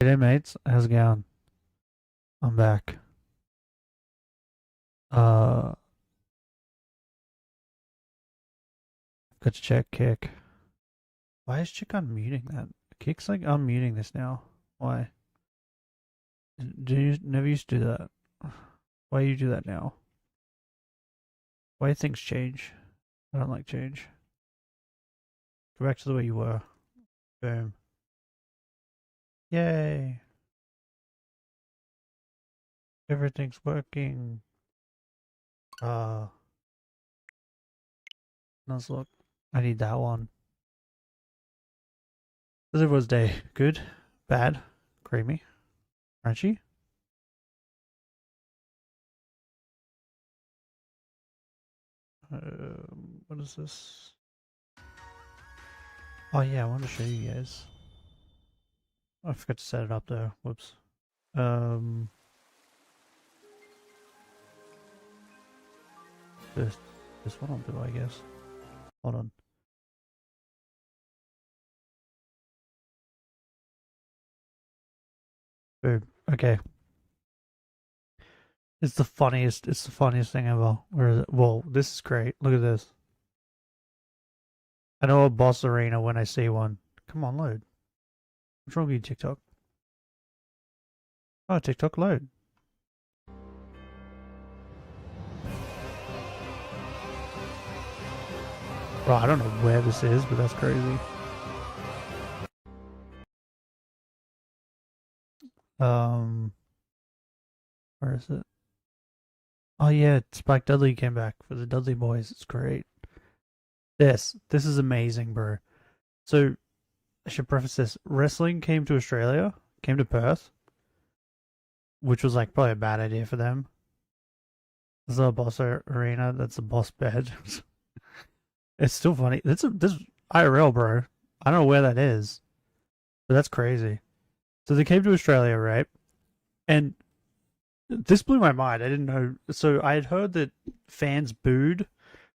Hey mates, how's it going? I'm back. Uh, got to check Kick. Why is Chick unmuting that? Kick's like unmuting this now. Why? Do you never used to do that? Why do you do that now? Why do things change? I don't like change. Go back to the way you were. Boom. Yay! Everything's working. Let's look. I need that one. How's everyone's day? Good? Bad? Creamy? Crunchy? What is this? Oh yeah, I want to show you guys. I forgot to set it up though. Whoops. Um, this one I'll do, I guess. Hold on. Boom. Okay. It's the funniest thing ever. Where is it? Whoa, this is great. Look at this. I know a boss arena when I see one. Come on, load. What's wrong with you, TikTok? Oh, TikTok, load. Bro, I don't know where this is, but that's crazy. Where is it? Oh yeah, Spike Dudley came back for the Dudley Boys. It's great. This is amazing, bro. So I should preface this. Wrestling came to Australia, came to Perth, which was like probably a bad idea for them. This is a boss arena. That's a boss bed. It's still funny. This IRL, bro. I don't know where that is, but that's crazy. So they came to Australia, right? And this blew my mind. I didn't know. So I had heard that fans booed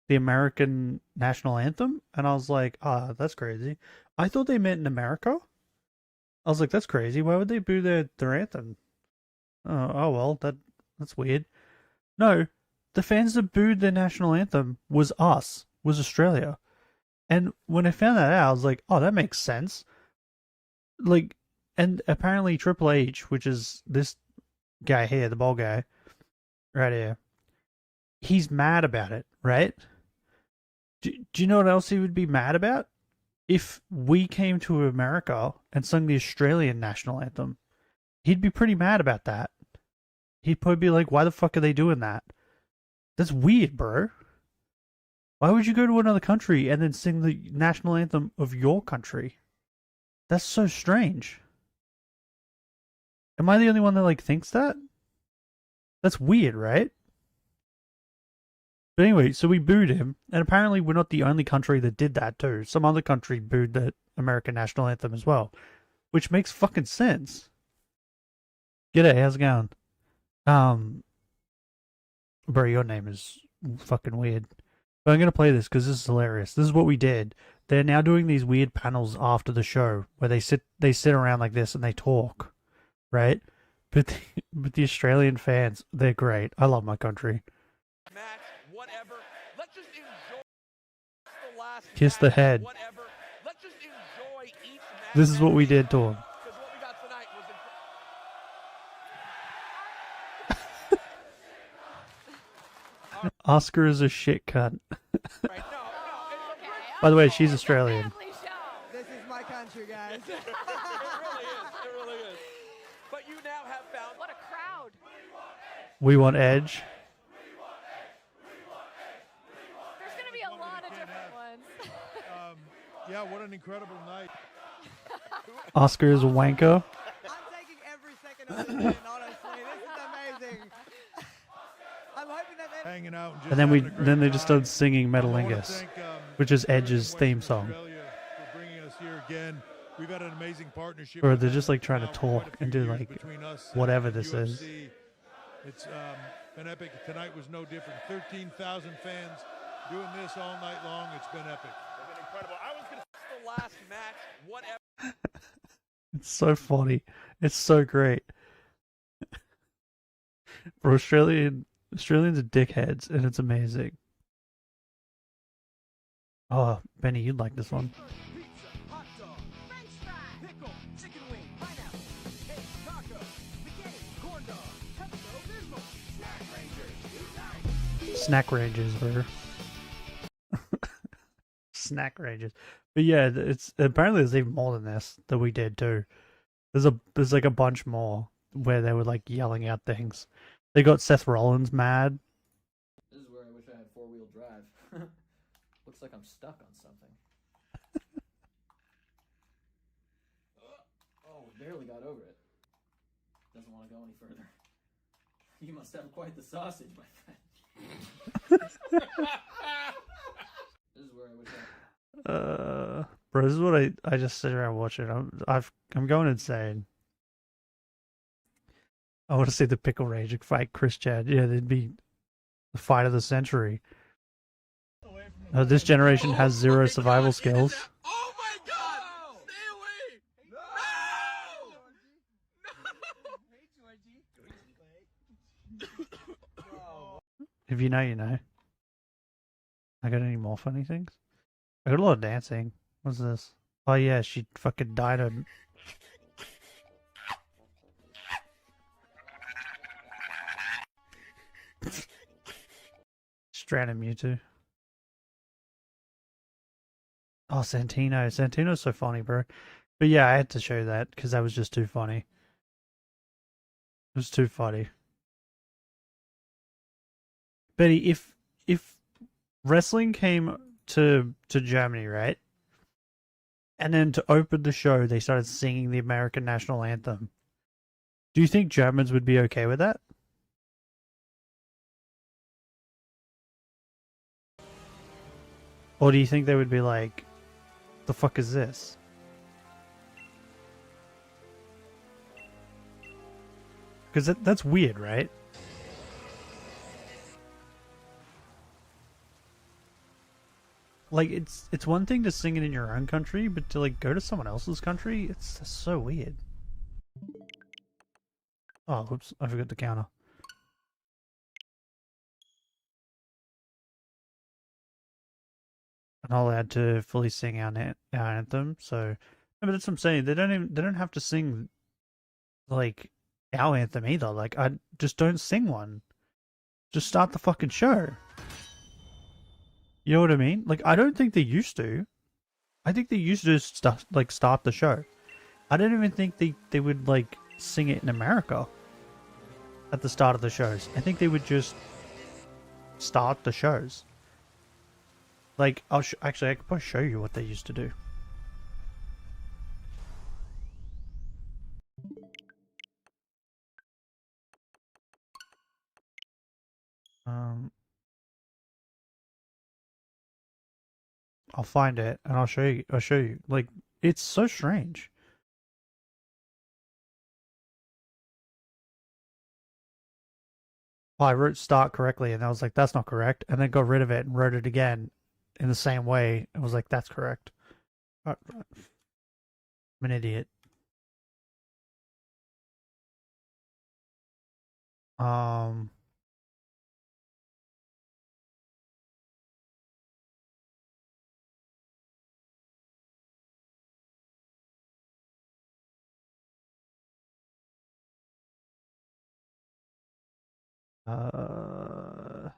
the American national anthem, and I was like, ah, that's crazy. I thought they meant in America. I was like, that's crazy. Why would they boo their anthem? Oh well, that's weird. No, the fans that booed their national anthem was us, was Australia. And when I found that out, I was like, oh, that makes sense. Like, and apparently Triple H, which is this guy here, the bald guy, right here, he's mad about it, right? Do you know what else he would be mad about? If we came to America and sung the Australian national anthem, he'd be pretty mad about that. He'd probably be like, why the fuck are they doing that? That's weird, bro. Why would you go to another country and then sing the national anthem of your country? That's so strange. Am I the only one that like thinks that? That's weird, right? But anyway, so we booed him, and apparently we're not the only country that did that too. Some other country booed the American national anthem as well, which makes fucking sense. G'day, how's it going? Bro, your name is fucking weird. But I'm gonna play this because this is hilarious. This is what we did. They're now doing these weird panels after the show where they sit around like this and they talk, right? But the Australian fans, they're great. I love my country. Match, whatever. Let's just enjoy the last Kiss the head. Whatever. Let's just enjoy each match. This is what we did to him. Because what we got tonight was Oscar is a shit cunt. right. No, By the way, she's Australian. This is my country, guys. it really is. It really is. But you now have found What a crowd. We want Edge. There's going to be a lot of different ones. Yeah, what an incredible night. Oscar is a wanker. I'm taking every second of this in, honestly. This is amazing. I'm hoping that Hanging out and just And having a great then they just time. started singing I wanna Metalingus, thank, which is Edge's Western theme song. Australia for bringing us here again. We've had an amazing partnership. Or with they're them just like trying to now for quite talk a and few do years like between us whatever and this is. UFC. It's been epic. Tonight was no different. 13,000 fans doing this all night long. It's been epic. It's been incredible. I was going to the last match, whatever. It's so funny. It's so great. For Australians are dickheads, and it's amazing. Oh, Benny, you'd like this one. Pizza, hot dog, French fry, pickle, chicken wing, pineapple, cake, taco, spaghetti, corn dog, Pepto Bismol, Snack Rangers, Snack ranges, bro. Snack ranges. But yeah, it's apparently there's even more than this that we did too. There's like a bunch more where they were like yelling out things. They got Seth Rollins mad. This is where I wish I had four-wheel drive. Looks like I'm stuck on something. Oh, barely got over it. Doesn't want to go any further. You must have quite the sausage, my friend. This is where I wish I... Bro, this is what I just sit around watching. I'm going insane. I want to see the Pickle Rage fight Chris Chad. Yeah, they'd be the fight of the century. This generation has zero survival skills. Oh my God! Stay away! No! If you know, you know. I got any more funny things? I got a lot of dancing. What's this? Oh yeah, she fucking died on. Stranded Mewtwo. Oh, Santino. Santino's so funny, bro. But yeah, I had to show that because that was just too funny. It was too funny. Betty, if wrestling came to Germany, right? And then to open the show, they started singing the American national anthem. Do you think Germans would be okay with that? Or do you think they would be like, the fuck is this? Because that's weird, right? Like, it's one thing to sing it in your own country, but to, like, go to someone else's country, it's so weird. Oh, whoops, I forgot the counter. I'm not allowed to fully sing our anthem, so... No, but that's what I'm saying, they don't have to sing, like, our anthem either. Like, I just don't sing one. Just start the fucking show. You know what I mean? Like, I don't think they used to. I think they used to start the show. I don't even think they would, like, sing it in America at the start of the shows. I think they would just start the shows. Like, actually, I could probably show you what they used to do. I'll find it and I'll show you. I'll show you. Like, it's so strange. I wrote start correctly and I was like, that's not correct. And then got rid of it and wrote it again in the same way. I was like, that's correct. I'm an idiot. Uh,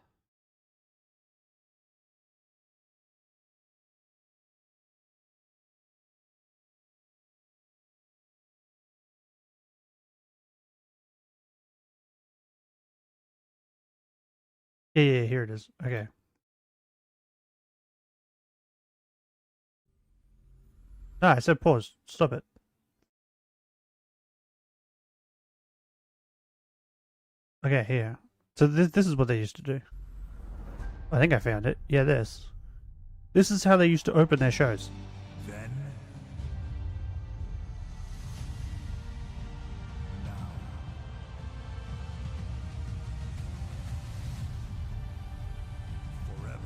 yeah, here it is. Okay. No, I said pause. Stop it. Okay, here. So this is what they used to do. I think I found it. Yeah, this. This is how they used to open their shows. Then. Now. Forever.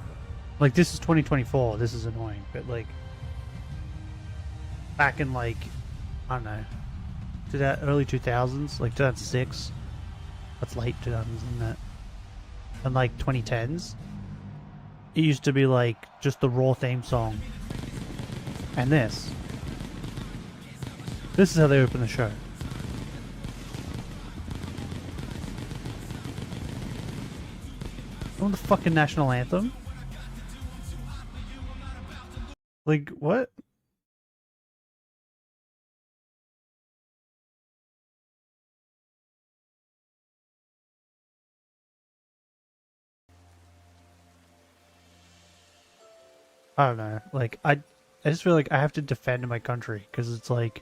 Like, this is 2024. This is annoying, but like back in like I don't know, to that early 2000s, like 2006. That's late 2000s, isn't it? And like 2010s, it used to be like just the raw theme song. And this is how they open the show. On the fucking national anthem? Like, what? I don't know. Like, I just feel like I have to defend my country because it's like,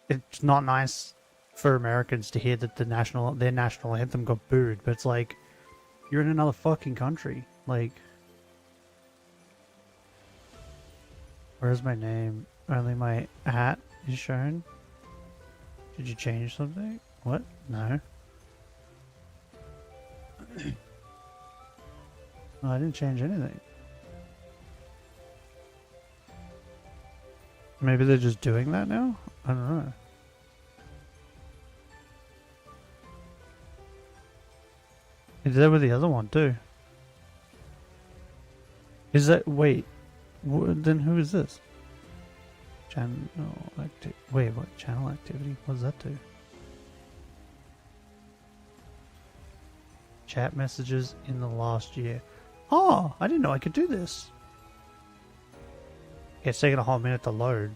it's not nice for Americans to hear that their national anthem got booed, but it's like, you're in another fucking country. Like, where's my name? Only my hat is shown. Did you change something? What? No. No, I didn't change anything. Maybe they're just doing that now? I don't know. They did that with the other one too. Is that... Wait. Then who is this? Channel activity. Wait, what? Channel activity? What does that do? Chat messages in the last year. Oh, I didn't know I could do this. Yeah, it's taking a whole minute to load.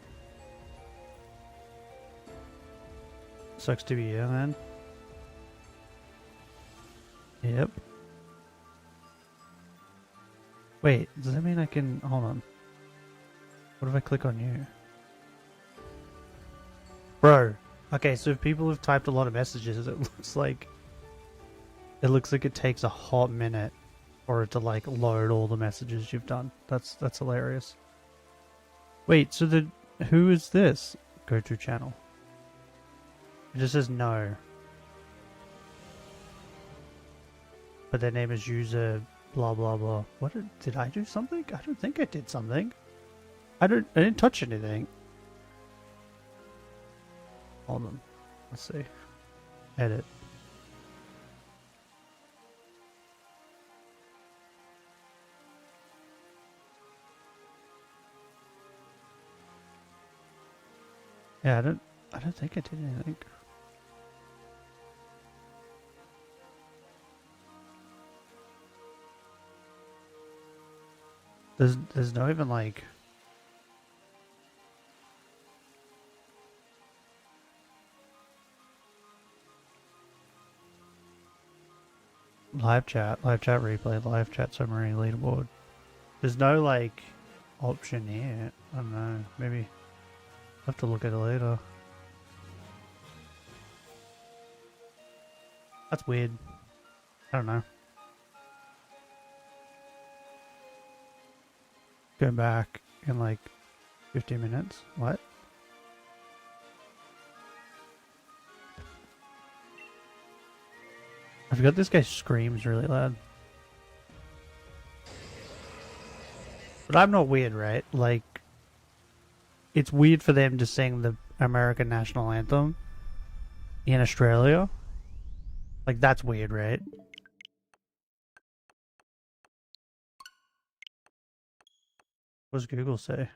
Sucks to be you, man. Yep. Wait, does that mean I can... Hold on. What if I click on you? Bro. Okay, so if people have typed a lot of messages, it looks like... It looks like it takes a hot minute for it to, like, load all the messages you've done. That's hilarious. Wait, so who is this? Go to channel. It just says no. But their name is user blah blah blah. What did I do something? I don't think I did something. I didn't touch anything. Hold on. Let's see. Edit. Yeah, I don't think I did anything. There's no even like live chat replay, live chat summary, leaderboard. There's no like option here. I don't know. Maybe I'll have to look at it later. That's weird. I don't know. Go back in like 15 minutes. What? I forgot this guy screams really loud. But I'm not weird, right? Like, it's weird for them to sing the American national anthem in Australia. Like, that's weird, right? What does Google say?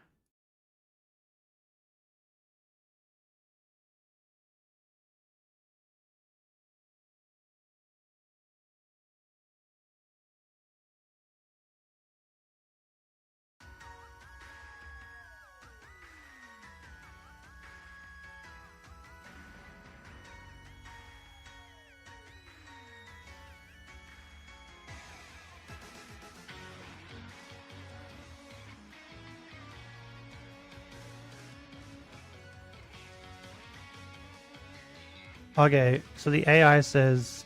Okay, so the AI says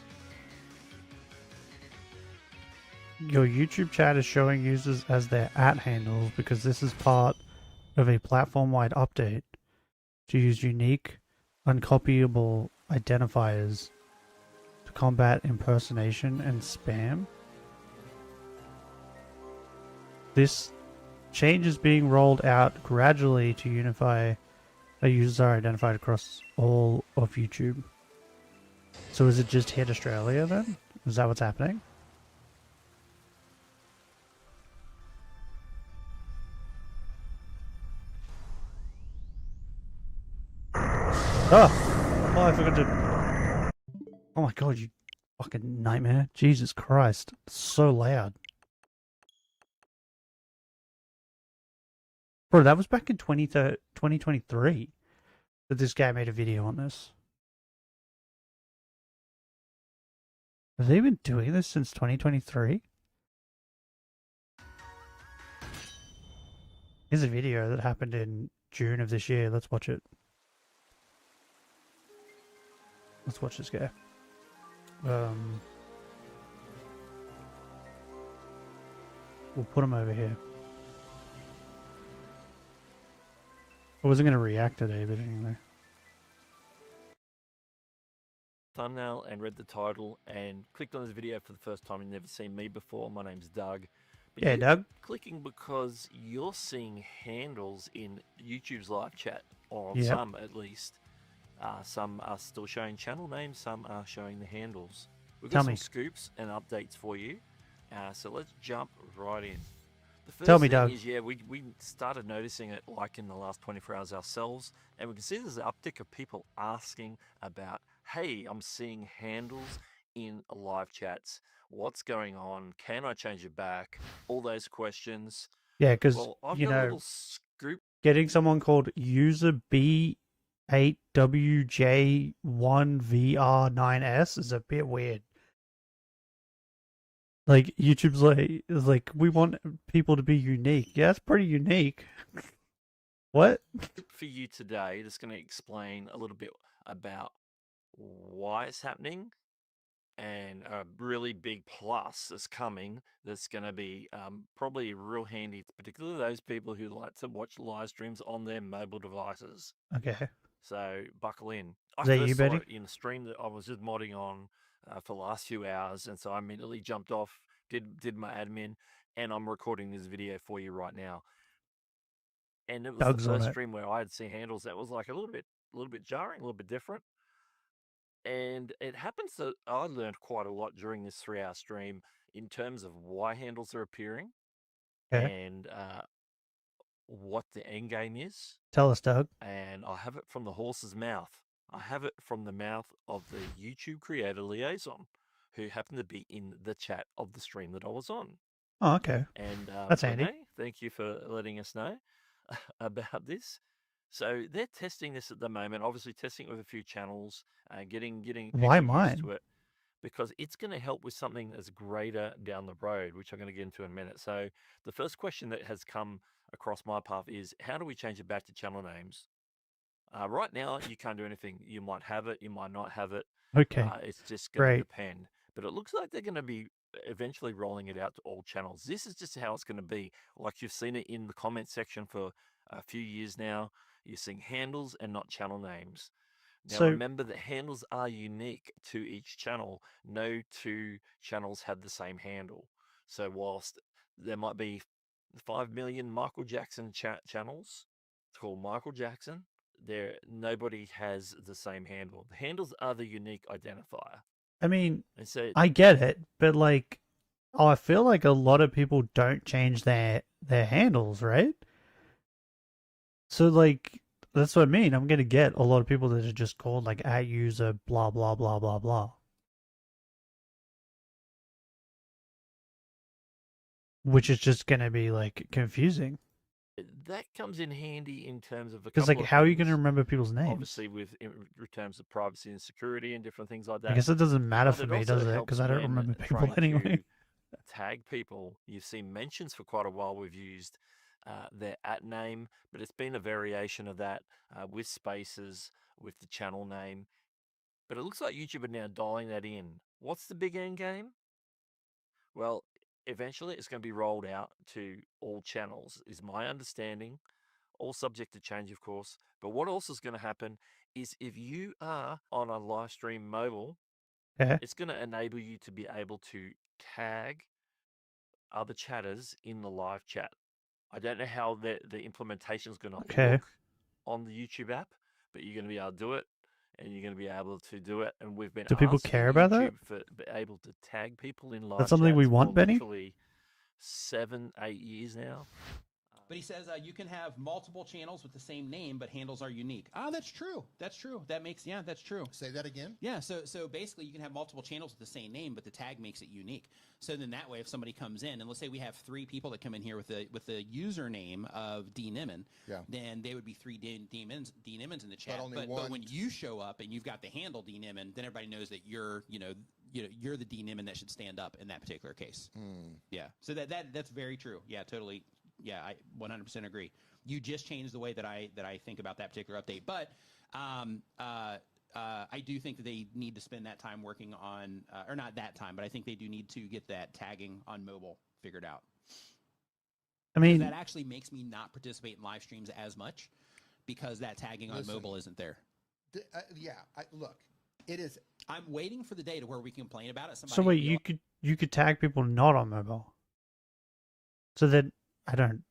your YouTube chat is showing users as their @handles because this is part of a platform-wide update to use unique, uncopyable identifiers to combat impersonation and spam. This change is being rolled out gradually to unify a user identified across all of YouTube. So is it just hit Australia then? Is that what's happening? Oh! Oh, I forgot to... Oh my god, you fucking nightmare. Jesus Christ. It's so loud. Bro, that was back in 2023 that this guy made a video on this. Have they been doing this since 2023? Here's a video that happened in June of this year. Let's watch it. Let's watch this guy. We'll put him over here. I wasn't going to react today, but anyway. Thumbnail and read the title and clicked on this video for the first time and never seen me before. My name's Doug. But Yeah, you're Doug. clicking because you're seeing handles in YouTube's live chat, or Yep. some at least. Some are still showing channel names, some are showing the handles. We've got Tell some me. scoops and updates for you. So let's jump right in. The first Tell me, thing Doug. is, yeah, we started noticing it like in the last 24 hours ourselves, and we can see there's an uptick of people asking about, hey, I'm seeing handles in live chats. What's going on? Can I change it back? All those questions. Yeah, because, Well, I've you got a know, little scoop. getting someone called user B8WJ1VR9S is a bit weird. Like, YouTube's like, we want people to be unique. Yeah, that's pretty unique. What? For you today that's going to explain a little bit about why it's happening and a really big plus that's coming that's going to be probably real handy, particularly those people who like to watch live streams on their mobile devices. Okay. So buckle in. I Is that first you, saw Betty? it in a stream that I was just modding on for the last few hours, and so I immediately jumped off, did my admin, and I'm recording this video for you right now. And it was Doug's the on first it. stream where I had seen handles that was like a little bit jarring, a little bit different. And it happens that I learned quite a lot during this 3-hour stream in terms of why handles are appearing Okay. and what the end game is. Tell us, Doug. And I have it from the horse's mouth. I have it from the mouth of the YouTube creator liaison, who happened to be in the chat of the stream that I was on. Oh, okay. And That's handy. Renee, thank you for letting us know about this. So they're testing this at the moment, obviously testing it with a few channels, getting Why people used to mine? it, because it's going to help with something that's greater down the road, which I'm going to get into in a minute. So the first question that has come across my path is, how do we change it back to channel names? Right now, you can't do anything. You might have it, you might not have it. Okay. It's just going to Great. depend. But it looks like they're going to be eventually rolling it out to all channels. This is just how it's going to be. Like you've seen it in the comment section for a few years now. You're seeing handles and not channel names. Now, So, remember that handles are unique to each channel. No two channels have the same handle. So whilst there might be 5 million Michael Jackson channels, it's called Michael Jackson, nobody has the same handle. The handles are the unique identifier. I mean, And so I get it, but like, I feel like a lot of people don't change their handles, right? So like, that's what I mean. I'm gonna get a lot of people that are just called like @user blah blah blah blah blah, which is just gonna be like confusing. that comes in handy in terms of a Because couple like, of how are you things. gonna remember people's names? Obviously, in terms of privacy and security and different things like I that. guess it doesn't matter But for it me, also does it? helps Because I don't when remember people trying anyway. to tag people. You've seen mentions for quite a while. We've used their @name, but it's been a variation of that with spaces, with the channel name. But it looks like YouTube are now dialing that in. What's the big end game? Well, eventually it's going to be rolled out to all channels, is my understanding. All subject to change, of course. But what also is going to happen is if you are on a live stream mobile, Okay. it's going to enable you to be able to tag other chatters in the live chat. I don't know how the implementation is going to Okay. look on the YouTube app, but you're going to be able to do it, and you're going to be able to do it. And we've been Do people asking care about that? YouTube for be able to tag people in live That's something we chats want, for Benny? literally 7-8 years now. But he says you can have multiple channels with the same name, but handles are unique. Ah, that's true. That's true. That's true. Say that again. Yeah, so basically you can have multiple channels with the same name, but the tag makes it unique. So then that way, if somebody comes in, and let's say we have 3 people that come in here with the username of D Nimmin, Yeah. then they would be 3 D Nimmins in the chat. only But one- when you show up and you've got the handle D Nimmin, then everybody knows that you're the D Nimmin that should stand up in that particular case. Yeah. So that's very true. Yeah, totally. Yeah, I 100% agree. You just changed the way that I think about that particular update, but I do think that they need to spend that time working on, or not that time, but I think they do need to get that tagging on mobile figured out. I mean, That actually makes me not participate in live streams as much because that tagging on Listen. mobile isn't there. Look, it is. I'm waiting for the day to where we can complain about it. so wait, you could tag people not on mobile. So that I don't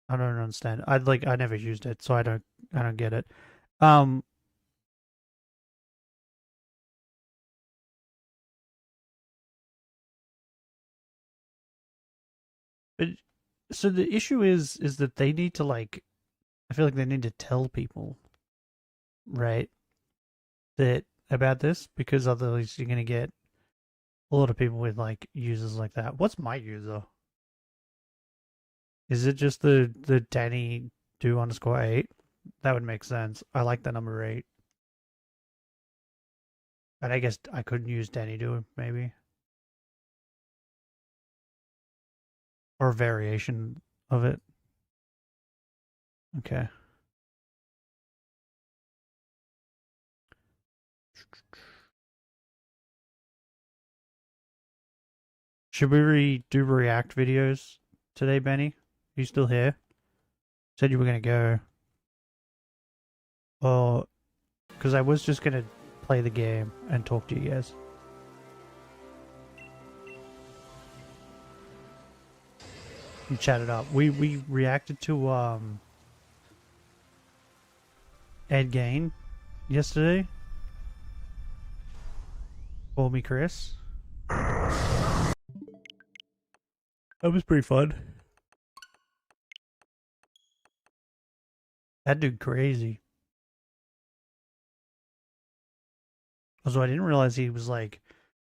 understand. I never used it, so I don't get it. But so the issue is that they need to I feel like they need to tell people, right, that about this, because otherwise you're gonna get a lot of people with users like that. What's my user? Is it just the Danny do _8? That would make sense. I like the number 8. But I guess I couldn't use Danny do maybe. Or a variation of it. Okay. Should we do React videos today, Benny? You still here? Said you were gonna go. Well, because I was just gonna play the game and talk to you guys. You chatted up. We reacted to Ed Gain yesterday. Call me Chris. That was pretty fun. That dude crazy. Also, I didn't realize he was the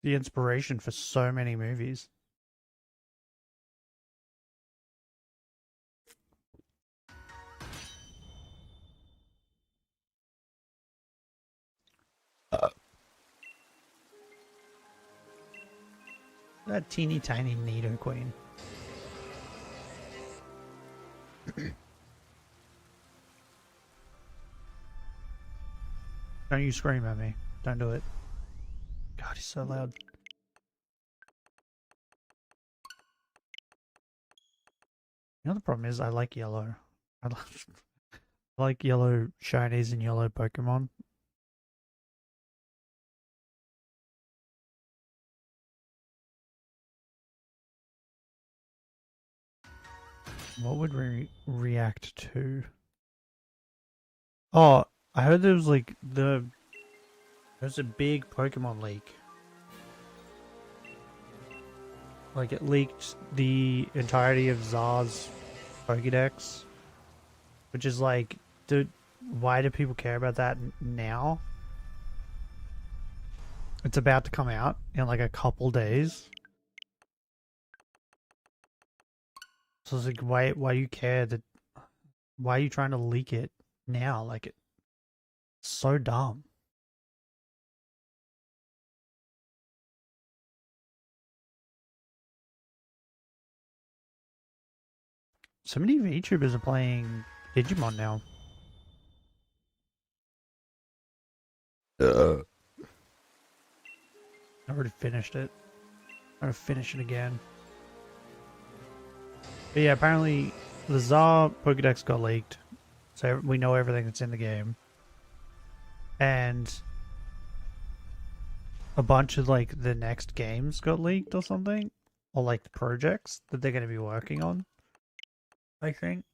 inspiration for so many movies. That teeny tiny Nido Queen. Don't you scream at me. Don't do it. God, he's so loud. You know the problem is I like yellow. I like yellow shinies and yellow Pokemon. What would we react to? Oh, I heard there was there's a big Pokemon leak. It leaked the entirety of Zar's Pokédex, which is why do people care about that now? It's about to come out in a couple days. So it's why do you care that? Why are you trying to leak it now? It's so dumb. So many VTubers are playing Digimon now. I already finished it. I'm gonna finish it again. But yeah, apparently the Zar Pokédex got leaked, so we know everything that's in the game. And a bunch of the next games got leaked or something, or the projects that they're going to be working on. I think.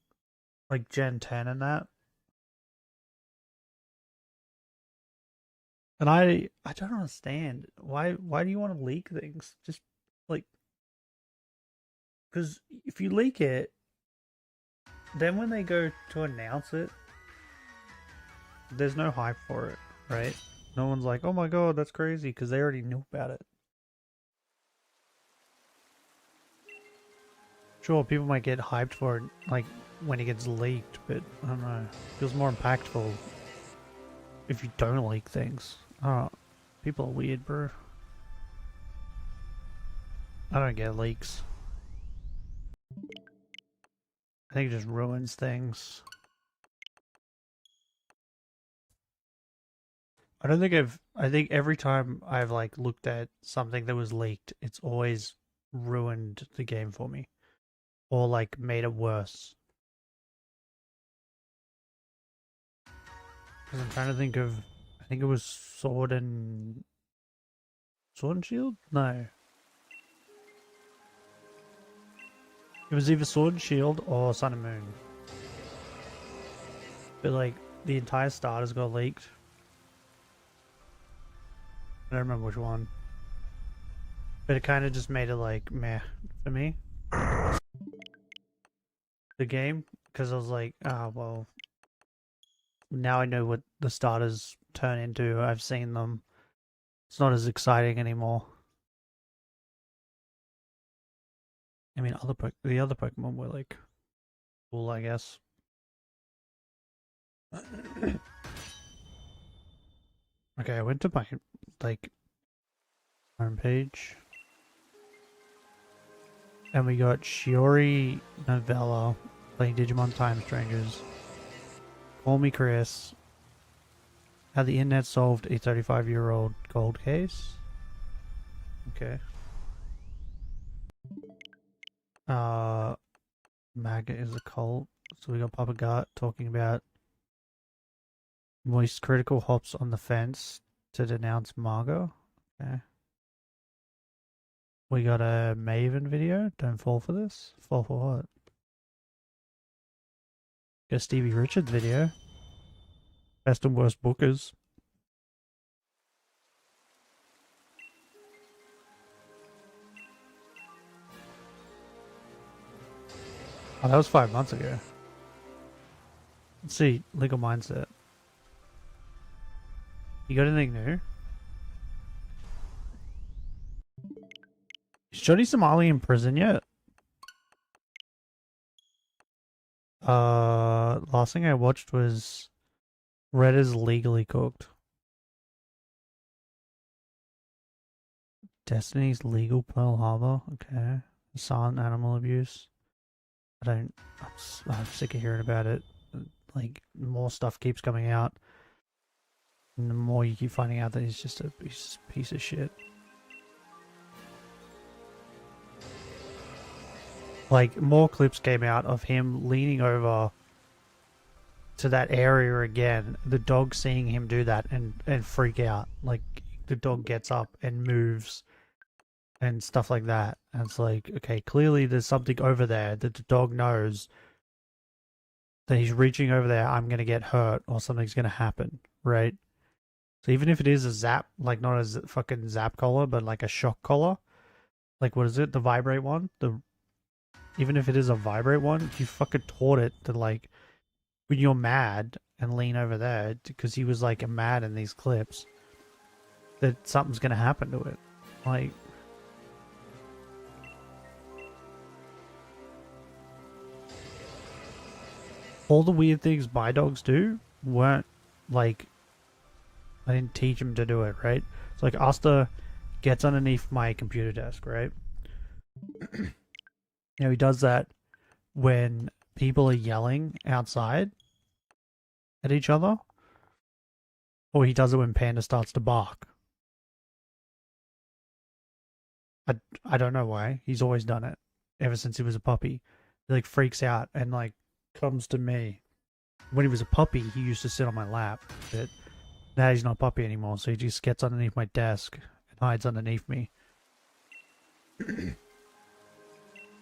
Like Gen 10 and that. And I don't understand. Why do you want to leak things? Just like, because if you leak it, then when they go to announce it, there's no hype for it, right? No one's like, oh my god, that's crazy, because they already knew about it. Sure, people might get hyped for it, like, when it gets leaked, but I don't know. It feels more impactful if you don't leak things. Oh, people are weird, bro. I don't get leaks. I think it just ruins things. I think every time I've like looked at something that was leaked, it's always ruined the game for me. Or like made it worse. Because I'm trying to think of, I think it was Sword and Shield? No. It was either Sword and Shield or Sun and Moon. But like, the entire starters got leaked. I don't remember which one. But it kind of just made it like, meh, for me. The game, because I was like, well, now I know what the starters turn into. I've seen them. It's not as exciting anymore. I mean, the other Pokemon were like cool, I guess. Okay, I went to my like homepage, and we got Shiori Novella playing Digimon Time Strangers. Call Me Chris. How the internet solved a 35-year-old cold case. Okay. MAGA is a cult. So we got Papa Gut talking about Moist Critical hops on the fence to denounce Margot. Okay. We got a Maven video. Don't fall for this. Fall for what? Got a Stevie Richards video. Best and worst bookers. Oh, that was 5 months ago. Let's see. Legal Mindset. You got anything new? Is Johnny Somali in prison yet? Last thing I watched was Red is Legally Cooked. Destiny's Legal Pearl Harbor. Okay. Silent animal abuse. I'm sick of hearing about it. Like, more stuff keeps coming out. And the more you keep finding out that he's just a piece of shit. Like, more clips came out of him leaning over to that area again. The dog seeing him do that and freak out. Like, the dog gets up and moves and stuff like that. And it's like, okay, clearly there's something over there that the dog knows that he's reaching over there, I'm going to get hurt or something's going to happen, right? So even if it is a zap, like not a fucking zap collar, but like a shock collar, like what is it? The vibrate one? Even if it is a vibrate one, you fucking taught it to like, when you're mad and lean over there, because he was like mad in these clips, that something's going to happen to it. Like, all the weird things my dogs do weren't like, I didn't teach him to do it, right? It's like Asta gets underneath my computer desk, right? You know, he does that when people are yelling outside at each other, or he does it when Panda starts to bark. I don't know why. He's always done it ever since he was a puppy. He like freaks out and like comes to me. When he was a puppy, he used to sit on my lap, but now he's not a puppy anymore, so he just gets underneath my desk and hides underneath me.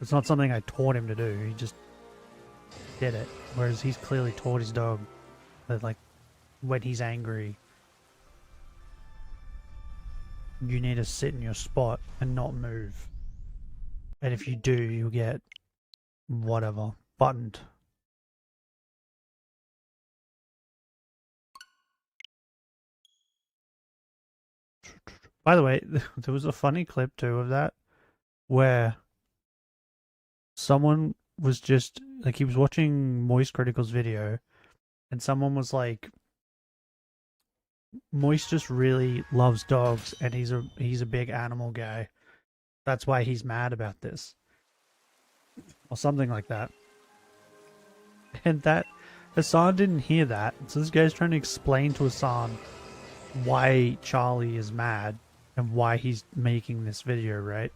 It's not something I taught him to do. did it. Whereas he's clearly taught his dog that, like, when he's angry, you need to sit in your spot and not move. And if you do, you'll get whatever, buttoned. By the way, there was a funny clip too of that where someone was just like, he was watching Moist Critical's video and someone was like, Moist just really loves dogs and he's a big animal guy. That's why he's mad about this. Or something like that. And that Hassan didn't hear that. So this guy's trying to explain to Hassan why Charlie is mad and why he's making this video, right?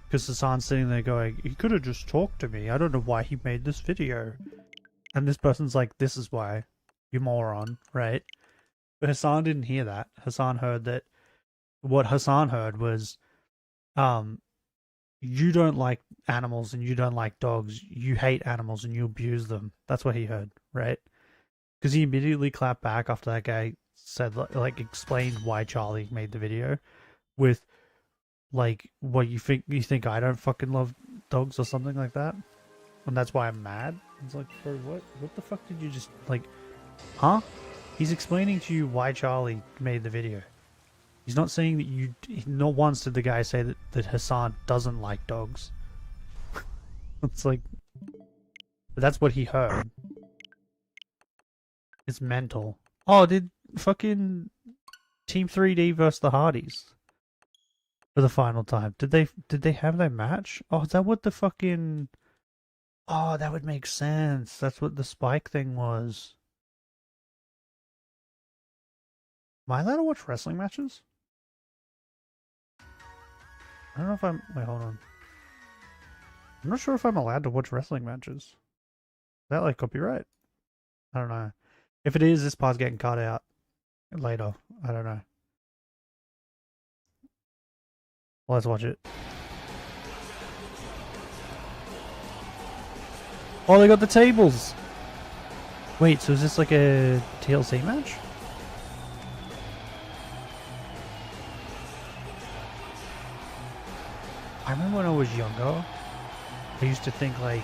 Because Hassan's sitting there going, he could have just talked to me. I don't know why he made this video. And this person's like, this is why, you moron, right? But Hassan didn't hear that. Hassan heard that, what Hassan heard was, you don't like animals and you don't like dogs. You hate animals and you abuse them. That's what he heard, right? Because he immediately clapped back after that guy said, like, explained why Charlie made the video with, like, what you think I don't fucking love dogs or something like that, and that's why I'm mad. It's like, bro, what the fuck did you just, like, huh? He's explaining to you why Charlie made the video. He's not saying that you. Not once did the guy say that Hassan doesn't like dogs. It's like, but that's what he heard. It's mental. Oh, did fucking Team 3D versus the Hardys for the final time? Did they have their match? Oh, is that what the fucking? Oh, that would make sense. That's what the spike thing was. Am I allowed to watch wrestling matches? I don't know if I'm... Wait, hold on. I'm not sure if I'm allowed to watch wrestling matches. Is that, like, copyright? I don't know. If it is, this part's getting cut out later. I don't know. Well, let's watch it. Oh, they got the tables! Wait, so is this like a TLC match? I remember when I was younger, I used to think like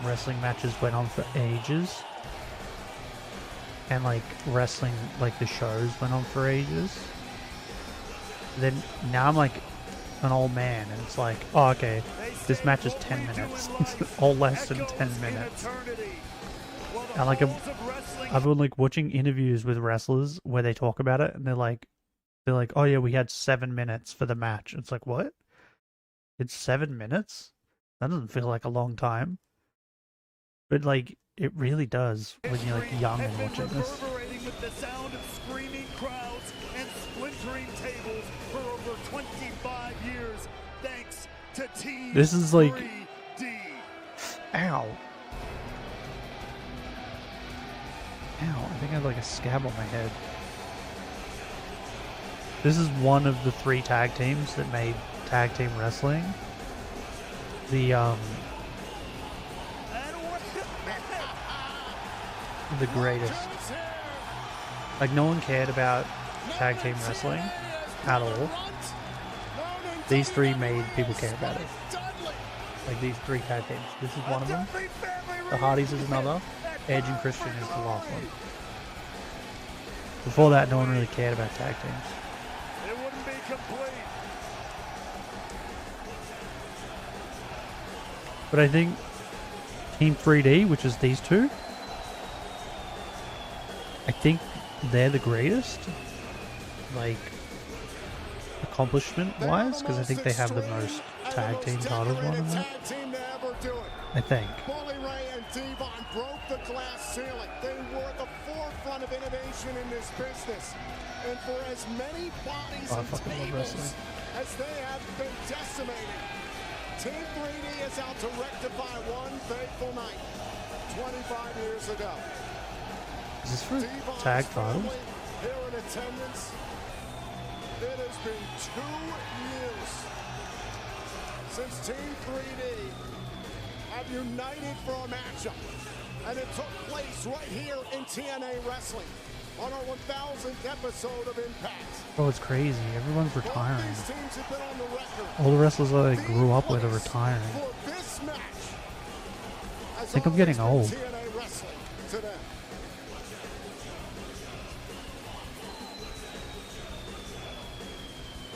wrestling matches went on for ages. And like wrestling, like the shows went on for ages. Then now I'm like an old man and it's like, oh okay, this match is 10 minutes. Or less than 10 minutes. And like I've been like watching interviews with wrestlers where they talk about it and they're like, oh yeah, we had 7 minutes for the match. It's like, what? It's 7 minutes? That doesn't feel like a long time. But like, it really does when you're like young and watching this. With the sound of screaming crowds and splintering tables for over 25 years, thanks to Team This is like, 3D. Ow. Ow, I think I have like a scab on my head. This is one of the 3 tag teams that made tag team wrestling the greatest. Like, no one cared about tag team wrestling at all. These 3 made people care about it. Like, these 3 tag teams. This is one of them. The Hardys is another. Edge and Christian is the last one. Before that, no one really cared about tag teams. It wouldn't be complete. But I think Team 3D, which is these 2, I think they're the greatest, like, accomplishment-wise, because I think they have the most tag team titles won in that. I think. Bully Ray and Devon broke the glass ceiling. They were at the forefront of innovation in this business. And for as many bodies and tables as they have been decimating, Team 3D is out to rectify one fateful night 25 years ago. Is this for tag titles? Here in attendance, it has been 2 years since Team 3D have united for a matchup. And it took place right here in TNA Wrestling on our 1000th episode of Impact. Bro, it's crazy. Everyone's Both retiring. these teams have been on the record. All the wrestlers that I grew up with are retiring. For this match, I think I'm getting old. TNA Wrestling today.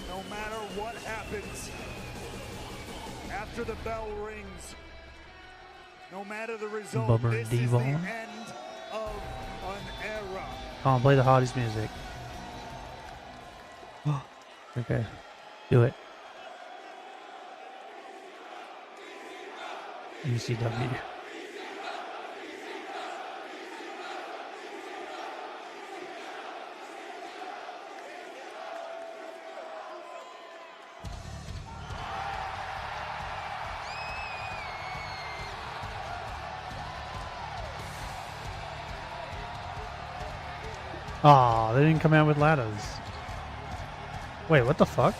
No matter what happens after the bell rings, no matter the result, Bubba this is the D-Ball. end of an era. Come on, play the Hardys music. Okay, do it. UCW. Aw, they didn't come out with ladders. Wait, what the fuck?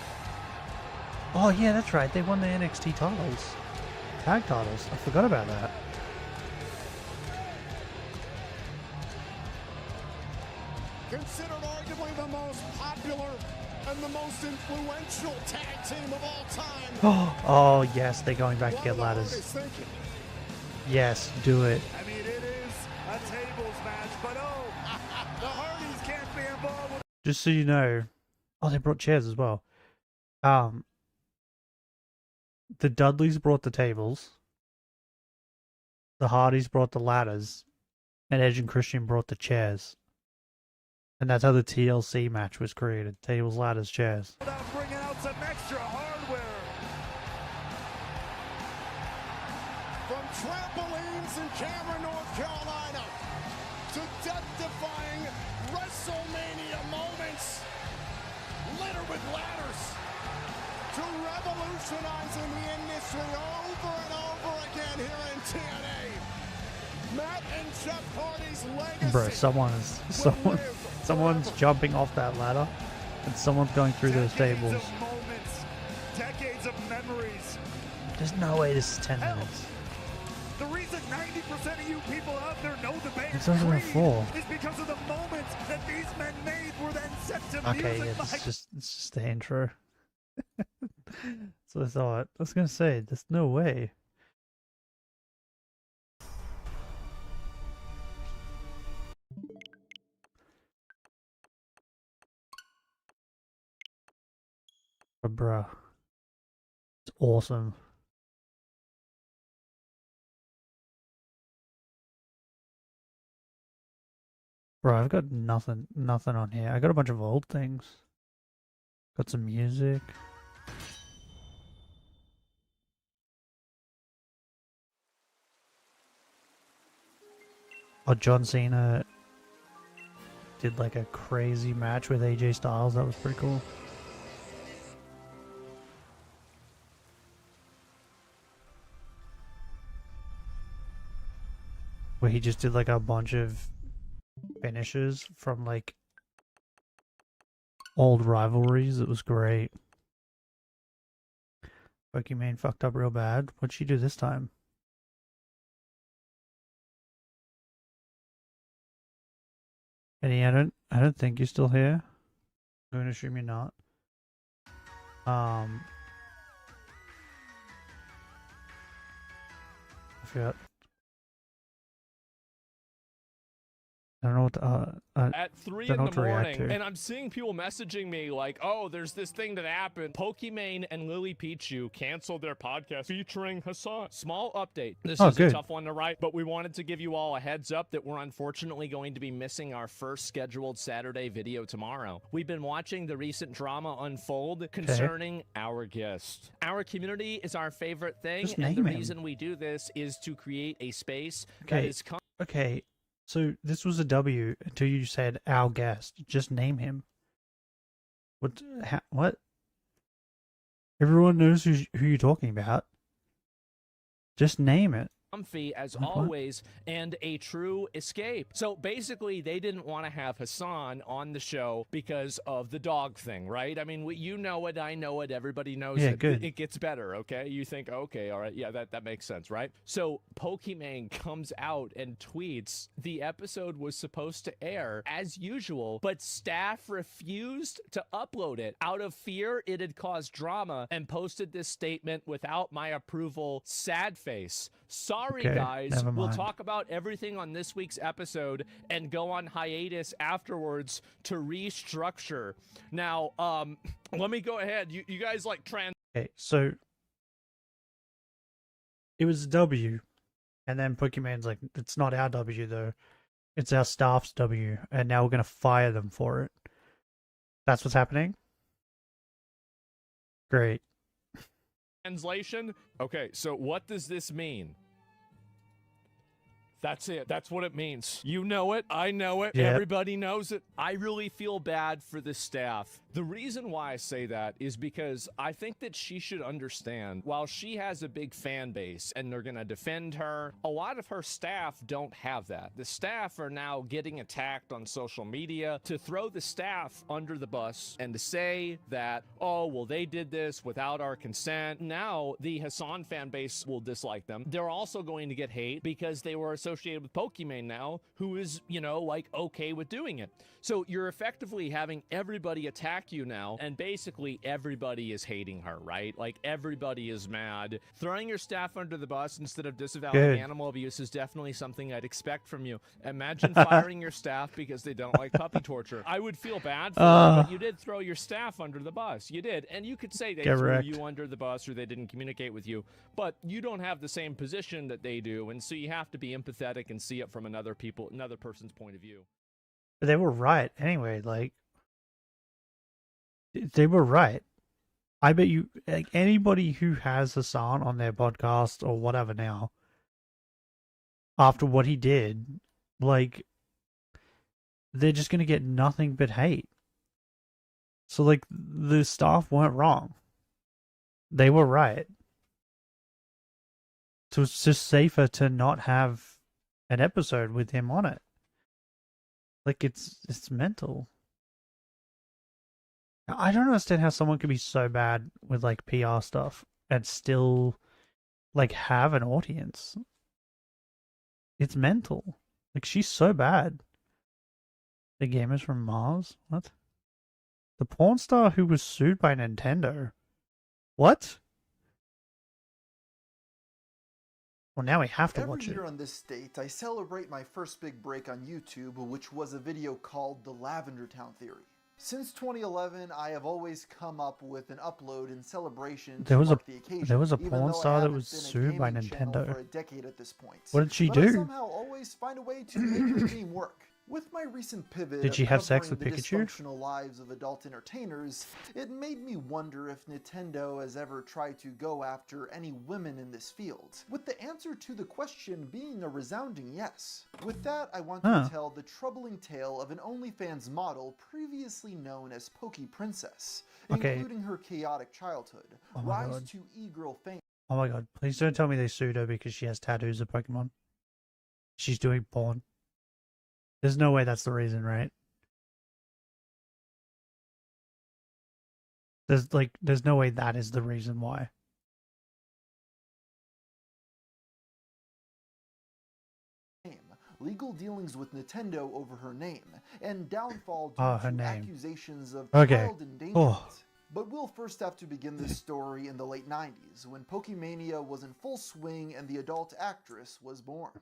Oh yeah, that's right. They won the NXT titles. Tag titles. I forgot about that. Considered arguably the most popular and the most influential tag team of all time. Oh yes, they're going back to get ladders. Thinking. Yes, do it. I mean, it is a tables match, but oh, the Hardys can't be involved with. Just so you know. Oh, they brought chairs as well. The Dudleys brought the tables. The Hardys brought the ladders. And Edge and Christian brought the chairs. And that's how the TLC match was created. Tables, ladders, chairs. Without bringing out some extra hardware. From trampolines in Cameron, North Carolina, to death-defying WrestleMania moments littered with ladders, to revolutionizing the industry over and over again here in TNA. Matt and Jeff Hardy's legacy. Bro, someone's jumping off that ladder, and someone's going through those tables. Decades of moments, decades of memories. There's no way this is 10 minutes. The reason 90% of you people out there know the band It's only been 4. is because of the moments that these men made were then set to Okay, music yeah, by it's just the intro. So I thought. I was gonna say, there's no way. But bruh, it's awesome. Bro, I've got nothing on here. I got a bunch of old things. Got some music. Oh, John Cena did like a crazy match with AJ Styles. That was pretty cool. Where he just did like a bunch of finishes from like old rivalries. It was great. Pokémon fucked up real bad. What'd she do this time? Eddie, I don't think you're still here. I'm going to assume you're not. I forgot. I don't know what to, at 3 don't in know the what to react morning, to. and I'm seeing people messaging me like, "Oh, there's this thing that happened. Pokimane and Lily Pichu canceled their podcast featuring Hassan." Small update. This is good. a tough one to write, but we wanted to give you all a heads up that we're unfortunately going to be missing our first scheduled Saturday video tomorrow. We've been watching the recent drama unfold concerning our guest. Our community is our favorite thing, Just and the name him. reason we do this is to create a space that Okay. is Okay, so this was a W until you said our guest. Just name him. What? Everyone knows who you're talking about. Just name it. comfy as What? always and a true escape. So basically, they didn't want to have Hassan on the show because of the dog thing, right? I mean, you know it, I know it, everybody knows Yeah, it. good. It gets better, okay? You think, okay, all right, yeah, that makes sense, right? So Pokemon comes out and tweets the episode was supposed to air as usual, but staff refused to upload it. Out of fear it had caused drama, and posted this statement without my approval, sad face. Sorry, Okay, guys. never We'll mind. talk about everything on this week's episode and go on hiatus afterwards to restructure. Now, let me go ahead. You guys like trans. Okay, so it was a W, and then Pokemon's like, it's not our W though, it's our staff's W, and now we're gonna fire them for it. That's what's happening. Great. Translation? Okay, so what does this mean? That's it. That's what it means. You know it. I know it. Yep. Everybody knows it. I really feel bad for the staff. The reason why I say that is because I think that she should understand, while she has a big fan base and they're going to defend her, a lot of her staff don't have that. The staff are now getting attacked on social media. To throw the staff under the bus and to say that, oh, well, they did this without our consent. Now the Hassan fan base will dislike them. They're also going to get hate because they were associated with Pokemon now, who is, you know, like, okay with doing it. So you're effectively having everybody attack you now, and basically everybody is hating her, right? Like, everybody is mad. Throwing your staff under the bus instead of disavowing Good. animal abuse is definitely something I'd expect from you. Imagine firing your staff because they don't like puppy torture. I would feel bad for you, but you did throw your staff under the bus. You did. And you could say they threw Correct. you under the bus or they didn't communicate with you, but you don't have the same position that they do, and so you have to be empathetic and see it from another person's point of view. But they were right anyway, like, they were right. I bet you, like, anybody who has Hassan on their podcast or whatever now, after what he did, like, they're just gonna get nothing but hate. So, like, the staff weren't wrong. They were right. So it's just safer to not have an episode with him on it. Like, it's mental. I don't understand how someone could be so bad with, like, PR stuff and still, like, have an audience. It's mental. Like, she's so bad. The gamers from Mars? What? The porn star who was sued by Nintendo? What? Well, now we have to watch it. Every year on this date, I celebrate my first big break on YouTube, which was a video called The Lavender Town Theory. Since 2011, I have always come up with an upload in celebration to mark the occasion. There was a even porn though I star that haven't was been a sued by gaming channel Nintendo. for a decade at this point. What did she But I do? somehow always find a way to make the game work. With my recent pivot Did she of have sex covering with the Pikachu? dysfunctional lives of adult entertainers, it made me wonder if Nintendo has ever tried to go after any women in this field, with the answer to the question being a resounding yes. With that, I want to tell the troubling tale of an OnlyFans model previously known as Poke Princess, including her chaotic childhood, rise to e-girl fame. Oh my god, please don't tell me they sued her because she has tattoos of Pokemon. She's doing porn. There's no way that's the reason, right? There's no way that is the reason why. Legal dealings with Nintendo over her name, and downfall due her to name. accusations of Okay. child endangerment. Oh. But we'll first have to begin this story in the late 90s, when Pokemania was in full swing and the adult actress was born.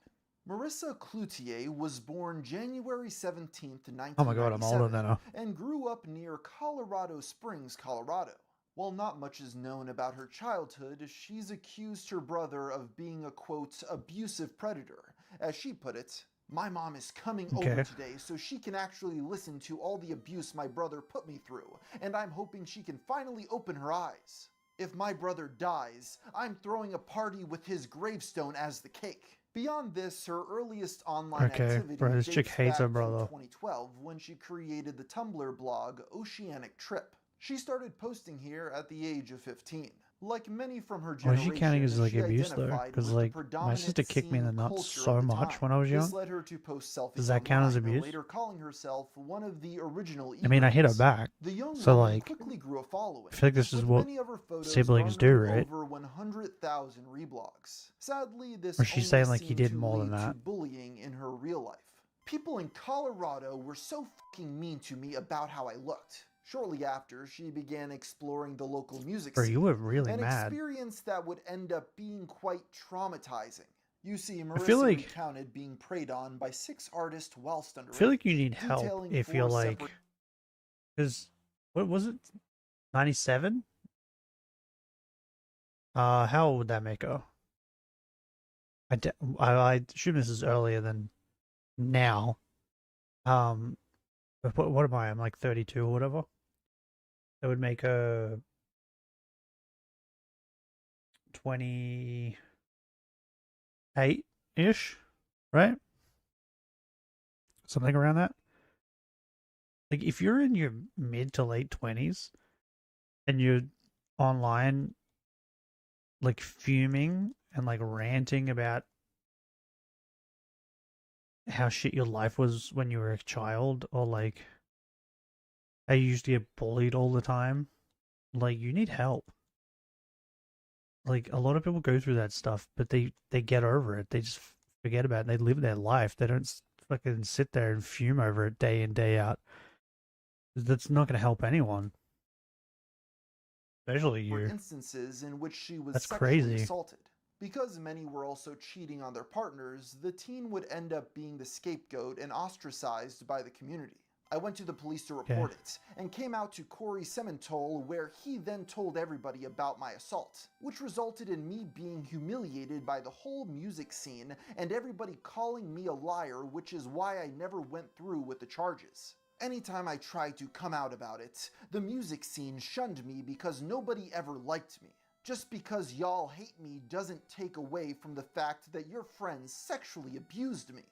Marissa Cloutier was born January 17th, 1997, Oh my god, I'm older than her. and grew up near Colorado Springs, Colorado. While not much is known about her childhood, she's accused her brother of being a, quote, abusive predator. As she put it, "My mom is coming over today so she can actually listen to all the abuse my brother put me through, and I'm hoping she can finally open her eyes. If my brother dies, I'm throwing a party with his gravestone as the cake." Beyond this, her earliest online activity bro, this chick dates hates back her to brother. 2012 when she created the Tumblr blog Oceanic Trip. She started posting here at the age of 15. Like many from her Why is generation, she counting as like she abuse though? identified Because with like the my predominant sister kicked me in the scene nuts culture so of the much time. when I was This young. led her to post selfies Does that count as online, abuse? later calling herself one of the original I mean, I hit her e-girls. back, The young so woman like, quickly grew a following, I feel like this is with what many of her photos siblings do, garnering right? over 100,000 reblogs. Sadly, this Or she's only saying like he seemed did to more lead than to that. bullying in her real life. People in Colorado were so fucking mean to me about how I looked. Shortly after, she began exploring the local music Bro, scene, you were really an mad. experience that would end up being quite traumatizing. You see, I feel Marissa like recounted being preyed on by 6 artists whilst underage, I feel like you need help detailing if 4 you're like, separate because what was it, 97? How old would that make her? I assume this is earlier than now. But what am I? I'm like 32 or whatever. That would make her 28-ish, right? Something around that. Like if you're in your mid to late 20s and you're online like fuming and like ranting about how shit your life was when you were a child, or like how you used to get bullied all the time, like you need help. Like a lot of people go through that stuff, but they get over it. They just forget about it. They live their life. They don't fucking sit there and fume over it day in day out. That's not going to help anyone, especially you. instances in which she was That's sexually crazy. assaulted. Because many were also cheating on their partners, the teen would end up being the scapegoat and ostracized by the community. I went to the police to report it, and came out to Corey Sementol, where he then told everybody about my assault, which resulted in me being humiliated by the whole music scene and everybody calling me a liar, which is why I never went through with the charges. Anytime I tried to come out about it, the music scene shunned me because nobody ever liked me. Just because y'all hate me doesn't take away from the fact that your friends sexually abused me.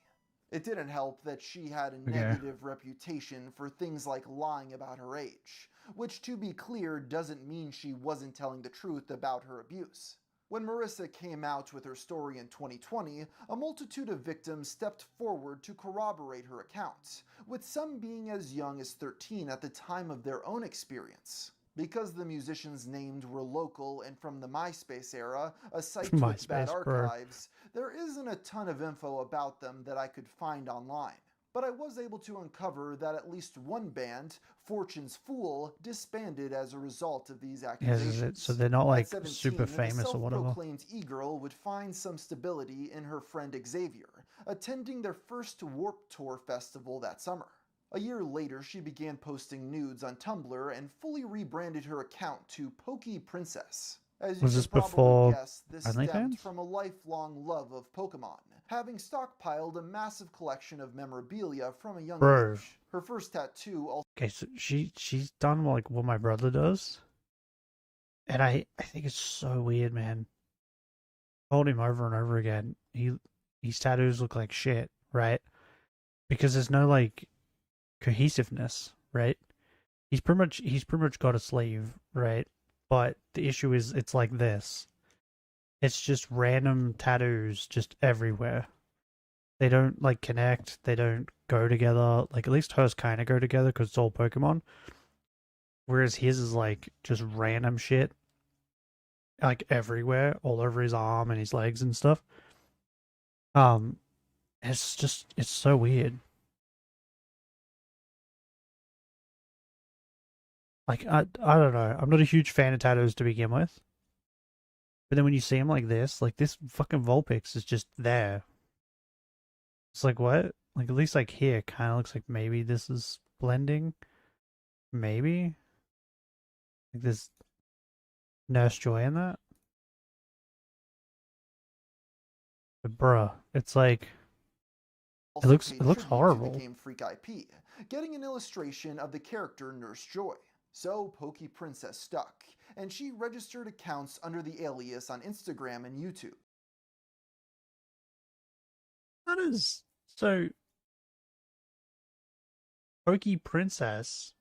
It didn't help that she had a negative reputation for things like lying about her age, which, to be clear, doesn't mean she wasn't telling the truth about her abuse. When Marissa came out with her story in 2020, a multitude of victims stepped forward to corroborate her account, with some being as young as 13 at the time of their own experience. Because the musicians named were local and from the MySpace era, a site with bad archives, there isn't a ton of info about them that I could find online. But I was able to uncover that at least one band, Fortune's Fool, disbanded as a result of these accusations. So they're not like 17, super famous or whatever. The self-proclaimed e-girl would find some stability in her friend Xavier, attending their first Warped Tour festival that summer. A year later, she began posting nudes on Tumblr and fully rebranded her account to Poké Princess. As you can probably guess, this stemmed from a lifelong love of Pokemon, having stockpiled a massive collection of memorabilia from a young age. Her first tattoo also... Okay, so she's done like what my brother does, and I think it's so weird, man. I told him over and over again, his tattoos look like shit, right? Because there's no like cohesiveness, right? He's pretty much got a sleeve, right? But the issue is it's like this. It's just random tattoos just everywhere. They don't like connect, they don't go together. Like at least hers kind of go together because it's all Pokemon. Whereas his is like just random shit. Like everywhere, all over his arm and his legs and stuff. It's so weird. Like, I don't know. I'm not a huge fan of tattoos to begin with. But then when you see them like this fucking Vulpix is just there. It's like, what? Like, at least like here, kind of looks like maybe this is blending. Maybe? Like there's Nurse Joy in that? But bruh, it's like... It looks horrible. Became Freak IP, getting an illustration of the character Nurse Joy. So Poké Princess stuck, and she registered accounts under the alias on Instagram and YouTube. That is so. Poké Princess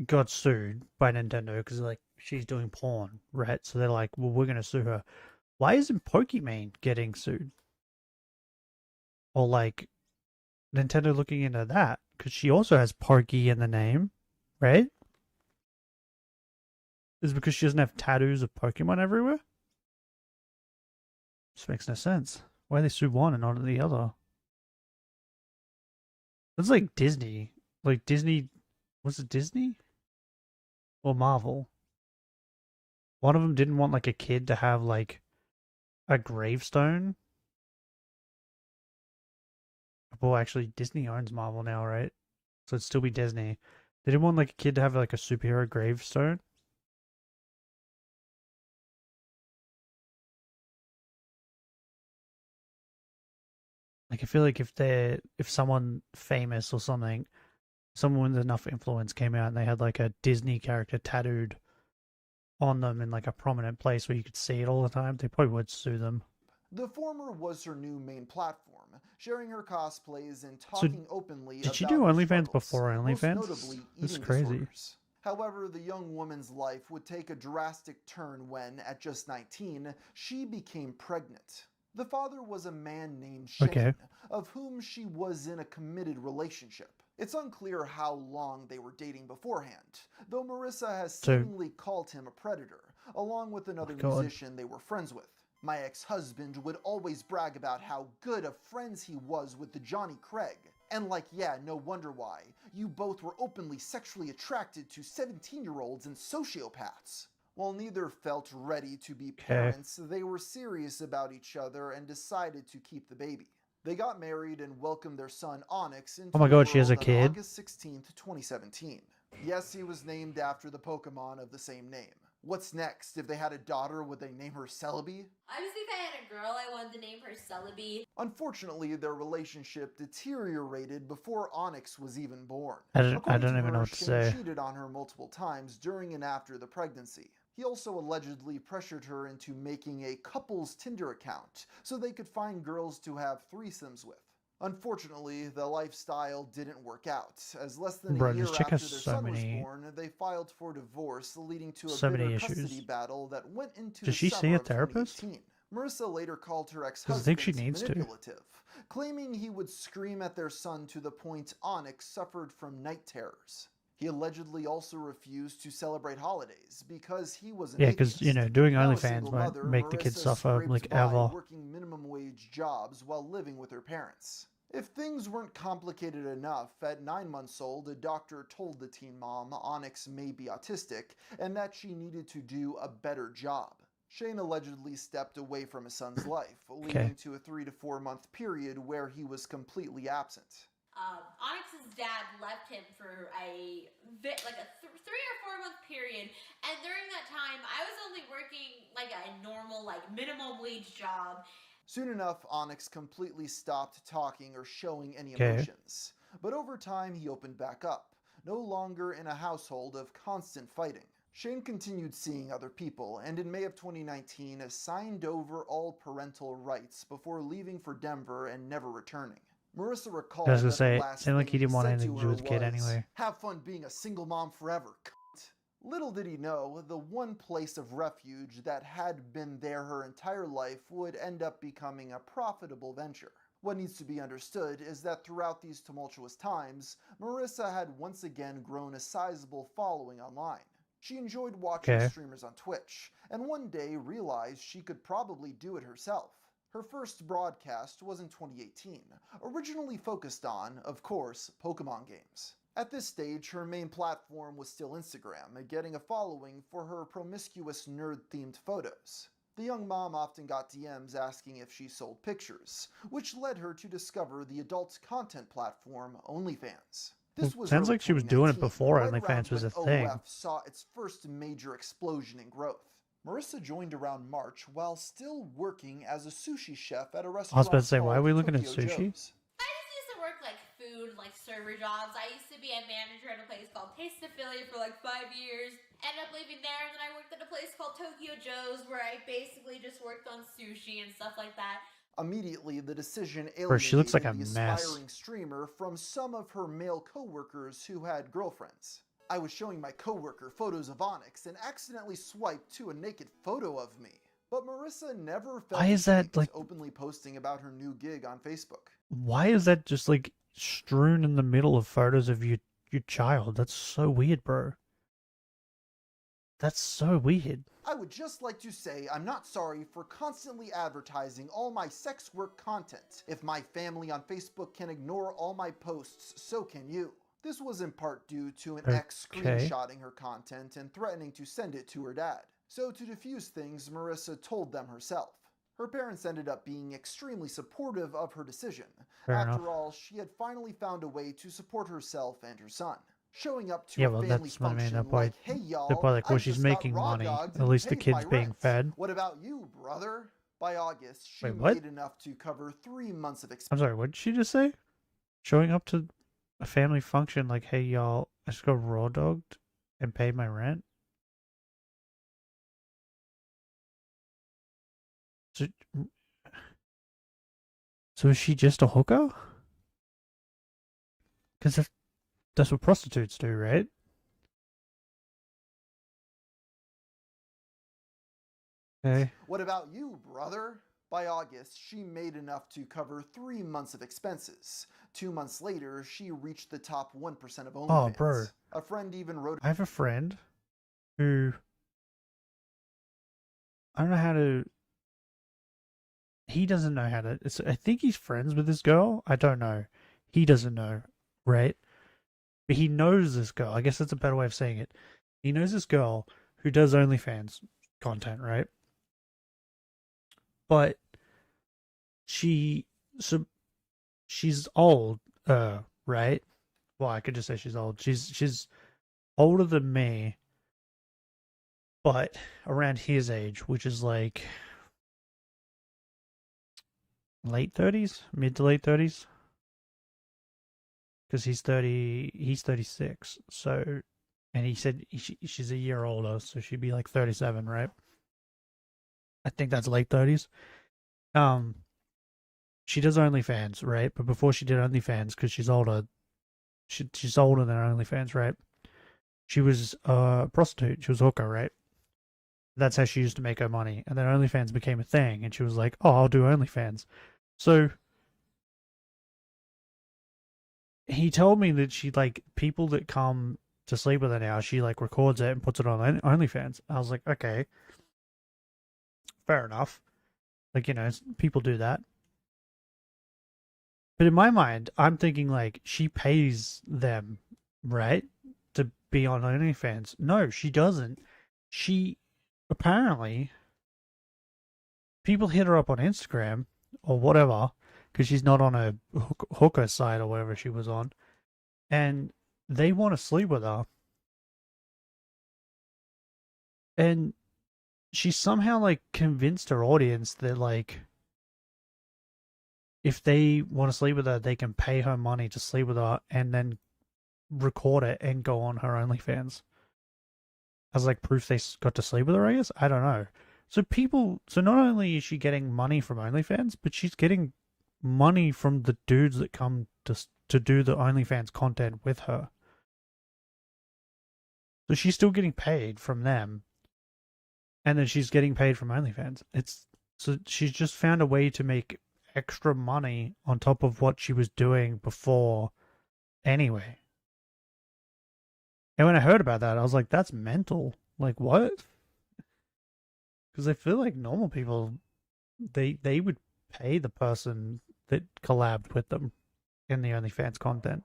got sued by Nintendo because like she's doing porn, right? So they're like, well, we're gonna sue her. Why isn't Pokemon getting sued? Or like Nintendo looking into that? Because she also has Pokey in the name, right? Is it because she doesn't have tattoos of Pokemon everywhere? This makes no sense. Why they sue one and not the other? It's like Disney. Like Disney, was it Disney? Or Marvel? One of them didn't want like a kid to have like a gravestone. Well, actually, Disney owns Marvel now, right? So it'd still be Disney. They didn't want like a kid to have like a superhero gravestone. Like I feel like if someone famous or something, someone with enough influence came out and they had like a Disney character tattooed on them in like a prominent place where you could see it all the time, they probably would sue them. The former was her new main platform, sharing her cosplays and talking openly did about she do her OnlyFans struggles, before most OnlyFans? notably This is eating crazy. disorders. However, the young woman's life would take a drastic turn when, at just 19, she became pregnant. The father was a man named Shane, of whom she was in a committed relationship. It's unclear how long they were dating beforehand, though Marissa has seemingly called him a predator, along with another musician they were friends with. My ex-husband would always brag about how good of friends he was with the Johnny Craig. And like, yeah, no wonder why. You both were openly sexually attracted to 17-year-olds and sociopaths. While neither felt ready to be parents, they were serious about each other and decided to keep the baby. They got married and welcomed their son Onyx into Oh my the god, she has a world on kid? August 16th, 2017. Yes, he was named after the Pokemon of the same name. What's next? If they had a daughter, would they name her Celebi? Obviously, if I had a girl, I wanted to name her Celebi. Unfortunately, their relationship deteriorated before Onyx was even born. I don't According to even know her, what to Shane say. cheated on her multiple times during and after the pregnancy. He also allegedly pressured her into making a couple's Tinder account so they could find girls to have threesomes with. Unfortunately, the lifestyle didn't work out, as less than a year after their son was born, they filed for divorce, leading to a bitter custody battle that went into the summer of 2018. Marissa later called her ex-husband manipulative, claiming he would scream at their son to the point Onyx suffered from night terrors. He allegedly also refused to celebrate holidays because he was an Yeah, because, doing Now a OnlyFans single won't mother, make the kids Marissa suffer, scraped like, by ever. working minimum wage jobs while living with her parents. If things weren't complicated enough, at 9 months old, a doctor told the teen mom Onyx may be autistic and that she needed to do a better job. Shane allegedly stepped away from his son's life, leading to a 3 to 4 month period where he was completely absent. Onyx's dad left him for a 3 or 4 month period, and during that time, I was only working like a normal, minimum wage job. Soon enough, Onyx completely stopped talking or showing any emotions. But over time, he opened back up, no longer in a household of constant fighting. Shane continued seeing other people, and in May of 2019, signed over all parental rights before leaving for Denver and never returning. Marissa recalled I was that gonna say, the it last seemed like thing he didn't want said anything to do her with the kid was, anyway. "Have fun being a single mom forever, cunt." Little did he know, the one place of refuge that had been there her entire life would end up becoming a profitable venture. What needs to be understood is that throughout these tumultuous times, Marissa had once again grown a sizable following online. She enjoyed watching streamers on Twitch, and one day realized she could probably do it herself. Her first broadcast was in 2018, originally focused on, of course, Pokémon games. At this stage, her main platform was still Instagram, getting a following for her promiscuous nerd-themed photos. The young mom often got DMs asking if she sold pictures, which led her to discover the adult content platform OnlyFans. This was sounds like she was doing it before right OnlyFans was a when thing. OF saw its first major explosion in growth. Marissa joined around March while still working as a sushi chef at a restaurant. I was about to say, why are called we looking at Tokyo sushi? Joe's. I just used to work food, server jobs. I used to be a manager at a place called Taste Affiliate for 5 years. Ended up leaving there, and then I worked at a place called Tokyo Joe's where I basically just worked on sushi and stuff like that. Immediately, the decision Bro, she looks like a alienated the mess. aspiring streamer from some of her male coworkers who had girlfriends. I was showing my coworker photos of Onyx and accidentally swiped to a naked photo of me. But Marissa never felt Why is that, ashamed like- openly posting about her new gig on Facebook. Why is that just like strewn in the middle of photos of your child? That's so weird, bro. That's so weird. I would just like to say I'm not sorry for constantly advertising all my sex work content. If my family on Facebook can ignore all my posts, so can you. This was in part due to an ex screenshotting her content and threatening to send it to her dad. So to diffuse things, Marissa told them herself. Her parents ended up being extremely supportive of her decision. Fair After enough. all, she had finally found a way to support herself and her son. Showing up to Yeah, a well, family that's what I mean. function They're probably, like, hey y'all, they're probably like, well, I she's just got making raw money. dogged At and least the paid my kid's being rent. fed. What about you, brother? By August, she Wait, what? made enough to cover 3 months of I'm expenses. sorry, what did she just say? Showing up to a family function like, hey, y'all, I just got raw dogged and paid my rent? So is she just a hooker? Because that's what prostitutes do, right? Okay. What about you, brother? By August, she made enough to cover 3 months of expenses. 2 months later, she reached the top 1% of OnlyFans. Oh, bro. A friend even wrote... I have a friend who... I don't know how to... He doesn't know how to... I think he's friends with this girl. I don't know. He doesn't know, right? But he knows this girl. I guess that's a better way of saying it. He knows this girl who does OnlyFans content, right? But she's old, right? Well, I could just say she's old. She's older than me, but around his age, which is like late 30s, mid to late 30s. Because he's 36. So, and he said she's a year older, so she'd be like 37, right? I think that's late 30s. She does OnlyFans, right? But before she did OnlyFans, because she's older, she's older than OnlyFans, right? She was a prostitute. She was a hooker, right? That's how she used to make her money. And then OnlyFans became a thing, and she was like, "Oh, I'll do OnlyFans." So he told me that she, like, people that come to sleep with her now, she like records it and puts it on OnlyFans. I was like, okay, fair enough. Like, you know, people do that. But in my mind, I'm thinking like she pays them, right, to be on OnlyFans. No, she doesn't. She apparently, people hit her up on Instagram or whatever because she's not on a hooker site or whatever she was on, and they want to sleep with her. And she somehow like convinced her audience that like if they want to sleep with her, they can pay her money to sleep with her and then record it and go on her OnlyFans as like proof they got to sleep with her, I guess. I don't know. So not only is she getting money from OnlyFans, but she's getting money from the dudes that come to do the OnlyFans content with her. So she's still getting paid from them. And then she's getting paid from OnlyFans. So she's just found a way to make extra money on top of what she was doing before anyway. And when I heard about that, I was like, that's mental. Like, what? Because I feel like normal people, they would pay the person that collabed with them in the OnlyFans content.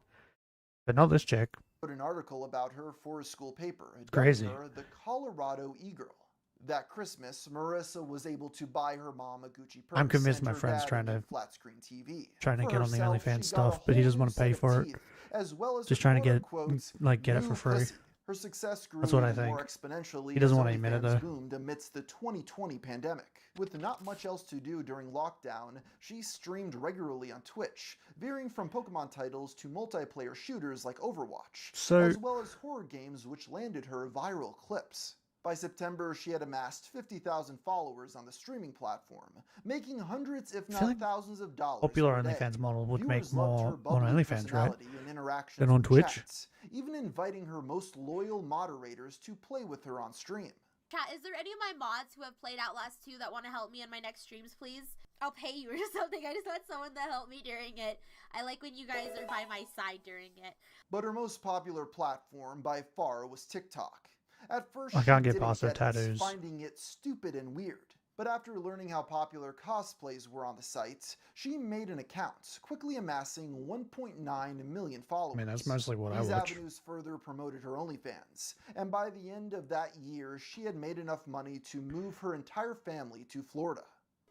But not this chick. Wrote an article about her for a school paper. It Crazy. dubbed her the Colorado E-Girl. That Christmas, Marissa was able to buy her mom a Gucci purse. I'm convinced and my her friend's dad trying a to flat screen TV. get For on the herself, OnlyFans she stuff, got a but he whole doesn't want new to pay set of for it. teeth, as well as Just her trying to get quote-unquote get it new for free. pussy. Her success grew That's what I even more think. exponentially He doesn't as want to admit it OnlyFans though. boomed amidst the 2020 pandemic. With not much else to do during lockdown, she streamed regularly on Twitch, veering from Pokemon titles to multiplayer shooters like Overwatch, So- as well as horror games which landed her viral clips. By September, she had amassed 50,000 followers on the streaming platform, making hundreds, if not thousands of dollars Popular per day. OnlyFans model would make Viewers loved her more on bubbly OnlyFans, right? personality and interactions Than on with Twitch. chats, even inviting her most loyal moderators to play with her on stream. Chat, is there any of my mods who have played Outlast 2 that want to help me in my next streams, please? I'll pay you or something. I just want someone to help me during it. I like when you guys are by my side during it. But her most popular platform by far was TikTok. At first, I can't she get past her didn't get it, tattoos. finding it stupid and weird. But after learning how popular cosplays were on the site, she made an account, quickly amassing 1.9 million followers. I mean, that's mostly what I These watch. avenues further promoted her OnlyFans, and by the end of that year, she had made enough money to move her entire family to Florida.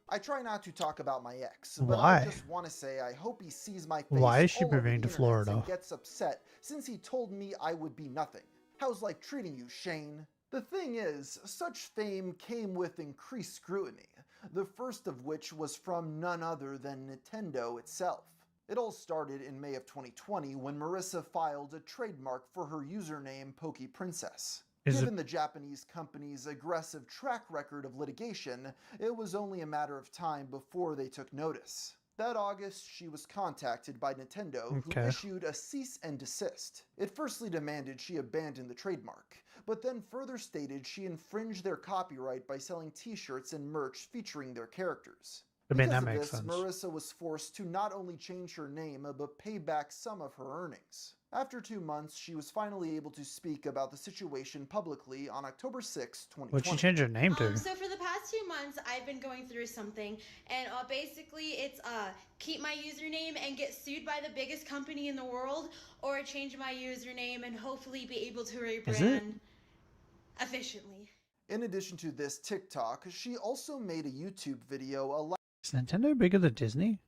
I try not to talk about my ex, but Why? I just want to say I hope he sees my face Why is she all over moving the to internet Florida? and gets upset since he told me I would be nothing. How's life treating you, Shane? The thing is, such fame came with increased scrutiny, the first of which was from none other than Nintendo itself. It all started in May of 2020 when Marissa filed a trademark for her username PokePrincess. Given the Japanese company's aggressive track record of litigation, it was only a matter of time before they took notice. That August, she was contacted by Nintendo, who issued a cease and desist. It firstly demanded she abandon the trademark, but then further stated she infringed their copyright by selling t-shirts and merch featuring their characters. I mean, that Because of makes this, sense. Marissa was forced to not only change her name, but pay back some of her earnings. After 2 months, she was finally able to speak about the situation publicly on October 6, 2020. What'd she change her name to? So for the past 2 months, I've been going through something, and basically it's keep my username and get sued by the biggest company in the world, or change my username and hopefully be able to rebrand efficiently. In addition to this TikTok, she also made a YouTube video Is Nintendo bigger than Disney?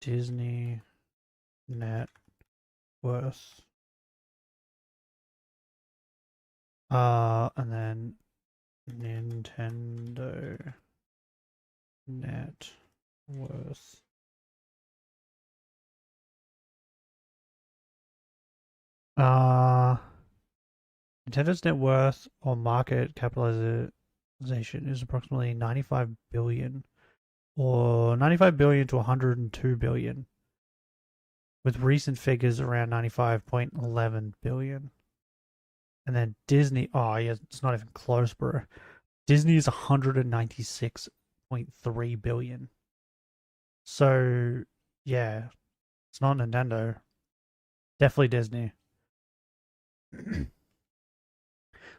Disney net worth. And then Nintendo net worth. Nintendo's net worth or market capitalization is approximately 95 billion. Or 95 billion to 102 billion, with recent figures around 95.11 billion. And then Disney, oh yeah, it's not even close, bro. Disney is 196.3 billion. So, yeah, it's not Nintendo. Definitely Disney.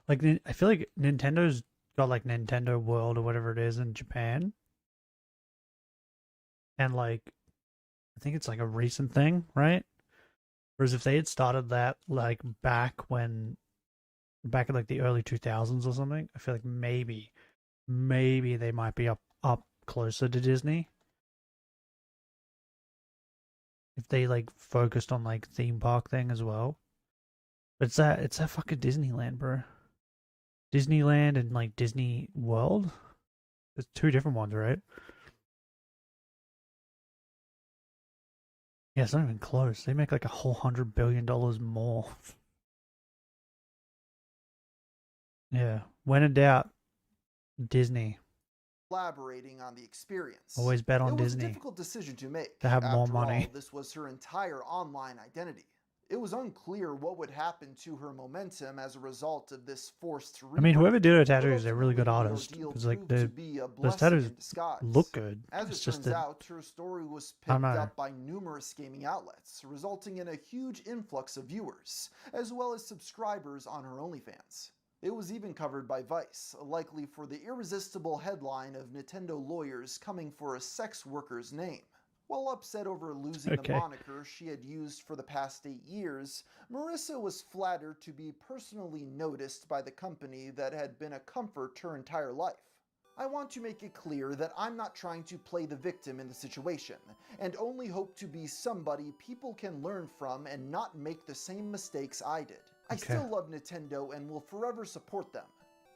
Like, I feel like Nintendo's got like Nintendo World or whatever it is in Japan. And like, I think it's like a recent thing, right? Whereas if they had started that like back in like the early 2000s or something, I feel like maybe they might be up closer to Disney. If they like focused on like theme park thing as well. But it's that fucking Disneyland, bro. Disneyland and like Disney World. There's two different ones, right? Yeah, it's not even close. They make like a whole $100 billion more. Yeah. When in doubt, Disney. elaborating on the experience. Always bet on It was Disney a difficult decision to make. to have more After money. all, this was her entire online identity. It was unclear what would happen to her momentum as a result of this forced I mean, whoever did her But tattoos, they're really good ultimately, the artists. ordeal Because like proved to the be a those blessing tattoos in disguise. look good. As It's it just turns that out, her story was I don't picked know. up by numerous gaming outlets, resulting in a huge influx of viewers, as well as subscribers on her OnlyFans. It was even covered by Vice, likely for the irresistible headline of Nintendo lawyers coming for a sex worker's name. While upset over losing the Okay. moniker she had used for the past 8 years, Marissa was flattered to be personally noticed by the company that had been a comfort her entire life. I want to make it clear that I'm not trying to play the victim in the situation, and only hope to be somebody people can learn from and not make the same mistakes I did. I Okay. still love Nintendo and will forever support them.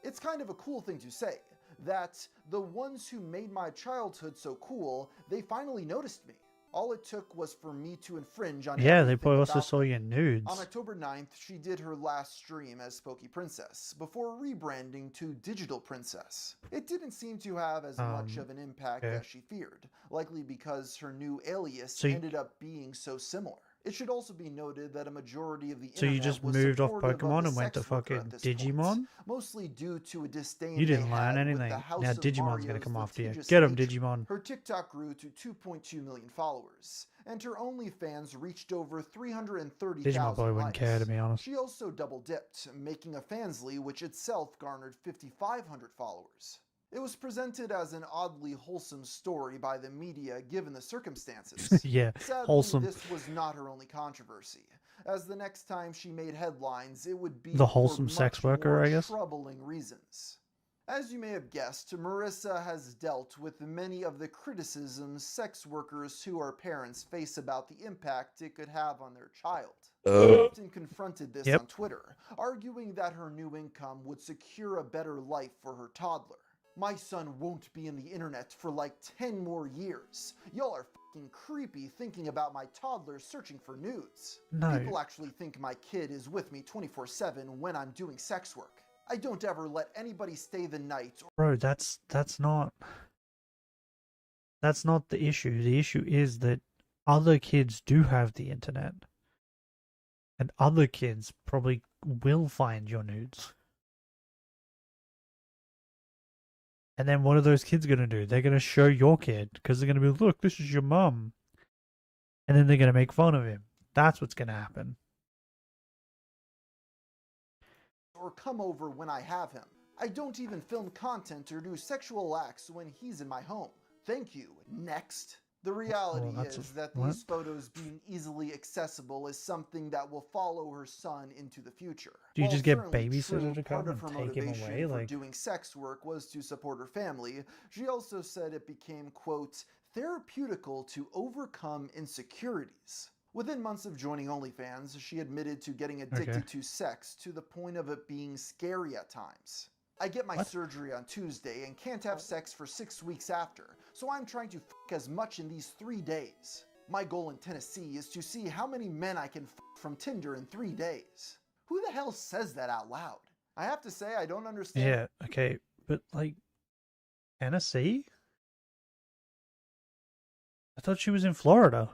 It's kind of a cool thing to say, that the ones who made my childhood so cool, they finally noticed me. All it took was for me to infringe on Yeah, they everything probably also about saw them. your nudes. On October 9th, she did her last stream as Spooky Princess, before rebranding to Digital Princess. It didn't seem to have as much of an impact as she feared, likely because her new alias ended up being so similar. It should also be noted that a majority of the So you internet just was moved off supportive of Pokemon the and went to sex worker fucking at this Digimon? point, mostly due to a disdain You didn't they learn had with anything. the House Now of Digimon's gonna Mario's come after you. litigious Get him, nature. Digimon. Her TikTok grew to 2.2 million followers, and her OnlyFans reached over 330,000 Digimon probably wouldn't likes. care, to be honest. She also double dipped, making a Fansly which itself garnered 5,500 followers. It was presented as an oddly wholesome story by the media given the circumstances. Yeah, Sadly, wholesome. this was not her only controversy, as the next time she made headlines, it would be The wholesome for sex much worker, more I guess? troubling reasons. As you may have guessed, Marissa has dealt with many of the criticisms sex workers who are parents face about the impact it could have on their child. She often confronted this on Twitter, arguing that her new income would secure a better life for her toddler. My son won't be in the internet for like 10 more years. Y'all are fucking creepy thinking about my toddler searching for nudes. No. People actually think my kid is with me 24/7 when I'm doing sex work. I don't ever let anybody stay the night. Bro, that's not the issue. The issue is that other kids do have the internet. And other kids probably will find your nudes. And then what are those kids going to do? They're going to show your kid because they're going to be, look, this is your mum. And then they're going to make fun of him. That's what's going to happen. Or come over when I have him. I don't even film content or do sexual acts when he's in my home. Thank you. Next. The reality is that these photos being easily accessible is something that will follow her son into the future. Do you While just get certainly babysitter true, to part come of her and take him motivation away? for Like, doing sex work was to support her family. She also said it became, quote, therapeutical to overcome insecurities. Within months of joining OnlyFans, she admitted to getting addicted to sex to the point of it being scary at times. I get my surgery on Tuesday and can't have sex for 6 weeks after, so I'm trying to fuck as much in these 3 days. My goal in Tennessee is to see how many men I can fuck from Tinder in 3 days. Who the hell says that out loud? I have to say I don't understand. yeah, okay, but like, Tennessee? I thought she was in Florida.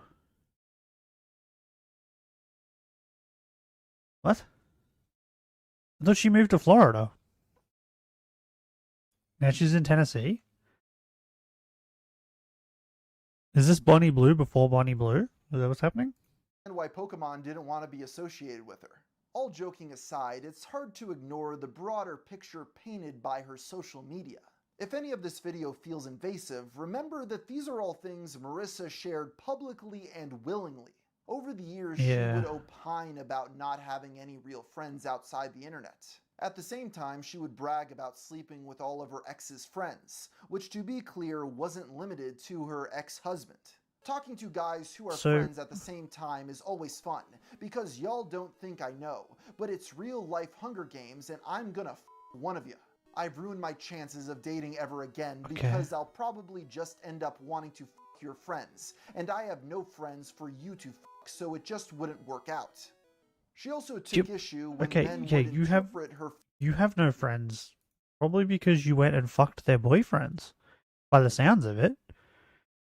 What? I thought she moved to Florida. Now she's in Tennessee? Is this Bonnie Blue before Bonnie Blue? Is that what's happening? And why Pokemon didn't want to be associated with her. All joking aside, it's hard to ignore the broader picture painted by her social media. If any of this video feels invasive, remember that these are all things Marissa shared publicly and willingly. Over the years, she would opine about not having any real friends outside the internet. At the same time, she would brag about sleeping with all of her ex's friends, which to be clear wasn't limited to her ex-husband. Talking to guys who are friends at the same time is always fun, because y'all don't think I know, but it's real life Hunger Games and I'm gonna f one of you. I've ruined my chances of dating ever again because I'll probably just end up wanting to f your friends, and I have no friends for you to f, so it just wouldn't work out. She also took issue when men would interpret her. You have no friends, probably because you went and fucked their boyfriends. By the sounds of it,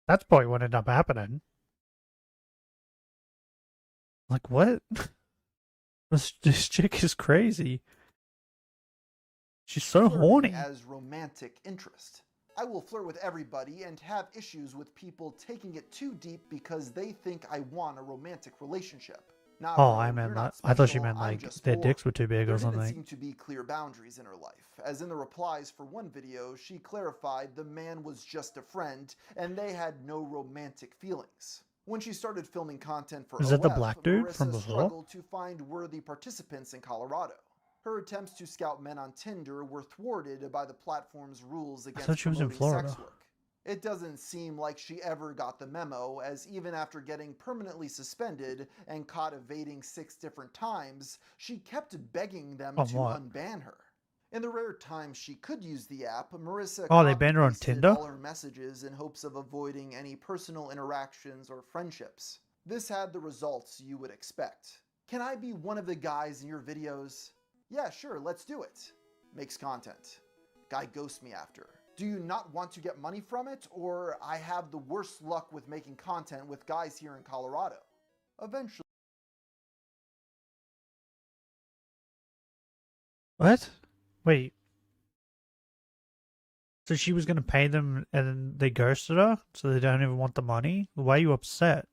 that's probably what ended up happening. Like what? This chick is crazy. She's so horny. As romantic interest. I will flirt with everybody and have issues with people taking it too deep because they think I want a romantic relationship. Nah, Oh, bro, I meant you're that. not I thought she special, meant I'm like just their bored. dicks were too big There or didn't something. seem to be clear boundaries in her life, as in the replies for one video, she clarified the man was just a friend and they had no romantic feelings. When she started filming content for Is that the OF, black dude Marissa from before? struggled to find worthy participants in Colorado. Her attempts to scout men on Tinder were thwarted by the platform's rules against thought she was in promoting Florida. sex work. It doesn't seem like she ever got the memo, as even after getting permanently suspended and caught evading 6 different times, she kept begging them Of to what? unban her. In the rare times she could use the app, Marissa Oh, they banned her on copy-pasted Tinder? all her messages in hopes of avoiding any personal interactions or friendships. This had the results you would expect. Can I be one of the guys in your videos? Yeah, sure, let's do it. Makes content. Guy ghosts me after. Do you not want to get money from it, or I have the worst luck with making content with guys here in Colorado? Eventually. What? Wait. So she was gonna pay them and then they ghosted her? So they don't even want the money? Why are you upset?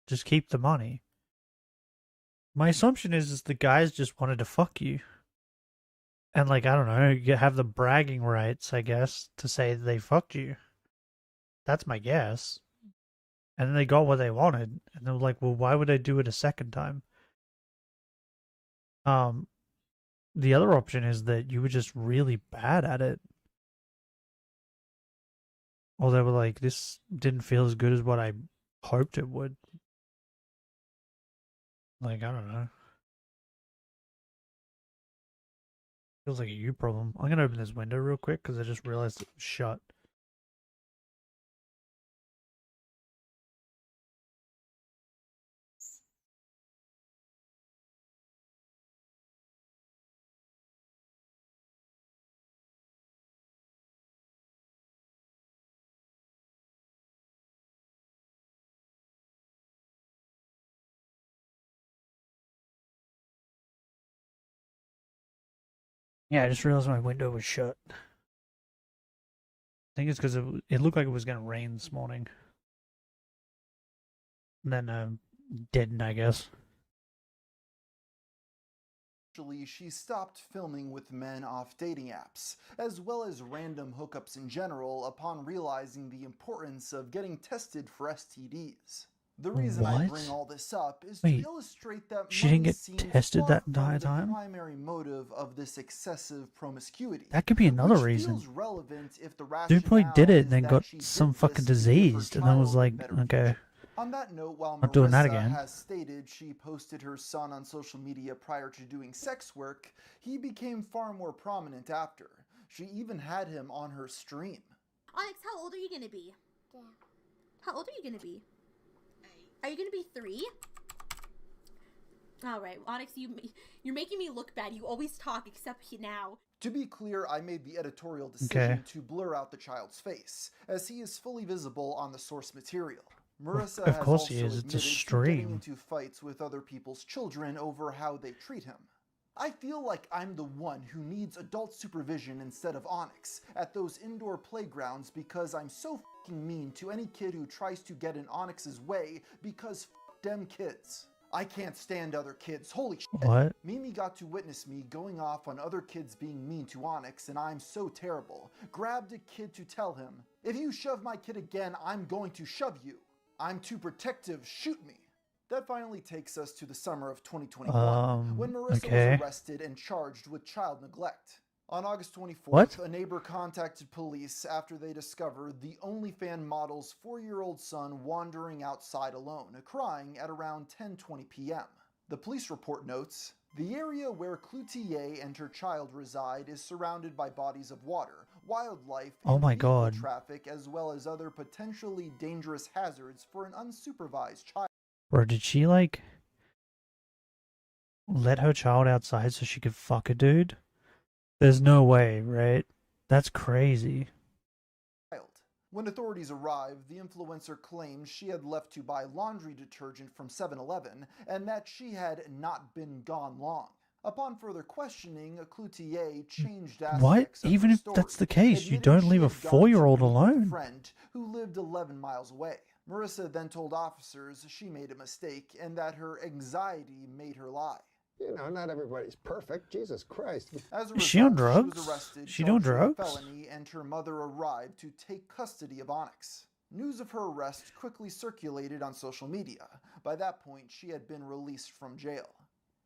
Just keep the money. My assumption is the guys just wanted to fuck you. And like, I don't know, you have the bragging rights, I guess, to say they fucked you. That's my guess. And then they got what they wanted. And they were like, well, why would I do it a second time? The other option is that you were just really bad at it. Or they were like, this didn't feel as good as what I hoped it would. Like, I don't know. Feels like a you problem. I'm gonna open this window real quick because I just realized it was shut. Yeah, I just realized my window was shut. I think it's because it looked like it was gonna rain this morning. And then didn't, I guess. She stopped filming with men off dating apps, as well as random hookups in general, upon realizing the importance of getting tested for STDs. The reason I bring all this up is to illustrate that she didn't money get seems tested far that entire from the time? primary motive of this excessive promiscuity. That could be another which reason. feels relevant if the Dude probably rationale did it is and then that got she some did fucking this to give her diseased and then was child a like, better okay. future. On that note, while Not doing that Marissa again. has stated she posted her son on social media prior to doing sex work, he became far more prominent after. She even had him on her stream. Onyx, how old are you gonna be? Yeah. How old are you gonna be? Are you gonna be 3? All right, Onyx, you're making me look bad. You always talk, except now. To be clear, I made the editorial decision to blur out the child's face, as he is fully visible on the source material. Marissa Of has course also he is. It's a admitted to stream. getting into fights with other people's children over how they treat him. I feel like I'm the one who needs adult supervision instead of Onyx at those indoor playgrounds because I'm so fucking mean to any kid who tries to get in Onyx's way because fuck them kids. I can't stand other kids. Holy shit. What? Mimi got to witness me going off on other kids being mean to Onyx, and I'm so terrible. Grabbed a kid to tell him, if you shove my kid again, I'm going to shove you. I'm too protective, shoot me. That finally takes us to the summer of 2021, when Marissa was arrested and charged with child neglect. On August 24th, a neighbor contacted police after they discovered the OnlyFans model's 4-year-old son wandering outside alone, crying at around 10:20 p.m. The police report notes, the area where Cloutier and her child reside is surrounded by bodies of water, wildlife, and vehicle traffic, as well as other potentially dangerous hazards for an unsupervised child. Bro, did she like let her child outside so she could fuck a dude? There's no way, right? That's crazy. When authorities arrived, the influencer claimed she had left to buy laundry detergent from 7-Eleven and that she had not been gone long. Upon further questioning, Cloutier changed aspects What? of Even her if story, that's the case, you admitting don't she leave a had gone to 4-year-old meet with a alone. friend who lived 11 miles away. Marissa then told officers she made a mistake and that her anxiety made her lie. You know, not everybody's perfect. Jesus Christ. As a Is she on result, drugs? She was arrested, She doing charged with a drugs? felony, and her mother arrived to take custody of Onyx. News of her arrest quickly circulated on social media. By that point, she had been released from jail.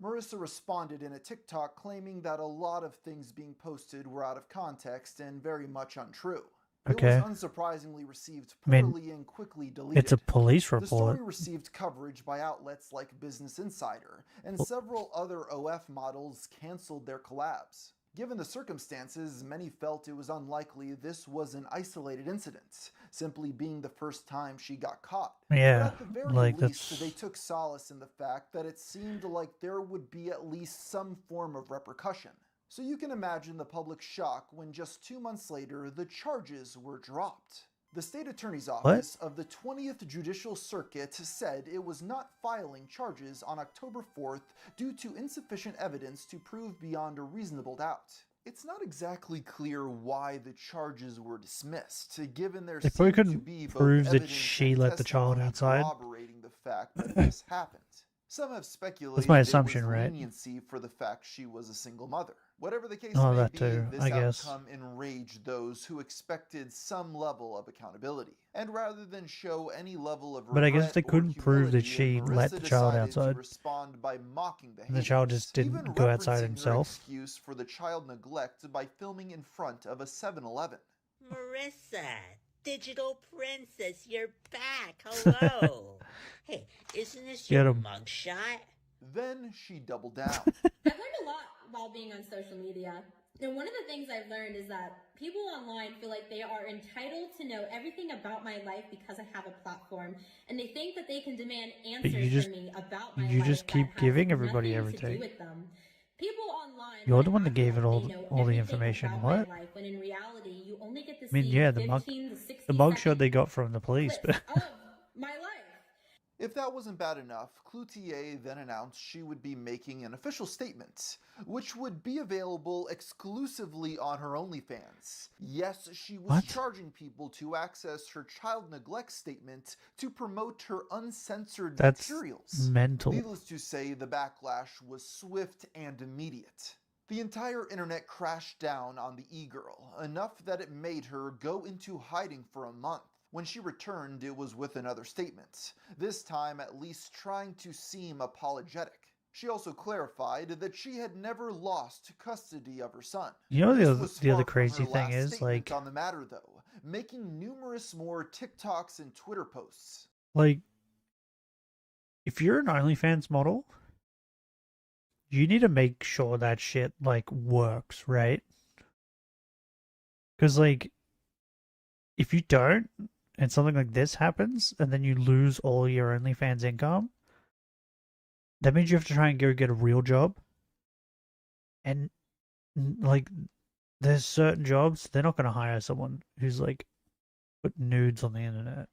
Marissa responded in a TikTok claiming that a lot of things being posted were out of context and very much untrue. Okay. It was unsurprisingly received I mean, poorly and quickly deleted. it's a police The story report. received coverage by outlets like Business Insider, and several other OF models canceled their collabs. Given the circumstances, many felt it was unlikely this was an isolated incident, simply being the first time she got caught. Yeah, But at the very like least, that's they took solace in the fact that it seemed like there would be at least some form of repercussion. So you can imagine the public's shock when just 2 months later, the charges were dropped. The state attorney's office of the 20th Judicial Circuit said it was not filing charges on October 4th due to insufficient evidence to prove beyond a reasonable doubt. It's not exactly clear why the charges were dismissed, given there they probably seemed to couldn't be both prove that evidence she and let the child testimony outside. corroborating the fact that this happened. Some have speculated That's my it assumption, was right? leniency for the fact she was a single mother. Whatever the case Oh, may that be, too, this I guess. outcome enraged those who expected some level of accountability. And rather than show any level of But I guess regret they or couldn't prove that humility, she let Marissa the child decided to outside. respond by mocking the And the child haters, just didn't even go outside referencing her himself. excuse for the child neglect by filming in front of a 7-Eleven. Marissa, digital princess, you're back. Hello. Hey, isn't this Get your 'em. mugshot? Then she doubled down. I've learned a lot while being on social media. And one of the things I've learned is that people online feel like they are entitled to know everything about my life because I have a platform. And they think that they can demand answers just- from me about my you life just that keep has giving everybody nothing everything. to do with them. People online You're the wanna one that act gave like it all, they know all the everything information. about What? my life, when in reality, you only get to I mean, see yeah, the 15 to 60 mugshot second they got from the police, but of my life. If that wasn't bad enough, Cloutier then announced she would be making an official statement, which would be available exclusively on her OnlyFans. Yes, she was What? charging people to access her child neglect statement to promote her uncensored That's materials. mental. Needless to say, the backlash was swift and immediate. The entire internet crashed down on the e-girl, enough that it made her go into hiding for a month. When she returned, it was with another statement, this time at least trying to seem apologetic. She also clarified that she had never lost custody of her son. You know This the was the other far from crazy her thing last is, statement like, on the matter though, making numerous more TikToks and Twitter posts. if you're an OnlyFans model, you need to make sure that shit like works, right? Because if you don't, and something like this happens, and then you lose all your OnlyFans income, that means you have to try and go get a real job. And there's certain jobs they're not going to hire someone who's put nudes on the internet.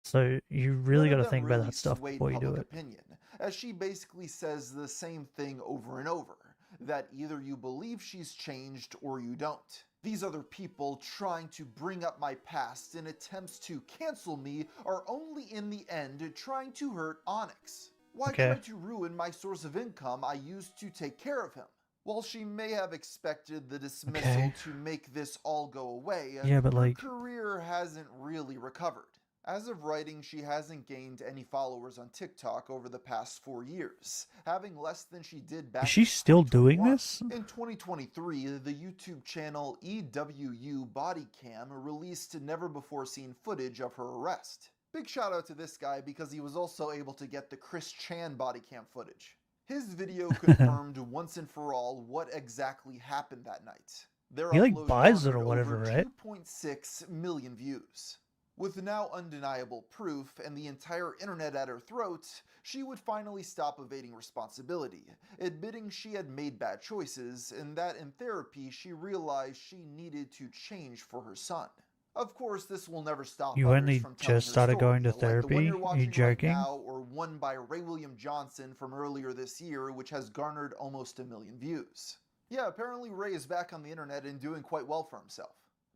So you really got to think about that stuff Swayed before you do public it. opinion, as she basically says the same thing over and over, that either you believe she's changed or you don't. These other people trying to bring up my past in attempts to cancel me are only in the end trying to hurt Onyx. Why Okay. try to ruin my source of income I used to take care of him? While she may have expected the dismissal Okay. to make this all go away, Yeah, but, her career hasn't really recovered. As of writing, she hasn't gained any followers on TikTok over the past 4 years, having less than she did back Is she still doing this? in 2023. The YouTube channel EWU Body Cam released never-before-seen footage of her arrest. Big shout out to this guy because he was also able to get the Chris Chan body cam footage. His video confirmed once and for all what exactly happened that night. Their He, upload buys it or garnered whatever, over right? 2.6 million views. With now undeniable proof and the entire internet at her throat, she would finally stop evading responsibility, admitting she had made bad choices and that in therapy she realized she needed to change for her son. Of course, this will never stop You others only from telling just her started story, going to like the one therapy? you're Are you watching joking? right now, or one by Ray William Johnson from earlier this year, which has garnered almost 1 million views. Yeah, apparently Ray is back on the internet and doing quite well for himself.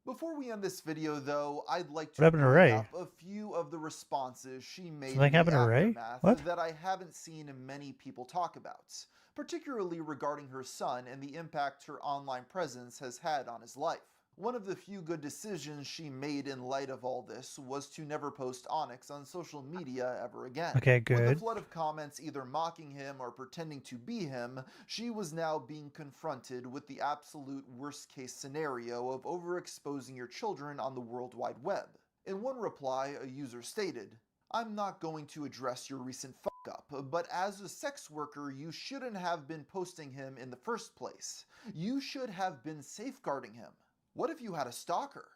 Before we end this video, though, I'd like to What happened to bring Ray? up a few of the responses she made Something in the happened to Ray? aftermath What? that I haven't seen many people talk about, particularly regarding her son and the impact her online presence has had on his life. One of the few good decisions she made in light of all this was to never post Onyx on social media ever again. Okay, With a good. flood of comments either mocking him or pretending to be him, she was now being confronted with the absolute worst-case scenario of overexposing your children on the World Wide Web. In one reply, a user stated, "I'm not going to address your recent up, but as a sex worker, you shouldn't have been posting him in the first place. You should have been safeguarding him. What if you had a stalker?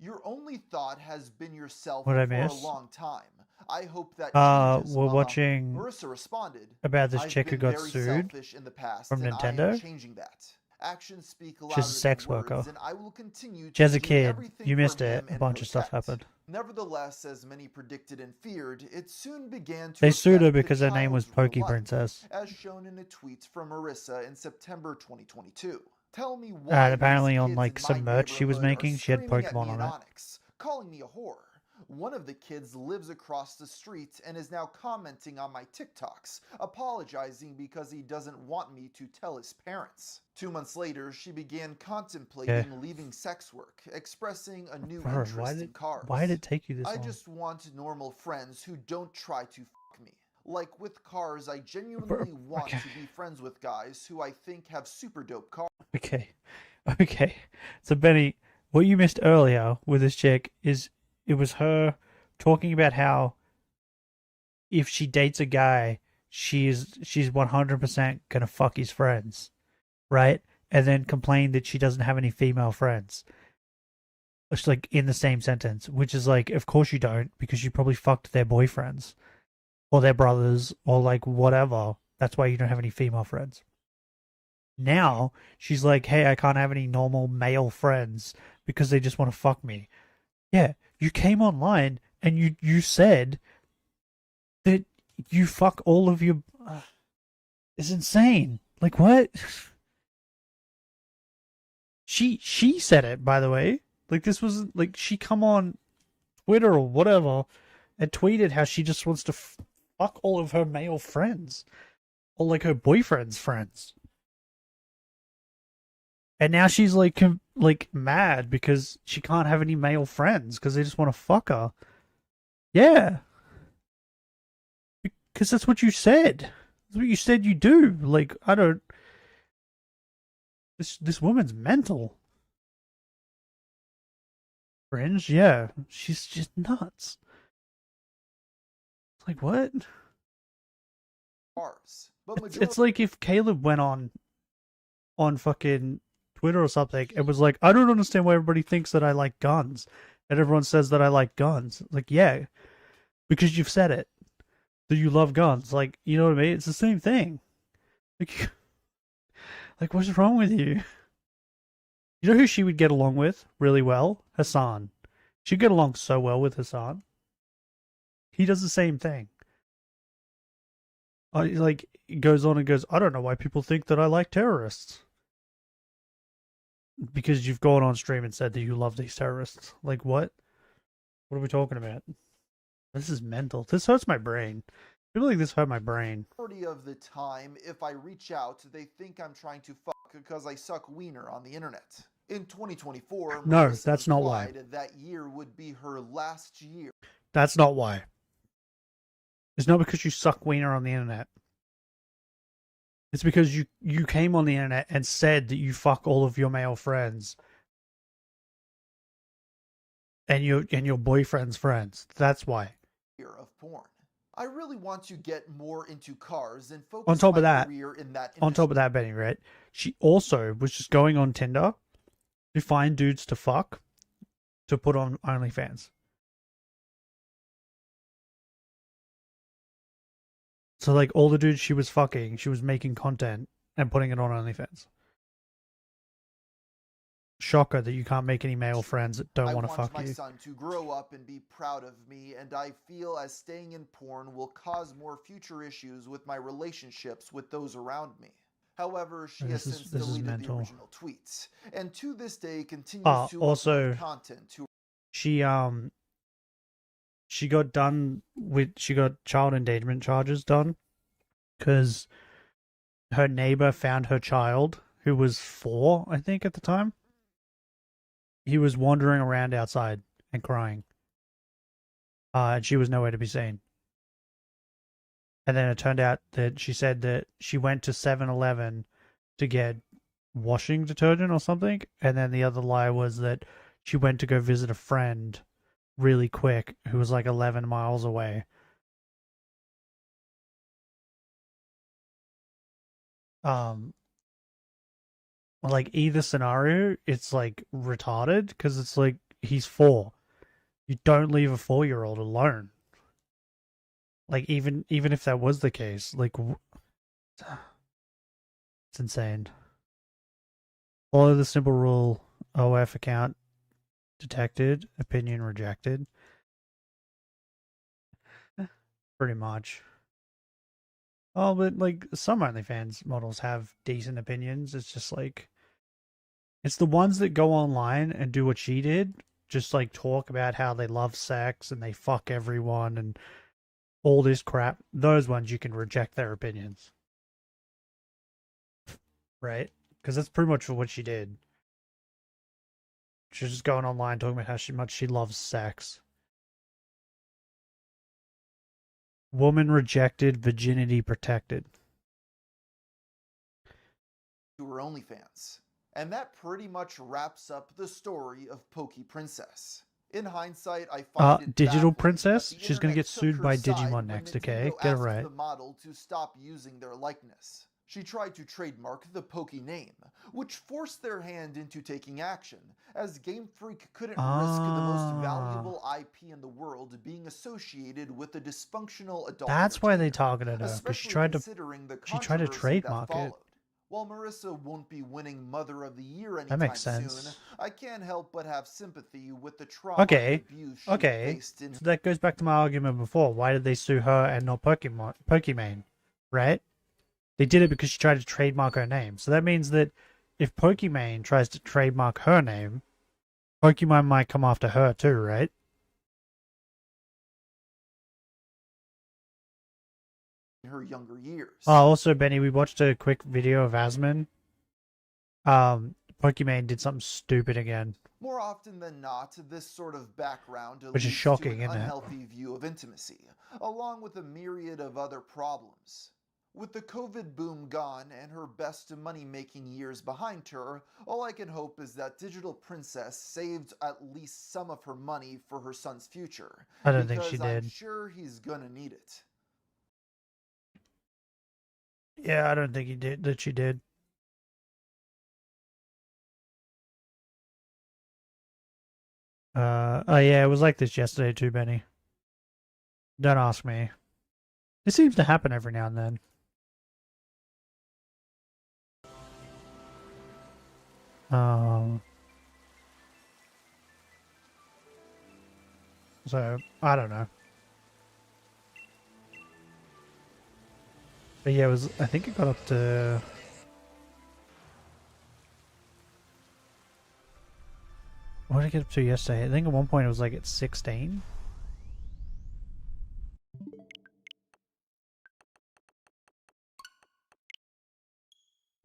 Your only thought has been yourself What'd I for a miss? long time. I hope that changes, We're Mama. watching Marissa responded, about this I've chick who been got very sued selfish in the past, from and I am Nintendo. changing that. Actions speak louder She's a than sex words, worker. and I will continue She has to a do kid. everything You for missed it. him A and bunch of stuff protect. happened. Nevertheless, as many predicted and feared, it soon began to They sued her affect the because her name was child's real Pokey life, Princess. as shown in a tweet from Marissa in September 2022. Tell me why And these apparently on kids like in some my merch she was neighborhood are making, she had screaming at Pokemon me in on it. Onyx, calling me a whore. One of the kids lives across the street and is now commenting on my TikToks, apologizing because he doesn't want me to tell his parents. 2 months later, she began contemplating leaving sex work, expressing a new Bro, interest in cars. why did it take you this I long? just want normal friends who don't try to fuck me. Like with cars, I genuinely want to be friends with guys who I think have super dope cars. Okay. So Benny, what you missed earlier with this chick is it was her talking about how if she dates a guy, she's 100% gonna fuck his friends, right? And then complain that she doesn't have any female friends. It's like in the same sentence, which is like, of course you don't, because you probably fucked their boyfriends or their brothers or like whatever. That's why you don't have any female friends. Now she's like, hey, I can't have any normal male friends because they just want to fuck me. Yeah, you came online and you said that you fuck all of your. It's insane. Like what? She said it, by the way. Like this wasn't like she come on Twitter or whatever and tweeted how she just wants to fuck all of her male friends or like her boyfriend's friends. And now she's like mad because she can't have any male friends because they just want to fuck her. Yeah. Because that's what you said. That's what you said you do. Like, I don't... This woman's mental. Fringe? Yeah. She's just nuts. Like, what? It's like if Caleb went on fucking Twitter or something, it was like, I don't understand why everybody thinks that I like guns. And everyone says that I like guns. Like, yeah. Because you've said it. That you love guns. Like, you know what I mean? It's the same thing. Like what's wrong with you? You know who she would get along with really well? Hassan. She'd get along so well with Hassan. He does the same thing. Like, he goes on and goes, I don't know why people think that I like terrorists. Because you've gone on stream and said that you love these terrorists. Like, what? What are we talking about? This is mental. This hurts my brain. I feel like this hurt my brain. Majority of the time, if I reach out, they think I'm trying to fuck because I suck wiener on the internet. In 2024, No, Marissa that's not why. implied that year would be her last year. That's not why. It's not because you suck wiener on the internet. It's because you came on the internet and said that you fuck all of your male friends. And your boyfriend's friends. That's why. Of porn. I really want to get more into cars and focus On top my of that, career in that on top of that, Benny, right? She also was just going on Tinder to find dudes to fuck to put on OnlyFans. So like all the dudes she was fucking, she was making content and putting it on OnlyFans. Shocker that you can't make any male friends that don't want to fuck I want my you. son to grow up and be proud of me, and I feel as staying in porn will cause more future issues with my relationships with those around me. However, she has since deleted the original tweets, and to this day continues to also, upload content to. She got child endangerment charges done because her neighbor found her child, who was 4, I think, at the time. He was wandering around outside and crying. And she was nowhere to be seen. And then it turned out that she said that she went to 7-Eleven to get washing detergent or something. And then the other lie was that she went to go visit a friend really quick who was like 11 miles away. like either scenario, it's like retarded because it's like he's 4. You don't leave a 4-year-old alone. Like even if that was the case, like it's insane. Follow the simple rule: OF account detected, opinion rejected. Pretty much. Oh, but like some OnlyFans models have decent opinions. It's just like it's the ones that go online and do what she did, just like talk about how they love sex and they fuck everyone and all this crap. Those ones you can reject their opinions. Right? Because that's pretty much what she did. She's just going online talking about how much she loves sex. Woman rejected, virginity protected. To her OnlyFans. And that pretty much wraps up the story of Pokey Princess. In hindsight, I find it Digital baffling Princess? that the She's gonna internet get took sued her by side Digimon when next, Nintendo okay? Get it asked right. the model to stop using their likeness. She tried to trademark the Pokey name, which forced their hand into taking action, as Game Freak couldn't risk the most valuable IP in the world being associated with a dysfunctional adult That's why they entertainer, targeted her, because especially considering the she tried to controversy that trademark it. followed. While Marissa won't be winning Mother of the Year That anytime makes soon, sense. I can't help but have sympathy with the trauma and Okay. abuse she Okay. faced in So that goes back to my argument before. Why did they sue her and not Pokemon? Right? They did it because she tried to trademark her name. So that means that if Pokemon tries to trademark her name, Pokemon might come after her too, right? her younger years. Oh, also, Benny, we watched a quick video of Asmon. Pokemon did something stupid again. More often than not, this sort of background Which is leads shocking, to an isn't it? unhealthy view of intimacy, along with a myriad of other problems. With the COVID boom gone and her best money-making years behind her, all I can hope is that Digital Princess saved at least some of her money for her son's future. I don't think she because I'm did. sure he's gonna need it. Yeah, I don't think that she did. Oh yeah, it was like this yesterday too, Benny. Don't ask me. It seems to happen every now and then. So I don't know. But yeah, it was. I think it got up to. What did it get up to yesterday? I think at one point it was like at 16.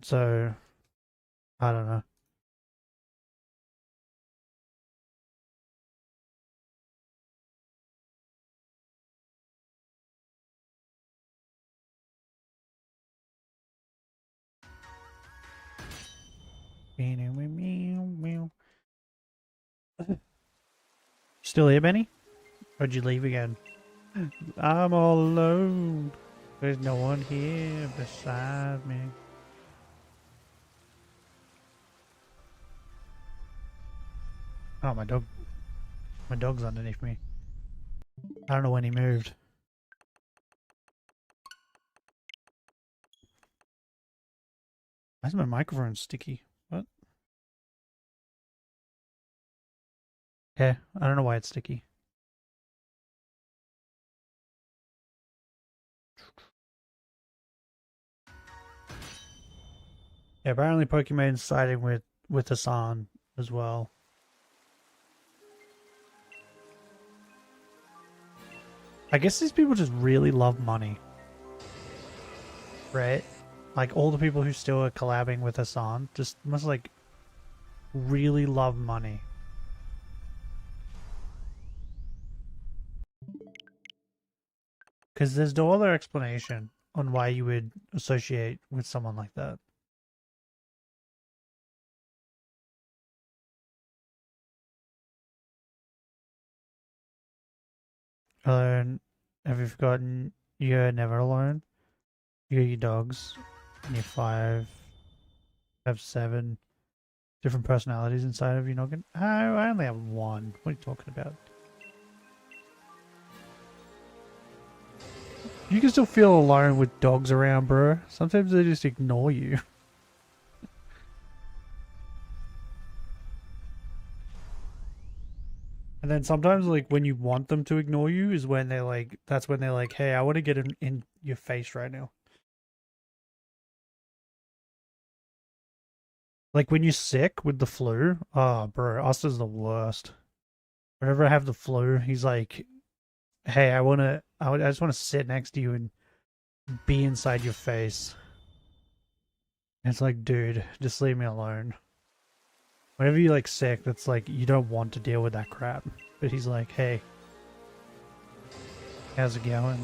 So I don't know. Still here, Benny? Or did you leave again? I'm all alone. There's no one here beside me. Oh, my dog. My dog's underneath me. I don't know when he moved. Why is my microphone sticky? What? Yeah, I don't know why it's sticky. Yeah, apparently Pokemon's siding with Hassan as well. I guess these people just really love money. Right? Like all the people who still are collabing with Hassan just must like really love money. Because there's no other explanation on why you would associate with someone like that. Alone. Have you forgotten you're never alone? You got your dogs. and you're 5, have 7 different personalities inside of your noggin. I only have 1. What are you talking about? You can still feel alone with dogs around, bro. Sometimes they just ignore you. And then sometimes, like, when you want them to ignore you is when they're like, that's when they're like, hey, I want to get in your face right now. Like, when you're sick with the flu, oh, bro, us is the worst. Whenever I have the flu, he's like, hey, I just want to sit next to you and be inside your face. And it's like, dude, just leave me alone. Whenever you're, like, sick, that's like, you don't want to deal with that crap. But he's like, hey, how's it going?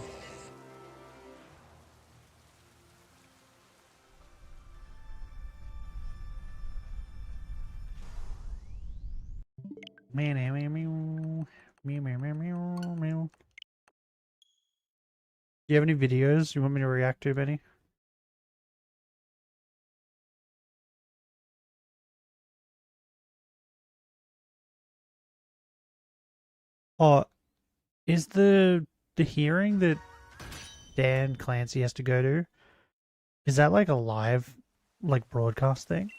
Meow, meow, meow, meow. Meow, meow, meow, meow, meow. Do you have any videos you want me to react to, Benny? Oh, is the hearing that Dan Clancy has to go to, is that like a live, like, broadcast thing?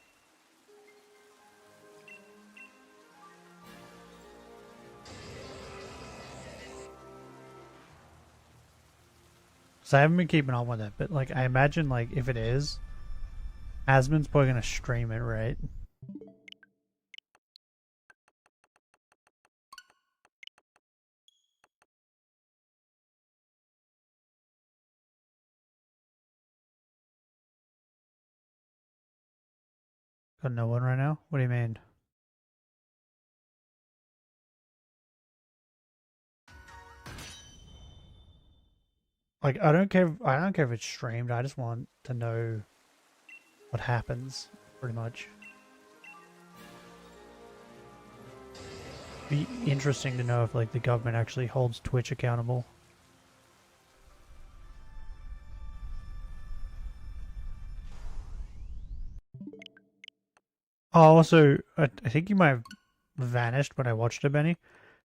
So I haven't been keeping up with it, but like I imagine like if it is, Asmon's probably gonna stream it, right? Got no one right now? What do you mean? Like I don't care if it's streamed, I just want to know what happens, pretty much. Be interesting to know if like the government actually holds Twitch accountable. Oh, also, I think you might have vanished when I watched it, Benny.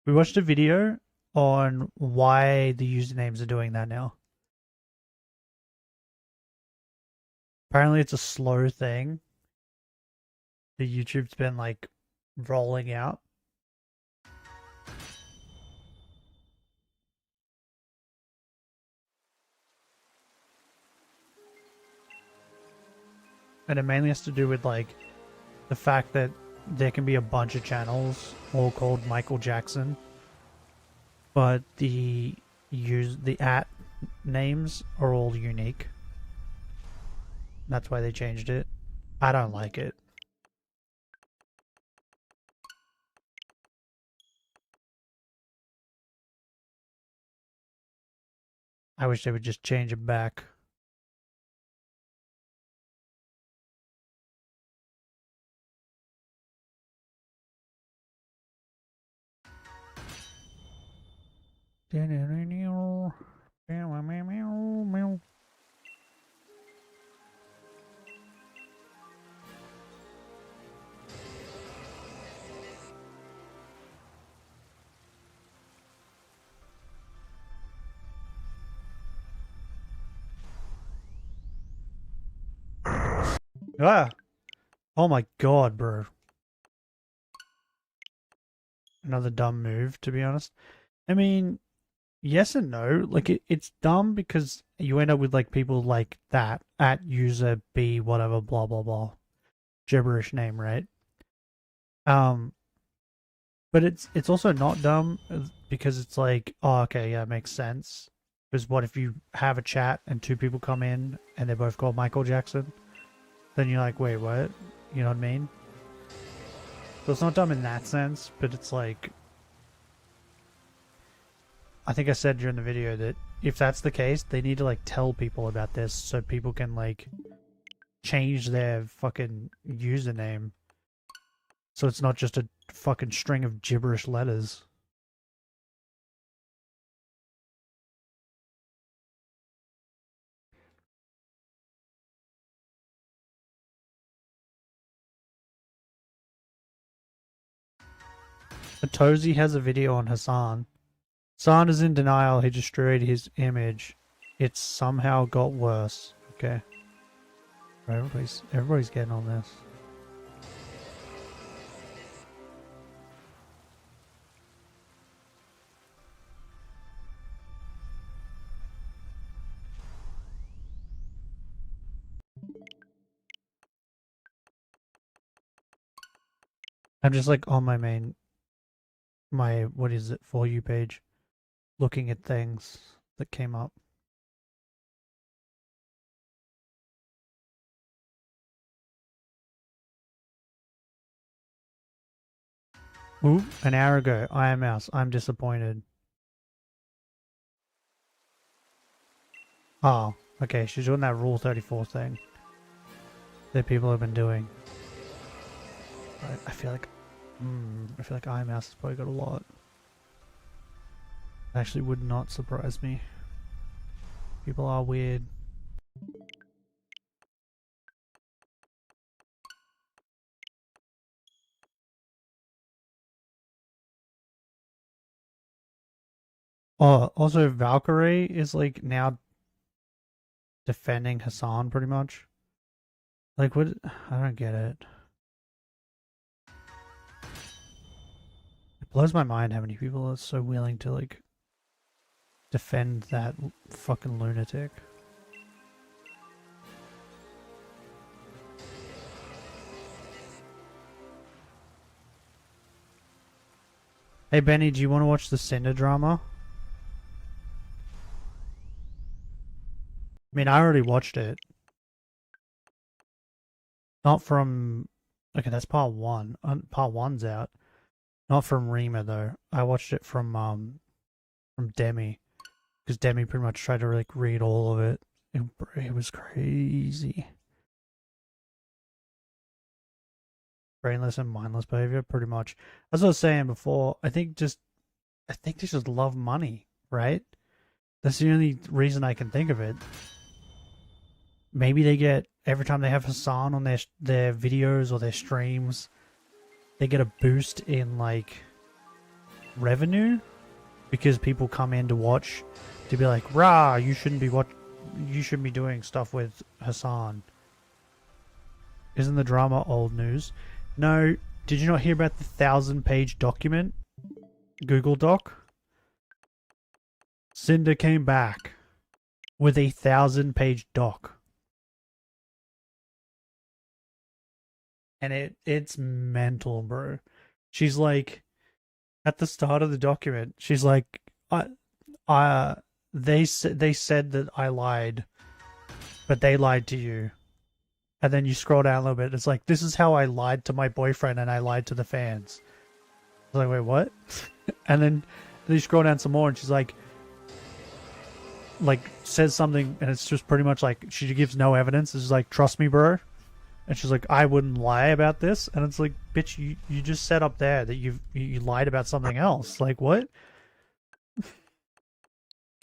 We watched a video on why the usernames are doing that now. Apparently it's a slow thing that YouTube's been like rolling out. And it mainly has to do with like the fact that there can be a bunch of channels all called Michael Jackson, but the at names are all unique. That's why they changed it. I don't like it. I wish they would just change it back. Ah! Oh my god, bro. Another dumb move, to be honest. I mean, yes and no. Like, it's dumb because you end up with, like, people like that at user B whatever, blah, blah, blah. Gibberish name, right? But it's also not dumb because it's like, oh, okay, yeah, it makes sense. Because what if you have a chat and 2 people come in and they're both called Michael Jackson? Then you're like, wait, what? You know what I mean? So it's not dumb in that sense, but it's like, I think I said during the video that if that's the case, they need to like tell people about this so people can like change their fucking username. So it's not just a fucking string of gibberish letters. Tozy has a video on Hassan. Hassan is in denial. He destroyed his image. It somehow got worse. Okay. Everybody's getting on this. I'm just like on my what is it, For You page, looking at things that came up. Ooh, an hour ago, IMS, I'm disappointed. Oh, okay, she's doing that Rule 34 thing that people have been doing. I feel like IMS has probably got a lot. Actually would not surprise me. People are weird. Oh, also Valkyrie is like now defending Hassan pretty much. Like what? I don't get it. It blows my mind how many people are so willing to like defend that fucking lunatic. Hey Benny, do you want to watch the Cinder drama? I mean, I already watched it. Not from... Okay, that's part 1. Part 1's out. Not from Rima, though. I watched it from Demi. Because Demi pretty much tried to, like, read all of it. It was crazy. Brainless and mindless behavior, pretty much. As I was saying before, I think they just love money, right? That's the only reason I can think of it. Maybe they get, every time they have Hassan on their videos or their streams, they get a boost in, like, revenue. Because people come in to watch, to be like, rah, you shouldn't be doing stuff with Hassan. Isn't the drama old news? No, did you not hear about the 1,000-page document? Google Doc? Cinder came back with a 1,000-page doc. And it's mental, bro. She's like, at the start of the document, she's like, they said that I lied, but they lied to you. And then you scroll down a little bit, it's like, this is how I lied to my boyfriend and I lied to the fans. I was like, wait, what? And then you scroll down some more and she's like says something and it's just pretty much like, she gives no evidence. It's just like, trust me, bro. And she's like, I wouldn't lie about this. And it's like, bitch, you just said up there that you lied about something else. Like, what?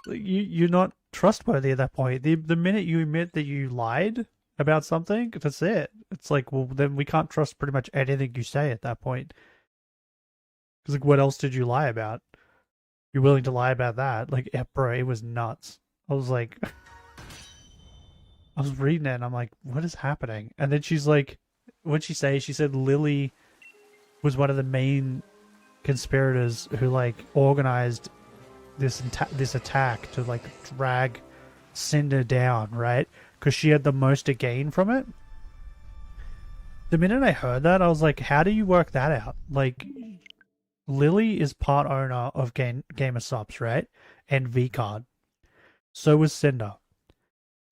You're not trustworthy at that point. The minute you admit that you lied about something, that's it. It's like, well, then we can't trust pretty much anything you say at that point. Because, like, what else did you lie about? You're willing to lie about that? Like, yeah, bro, it was nuts. I was like... I was reading it and I'm like, what is happening? And then she's like, what'd she say? She said Lily was one of the main conspirators who, like, organized this attack to, like, drag Cinder down, right? Because she had the most to gain from it. The minute I heard that, I was like, how do you work that out? Like, Lily is part owner of Game of Subs, right? And V-Card. So was Cinder.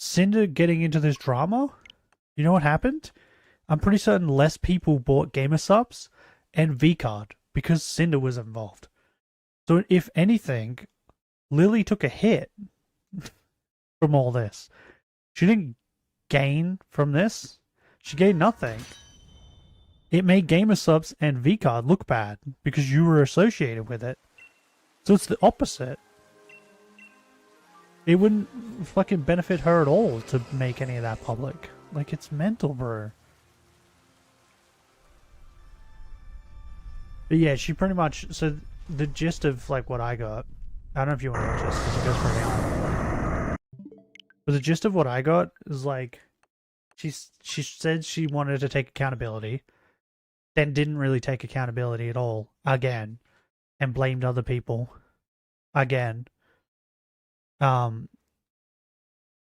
Cinder getting into this drama, you know what happened? I'm pretty certain less people bought Gamer Subs and V-Card because Cinder was involved. So if anything, Lily took a hit from all this. She didn't gain from this. She gained nothing. It made Gamer Subs and V-Card look bad because you were associated with it. So it's the opposite. It wouldn't fucking benefit her at all to make any of that public. Like, it's mental, bro. But yeah, she pretty much. So the gist of like what I got. I don't know if you want to watch this because it goes pretty on. But the gist of what I got is like, she said she wanted to take accountability, then didn't really take accountability at all again, and blamed other people again. And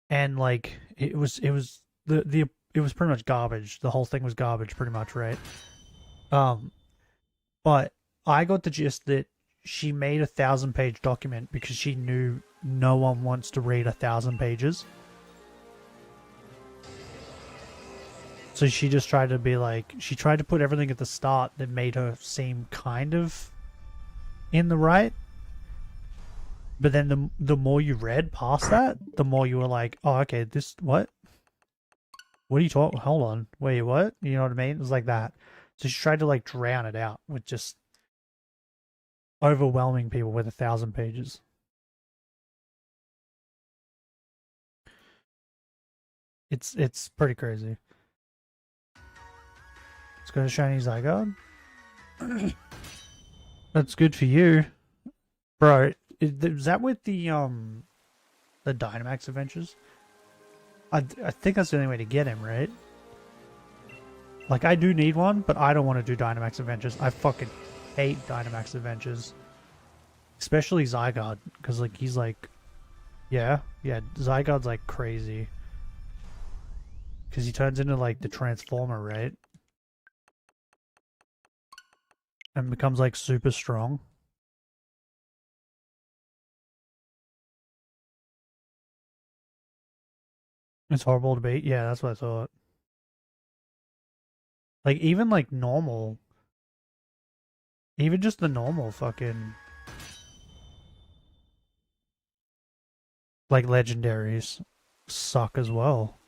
like it was it was pretty much garbage. The whole thing was garbage, pretty much, right? But I got the gist that she made a 1,000-page document because she knew no one wants to read 1,000 pages. So she just tried to be like, she tried to put everything at the start that made her seem kind of in the right. But then the more you read past that, the more you were like, oh, okay, this, what? What are you talking? Hold on. Wait, what? You know what I mean? It was like that. So she tried to like drown it out with just overwhelming people with 1,000 pages. It's pretty crazy. Let's go to Shiny Zygarde. That's good for you, bro. Is that with the Dynamax Adventures? I think that's the only way to get him, right? Like, I do need one, but I don't want to do Dynamax Adventures. I fucking hate Dynamax Adventures. Especially Zygarde, because, like, he's like... Yeah, Zygarde's, like, crazy. Because he turns into, like, the Transformer, right? And becomes, like, super strong. It's horrible to beat. Yeah, that's what I thought. Like, even, like, normal... Even just the normal fucking... Like, legendaries suck as well.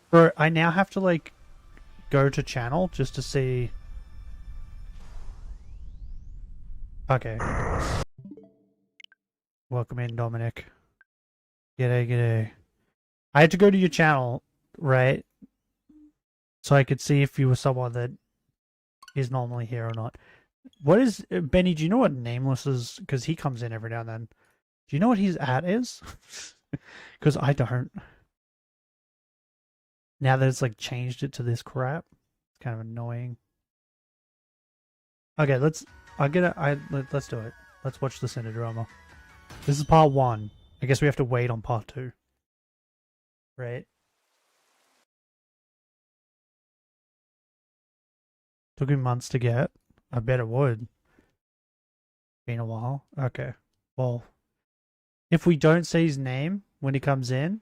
Bro, I now have to, like, go to channel just to see... Okay. Welcome in, Dominic. G'day. I had to go to your channel, right? So I could see if you were someone that is normally here or not. What is... Benny, do you know what Nameless is? Because he comes in every now and then. Do you know what his at is? Because I don't. Now that it's, like, changed it to this crap. It's kind of annoying. Okay, let's do it. Let's watch the Cinderdrama. This is part 1. I guess we have to wait on part 2. Right? Took him months to get. I bet it would. Been a while. Okay. Well, if we don't say his name when he comes in,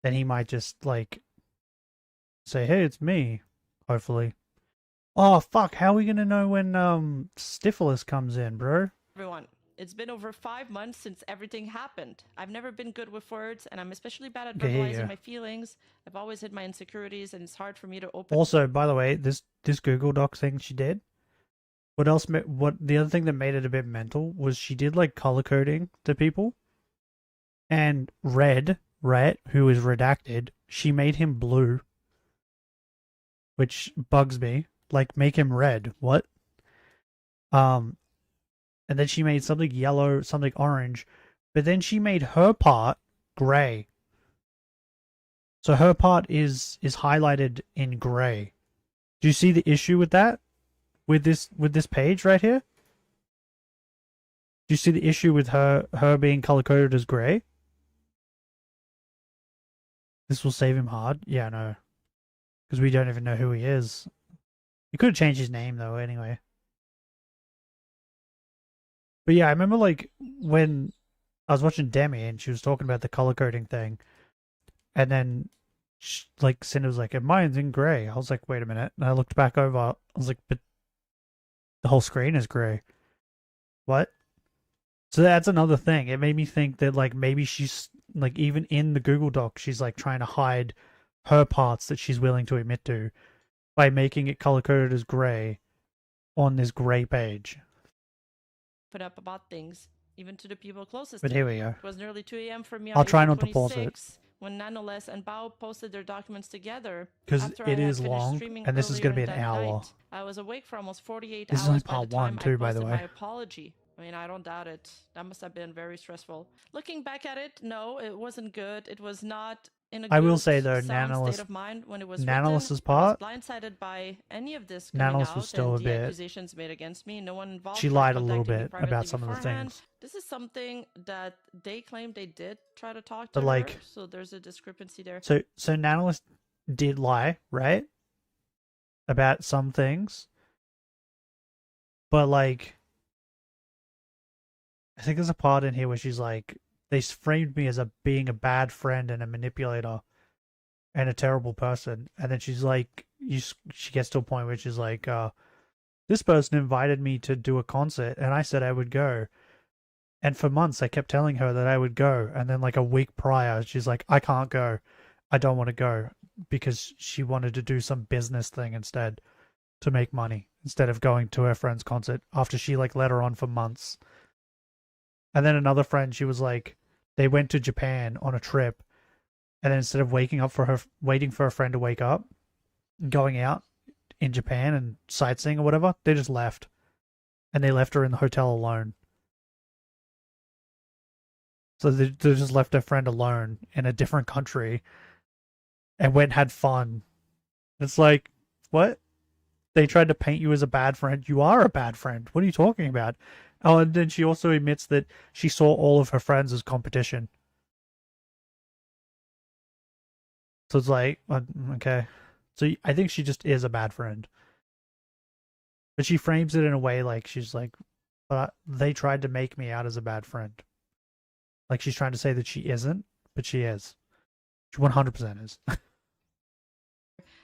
then he might just, like, say, hey, it's me. Hopefully. Oh, fuck. How are we going to know when Stifilus comes in, bro? Everyone, it's been over 5 months since everything happened. I've never been good with words, and I'm especially bad at verbalizing my feelings. I've always hid my insecurities, and it's hard for me to open... Also, by the way, this Google Doc thing she did, what the other thing that made it a bit mental was she did, like, color coding to people. And Red, right, who is redacted, she made him blue. Which bugs me. Like, make him red. What? And then she made something yellow, something orange. But then she made her part gray. So her part is highlighted in gray. Do you see the issue with that? With this page right here? Do you see the issue with her being color coded as gray? This will save him hard. Yeah, no. Because we don't even know who he is. He could have changed his name, though, anyway. But yeah, I remember, like, when I was watching Demi and she was talking about the color coding thing. And then, like, Cinder was like, and mine's in grey. I was like, wait a minute. And I looked back over. I was like, but the whole screen is grey. What? So that's another thing. It made me think that, like, maybe she's, like, even in the Google Doc, she's, like, trying to hide her parts that she's willing to admit to by making it color-coded as grey on this grey page. Put up about things, even to the people closest But to here me. we go. It was nearly 2 a.m. for me I'll on try April not to pause it. 26 when Nanoless and Bao posted their documents together. Because After it I had is finished long, streaming and this is going to be earlier an that hour. night. I was awake for almost 48 This is only hours by the part time one, too, I by the posted way. my apology. I mean, I don't doubt it. That must have been very stressful. Looking back at it, no, it wasn't good. It was not in a I will good, say, though, sound state Nanoless- of mind when it was Nanoless's written. part- I was blindsided by any of this coming Nanoless out was still and a the bit- accusations made against me. No one involved She tried lied a little contacting me bit privately about some of the beforehand. things. This is something that they claim they did try to talk But, to like- her, so there's a discrepancy there. So Nanoless did lie, right? About some things. But, like, I think there's a part in here where she's like, they framed me as being a bad friend and a manipulator and a terrible person. And then she's like, she gets to a point where she's like, this person invited me to do a concert and I said I would go. And for months I kept telling her that I would go. And then like a week prior, she's like, I can't go. I don't want to go, because she wanted to do some business thing instead to make money instead of going to her friend's concert after she like led her on for months. And then another friend, she was like, they went to Japan on a trip, and then instead of waiting for a friend to wake up, going out in Japan and sightseeing or whatever, they just left. And they left her in the hotel alone. So they just left their friend alone in a different country and went and had fun. It's like, what? They tried to paint you as a bad friend. You are a bad friend. What are you talking about? Oh, and then she also admits that she saw all of her friends as competition. So it's like, okay. So I think she just is a bad friend. But she frames it in a way like she's like, but they tried to make me out as a bad friend. Like she's trying to say that she isn't, but she is. She 100% is.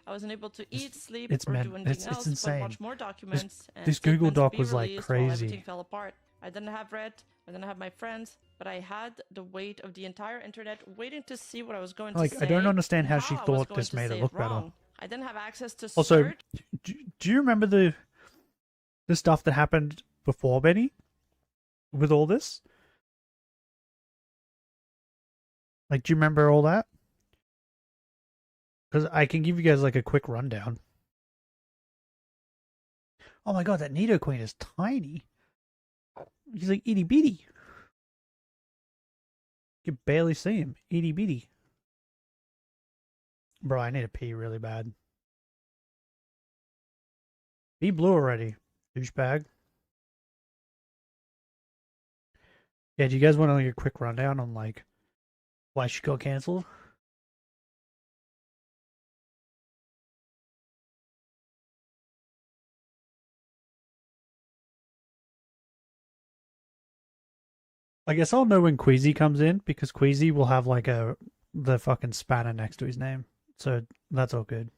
I wasn't able to eat, sleep, it's or men- do anything it's else, insane. but watch more documents. This Google statements Doc be was, like, released while crazy. Everything fell apart. I didn't have Reddit, I didn't have my friends, but I had the weight of the entire internet waiting to see what I was going Like, to say. I don't understand how and she I was thought going this to made say it look better. wrong. I didn't have access to Also, search. do you remember the stuff that happened before, Benny? With all this? Like, do you remember all that? Because I can give you guys, like, a quick rundown. Oh my god, that Nidoqueen is tiny. He's like itty bitty. You can barely see him. Itty bitty. Bro, I need to pee really bad. Be blue already, douchebag. Yeah, do you guys want like a quick rundown on like why she got canceled? I guess I'll know when Queasy comes in because Queasy will have like the fucking spanner next to his name. So that's all good.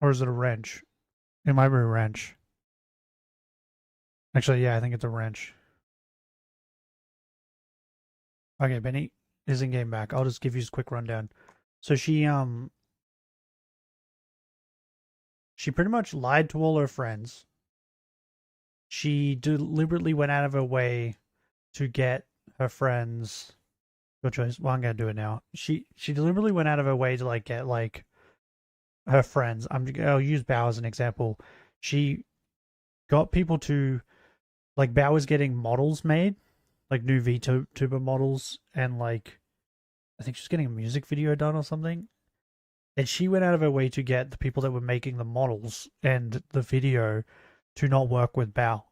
Or is it a wrench? It might be a wrench. Actually, yeah, I think it's a wrench. Okay, Benny is in game back. I'll just give you a quick rundown. So she pretty much lied to all her friends. She deliberately went out of her way to get her friends. Your choice. Well, I'm gonna do it now. She deliberately went out of her way to like get like her friends. I'll use Bao as an example. She got people to like Bao was getting models made, like new VTuber models, and like I think she's getting a music video done or something. And she went out of her way to get the people that were making the models and the video to not work with Bao.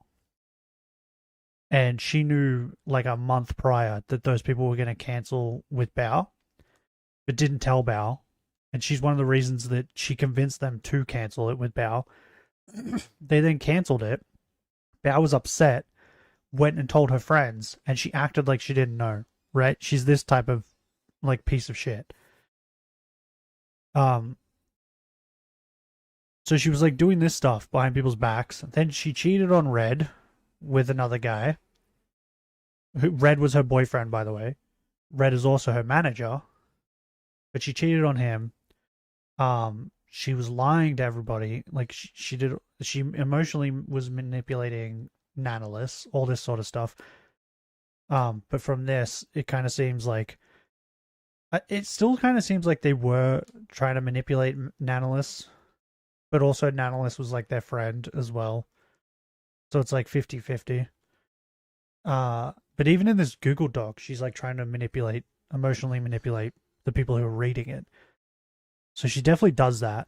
And she knew like a month prior that those people were going to cancel with Bao, but didn't tell Bao. And she's one of the reasons that she convinced them to cancel it with Bao. They then canceled it. Bao was upset, went and told her friends, and she acted like she didn't know, right? She's this type of like piece of shit. So she was like doing this stuff behind people's backs. Then she cheated on Red with another guy. Red was her boyfriend, by the way. Red is also her manager. But she cheated on him. she was lying to everybody. Like she emotionally was manipulating Nanolis, all this sort of stuff. But from this, it kind of seems like it still kind of seems like they were trying to manipulate Nanolis, but also Nanolis was like their friend as well. So it's like 50-50. But even in this Google Doc, she's like trying to emotionally manipulate the people who are reading it. So she definitely does that.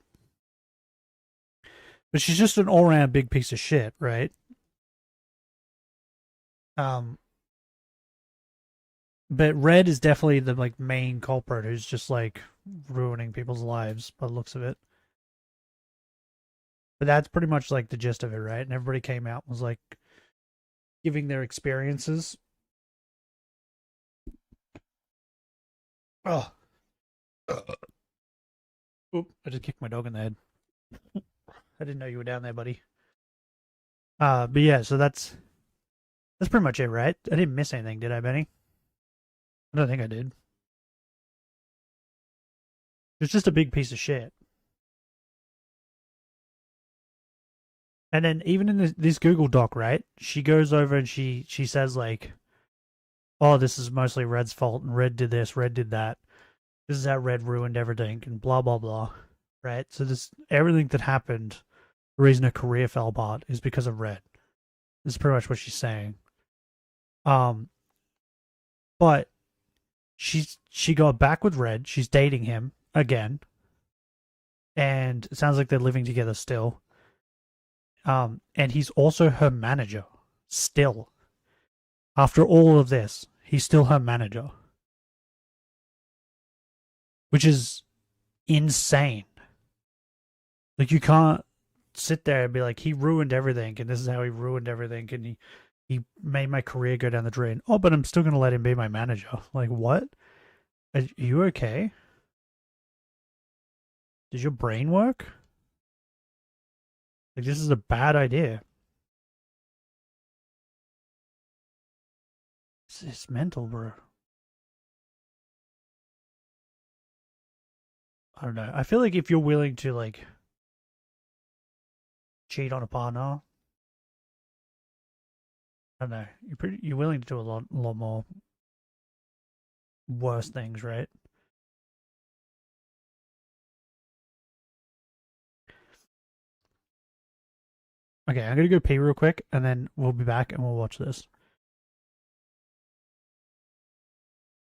But she's just an all-around big piece of shit, right? But Red is definitely the like main culprit who's just like ruining people's lives by the looks of it. But that's pretty much like the gist of it, right? And everybody came out and was like giving their experiences. Oh. Oop, I just kicked my dog in the head. I didn't know you were down there, buddy. But yeah, so that's pretty much it, right? I didn't miss anything, did I, Benny? I don't think I did. It's just a big piece of shit. And then even in this Google Doc, right? She goes over and she says like, "Oh, this is mostly Red's fault, and Red did this, Red did that. This is how Red ruined everything, and blah blah blah." Right? So this everything that happened, the reason her career fell apart is because of Red. This is pretty much what she's saying. But she got back with Red. She's dating him again, and it sounds like they're living together still. And he's also her manager still. After all of this, he's still her manager, which is insane. Like, you can't sit there and be like, he ruined everything, and this is how he ruined everything, and he made my career go down the drain. Oh, but I'm still going to let him be my manager. Like, what? Are you okay? Does your brain work? Like, this is a bad idea. It's mental, bro. I don't know. I feel like if you're willing to, like, cheat on a partner, I don't know. You're willing to do a lot more worse things, right? Okay, I'm gonna go pee real quick, and then we'll be back and we'll watch this.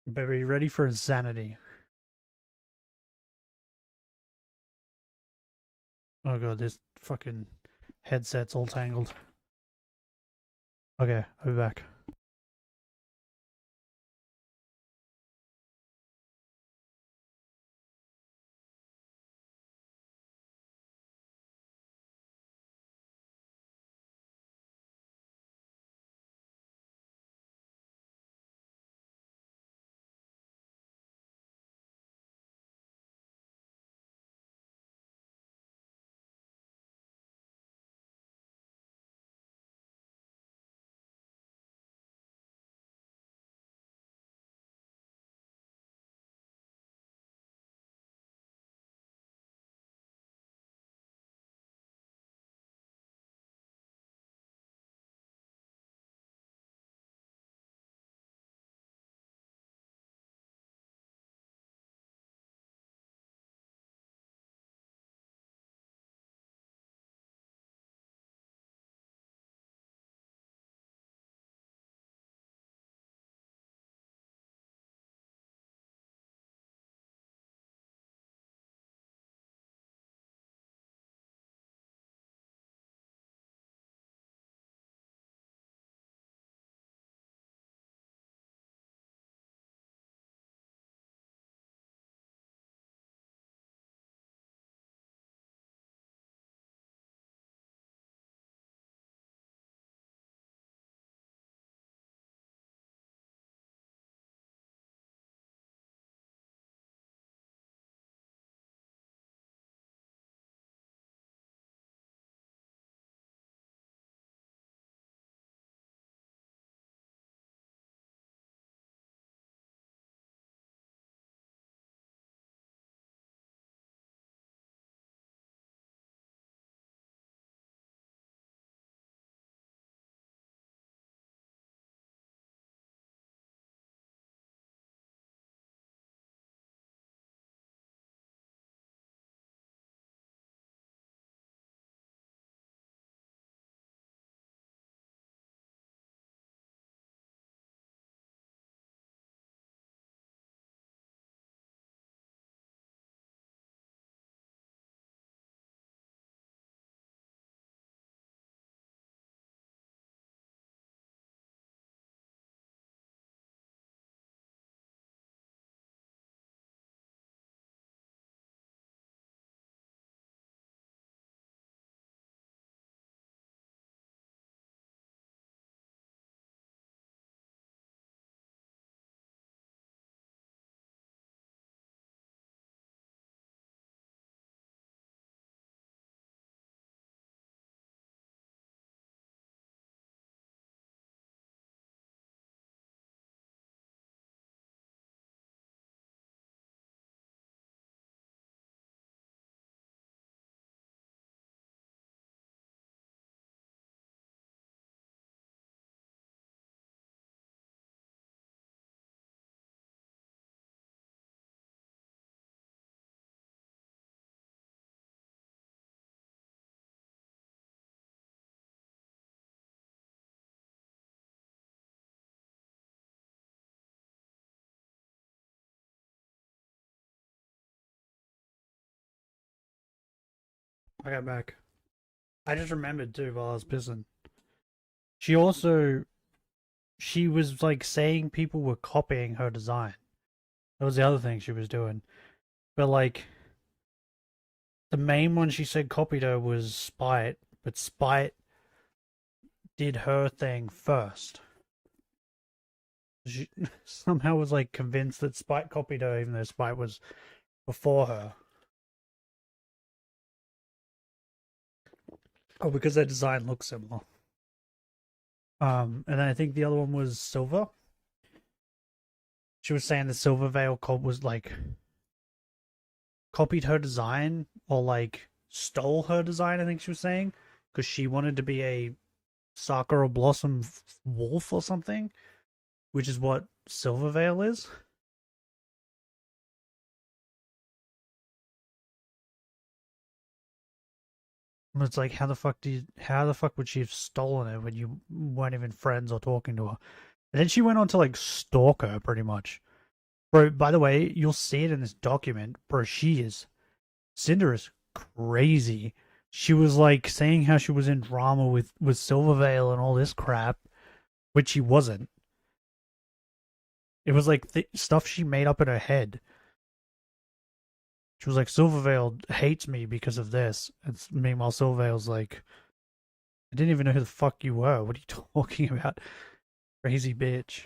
But are you ready for insanity? Oh god, this fucking headset's all tangled. Okay, I'll be back. I got back. I just remembered too while I was pissing. She also, she was like saying people were copying her design. That was the other thing she was doing. But like, the main one she said copied her was Spite, but Spite did her thing first. She somehow was like convinced that Spite copied her, even though Spite was before her. Oh, because their design looks similar. And then I think the other one was Silver. She was saying the Silver Veil was like copied her design or like stole her design. I think she was saying because she wanted to be a Sakura Blossom wolf or something, which is what Silver Veil is. And it's like, how the fuck would she have stolen it when you weren't even friends or talking to her? And then she went on to like stalk her pretty much. Bro, by the way, you'll see it in this document. Bro, Cinder is crazy. She was like saying how she was in drama with Silvervale and all this crap, which she wasn't. It was like stuff she made up in her head. She was like, Silvervale hates me because of this. And meanwhile, Silvervale's like, I didn't even know who the fuck you were. What are you talking about? Crazy bitch.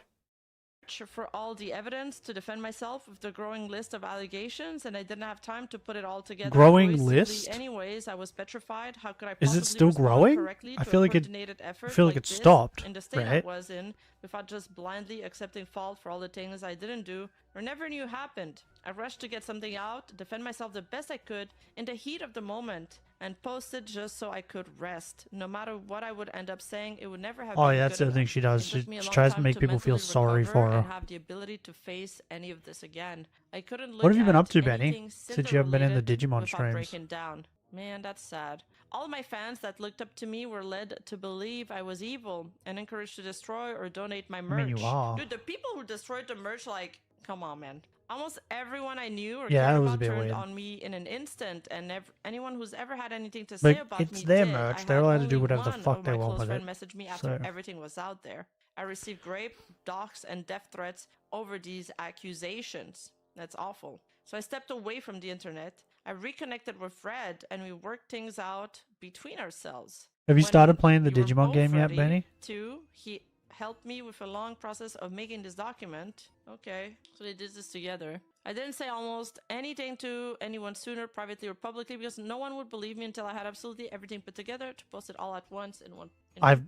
For all the evidence to defend myself with the growing list of allegations, and I didn't have time to put it all together. Growing cohesively list? Anyways, I was petrified. How could I Is possibly it still respond growing? correctly I to feel a like coordinated I effort feel like like it this stopped, in the state I right? was in, without just blindly accepting fault for all the things I didn't do or never knew happened. I rushed to get something out, defend myself the best I could in the heat of the moment, and posted just so I could rest. No matter what I would end up saying, it would never have Oh, been yeah, that's good the other thing enough. she does. It took She me a long tries to time make people feel mentally sorry recover for her. and have the ability to face any of this again. I couldn't look What have you been at up to, Benny? anything Since you haven't been in the Cinder-related Digimon without streams. breaking down. Man, that's sad. All my fans that looked up to me were led to believe I was evil and encouraged to destroy or donate my merch. mean, you are. Dude, the people who destroyed the merch, like, come on, man. Almost everyone I knew or Yeah, cared that was a about bit turned weird. on me in an instant, and anyone who's ever had anything to say But about it's me their did. merch. I They're had allowed to do only whatever the one fuck of they my want close with it. friend messaged me after So- everything was out there. I received rape, dox, and death threats over these accusations. That's awful. So I stepped away from the internet. I reconnected with Fred, and we worked things out between ourselves. Have you When started playing the you were Digimon both game yet, ready Benny? to, he helped me with a long process of making this document. Okay, so they did this together. I didn't say almost anything to anyone sooner, privately or publicly, because no one would believe me until I had absolutely everything put together to post it all at once in one place.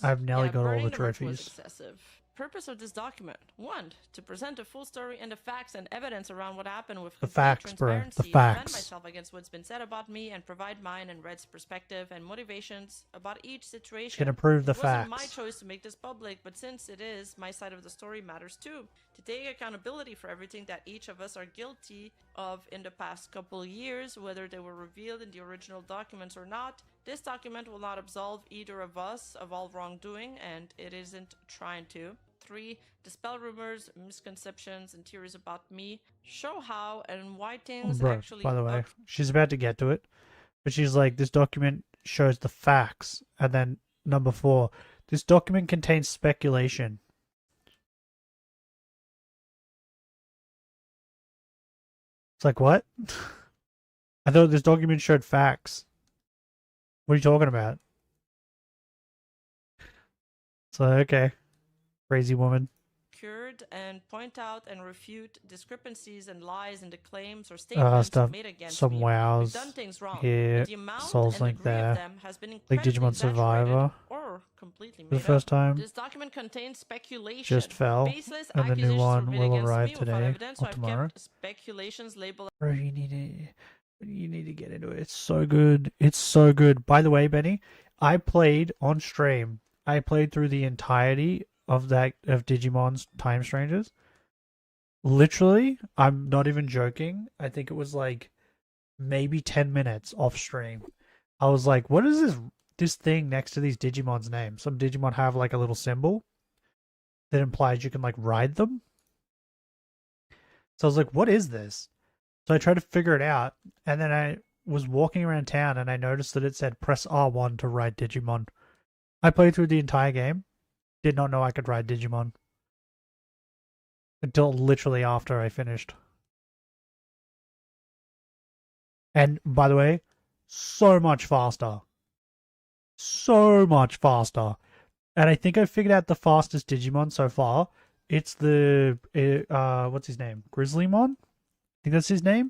I've nearly got all burning the merch was trophies. excessive. Purpose of this document: 1, to present a full story and the facts and evidence around what happened with The complete facts, bro. The transparency, defend facts. myself against what's been said about me, and provide mine and Red's perspective and motivations about each situation. Gonna prove the It wasn't my facts. choice to make this public, but since it is, my side of the story matters too. To take accountability for everything that each of us are guilty of in the past couple years, whether they were revealed in the original documents or not. This document will not absolve either of us of all wrongdoing, and it isn't trying to. 3, dispel rumors, misconceptions, and theories about me. Show how and why things Bro, actually by the way, up. she's about to get to it, but she's like, this document shows the facts, and then number 4, this document contains speculation. It's like, what? I thought this document showed facts. What are you talking about? So, okay. Crazy woman. Cured and point out and refute discrepancies and lies in the claims or statements Stuff. made against Some me. wows We've done things wrong. here. But the amount Souls and Link degree there. of them has been Like incredibly Digimon Survivor. or completely For the made first up. time. This document contains speculation. Just fell. Baseless And the new accusations were one made will against arrive me without today evidence, so or I've tomorrow. kept speculations labeled. Bro, you need to get into it. It's so good. It's so good. By the way, Benny, I played on stream. I played through the entirety of Digimon's Time Strangers. Literally, I'm not even joking. I think it was like maybe 10 minutes off stream. I was like, what is this thing next to these Digimon's names? Some Digimon have like a little symbol that implies you can like ride them. So I was like, what is this? So I tried to figure it out, and then was walking around town and I noticed that it said press R1 to ride Digimon. I played through the entire game. Did not know I could ride Digimon. Until literally after I finished. And, by the way, so much faster. So much faster. And I think I figured out the fastest Digimon so far. It's the, what's his name? Grizzlymon? I think that's his name.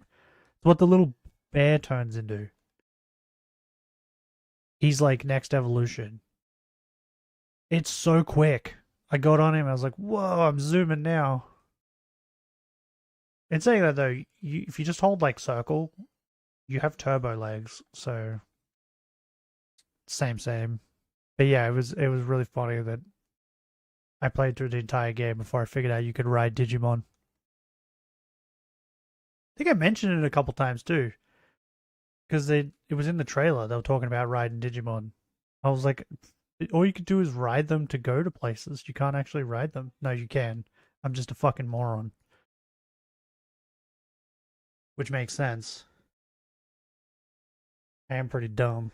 It's what the little bear turns into. He's like next evolution. It's so quick. I got on him. I was like, whoa, I'm zooming now. In saying that though, if you just hold like circle, you have turbo legs. So same. But yeah, it was really funny that I played through the entire game before I figured out you could ride Digimon. I think I mentioned it a couple times too. Because it was in the trailer. They were talking about riding Digimon. I was like, all you could do is ride them to go to places. You can't actually ride them. No, you can. I'm just a fucking moron. Which makes sense. I am pretty dumb.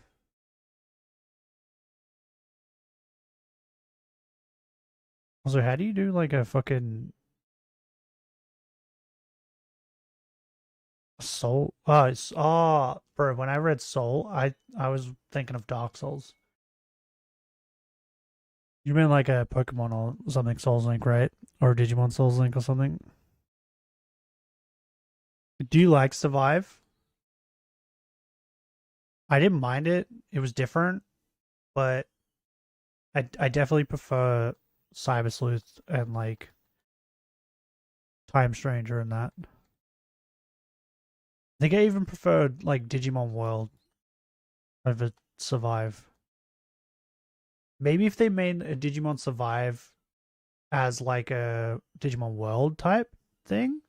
Also, how do you do like a fucking Soul? Bro, when I read Soul, I was thinking of Dark Souls. You mean like a Pokemon or something Souls Link, right? Or Digimon Souls Link or something? Do you like Survive? I didn't mind it. It was different, but I definitely prefer Cyber Sleuth and like Time Stranger and that. I think I even preferred like Digimon World over Survive. Maybe if they made a Digimon Survive as like a Digimon World type thing,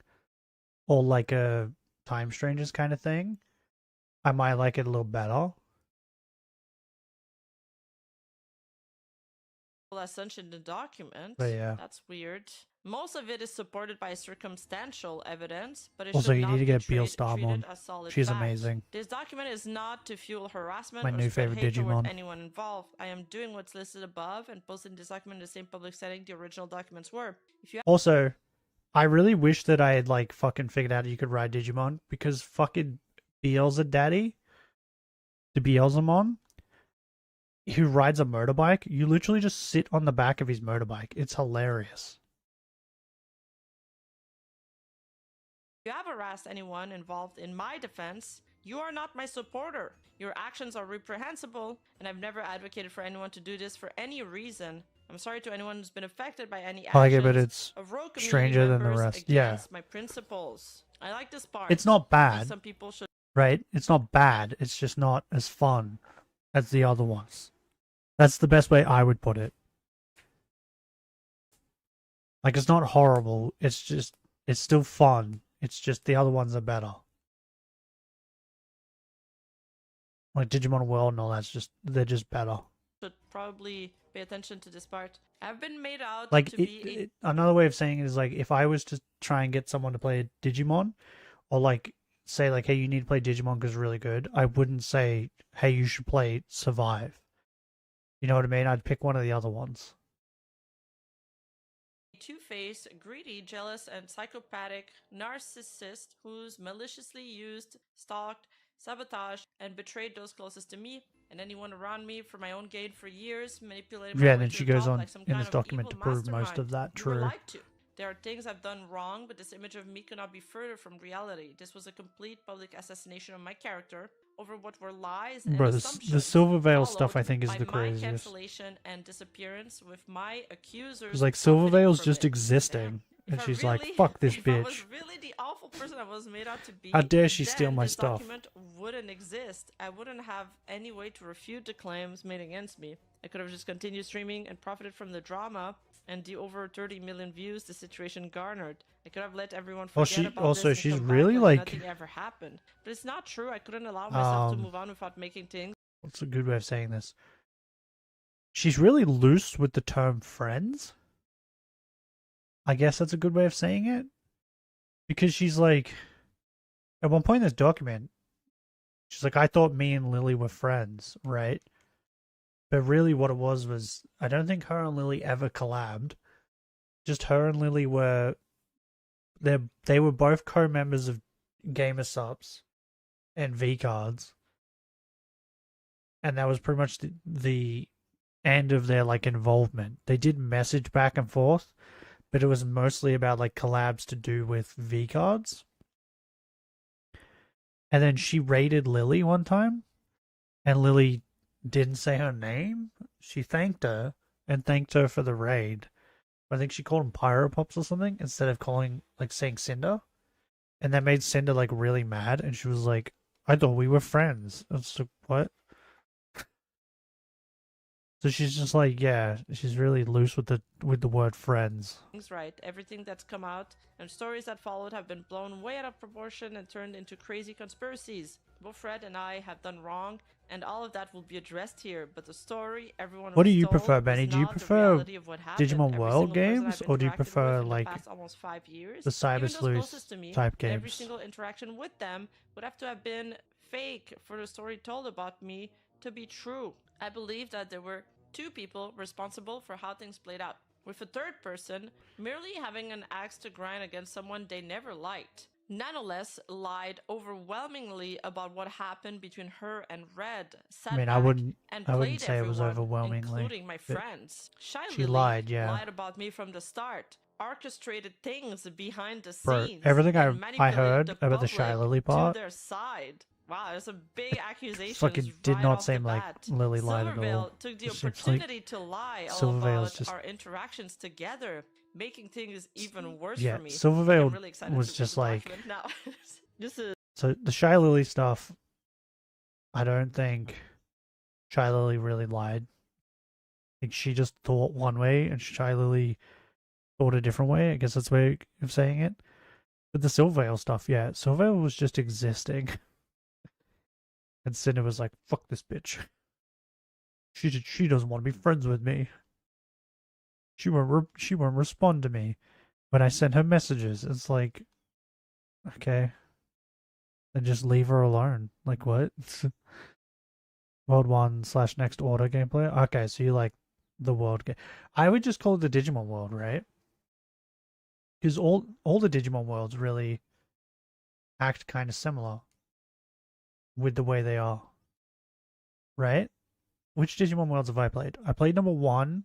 or like a Time Strangers kind of thing, I might like it a little better. Well, as such in the document. But yeah. That's weird. Most of it is supported by circumstantial evidence, but it Also, should you not need to be get Beal treated Starmon. as solid She's fact. amazing. This document is not to fuel harassment My or new spread favorite hate toward Digimon. anyone involved. I am doing what's listed above and posting this document in the same public setting the original documents were. If you Also, I really wish that I had like fucking figured out you could ride Digimon, because fucking Daddy, the Beelzemon, who rides a motorbike, you literally just sit on the back of his motorbike. It's hilarious. If you have harassed anyone involved in my defense, you are not my supporter. Your actions are reprehensible, and I've never advocated for anyone to do this for any reason. I'm sorry to anyone who's been affected by any I like actions it, but it's of rogue community stranger than the members rest. against Yeah. my principles. I like this part. It's not bad, Some people should right? It's not bad. It's just not as fun as the other ones. That's the best way I would put it. Like, it's not horrible. It's just, it's still fun. It's just the other ones are better. Like Digimon World and all that's just, they're just better. should probably pay attention to this part. I've been made out Like, to be another way of saying it is like, if I was to try and get someone to play Digimon, or like, say like, hey, you need to play Digimon because it's really good, I wouldn't say, hey, you should play Survive. You know what I mean? I'd pick one of the other ones. two-faced, greedy, jealous, and psychopathic narcissist who's maliciously used, stalked, sabotaged, and betrayed those closest to me and anyone around me for my own gain for years, manipulating my Yeah, way and then to she the goes top on like some in kind this of document evil to prove most mastermind. of that You were true. lied to. There are things I've done wrong, but this image of me could not be further from reality. This was a complete public assassination of my character over what were lies and Bro, the assumptions, Silver Veil followed stuff I think is by the my craziest. cancellation and disappearance with my accusers. It's like Silver profiting Veil's from just it. existing. And If I she's really- like, fuck this if I was bitch. really the awful person I was made out to be, How dare she then steal my this stuff? document wouldn't exist. I wouldn't have any way to refute the claims made against me. I could have just continued streaming and profited from the drama and the over 30 million views the situation garnered. I could have let everyone Oh, forget she- about also, this and she's come back really, like like- nothing ever happened. But it's not true. I couldn't allow myself to Um, move on without making things What's a good way of saying this? She's really loose with the term friends. I guess that's a good way of saying it. Because she's like, at one point in this document, She's like, I thought me and Lily were friends, right? But really what it was I don't think her and Lily ever collabed. Just her and Lily were they were both co-members of Gamer Subs and V Cards. And that was pretty much the end of their like involvement. They did message back and forth, but it was mostly about like collabs to do with V Cards. And then she raided Lily one time, and Lily didn't say her name. She thanked her and thanked her for the raid. I think she called him Pyropops or something instead of saying Cinder. And that made Cinder like really mad, and she was like, I thought we were friends. I was like, what? So she's just like, yeah, she's really loose with the word friends. Things right. Everything that's come out and stories that followed have been blown way out of proportion and turned into crazy conspiracies. Both Fred and I have done wrong, and all of that will be addressed here. But the story everyone What do was you told prefer, was Benny? Do you not the prefer reality of what happened. Digimon Every World single person games, I've or do you interacted prefer with in like the past almost 5 years, the even Cyber those Sleuth closest to me, type every games? single interaction with them would have to have been fake for the story told about me to be true. I believe that there were two people responsible for how things played out, with a third person merely having an axe to grind against someone they never liked. Nonetheless, lied overwhelmingly about what happened between her and Red, sat I mean, back I wouldn't and played say it was everyone, overwhelmingly, including my but friends. Shy she Lily lied, yeah. lied about me from the start, orchestrated things behind the Bro, scenes, everything and I manipulated heard the about the public Shy Lily to part their side. Wow, there's some big accusations fucking did right not off seem the like bat. Lily lied at all. Silvervale took the It seems like opportunity to lie all Silvervale's about just our interactions together, making things even worse yeah. for me. Silvervale I'm really excited was to just read the like document now. This is so the Shy Lily stuff. I don't think Shy Lily really lied. I think she just thought one way, and Shy Lily thought a different way. I guess that's the way of saying it. But the Silvervale stuff, yeah, Silvervale was just existing. And Cinder was like, fuck this bitch. She doesn't want to be friends with me. She won't respond to me when I send her messages. It's like, okay, then just leave her alone. Like what? World 1/Next Order gameplay. Okay, so you like the world game. I would just call it the Digimon world, right? Because all the Digimon worlds really act kind of similar with the way they are, right? Which Digimon worlds have I played? I played number 1,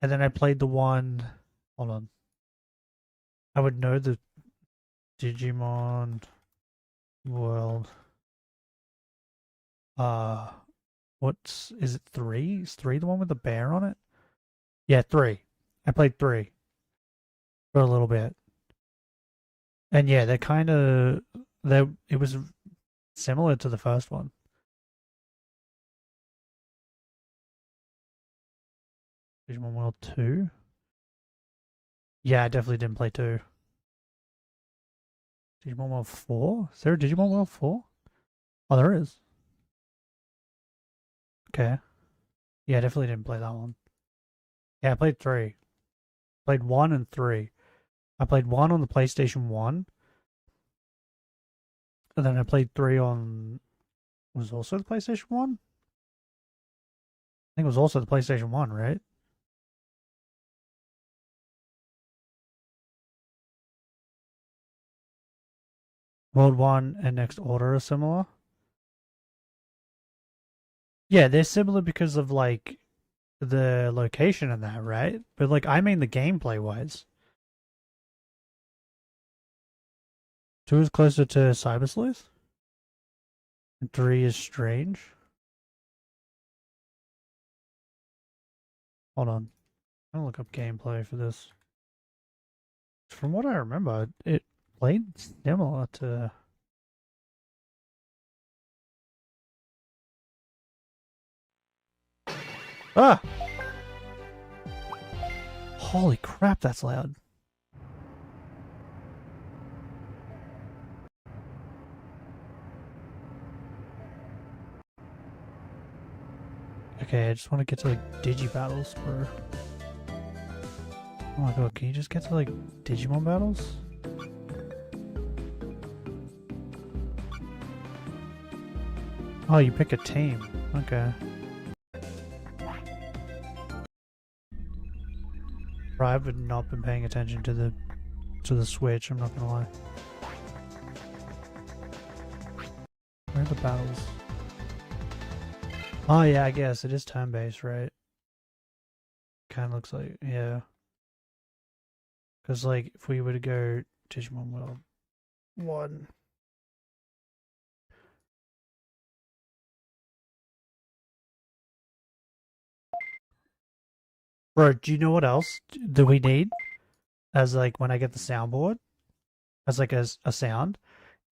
and then I played the one. Hold on. I would know the Digimon world. Is it 3? Is 3 the one with the bear on it? Yeah, 3. I played 3 for a little bit. And yeah, it was similar to the first one. Digimon World 2? Yeah, I definitely didn't play 2. Digimon World 4? Is there a Digimon World 4? Oh, there is. Okay. Yeah, I definitely didn't play that one. Yeah, I played 3. Played 1 and 3. I played 1 on the PlayStation 1. And then I played 3 on... Was it also the PlayStation 1? I think it was also the PlayStation 1, right? World 1 and Next Order are similar. Yeah, they're similar because of, like, the location and that, right? But, like, I mean the gameplay-wise. 2 is closer to Cyber Sleuth? And 3 is Strange? Hold on. I'm gonna look up gameplay for this. From what I remember, it played similar to... Ah! Holy crap, that's loud. Okay, I just want to get to like Digi battles for... Oh my god, can you just get to like Digimon battles? Oh, you pick a team. Okay. Right, I've not been paying attention to the Switch, I'm not gonna lie. Where are the battles? Oh yeah, I guess it is turn-based, right? Kinda looks like, yeah. Because like, if we were to go Digimon World 1. Bro, do you know what else do we need? As like when I get the soundboard, as like a sound,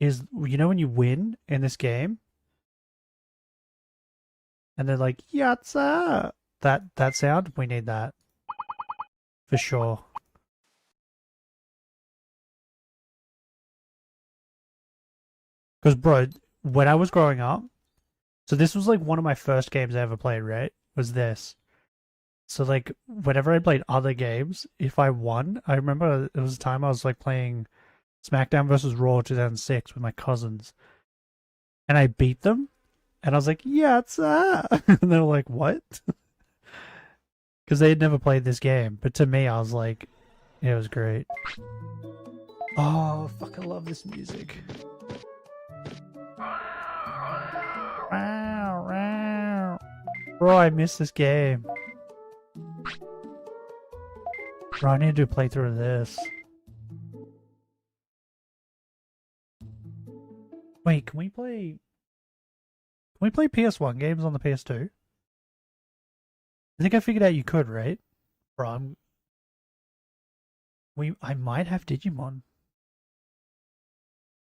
is you know when you win in this game, and they're like yatsa, that sound, we need that for sure. Because bro, when I was growing up, so this was like one of my first games I ever played. Right, was this. So like whenever I played other games, if I won, I remember it was a time I was like playing SmackDown versus Raw 2006 with my cousins, and I beat them, and I was like, "Yeah, it's and they were like, "What?" Because they had never played this game, but to me, I was like, "It was great." Oh, fuck! I love this music. Bro, I miss this game. Bro, I need to do a playthrough of this. Wait, can we play PS1 games on the PS2? I think I figured out you could, right? Bro, I might have Digimon.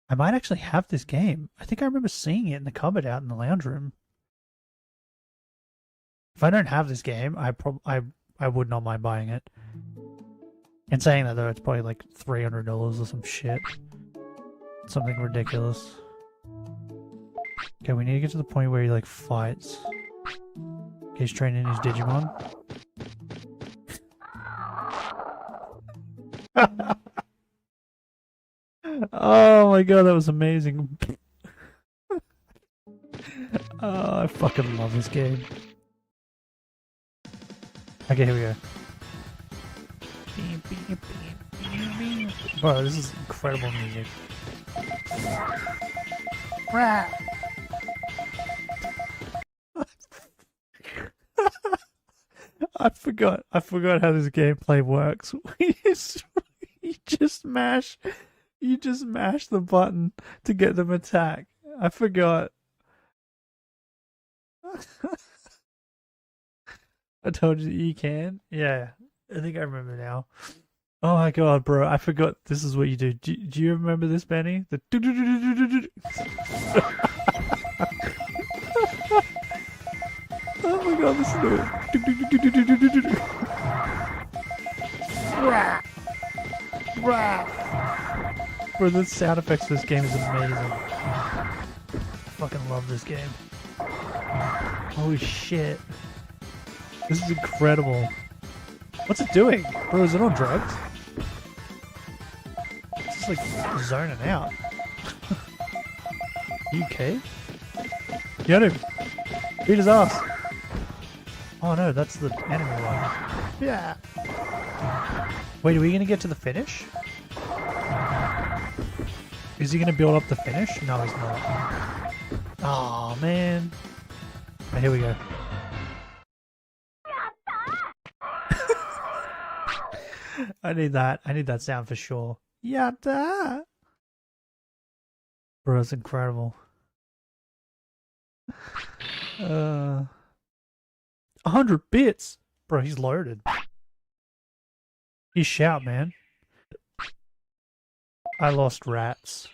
I might actually have this game. I think I remember seeing it in the cupboard out in the lounge room. If I don't have this game, I would not mind buying it. In saying that though, it's probably like $300 or some shit. Something ridiculous. Okay, we need to get to the point where he like fights. Okay, he's training his Digimon. Oh my god, that was amazing. Oh, I fucking love this game. Okay, here we go. Bro, this is incredible music. I forgot how this gameplay works. You just mash the button to get them attack. I forgot. I told you that you can. Yeah, I think I remember now. Oh my god, bro! I forgot this is what you do. Do you remember this, Benny? The oh my god, listen to it. Bro, the sound effects for this game is amazing. I fucking love this game. Holy shit. This is incredible. What's it doing? Bro, is it on drugs? It's just like zoning out. You okay? Get him! Beat his ass! Oh no, that's the enemy one. Yeah! Wait, are we gonna get to the finish? Is he gonna build up the finish? No, he's not. Oh man. Right, here we go. I need that. I need that sound for sure. Yatta! Bro, it's incredible. 100 bits! Bro, he's loaded. He's shout, man. I lost rats.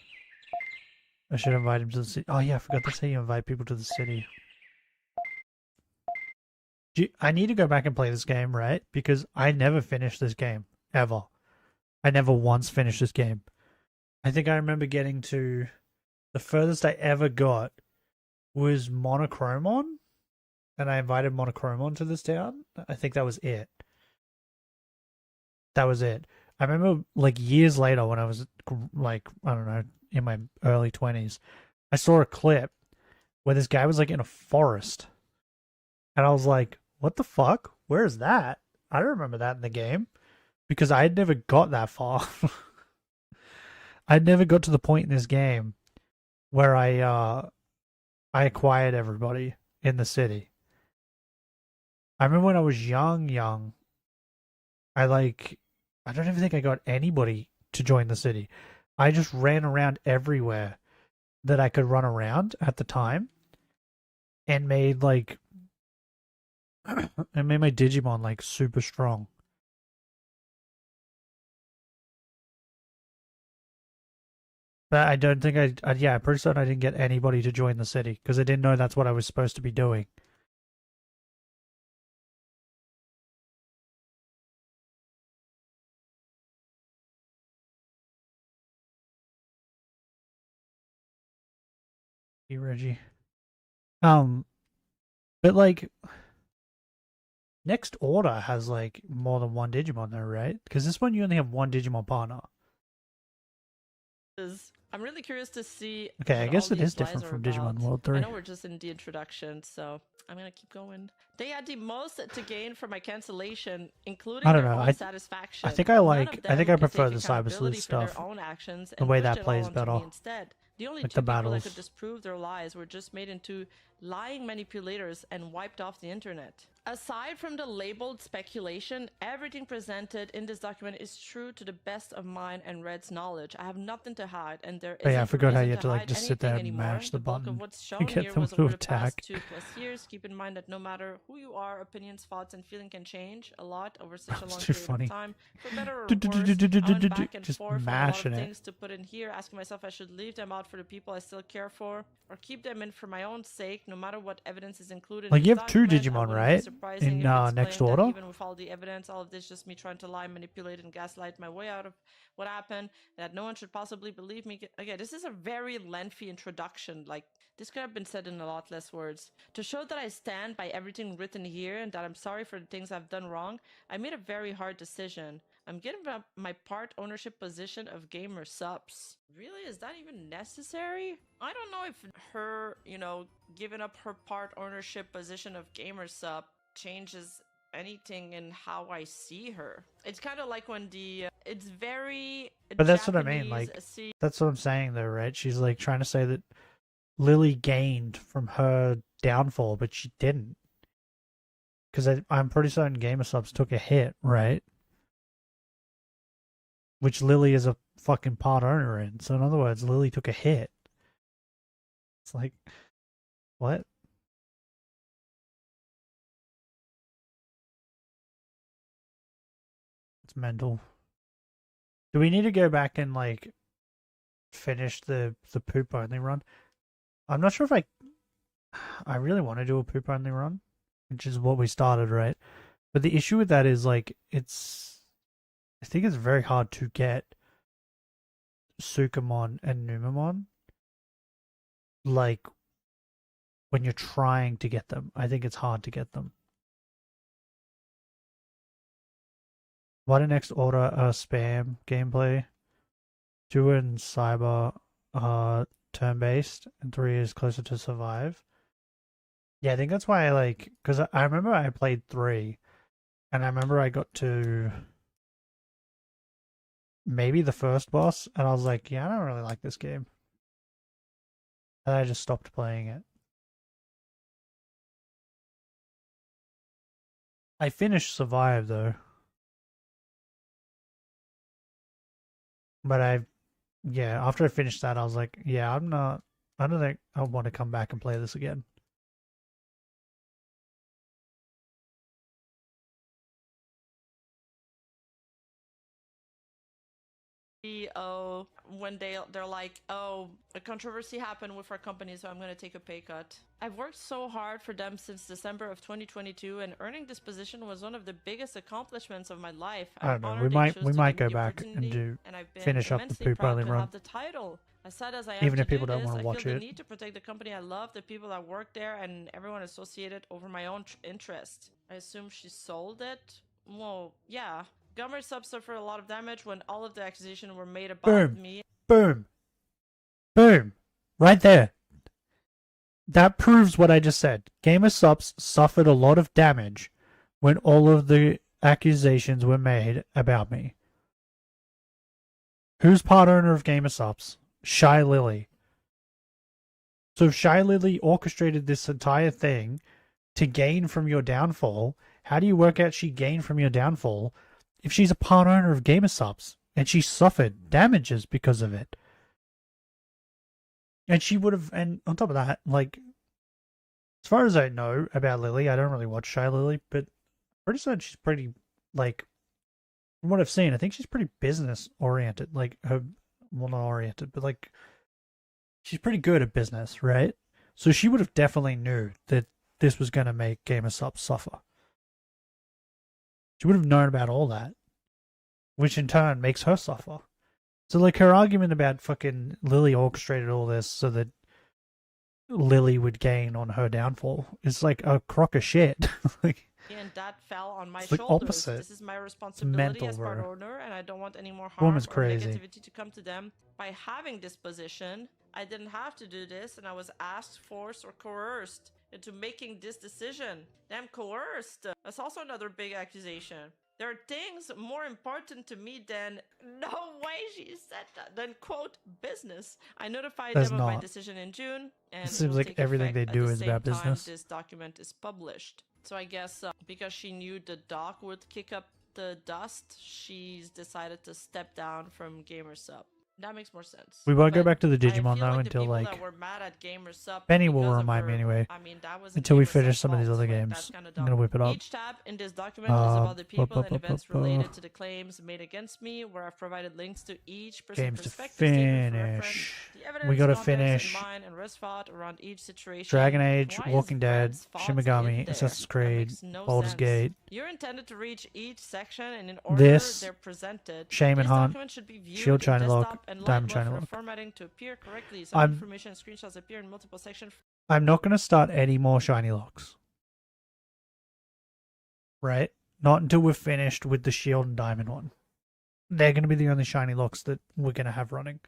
I should invite him to the city. Oh yeah, I forgot to say you invite people to the city. I need to go back and play this game, right? Because I never finished this game. Ever. I never once finished this game. I think I remember getting to... The furthest I ever got was Monochromon. And I invited Monochromon to this town. I think that was it. That was it. I remember, like, years later when I was, like, I don't know, in my early 20s, I saw a clip where this guy was like in a forest. And I was like, what the fuck? Where's that? I don't remember that in the game. Because I had never got that far. I'd never got to the point in this game where I acquired everybody in the city. I remember when I was young, I don't even think I got anybody to join the city. I just ran around everywhere that I could run around at the time and made like I made my Digimon like super strong. But I don't think yeah, I'm pretty certain I didn't get anybody to join the city because I didn't know that's what I was supposed to be doing. Hey, Reggie. But like, Next Order has like more than one Digimon though, right? Because this one you only have one Digimon partner. I'm really curious to see. Okay, I what guess all it is these lies different are from about. Digimon World 3. I know we're just in the introduction, so I'm gonna keep going. They had the most to gain from my cancellation, including I don't their know. own satisfaction. I think I None like. of I them think I could prefer take the Cyber accountability Sleuth for their stuff. own actions The and way pushed that it all plays onto better. me instead. The only Like two the people that battles. could disprove their lies were just made into lying manipulators and wiped off the internet. Aside from the labeled speculation, everything presented in this document is true to the best of mine and Red's knowledge. I have nothing to hide, and there But yeah, I isn't a forgot how reason you had to like hide just sit there anything and anymore. mash the bulk button of what's to shown get here them was to over the past attack. 2+ years. Keep in mind that no matter who you are, opinions, thoughts, and feeling can change a lot over such a long too period funny. of time. For better or worse, I went back and Just forth on a lot of mashing it. things to put in here, asking myself I should leave them out for the people I still care for, or keep them in for my own sake, no matter what evidence is included Like in you this have two document. Digimon, It wouldn't be right? surprising In if it's Next claimed that Order. even with all the evidence, all of this just me trying to lie, manipulate, and gaslight my way out of what happened, that no one should possibly believe me. Again, this is a very lengthy introduction. Like, this could have been said in a lot less words. To show that I stand by everything written here and that I'm sorry for the things I've done wrong, I made a very hard decision. I'm giving up my part ownership position of gamer subs. Really? Is that even necessary? I don't know if her, giving up her part ownership position of gamer sub changes anything in how I see her. It's kind of like when it's very But that's what I mean. Like that's what I'm saying though, right? She's like trying to say that Lily gained from her downfall, but she didn't. Because I'm pretty certain gamer subs took a hit, right? Which Lily is a fucking part owner in. So in other words, Lily took a hit. It's like, what? It's mental. Do we need to go back and like finish the poop only run? I'm not sure if I really want to do a poop only run, which is what we started, right? But the issue with that is like I think it's very hard to get Sukamon and Numamon. Like when you're trying to get them, I think it's hard to get them. Why did Next Order spam gameplay? 2 in Cyber turn-based, and 3 is closer to Survive. Yeah, I think that's why because I remember I played 3, and I remember I got to maybe the first boss, and I was like, yeah, I don't really like this game. And I just stopped playing it. I finished Survive, though. But after I finished that, I was like, yeah, I don't think I want to come back and play this again. When they're like, oh, a controversy happened with our company, so I'm going to take a pay cut. I've worked so hard for them since December of 2022, and earning this position was one of the biggest accomplishments of my life. I don't know. We might go back and finish up the poop only run. Have the title. As sad as I am Even if to people do don't this, want to watch I feel it. the need to protect the company I love, the people that work there, and everyone associated over my own interest. I assume she sold it? Well, yeah. Gamer subs suffered a lot of damage when all of the accusations were made about me. Boom. Boom. Right there. That proves what I just said. Gamer Supps suffered a lot of damage when all of the accusations were made about me. Who's part owner of Gamer Supps? Shy Lily. So if Shy Lily orchestrated this entire thing to gain from your downfall, how do you work out she gained from your downfall if she's a part owner of Gamer Supps and she suffered damages because of it? And she would have, and on top of that, like, as far as I know about Lily, I don't really watch Shy Lily, but pretty sure she's pretty, like, from what I've seen, I think she's pretty business oriented. Like, her, well, not oriented, but like, she's pretty good at business, right? So she would have definitely knew that this was going to make Gamer Supps suffer. She would have known about all that, which in turn makes her suffer. So, like, her argument about fucking Lily orchestrated all this so that Lily would gain on her downfall is like a crock of shit. Like, and that fell on my it's the shoulders. opposite. This is my responsibility Mental, as part bro. owner, and I don't want any more harm Woman's or crazy. negativity to come to them. By having this position, I didn't have to do this, and I was asked, forced, or coerced into making this decision. I'm coerced. That's also another big accusation. There are things more important to me than, no way she said that, than, quote, business. I notified That's them of my not. decision in June, and It seems will like take everything effect they at do the is same about time business. this document is published. So I guess because she knew the doc would kick up the dust, she's decided to step down from GamerSup. That makes more sense. We won't go But back to the I Digimon feel though like the until people like that were mad at GamerSup Benny will because of remind me her- anyway. I mean, that wasn't Until we GamerSup's finish some of these fault, other but games. that's kinda I'm gonna dumb. whip it up. Each tab in this document is about the people and events bu- related to the claims made against me, where I've provided links to each person's Games to perspective statement for reference, finish. the evidence, We gotta context, finish and mine and Resfot around each situation. Dragon Age, Why is Walking Dead, Brent's thoughts Shin in Megami, there? Assassin's That Creed, makes no Baldur's sense. Gate, You're intended to reach each section, and in order this, they're presented. Shaman These Hunt, documents should be viewed Shield in Shiny desktop Lock, and light Diamond mode Shiny for Lock. formatting to appear correctly. Some I'm- information and screenshots appear in multiple sections. I'm not gonna start any more Shiny Locks. Right? Not until we're finished with the Shield and Diamond one. They're gonna be the only Shiny Locks that we're gonna have running.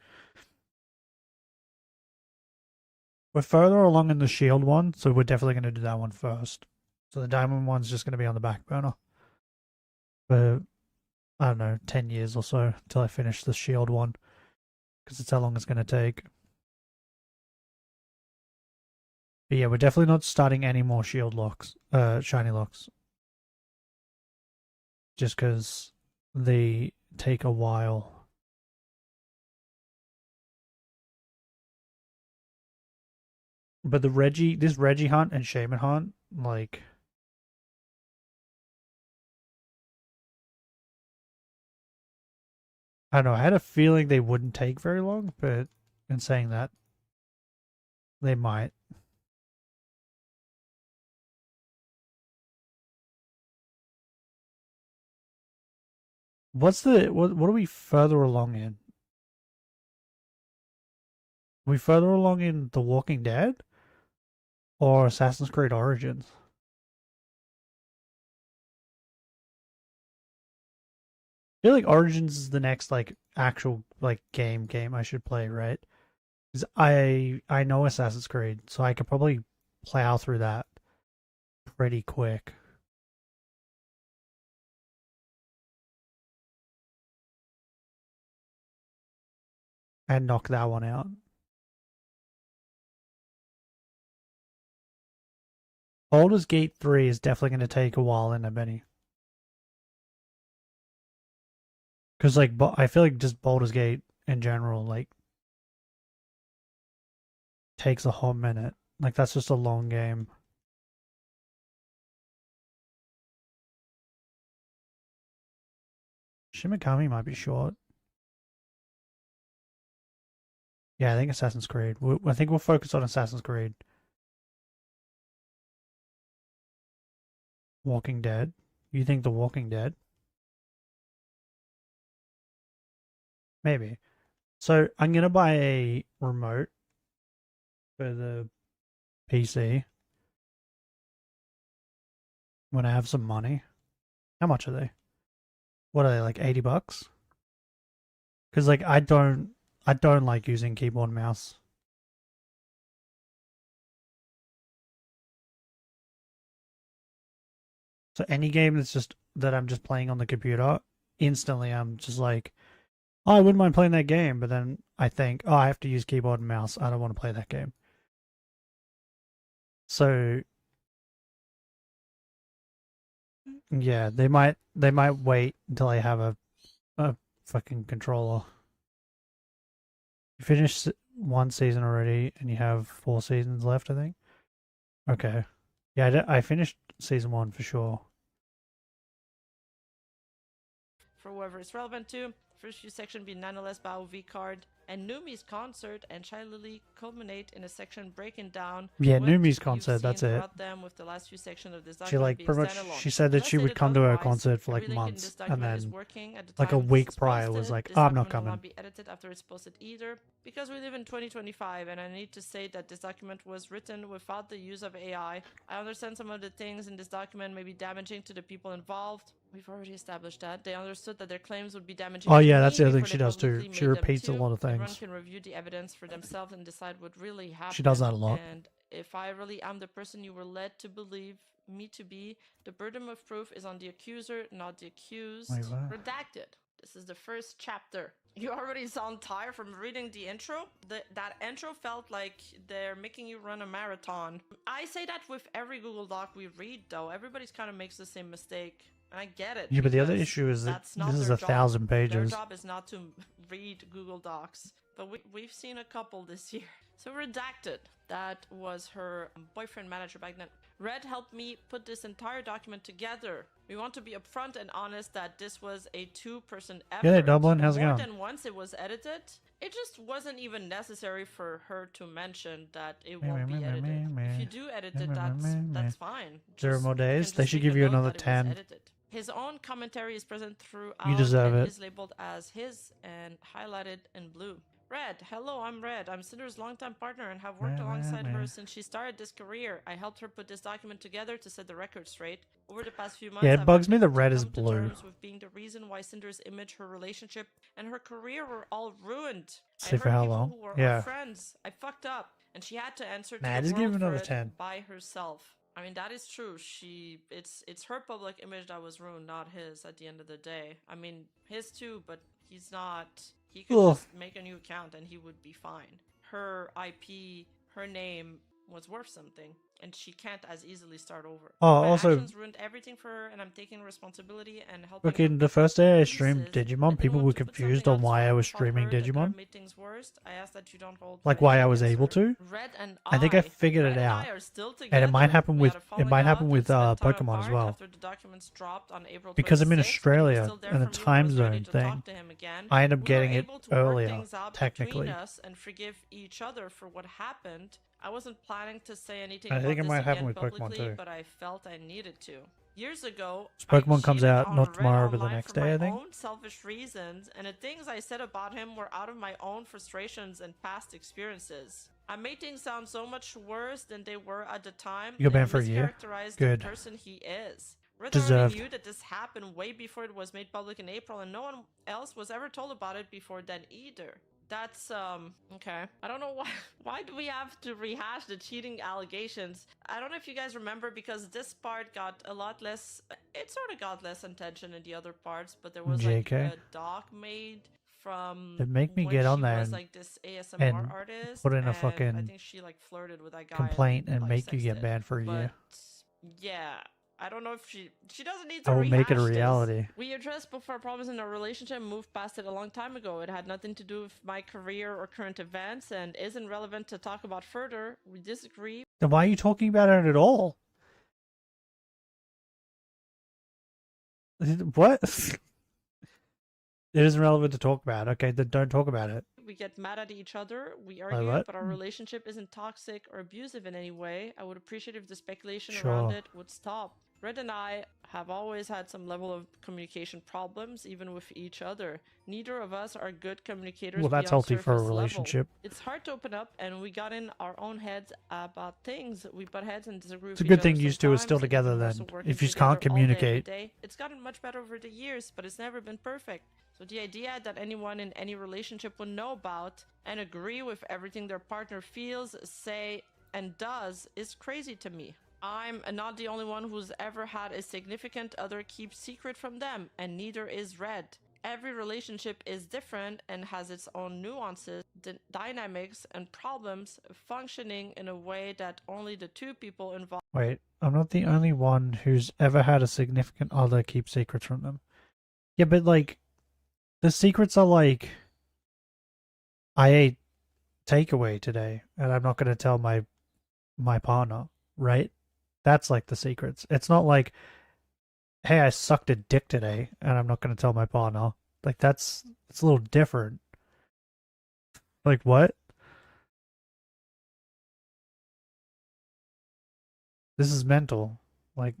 We're further along in the Shield one, so we're definitely going to do that one first. So the Diamond one's just going to be on the back burner. For, I don't know, 10 years or so until I finish the Shield one. Because it's how long it's going to take. But yeah, we're definitely not starting any more Shield locks, Shiny locks. Just because they take a while. But the this Reggie hunt and Shaman hunt, like, I don't know, I had a feeling they wouldn't take very long, but in saying that, they might. What are we further along in? Are we further along in The Walking Dead? Or Assassin's Creed Origins? I feel like Origins is the next like actual like game I should play, right? Because I know Assassin's Creed, so I could probably plow through that pretty quick. And knock that one out. Baldur's Gate 3 is definitely going to take a while in a Benny. Because, like, I feel like just Baldur's Gate in general, like, takes a whole minute. Like, that's just a long game. Shin Megami might be short. Yeah, I think Assassin's Creed. I think we'll focus on Assassin's Creed. Walking Dead? You think The Walking Dead? Maybe. So I'm gonna buy a remote for the PC when I have some money. How much are they? What are they, like $80? Because like I don't like using keyboard and mouse. So any game that's just that I'm just playing on the computer, instantly I'm just like, oh, I wouldn't mind playing that game, but then I think, oh, I have to use keyboard and mouse. I don't want to play that game. So yeah, they might wait until I have a fucking controller. You finished one season already, and you have 4 seasons left, I think. Okay. Yeah, I finished season 1 for sure. For whoever it's relevant to, first few section be nonetheless Bao V card, and Numi's concert and Shy Lily culminate in a section breaking down. Yeah, what Numi's you've concert, that's seen it. throughout them, with the last few sections of this She document like being pretty much standalone. she said that Unless she would stated come to her otherwise, concert for like every link in this months, and document is then working at the like a time week this is prior was posted. like, This oh, I'm not document will coming. not be edited after it's posted either, because we live in 2025, and I need to say that this document was written without the use of AI. I understand some of the things in this document may be damaging to the people involved. We've already established that. They understood that their claims would be damaging Oh to yeah, me that's the other thing before she they does too. publicly She made them repeats a too. lot of Everyone things. can review the evidence for themselves and decide what really happened. She does that a lot. And if I really am the person you were led to believe me to be, the burden of proof is on the accuser, not the accused. Wait, what? Redacted. This is the first chapter. You already sound tired from reading the intro? That intro felt like they're making you run a marathon. I say that with every Google Doc we read, though. Everybody's kind of makes the same mistake. And I get it. Yeah, but the other because issue is that that's not this is their 1,000 job. pages. Their job is not to read Google Docs. But we've seen a couple this year. So Redacted. That was her boyfriend manager back then. Red helped me put this entire document together. We want to be upfront and honest that this was a 2-person effort. Yeah, Dublin, how's it More going? than once it was edited. It just wasn't even necessary for her to mention that it won't be edited. If you do edit it, that's fine. 0 more you days. can They just should make give a you note another that it was 10. edited. His own commentary is present throughout You deserve and it. is labeled as his and highlighted in blue. Red, hello, I'm Red. I'm Cinder's longtime partner and have worked alongside her since she started this career. I helped her put this document together to set the record straight. Over the past few months, Yeah, it I've bugs me had that to red is come to blue. terms with being the reason why Cinder's image, her relationship, and her career were all ruined. See I for hurt how people long? who were Yeah. our friends. I fucked up, and she had to answer to Nah, the just give world him another for it 10. by herself. I mean, that is true. It's her public image that was ruined, not his at the end of the day. I mean, his too, but he's not. He could Ugh. just make a new account and he would be fine. Her IP, her name was worth something, and she can't as easily start over. Oh, My also- actions ruined everything for her, and I'm taking responsibility and helping her Fucking the pick first up day I pieces. streamed I Digimon, didn't people want were to put confused something on why I outside was without streaming her that could have Digimon. made things worse. I ask that you don't hold Like why I grudge was against able her. to. Red and I think I figured Red it and out. I are still And it might together. happen We with had a falling happen out with and spent time Pokemon as apart well. after the documents dropped on April Because I'm in 26th, but he was Australia still there and the for me when I time was ready zone to thing. talk to him again. I end up We were getting it able to work earlier, things out technically. between us and forgive each other for what happened. I wasn't planning to say anything I about think it this might happen again with Pokemon publicly, too. but I felt I needed to. Years ago, So Pokemon I comes cheated out on not Red tomorrow, but the online next for day, my I think. own selfish reasons, and the things I said about him were out of my own frustrations and past experiences. I made things sound so much worse than they were at the time. You got banned and for a year? mischaracterized Good. the person he is. Red Deserved. already knew that this happened way before it was made public in April, and no one else was ever told about it before then either. That's, okay. I don't know why do we have to rehash the cheating allegations? I don't know if you guys remember, because this part got a lot less, it sort of got less attention in the other parts, but there was like JK. a doc made from It'd make me when get on she there was and- like this ASMR and artist, put in a and I fucking think she like flirted with that guy complaint and like, make you get sexted. banned for a But year. yeah, I don't know if she doesn't need to I will make it a rehash this. reality. We addressed both our problems in our relationship and moved past it a long time ago. It had nothing to do with my career or current events and isn't relevant to talk about further. We disagree. Then why are you talking about it at all? What? It isn't relevant to talk about. Okay, then don't talk about it. We get mad at each other. We Like argue, what? but our relationship isn't toxic or abusive in any way. I would appreciate if the speculation Sure. around it would stop. Red and I have always had some level of communication problems, even with each other. Neither of us are good communicators. Well, that's beyond healthy for a surface level. relationship. It's hard to open up, and we got in our own heads about things. We butt heads and disagree It's a with good each thing other you two are still sometimes, and together we're then, also working if you just can't together all day, every communicate. day. It's gotten much better over the years, but it's never been perfect. So the idea that anyone in any relationship would know about and agree with everything their partner feels, say, and does is crazy to me. I'm not the only one who's ever had a significant other keep secret from them, and neither is Red. Every relationship is different and has its own nuances, dynamics, and problems, functioning in a way that only the two people involved. Wait, I'm not the only one who's ever had a significant other keep secrets from them. Yeah, but like, the secrets are like, I ate takeaway today, and I'm not going to tell my partner, right? That's like the secrets. It's not like, hey, I sucked a dick today, and I'm not going to tell my partner. Like, it's a little different. Like, what? This is mental. Like,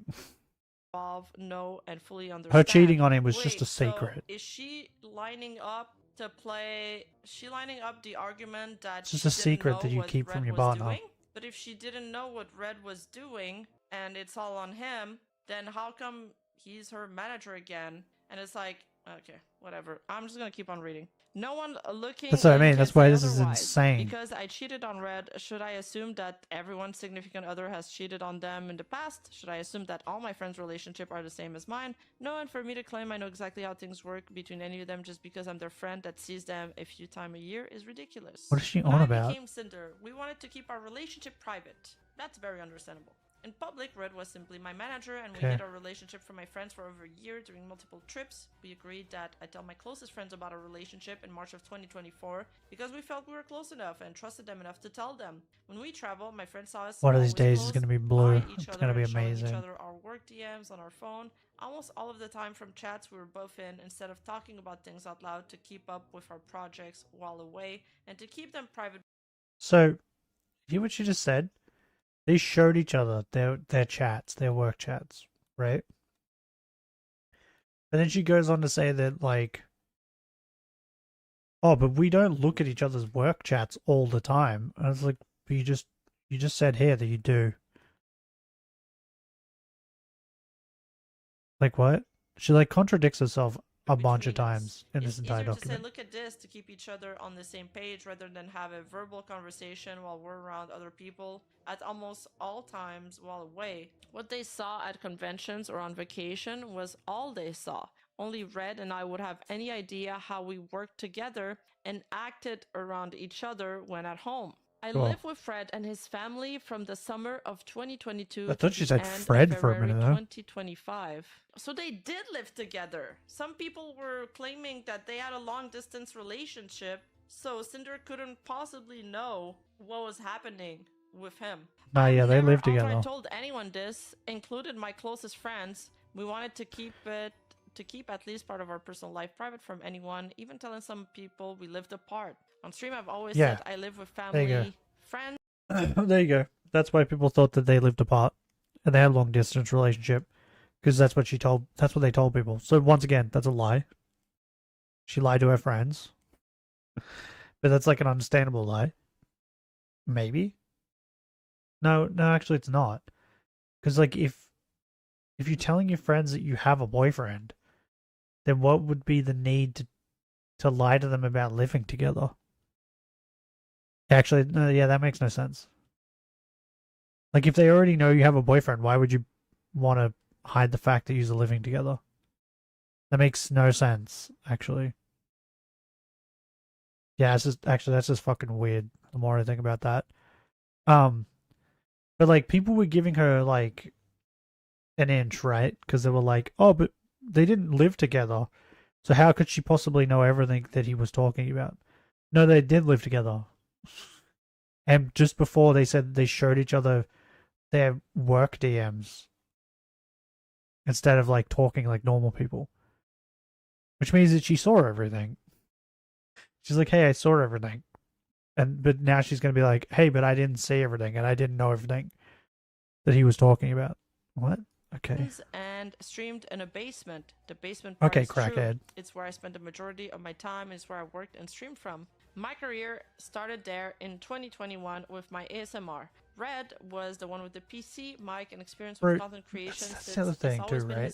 Know and fully understand. her cheating on him was Wait, just a secret. So is she lining up to play? She lining up the argument that It's just she a didn't secret know that you what keep Red from your was partner. doing? But if she didn't know what Red was doing and it's all on him, then how come he's her manager again? And it's like, okay, whatever. I'm just gonna keep on reading. No one looking. That's what I in mean. can That's why say this is otherwise. insane. Because I cheated on Red, should I assume that everyone's significant other has cheated on them in the past? Should I assume that all my friends' relationships are the same as mine? No, and for me to claim I know exactly how things work between any of them just because I'm their friend that sees them a few times a year is ridiculous. What is she When on I about? became Cinder, we wanted to keep our relationship private. That's very understandable. In public, Red was simply my manager, and we Okay. hid our relationship from my friends for over a year during multiple trips. We agreed that I tell my closest friends about our relationship in March of 2024 because we felt we were close enough and trusted them enough to tell them. When we travel, my friends saw us One of these always days is close going to be blue. by each It's other going to be and showing each amazing. other our work DMs on our phone. Almost all of the time from chats we were both in, instead of talking about things out loud to keep up with our projects while away and to keep them private. So, hear what she just said? They showed each other their chats, their work chats, right? And then she goes on to say that, like, oh, but we don't look at each other's work chats all the time. And I was like, but you just said here that you do. Like, what? She, like, contradicts herself a bunch of times in this entire Easier to say, document. look at this, to keep each other on the same page rather than have a verbal conversation while we're around other people at almost all times while away. What they saw at conventions or on vacation was all they saw. Only Red and I would have any idea how we worked together and acted around each other when at home. I Cool. live with Fred and his family from the summer of 2022 I thought to she the said end Fred of for a February minute, though. 2025. So they did live together. Some people were claiming that they had a long distance relationship, so Cinder couldn't possibly know what was happening with him. Nah, yeah, they live After I together. told anyone this, included my closest friends, we wanted to keep at least part of our personal life private from anyone, even telling some people we lived apart. On stream, I've always Yeah. said I live with There you go. family, friends. There you go. That's why people thought that they lived apart and they had a long distance relationship, because that's what they told people. So once again, that's a lie. She lied to her friends, but that's like an understandable lie. Maybe. No, actually, it's not. Because like if you're telling your friends that you have a boyfriend, then what would be the need to lie to them about living together? Actually, no, yeah, that makes no sense. Like, if they already know you have a boyfriend, why would you want to hide the fact that you're living together? That makes no sense, actually. Yeah, that's just fucking weird, the more I think about that. But, like, people were giving her, like, an inch, right? Because they were like, oh, but they didn't live together, so how could she possibly know everything that he was talking about? No, they did live together. And just before, they said they showed each other their work DMs instead of, like, talking like normal people. Which means that she saw everything. She's like, hey, I saw everything. But now she's going to be like, hey, but I didn't see everything, and I didn't know everything that he was talking about. What? Okay. And streamed in a basement. The basement part Okay, is crackhead. true. It's where I spent the majority of my time. It's where I worked and streamed from. My career started there in 2021 with my ASMR. Red was the one with the PC, mic, and experience with Right. content creation. That's since the other it's thing always too, been right?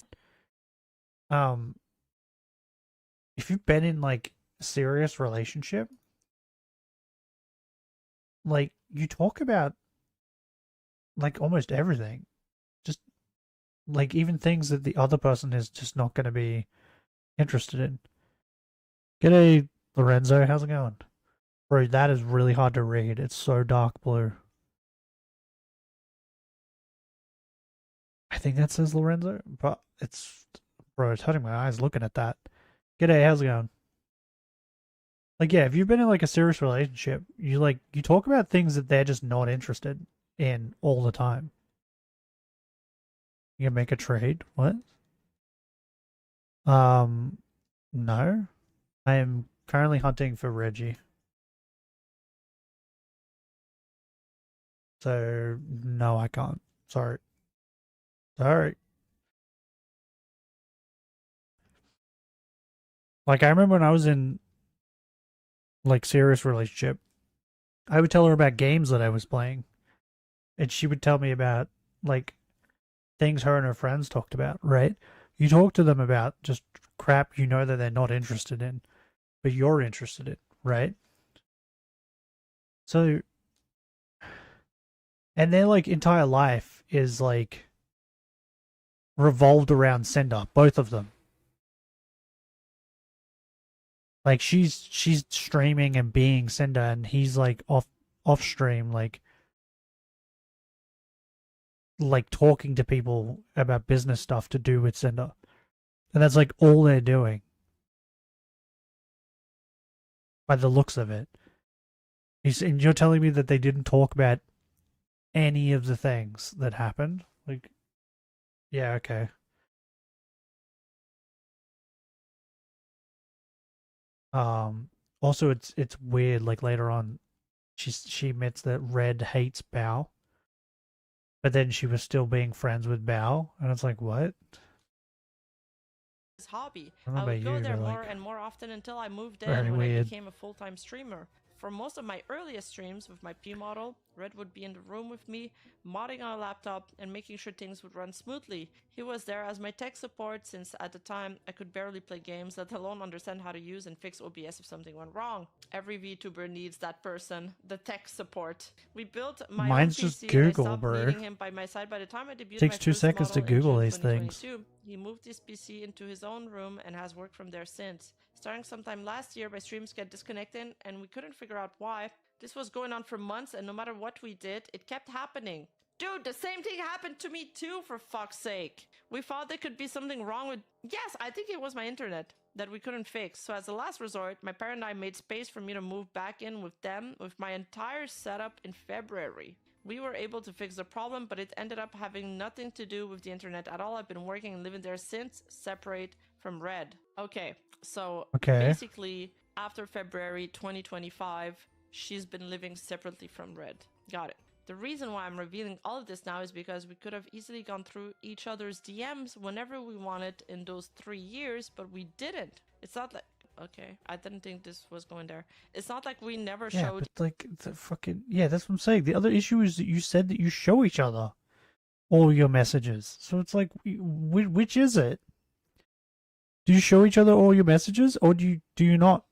his- If you've been in, like, a serious relationship, like, you talk about, like, almost everything. like even things that the other person is just not going to be interested in. G'day, Lorenzo. How's it going? Bro, that is really hard to read. It's so dark blue. I think that says Lorenzo, but it's... Bro, it's hurting my eyes looking at that. G'day, how's it going? Like, yeah, if you've been in, like, a serious relationship, you talk about things that they're just not interested in all the time. You can make a trade? What? No. I am currently hunting for Reggie. So, no, I can't. Sorry. Sorry. Like, I remember when I was in, like, serious relationship, I would tell her about games that I was playing. And she would tell me about, like, things her and her friends talked about, right? You talk to them about just crap you know that they're not interested in, but you're interested in, right? So, and their, like, entire life is, like, revolved around Cinder, both of them. Like, she's streaming and being Cinder, and he's, like, off stream, like talking to people about business stuff to do with Cinder. And that's, like, all they're doing. By the looks of it. And you're telling me that they didn't talk about any of the things that happened? Like, yeah, okay. Also, it's weird, like, later on, she admits that Red hates Bao. But then she was still being friends with Bao, and it's like, what? His hobby. I I would go you, there but, more like, and more often until I moved in very when I weird. became a full-time streamer. For most of my earliest streams with my P model, Red would be in the room with me, modding on a laptop and making sure things would run smoothly. He was there as my tech support since at the time I could barely play games, let alone understand how to use and fix OBS if something went wrong. Every VTuber needs that person, the tech support. We built my Mine's own just PC and I Google, stopped bro. needing him by my side by the time I debuted Takes my 2 first seconds to model in Google June these things. 2022. He moved his PC into his own room and has worked from there since. Starting sometime last year, my streams get disconnected and we couldn't figure out why. This was going on for months and no matter what we did, it kept happening. Dude, the same thing happened to me too, for fuck's sake. We thought there could be something wrong with... Yes, I think it was my internet that we couldn't fix. So as a last resort, my parent and I made space for me to move back in with them with my entire setup in February. We were able to fix the problem, but it ended up having nothing to do with the internet at all. I've been working and living there since, separate from Red. Okay, so basically, after February 2025, she's been living separately from Red. Got it. The reason why I'm revealing all of this now is because we could have easily gone through each other's DMs whenever we wanted in those 3 years, but we didn't. It's not like... Okay, I didn't think this was going there. It's not like we never showed... But, like, the fucking... Yeah, that's what I'm saying. The other issue is that you said that you show each other all your messages. So it's like, which is it? Do you show each other all your messages, or do you not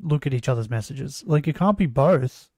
look at each other's messages? Like, it can't be both.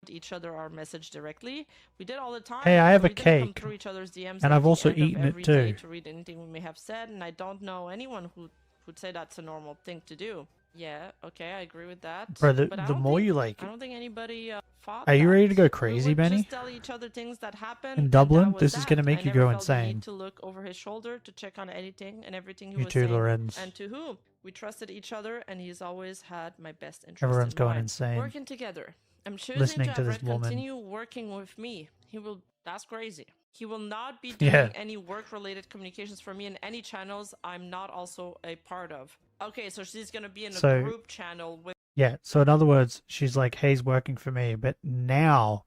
Each other our message directly. We did all the time. Hey, I have a we didn't come cake, through each other's DMs and at I've the also end of eaten every it day too. to read anything we may have said, and I don't know anyone who would say that's a normal thing to do. Yeah, okay, I agree with that. Bro, But the more you like... I don't think anybody thought Are you that. ready to go We crazy, would Benny? just tell each other things that happened. In Dublin? And that was This is that. gonna make I you never go felt the need insane. to look over his shoulder to check on anything and everything he You was too, saying. Lorenz. And to whom? We trusted each other, and he's always had my best interest Everyone's in going mind. insane. Working together. I'm choosing Listening to to have this Red woman. continue working with me. He will... That's crazy. He will not be doing Yeah. any work-related communications for me in any channels I'm not also a part of. Okay, so she's gonna be in a So- group channel with... Yeah, so in other words, she's like, hey, he's working for me, but now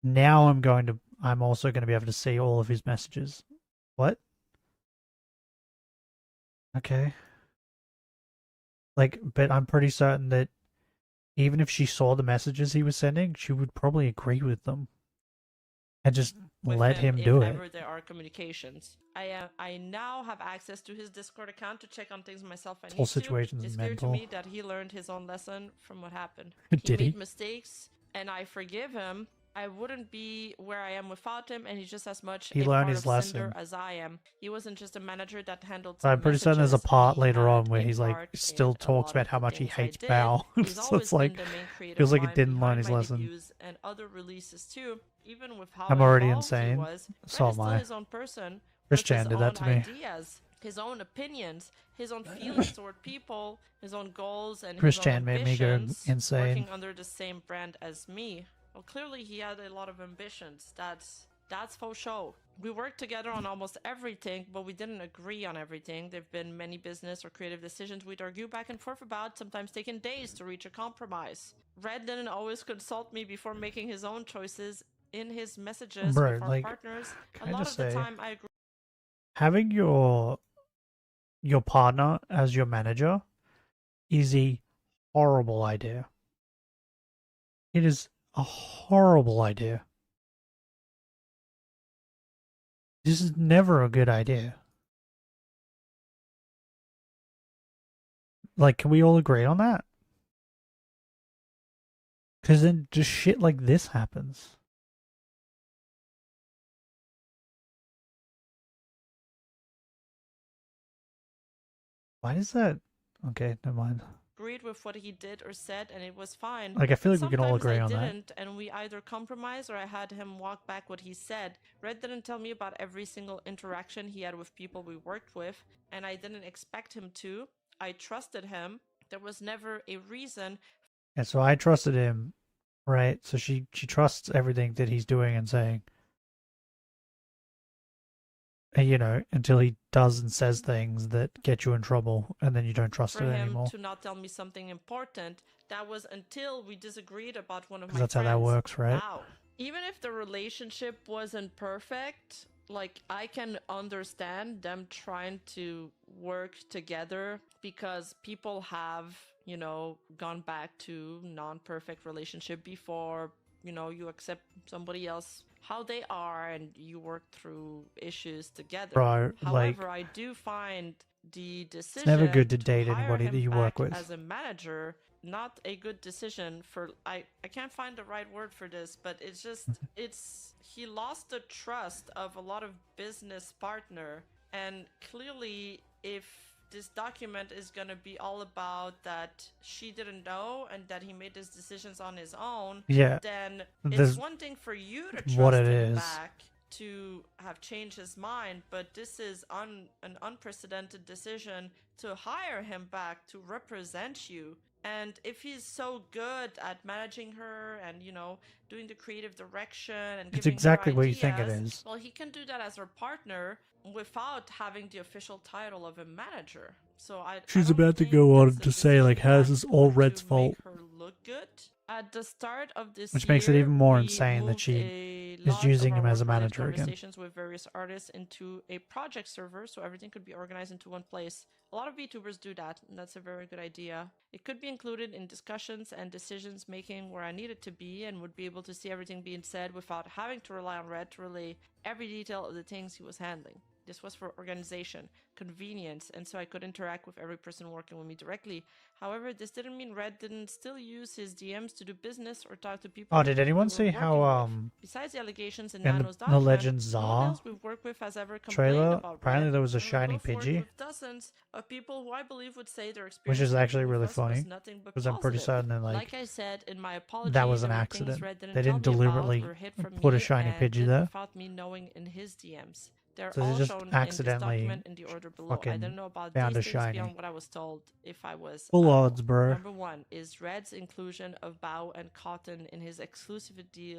I'm also going to be able to see all of his messages. What? Okay. Like, but I'm pretty certain that even if she saw the messages he was sending, she would probably agree with them. And just let him do if it. ever there are communications. I now have access to his Discord account to check on things myself. I whole need situation's to. It's clear to mental. me that he learned his own lesson from what happened. Did he? made mistakes, and I forgive him. I wouldn't be where I am without him, and he's just as much He a learned part his of Cinder lesson. as I am. He wasn't just a manager that handled But I'm pretty certain there's a messages, part he later on had where a he's like part still in a talks lot about of how the much he things I hates did. Bao. He's So always it's like been the main creative feels like it mind didn't learn behind his my lesson. debuts and other releases too. Even with how I'm already involved he insane. was, So Red is am still I. his own person Chris with his Chan did that own to me. ideas, his own opinions, his own feelings toward people, his own goals, and Chris his own Chan made me go ambitions, insane. working under the same brand as me. Well, clearly he had a lot of ambitions. That's for sure. We worked together on almost everything, but we didn't agree on everything. There've been many business or creative decisions we'd argue back and forth about, sometimes taking days to reach a compromise. Red didn't always consult me before making his own choices in his messages Bro, with our like, partners. A can I lot just of the say, time I agree. having your partner as your manager is a horrible idea. It is a horrible idea. This is never a good idea. Like, can we all agree on that? Because then just shit like this happens. Why does that? Okay, never mind. Agreed with what he did or said, and it was fine. Like, I feel like we can all Sometimes agree I on that. didn't, and we either compromised or I had him walk back what he said. Red didn't tell me about every single interaction he had with people we worked with, and I didn't expect him to. I trusted him. There was never a reason. And so I trusted him, right? So she trusts everything that he's doing and saying. And, you know, until he does and says things that get you in trouble, and then you don't trust For it him anymore. to not tell me something important. That was until we disagreed about one of my Because that's how that works, right? Wow. Even if the relationship wasn't perfect, like, I can understand them trying to work together because people have, you know, gone back to non-perfect relationship before, you know, you accept somebody else how they are and you work through issues together. Bro, However, like, I do find the decision it's never good to date hire anybody him that you work back with. as a manager not a good decision for I can't find the right word for this, but it's just he lost the trust of a lot of business partner, and clearly if this document is going to be all about that she didn't know and that he made his decisions on his own, Yeah, then there's it's one thing for you to trust what it him is. back to have changed his mind, but this is an unprecedented decision to hire him back to represent you. And if he's so good at managing her and, you know, doing the creative direction and It's giving exactly her what you ideas, think it is. well, he can do that as her partner without having the official title of a manager. So She's about to go on to say, like, how this is all Red's fault. her look good. At the start of this Which makes it year, even more we insane that moved she a is lot using of him our as a work-related manager again. conversations with various artists into a project server so everything could be organized into one place. A lot of VTubers do that, and that's a very good idea. It could be included in discussions and decisions making where I needed to be and would be able to see everything being said without having to rely on Red to relay every detail of the things he was handling. This was for organization, convenience, and so I could interact with every person working with me directly. However, this didn't mean Red didn't still use his DMs to do business or talk to people. Oh, did anyone we were see working how with. Besides the allegations in in Nano's the document, Legend no one Czar else we've worked with has ever complained trailer? about Apparently Red, there was a and we shiny both worked Pidgey, with dozens of people who I believe would say their which experience is actually working really with us was funny. nothing but Because I'm pretty positive. certain that, Like I said in my apology, that was an there were things accident. Red didn't They didn't tell me about deliberately or hid from put a me shiny and Pidgey did there. without me knowing in his DMs. They're So they all just shown accidentally in this document in the order below. I fucking don't know about found these a things shiny. beyond what I was told if I was Full Apple. odds, bro. Number 1 is Red's inclusion of Bao and Cotton in his exclusivity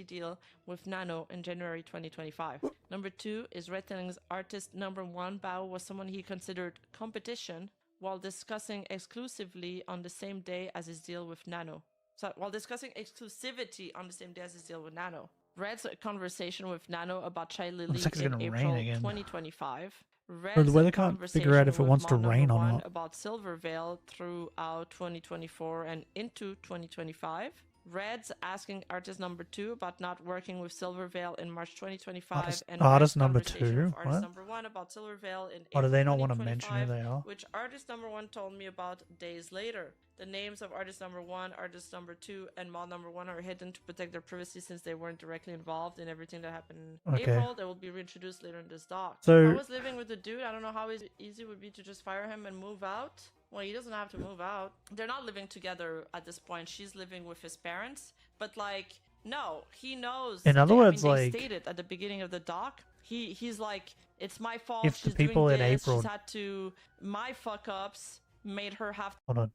deal with Nano in January 2025. Number 2 is Red telling's artist number 1 Bao was someone he considered competition while discussing exclusively on the same day as his deal with Nano. So while discussing exclusivity on the same day as his deal with Nano. Red's conversation with Nano about Chai Lily Looks like it's in gonna rain April again. 2025. Bro, the Red's weather can't figure out if it conversation wants with to Mon rain number or one not. about Silvervale throughout 2024 and into 2025. Red's asking artist number 2 about not working with Silvervale in March 2025, and artist Red's number conversation 2? with artist What? number 1 about Silvervale in Or do April they not want to mention who 2025, they are? which artist number 1 told me about days later. The names of artist number 1, artist number 2, and mod number 1 are hidden to protect their privacy since they weren't directly involved in everything that happened in Okay. April. They will be reintroduced later in this doc. So- if I was living with the dude, I don't know how easy it would be to just fire him and move out. Well, he doesn't have to move out. They're not living together at this point. She's living with his parents. But, like, no, he knows. In other words, they like- stated at the beginning of the doc, he's like, it's my fault. If the She's people doing in this. April- She's had to. My fuck ups made her have. Hold on.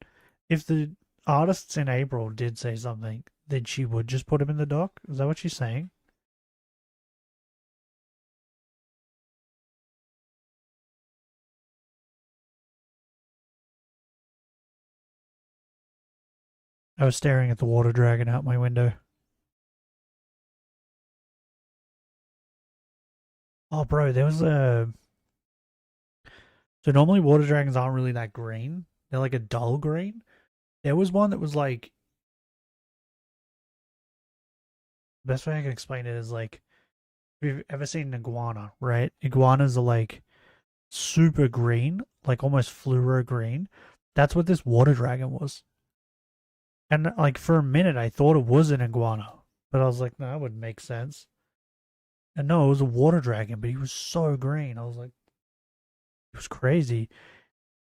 If the artists in April did say something, then she would just put him in the dock? Is that what she's saying? I was staring at the water dragon out my window. Oh, bro, there was a... So normally water dragons aren't really that green. They're like a dull green. There was one that was like... Best way I can explain it is like... If you've ever seen an iguana, right? Iguanas are like super green, like almost fluoro green. That's what this water dragon was. And like for a minute I thought it was an iguana. But I was like, no, that wouldn't make sense. And no, it was a water dragon, but he was so green. I was like, it was crazy.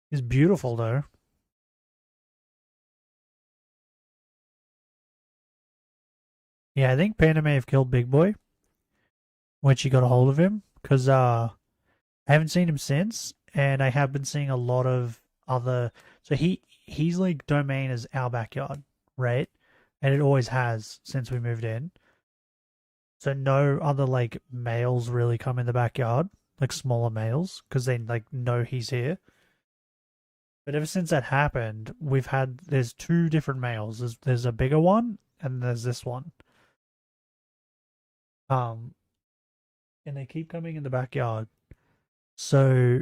He's beautiful though. Yeah, I think Panda may have killed Big Boy when she got a hold of him, because I haven't seen him since, and I have been seeing a lot of other. So he's like domain is our backyard, right? And it always has since we moved in. So no other like males really come in the backyard, like smaller males, because they like know he's here. But ever since that happened, there's 2 different males. There's a bigger one and there's this one. And they keep coming in the backyard. So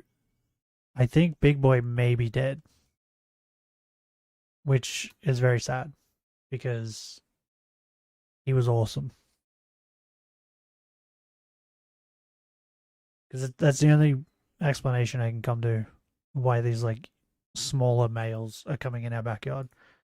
I think Big Boy may be dead, which is very sad because he was awesome. Because that's the only explanation I can come to why these like smaller males are coming in our backyard.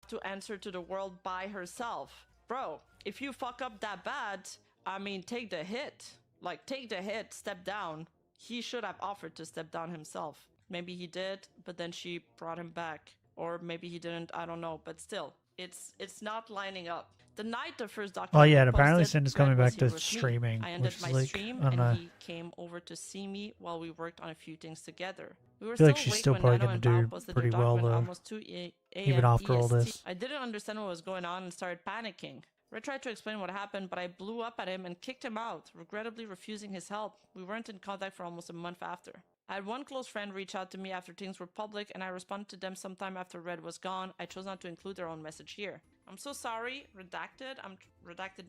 To answer to the world by herself. Bro, if you fuck up that bad, I mean, take the hit. Like, take the hit, step down. He should have offered to step down himself. Maybe he did, but then she brought him back. Or maybe he didn't, I don't know. But still, it's not lining up. The night the first document Oh yeah, and apparently posted, Sin is Red coming was back here to with me. streaming, I ended which my is like, stream, I don't and know. he came over to see me while we worked on a few things together. We were I feel like still she's awake still when probably Nano gonna and do Bob posted pretty their well, document though, almost 2 a.m. even after all EST. this. I didn't understand what was going on and started panicking. Red tried to explain what happened, but I blew up at him and kicked him out, regrettably refusing his help. We weren't in contact for almost a month after. I had one close friend reach out to me after things were public, and I responded to them sometime after Red was gone. I chose not to include their own message here. I'm so sorry. Redacted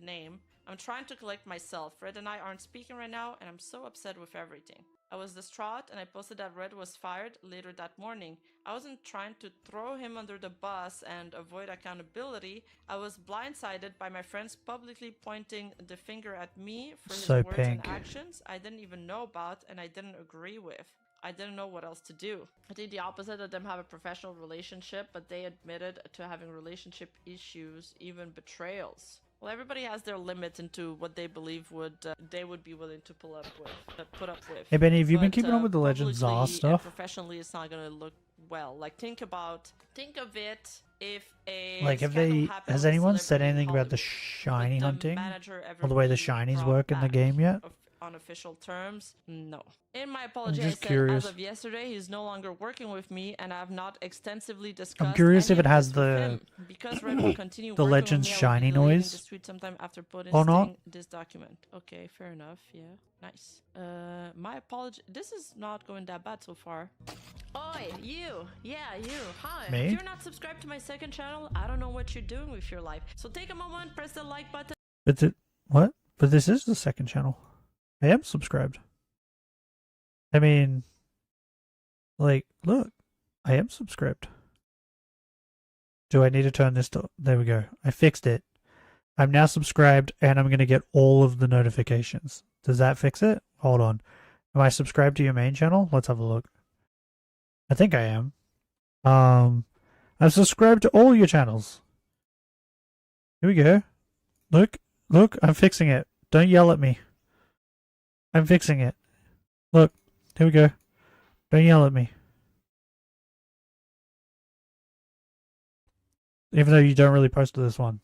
name. I'm trying to collect myself. Red and I aren't speaking right now, and I'm so upset with everything. I was distraught, and I posted that Red was fired later that morning. I wasn't trying to throw him under the bus and avoid accountability. I was blindsided by my friends publicly pointing the finger at me for his So words pink. and actions I didn't even know about and I didn't agree with. I didn't know what else to do. I think the opposite of them have a professional relationship, but they admitted to having relationship issues, even betrayals. Well, everybody has their limits into what they believe they would be willing to put up with. Hey Benny, have you been But, keeping up with the Legends publicly Are and stuff? professionally, it's not gonna look well. Like, think of it if a Like, have scandal they? happened Has with a anyone said celebrity in anything about the Hollywood. shiny Would the hunting, manager ever or the way the be shinies brought work in the back game yet? on official terms? No. In my apology, I just said curious. as of yesterday, he's no longer working with me, and I have not extensively discussed. I'm curious any if it of has this with the him. Because Red will continue the working Legends with me, I will be shiny deleting noise this tweet sometime after or not. posting this document. Okay, fair enough. Yeah, nice. My apology. This is not going that bad so far. Oi, you. Yeah, you. Hi. Me? If you're not subscribed to my second channel, I don't know what you're doing with your life. So take a moment, press the like button. What? But this is the second channel. I am subscribed. I mean, like, look, I am subscribed. Do I need to turn this to? There we go. I fixed it. I'm now subscribed and I'm going to get all of the notifications. Does that fix it? Hold on. Am I subscribed to your main channel? Let's have a look. I think I am. I'm subscribed to all your channels. Here we go. Look, I'm fixing it. Don't yell at me. I'm fixing it. Look, here we go. Don't yell at me. Even though you don't really post to this one.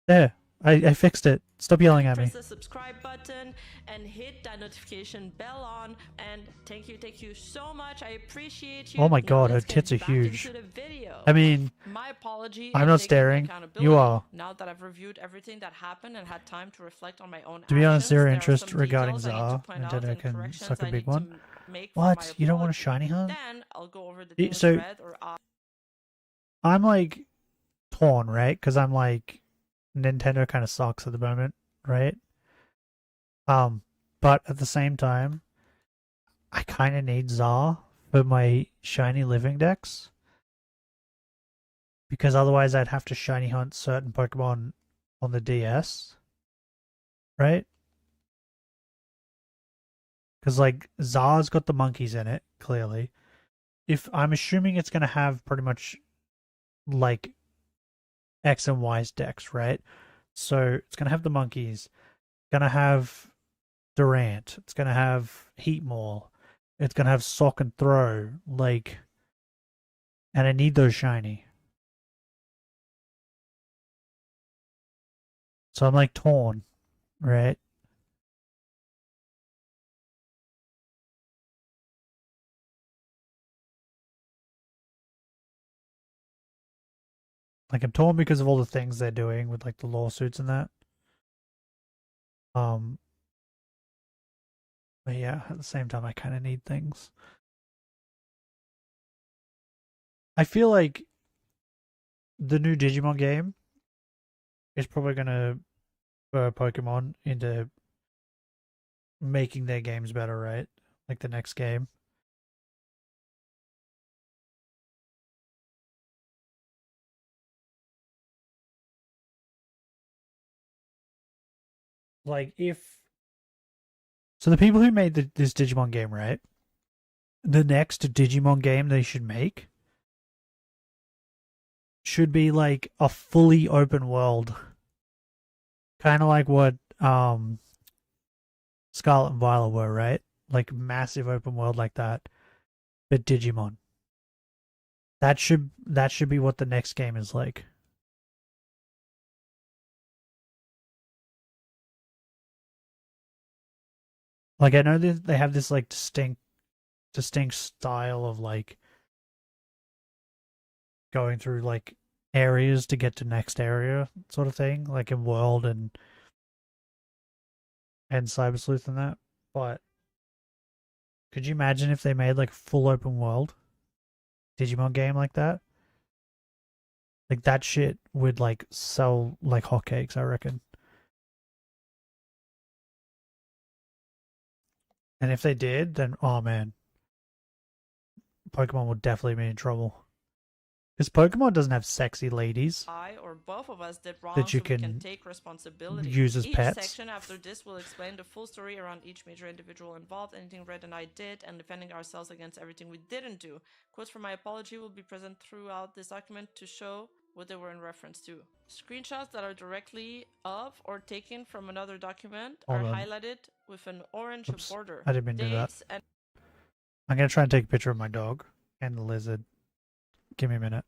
There. I fixed it. Stop yelling at me. Press the subscribe button and hit that notification bell on. And thank you so much. I appreciate you. Oh my Now god, her let's get tits are back huge. into the video. I mean, my apology. I'm and not taking staring. accountability. You are. Now that I've reviewed everything that happened and had time to reflect on my own To be honest, actions, zero there are interest some regarding details I need to Zara. point out Nintendo and can corrections suck a I big need to one. make for my What? You don't want a apology. shiny hunt? Then I'll go over the Y- things so- red or I'm like torn, right? Because I'm like Nintendo kind of sucks at the moment, right? But at the same time, I kind of need Zara for my shiny living decks because otherwise I'd have to shiny hunt certain Pokemon on the DS, right? Because like Zara's got the monkeys in it, clearly. If I'm assuming it's gonna have pretty much like X and Y's decks, right? So it's gonna have the monkeys, gonna have Durant, it's gonna have Heatmore, it's gonna have Sock and Throw, like, and I need those shiny. So I'm like torn, right? Like I'm torn because of all the things they're doing with like the lawsuits and that. But yeah, at the same time I kind of need things. I feel like the new Digimon game is probably gonna spur Pokemon into making their games better, right? Like the next game. Like if so, the people who made this Digimon game, right? The next Digimon game they should make should be like a fully open world, kind of like what Scarlet and Violet were, right? Like massive open world like that, but Digimon. That should be what the next game is like. Like I know that they have this like distinct style of like going through like areas to get to next area sort of thing, like in World and Cyber Sleuth and that. But could you imagine if they made like a full open world Digimon game like that? Like that shit would like sell like hotcakes, I reckon. And if they did, then oh man, Pokemon would definitely be in trouble. Because Pokemon doesn't have sexy ladies I or both of us did wrong, that you so we can can take responsibility. use as Each pets. section after this will explain the full story around each major individual involved, anything Red and I did, and defending ourselves against everything we didn't do. Quotes from my apology will be present throughout this document to show what they were in reference to. Screenshots that are directly of or taken from another document are Hold on. highlighted with an orange Oops, border. I didn't mean to do that. Dates and I'm gonna try and take a picture of my dog and the lizard. Give me a minute.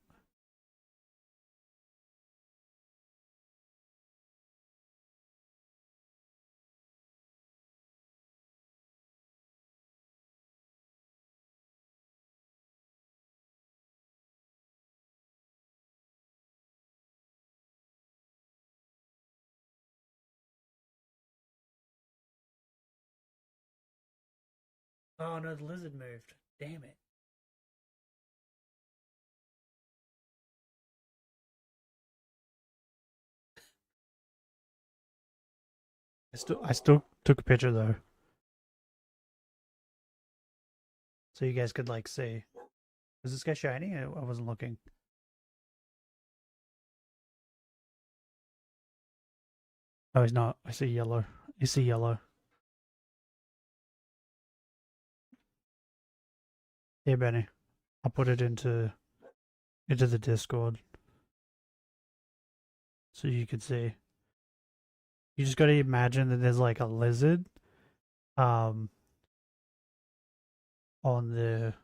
Oh no, the lizard moved. Damn it. I still took a picture though. So you guys could like see. Is this guy shiny? I wasn't looking. Oh, he's not. I see yellow. You see yellow. Here, Benny. I'll put it into the Discord so you can see. You just gotta imagine that there's like a lizard on the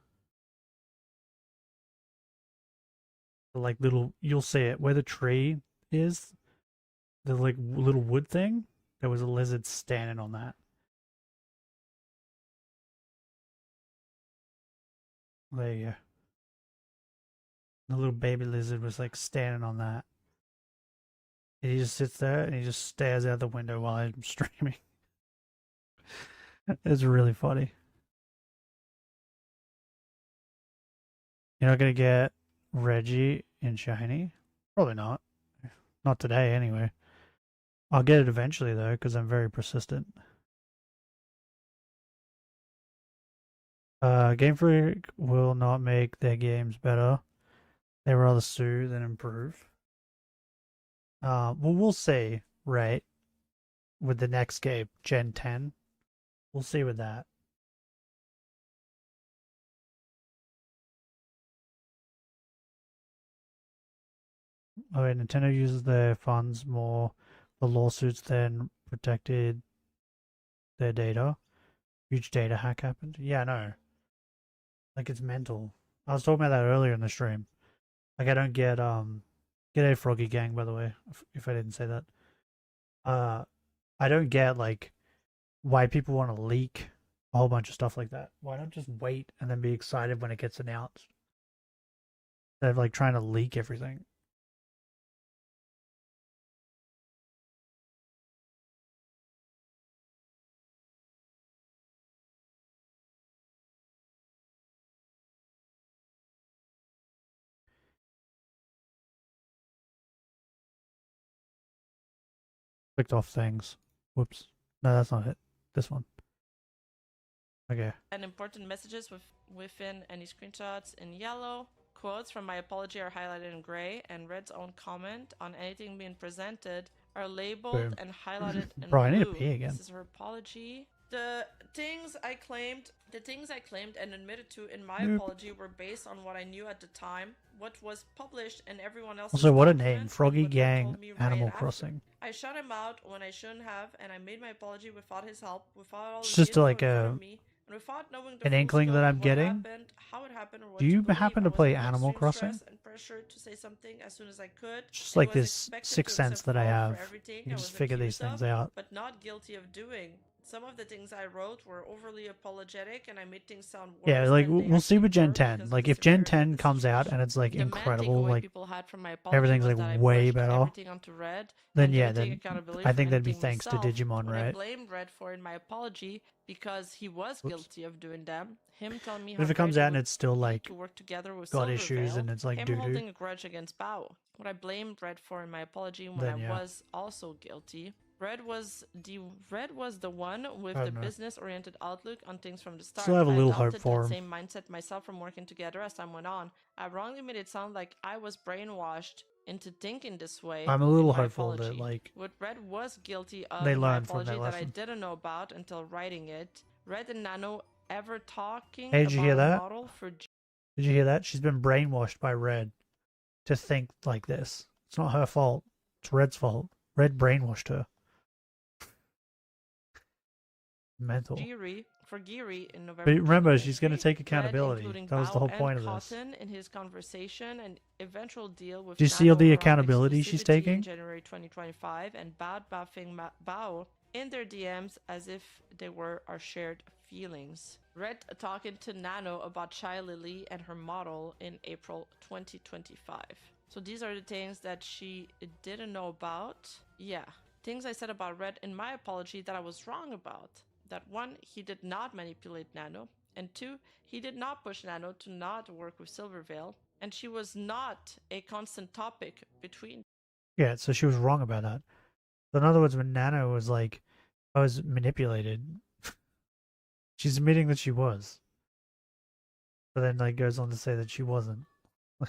like little, you'll see it where the tree is, the like little wood thing. There was a lizard standing on that. There you go. The little baby lizard was like standing on that. And he just sits there and he just stares out the window while I'm streaming. It's really funny. You're not gonna get Reggie in shiny? Probably not. Not today, anyway. I'll get it eventually, though, because I'm very persistent. Game Freak will not make their games better. They rather sue than improve. Well, we'll see, right? With the next game, Gen 10. We'll see with that. Oh, yeah, Nintendo uses their funds more for lawsuits than protected their data. Huge data hack happened. Yeah, I know. Like, it's mental. I was talking about that earlier in the stream. Like, I don't get a Froggy Gang, by the way, if I didn't say that. I don't get, like, why people want to leak a whole bunch of stuff like that. Why not just wait and then be excited when it gets announced? Instead of, like, trying to leak everything. Clicked off things. Whoops. No, that's not it. This one. Okay. And important messages within any screenshots in yellow. Quotes from my apology are highlighted in gray, and Red's own comment on anything being presented are labeled Boom. and highlighted in Bro, I need to blue. pee again. This is her apology. The things I claimed and admitted to in my Nope. apology were based on what I knew at the time, what was published in everyone else's Also, what a document, name. Froggy and what Red told Gang me right Animal after. Crossing. I shut him out when I shouldn't have, and I made my apology without his help, without all It's the just info like in front a of me, and without knowing the an full inkling scope that of I'm what getting. happened, how it happened, or what Do you to believe. happen I to was play under Animal extreme Crossing? stress and pressure to say something as soon as I could. Just and like was this expected to sixth sense accept that I fault have. for everything You I just was figure these accused things of, out. but not guilty of doing. Some of the things I wrote were overly apologetic, and I made things sound worse. Yeah, like than they we'll see with actually Gen were 10. because of Like the if Gen severity of 10 the comes out situation. and it's like The main incredible, takeaway like people had from my apology everything's was like that I way pushed better, everything onto Red then and yeah, didn't take then accountability I for think that'd be anything thanks to myself. Digimon, When I right? blamed Red for in my apology because he was guilty of doing them, him telling me But how if it comes great out it and would it's still be like to work together with got issues Silverveil, and it's like him doo doo, holding a grudge against Bao. What I blamed Red for in my apology when then I yeah. was also guilty. Red was the one with I the don't know. business-oriented outlook on things from the start. Still have a I little hope adopted for that him. same mindset myself from working together as time went on. I wrongly made it sound like I was brainwashed into thinking this way. I'm a little in my hopeful that apology. like What Red was guilty of they in my learn from apology their that I lesson. didn't know about until writing it. Red and Nano ever talking Hey, did you about hear a that? model for Did you hear that? She's been brainwashed by Red to think like this. It's not her fault. It's Red's fault. Red brainwashed her. Mental. Giri in November. But remember, she's going to 2023. take accountability. Red, That was the Bao whole and point of this. Cotton in his conversation and eventual deal with Do you see all Nano the around accountability she's exclusivity taking? in January 2025 and bad buffing Bao in their DMs as if they were our shared feelings. Red talking to Nano about Shy Lily and her model in April 2025. So these are the things that she didn't know about. Yeah, things I said about Red in my apology that I was wrong about. That one, he did not manipulate Nano, and two, he did not push Nano to not work with Silverveil, and she was not a constant topic between. Yeah, so she was wrong about that. So in other words, when Nano was like, I was manipulated, she's admitting that she was. But then like goes on to say that she wasn't.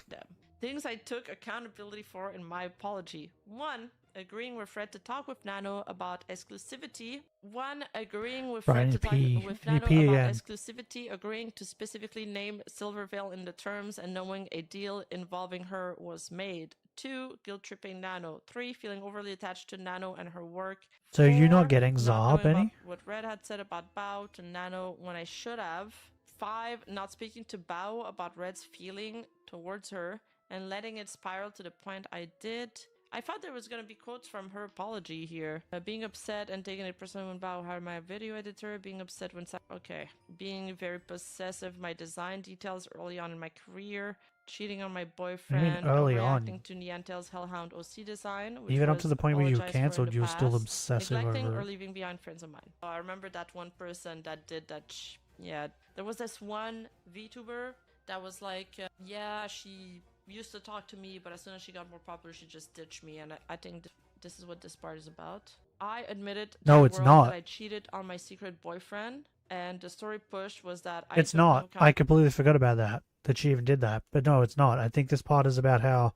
them. Things I took accountability for in my apology. 1. Agreeing with Fred to talk with Nano about exclusivity. 1. Agreeing with Right, Fred to talk EP. with EP Nano about again. exclusivity. Agreeing to specifically name Silvervale in the terms and knowing a deal involving her was made. 2. Guilt-tripping Nano. 3. Feeling overly attached to Nano and her work. So you're 4. not getting Not Zar, knowing about Benny? what Red had said about Bao to Nano when I should have. 5. Not speaking to Bao about Red's feeling towards her and letting it spiral to the point I did. I thought there was going to be quotes from her apology here. Being upset and taking it personally when Bao hired my video editor. Being upset when... Okay. Being very possessive. My design details early on in my career. Cheating on my boyfriend. early Overreacting on? to Niantel's Hellhound OC design. Which Even up to was the point where you apologized for in cancelled, the you were still past. obsessive Neglecting over or it. leaving behind friends of mine. I remember that one person that did that. Yeah. There was this one VTuber that was like, yeah, she used to talk to me, but as soon as she got more popular, she just ditched me. And I think this is what this part is about. I admitted to No, the it's world not. that I cheated on my secret boyfriend, and the story pushed was that I It's took no not. account- I completely forgot about that she even did that. But no, it's not. I think this part is about how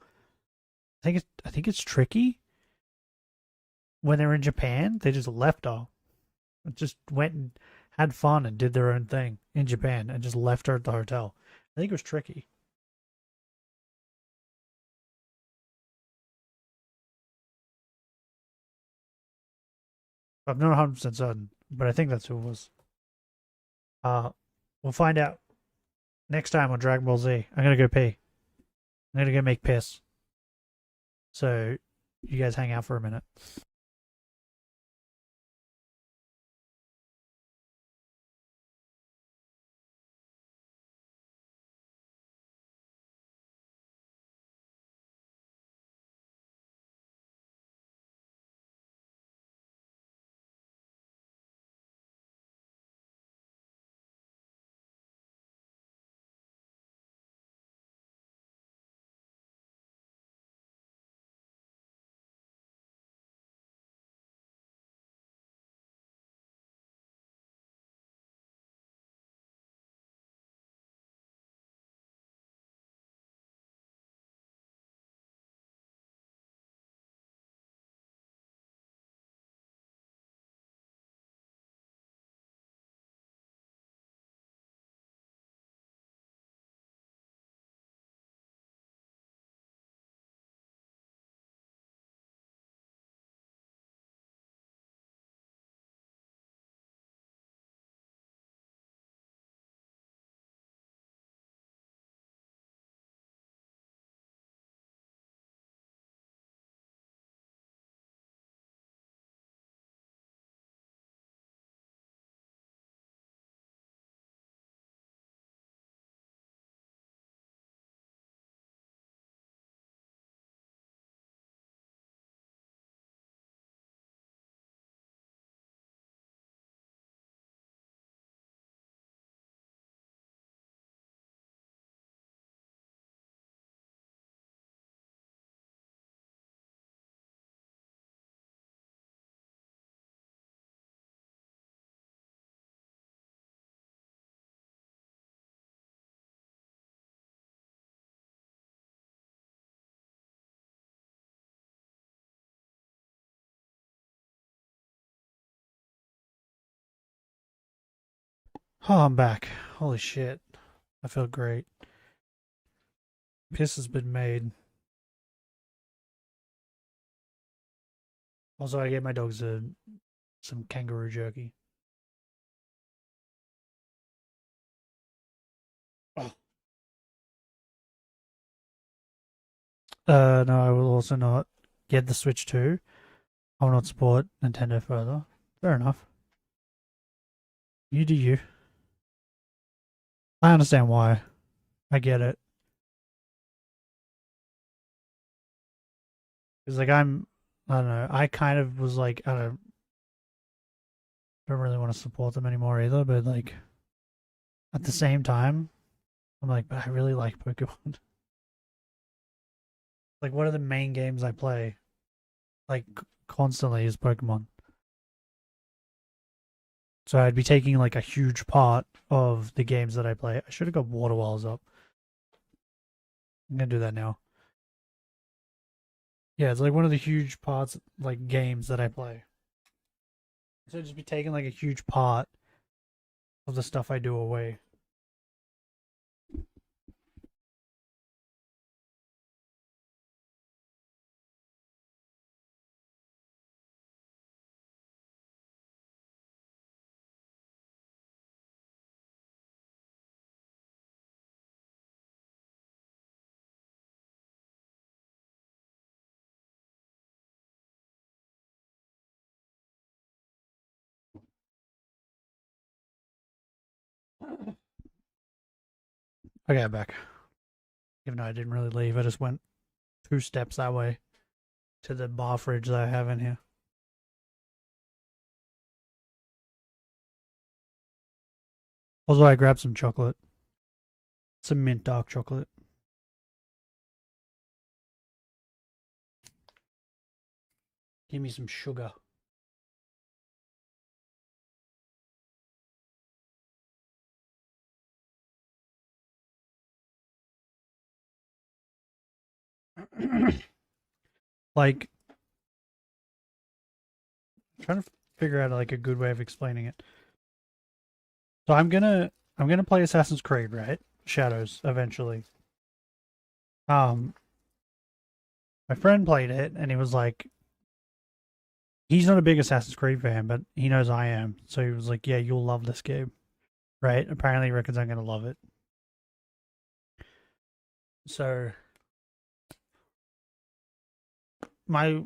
I think it's tricky. When they're in Japan, they just left her. Just went and had fun and did their own thing in Japan and just left her at the hotel. I think it was tricky. I'm not 100% certain, but I think that's who it was. We'll find out next time on Dragon Ball Z. I'm gonna go pee. I'm gonna go make piss. So, you guys hang out for a minute. Oh, I'm back. Holy shit. I feel great. Piss has been made. Also, I gave my dogs some kangaroo jerky. Oh. No, I will also not get the Switch 2. I will not support Nintendo further. Fair enough. You do you. I understand why. I get it. Because, like, I don't know, I kind of was like, I don't really want to support them anymore either, but, like, at the same time, I'm like, but I really like Pokemon. Like, one of the main games I play, like, constantly is Pokemon. So I'd be taking, like, a huge part of the games that I play. I should have got Water Walls up. I'm gonna do that now. Yeah, it's like one of the huge parts, like games that I play. So it'd just be taking like a huge part of the stuff I do away. Okay, I'm back. Even though I didn't really leave, I just went 2 steps that way to the bar fridge that I have in here. Also, I grabbed some chocolate. Some mint dark chocolate. Give me some sugar. Like, I'm trying to figure out like a good way of explaining it. So I'm gonna play Assassin's Creed, right? Shadows eventually. My friend played it and he was like, he's not a big Assassin's Creed fan, but he knows I am. So he was like, yeah, you'll love this game. Right? Apparently he reckons I'm gonna love it. So my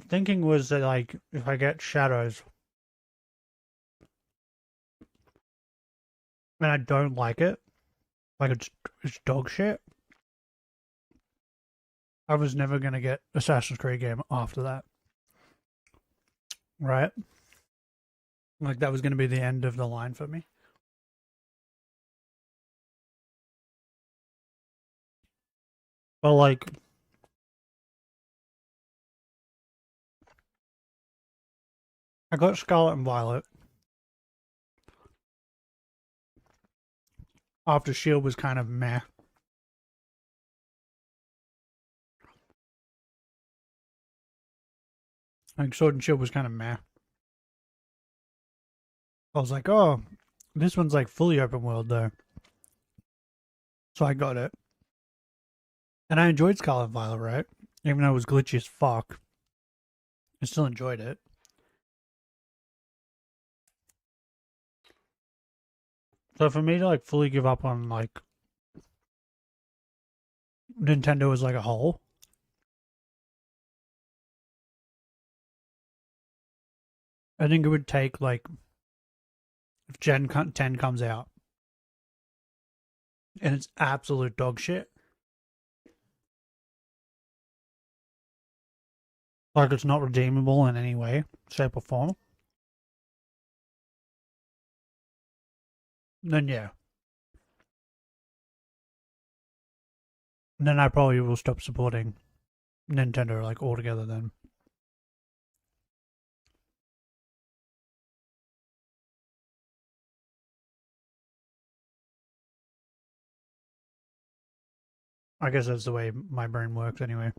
thinking was that like if I get Shadows and I don't like it, like it's dog shit, I was never gonna get Assassin's Creed game after that. Right? Like that was gonna be the end of the line for me. But like I got Scarlet and Violet after Shield was kind of meh. Like Sword and Shield was kind of meh. I was like, oh, this one's like fully open world though. So I got it. And I enjoyed Scarlet and Violet, right? Even though it was glitchy as fuck. I still enjoyed it. So for me to like fully give up on like Nintendo as like a whole, I think it would take like if Gen 10 comes out and it's absolute dog shit. Like it's not redeemable in any way, shape or form. Then yeah. Then I probably will stop supporting Nintendo like altogether then. I guess that's the way my brain works anyway.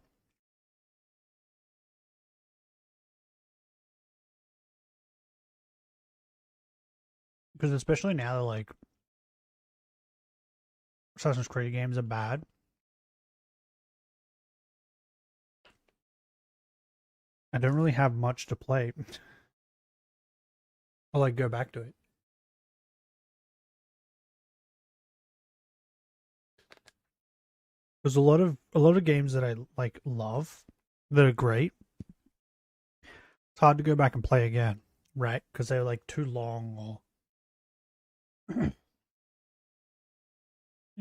Because especially now that like Assassin's Creed games are bad. I don't really have much to play. I'll like go back to it. There's a lot of games that I like love that are great. It's hard to go back and play again, right? Because they're like too long or you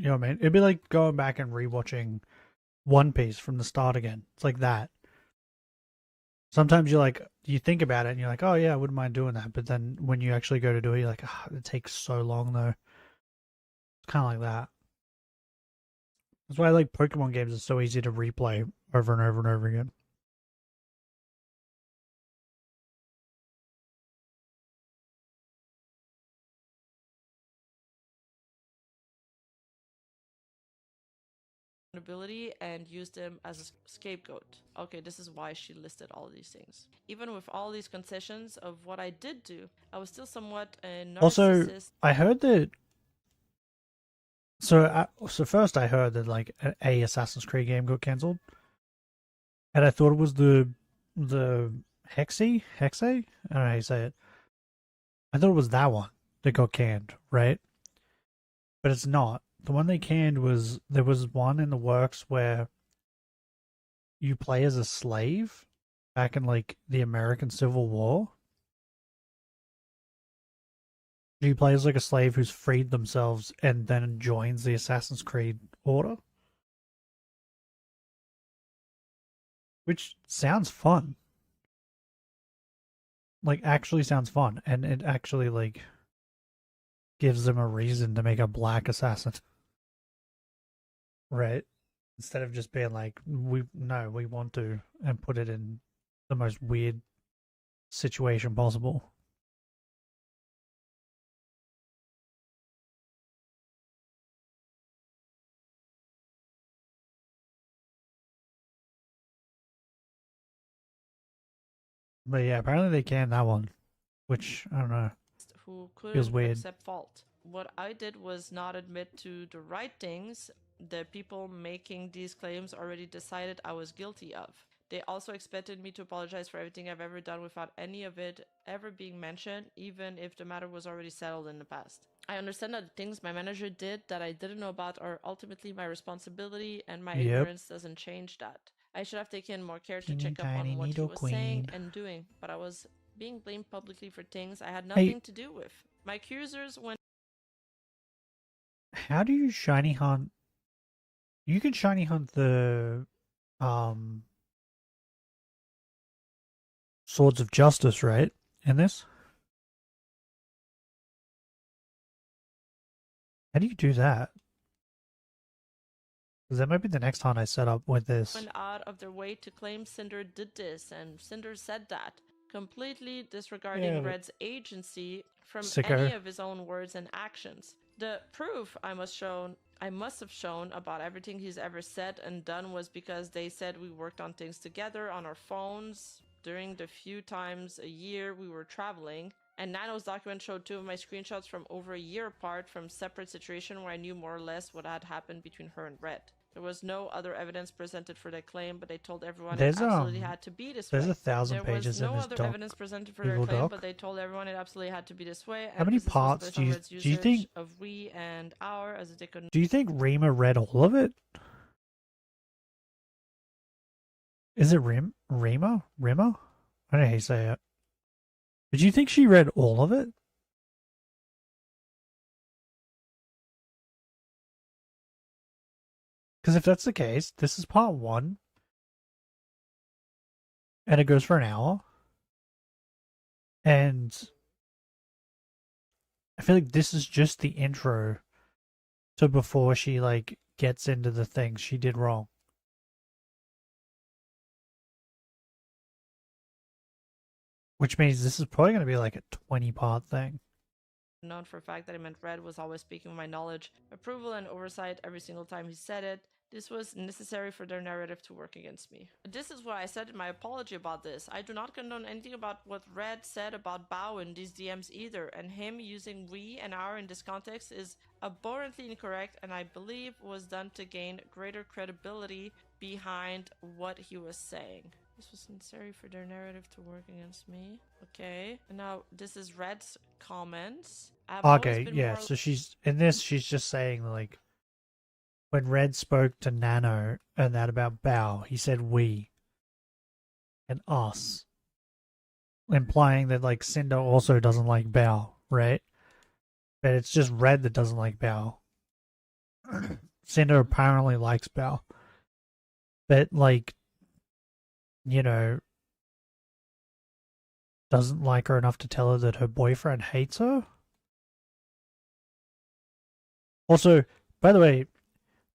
know what I mean? It'd be like going back and rewatching One Piece from the start again. It's like that. Sometimes you think about it and you're like, oh yeah, I wouldn't mind doing that. But then when you actually go to do it, you're like, it takes so long though. It's kind of like that. That's why I like Pokemon games. It's so easy to replay over and over and over again. accountability and used him as a scapegoat. Okay, this is why she listed all these things. Even with all these concessions of what I did do, I was still somewhat a Also, narcissist. I heard that. So first I heard that like a Assassin's Creed game got cancelled, and I thought it was the Hexe. I don't know how you say it. I thought it was that one that got canned, right? But it's not. The one they canned was there was one in the works where you play as a slave back in like the American Civil War. You play as like a slave who's freed themselves and then joins the Assassin's Creed Order. Which sounds fun. Like, actually sounds fun. And it actually, like, gives them a reason to make a black assassin. Right? Instead of just being like, we want to, and put it in the most weird situation possible. But yeah, apparently they canned that one, which I don't know. Who Feels couldn't weird. accept fault. What I did was not admit to the right things the people making these claims already decided I was guilty of. They also expected me to apologize for everything I've ever done without any of it ever being mentioned, even if the matter was already settled in the past. I understand that the things my manager did that I didn't know about are ultimately my responsibility, and my Yep. ignorance doesn't change that. I should have taken more care to Teeny check up tiny on what he needle was saying queen. and doing, but I was being blamed publicly for things I had nothing to do with. My accusers went. How do you shiny hunt? You can shiny hunt the Swords of Justice, right? In this? How do you do that? Because that might be the next hunt I set up with this. Went out of their way to claim Cinder did this, and Cinder said that, completely disregarding Yeah, but- Red's agency from Sicko. any of his own words and actions. The proof I must have shown about everything he's ever said and done was because they said we worked on things together on our phones during the few times a year we were traveling. And Nano's document showed 2 of my screenshots from over a year apart from separate situations where I knew more or less what had happened between her and Red. There was no other evidence presented for their claim, but they told everyone There's, it absolutely had to be this way. there's 1,000 There pages was no in this other doc. evidence presented for their Google claim, doc. but they told everyone it absolutely had to be this way. How many emphasis was parts placed do on you- Red's do you usage think- of we and our as if they couldn't. Do you think Rima read all of it? Is it Rima? I don't know how you say it. But do you think she read all of it? Because if that's the case, this is part 1. And it goes for an hour. And I feel like this is just the intro to before she, like, gets into the things she did wrong. Which means this is probably going to be like a 20-part thing. Known for a fact that I meant Red was always speaking with my knowledge, approval, and oversight every single time he said it. This was necessary for their narrative to work against me. This is what I said in my apology about this. I do not condone anything about what Red said about Bao in these DMs either, and him using we and our in this context is abhorrently incorrect, and I believe was done to gain greater credibility behind what he was saying. This was necessary for their narrative to work against me. Okay. And now this is Red's comments. I've always Okay, been yeah, more- so she's just saying, like, when Red spoke to Nano and that about Bao, he said we and us, implying that, like, Cinder also doesn't like Bao, right? But it's just Red that doesn't like Bao. Cinder apparently likes Bao. But, like, you know, doesn't like her enough to tell her that her boyfriend hates her. Also, by the way,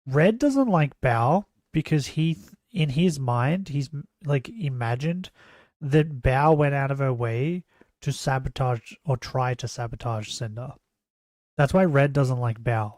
Red doesn't like Bao because in his mind, he's like imagined that Bao went out of her way to sabotage or try to sabotage Cinder. That's why Red doesn't like Bao.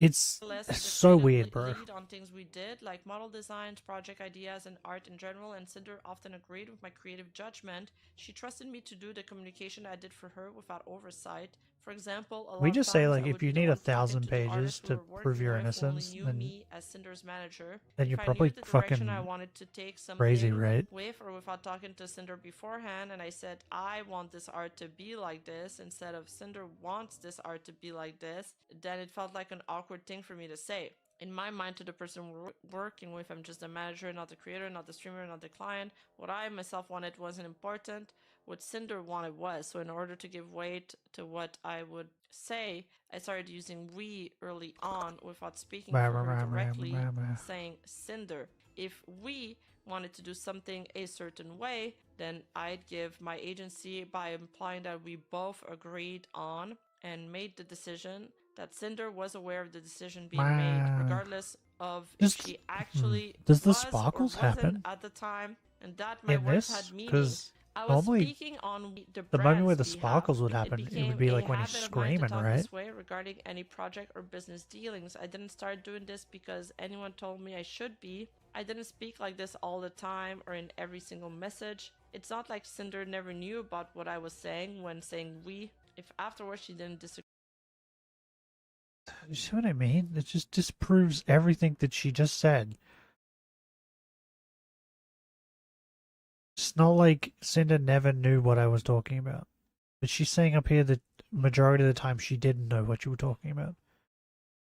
It's less so weird, definitively bro. lead on things we did, like model designs, project ideas, and art in general, and Cinder often agreed with my creative judgment. She trusted me to do the communication I did for her without oversight. For example, a lot We of just say times like I if would you be the need one talking 1,000 to the pages artist we to were prove working your with who only innocence, knew then me as Cinder's manager. then If you're I probably knew the direction I fucking wanted to take crazy, something right? with or without talking to Cinder beforehand, and I said, I want this art to be like this, instead of Cinder wants this art to be like this, then it felt like an awkward thing for me to say. In my mind, to the person we're working with, I'm just the manager, not the creator, not the streamer, not the client. What I myself wanted wasn't important. What Cinder wanted was. So in order to give weight to what I would say, I started using we early on without speaking for her directly, saying Cinder. If we wanted to do something a certain way, then I'd give my agency by implying that we both agreed on and made the decision, that Cinder was aware of the decision being made, regardless of if she actually does the was sparkles or wasn't happen at the time, and that my in words this? had meaning. Because I was normally speaking on the moment where the brand's sparkles would behalf. happen, it became would be a like when he's habit of mine to screaming, talk right? this way regarding any project or business dealings. I didn't start doing this because anyone told me I should be. I didn't speak like this all the time or in every single message. It's not like Cinder never knew about what I was saying when saying we. If afterwards she didn't disagree. You see what I mean? It just disproves everything that she just said. It's not like Cinder never knew what I was talking about. But she's saying up here that majority of the time she didn't know what you were talking about.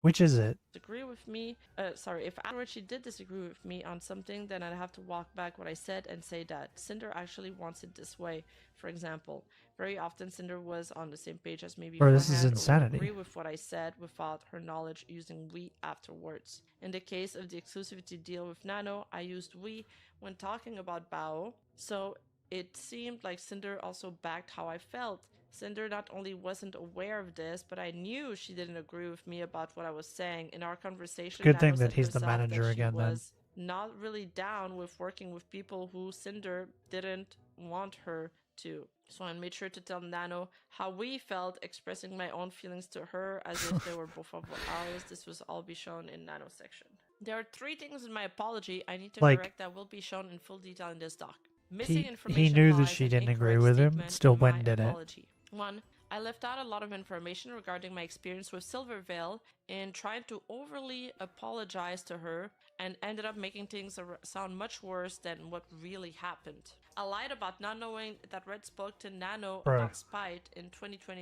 Which is it? Disagree with me, if afterwards she did disagree with me on something, then I'd have to walk back what I said and say that Cinder actually wants it this way. For example, very often Cinder was on the same page as me Bro, beforehand, this is or would insanity. agree with what I said without her knowledge, using we afterwards. In the case of the exclusivity deal with Nano, I used we when talking about Bao, so it seemed like Cinder also backed how I felt. Cinder not only wasn't aware of this, but I knew she didn't agree with me about what I was saying. In our conversation, Good Nano thing said that he's the herself manager that she again, then. was not really down with working with people who Cinder didn't want her to. So I made sure to tell Nano how we felt, expressing my own feelings to her as if they were both of ours. This was all be shown in Nano section. There are 3 things in my apology I need to correct that will be shown in full detail in this doc. Missing information He knew that lies she and didn't agree incorrect with him, statement still in my went did it. apology. 1. I left out a lot of information regarding my experience with Silvervale and tried to overly apologize to her and ended up making things sound much worse than what really happened. I lied about not knowing that Red spoke to Nano Bro. about Spite in 2020.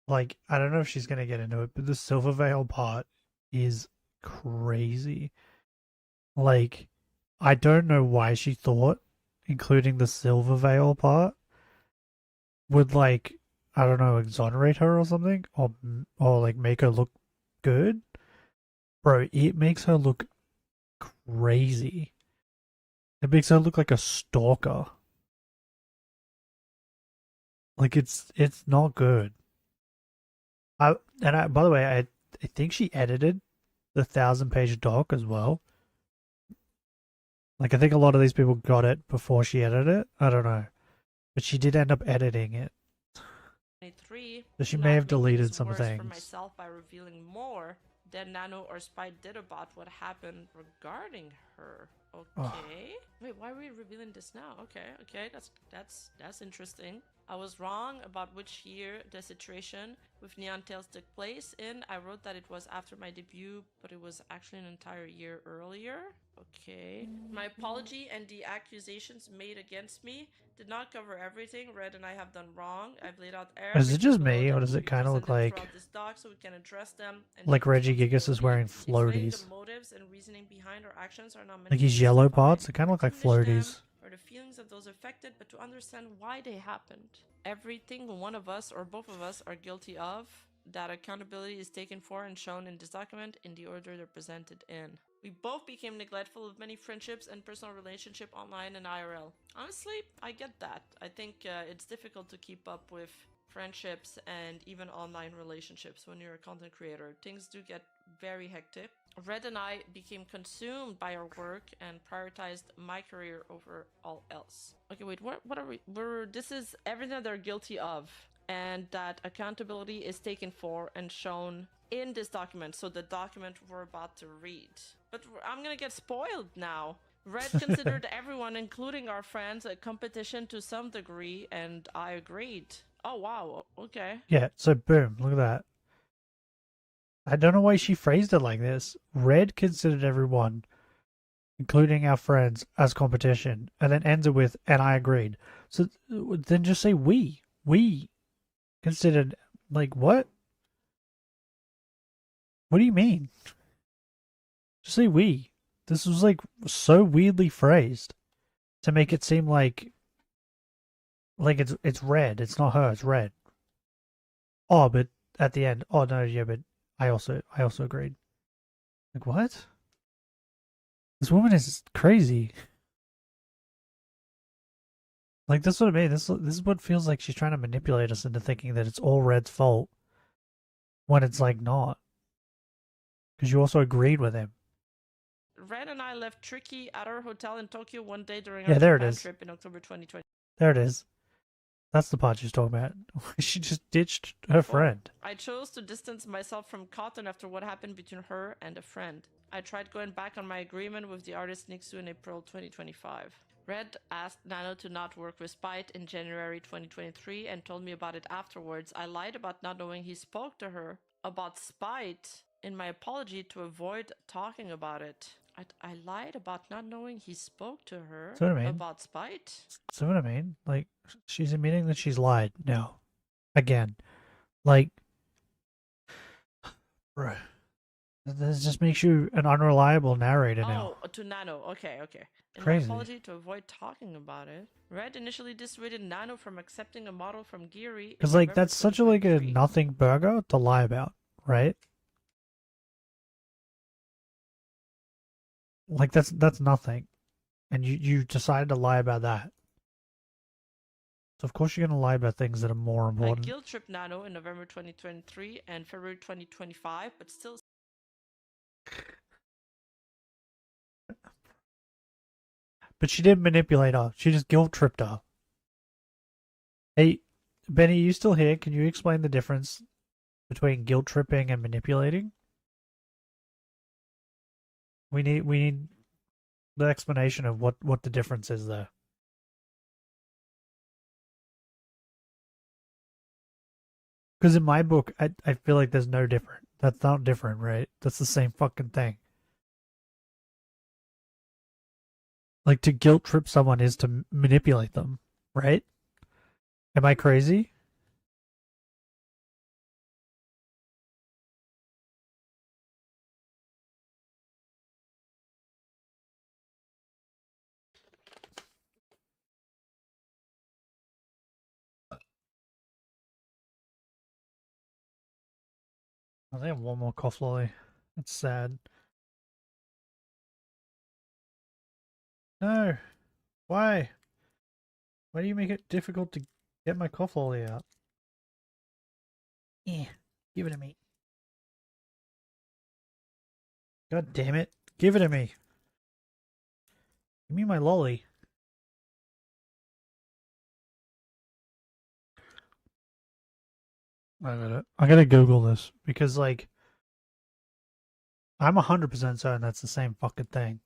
Like, I don't know if she's gonna get into it, but the Silver Veil part is crazy. Like, I don't know why she thought including the Silver Veil part would, like, I don't know, exonerate her or something, or like make her look good. Bro, it makes her look crazy. It makes her look like a stalker. Like, it's not good. By the way, I think she edited the 1,000-page doc as well. Like, I think a lot of these people got it before she edited it. I don't know, but she did end up editing it. So she may have deleted some for things. myself by revealing more than Nano or Spite did about what happened regarding her. Okay. Wait, why are we revealing this now? Okay, that's interesting. I was wrong about which year the situation with Neon Tales took place in. I wrote that it was after my debut, but it was actually an entire year earlier. Okay. My apology and the accusations made against me did not cover everything Red and I have done wrong. I've laid out Is it just everything me, below or that does will it be kind of look presented like throughout this doc so we can address them and like take Reggie Gigas is wearing responsibility. floaties? Explaining the motives and reasoning behind our actions are not meant Like to his yellow justify parts, they kind of look like punish them, floaties. or the feelings of those affected, but to understand why they happened. Everything one of us or both of us are guilty of, that accountability is taken for and shown in this document in the order they're presented in. We both became neglectful of many friendships and personal relationship online and IRL. Honestly, I get that. I think it's difficult to keep up with friendships and even online relationships when you're a content creator. Things do get very hectic. Red and I became consumed by our work and prioritized my career over all else. Okay, wait, what are we? This is everything that they're guilty of. and that accountability is taken for and shown in this document. So the document we're about to read. But I'm gonna get spoiled now. Red considered everyone, including our friends, a competition to some degree, and I agreed. Oh wow, okay. Yeah, so boom, look at that. I don't know why she phrased it like this. Red considered everyone, including our friends, as competition, and then ends it with, and I agreed. So then just say we. We considered, like, what? What do you mean? Just say we. This was, like, so weirdly phrased to make it seem like it's red. It's not her, it's red. Oh, but at the end, oh no, yeah, but I also agreed. Like, what? This woman is crazy. Like, that's what I mean. This is what feels like she's trying to manipulate us into thinking that it's all Red's fault, when it's like not. Because you also agreed with him. Red and I left Tricky at our hotel in Tokyo one day during Yeah, our there it Japan is. trip in October 2020. There it is. That's the part she's talking about. She just ditched her friend. I chose to distance myself from Cotton after what happened between her and a friend. I tried going back on my agreement with the artist Nixu in April 2025. Red asked Nano to not work with Spite in January 2023 and told me about it afterwards. I lied about not knowing he spoke to her about Spite in my apology to avoid talking about it. I lied about not knowing he spoke to her See what I mean? about Spite. See what I mean? Like, she's admitting that she's lied now. Again. Like, bruh. This just makes you an unreliable narrator now. Oh, to Nano. Okay. In Crazy. my apology to avoid talking about it, Red initially dissuaded Nano from accepting a model from Geary. Because, like, that's such a, like, a nothing burger to lie about, right? Like, that's nothing. And you decided to lie about that. So of course you're going to lie about things that are more I important. guilt tripped Nano in November 2023 and February 2025, but still. But she didn't manipulate her. She just guilt tripped her. Hey, Benny, you still here? Can you explain the difference between guilt tripping and manipulating? We need the explanation of what the difference is there. Because in my book, I feel like there's no different. That's not different, right? That's the same fucking thing. Like, to guilt trip someone is to manipulate them, right? Am I crazy? I think I have one more cough lolly. That's sad. No. Why? Why do you make it difficult to get my cough lolly out? Yeah, give it to me. God damn it. Give it to me. Give me my lolly. I gotta Google this because, like, I'm 100% certain that's the same fucking thing.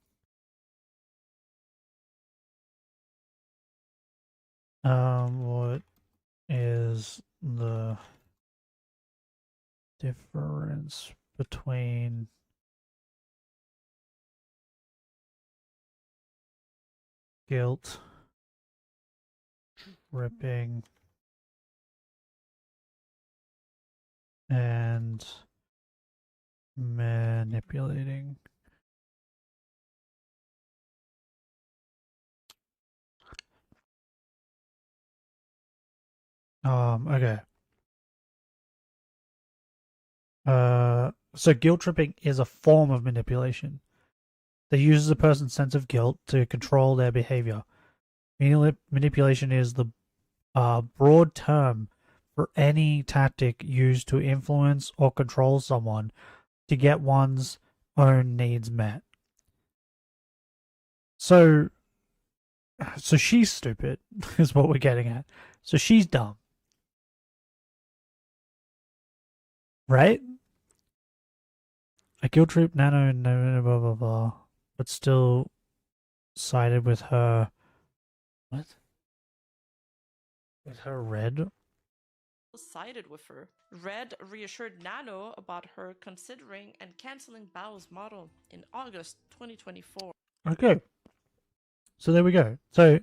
What is the difference between guilt tripping and manipulating? Okay. So guilt tripping is a form of manipulation that uses a person's sense of guilt to control their behavior. Manipulation is the broad term for any tactic used to influence or control someone to get one's own needs met. So she's stupid, is what we're getting at. So she's dumb. Right? A guilt trip Nano and blah blah blah, but still sided with her. What? With her Red? Sided with her. Red reassured Nano about her considering and canceling Bao's model in August 2024. Okay. So there we go. So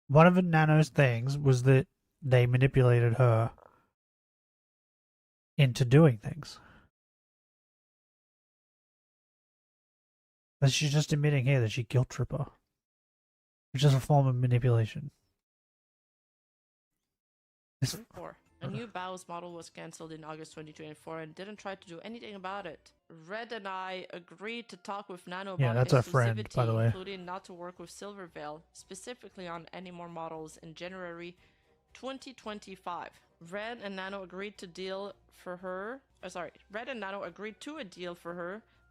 one of Nano's things was that they manipulated her into doing things. But she's just admitting here that she guilt tripped her, which is a form of manipulation. A new Bao's model was cancelled in August 2024 and didn't try to do anything about it. Red and I agreed to talk with Nano Yeah, about that's our friend, exclusivity, by the way. including not to work with Silverveil, specifically on any more models in January 2025. Red and Nano agreed to a deal for her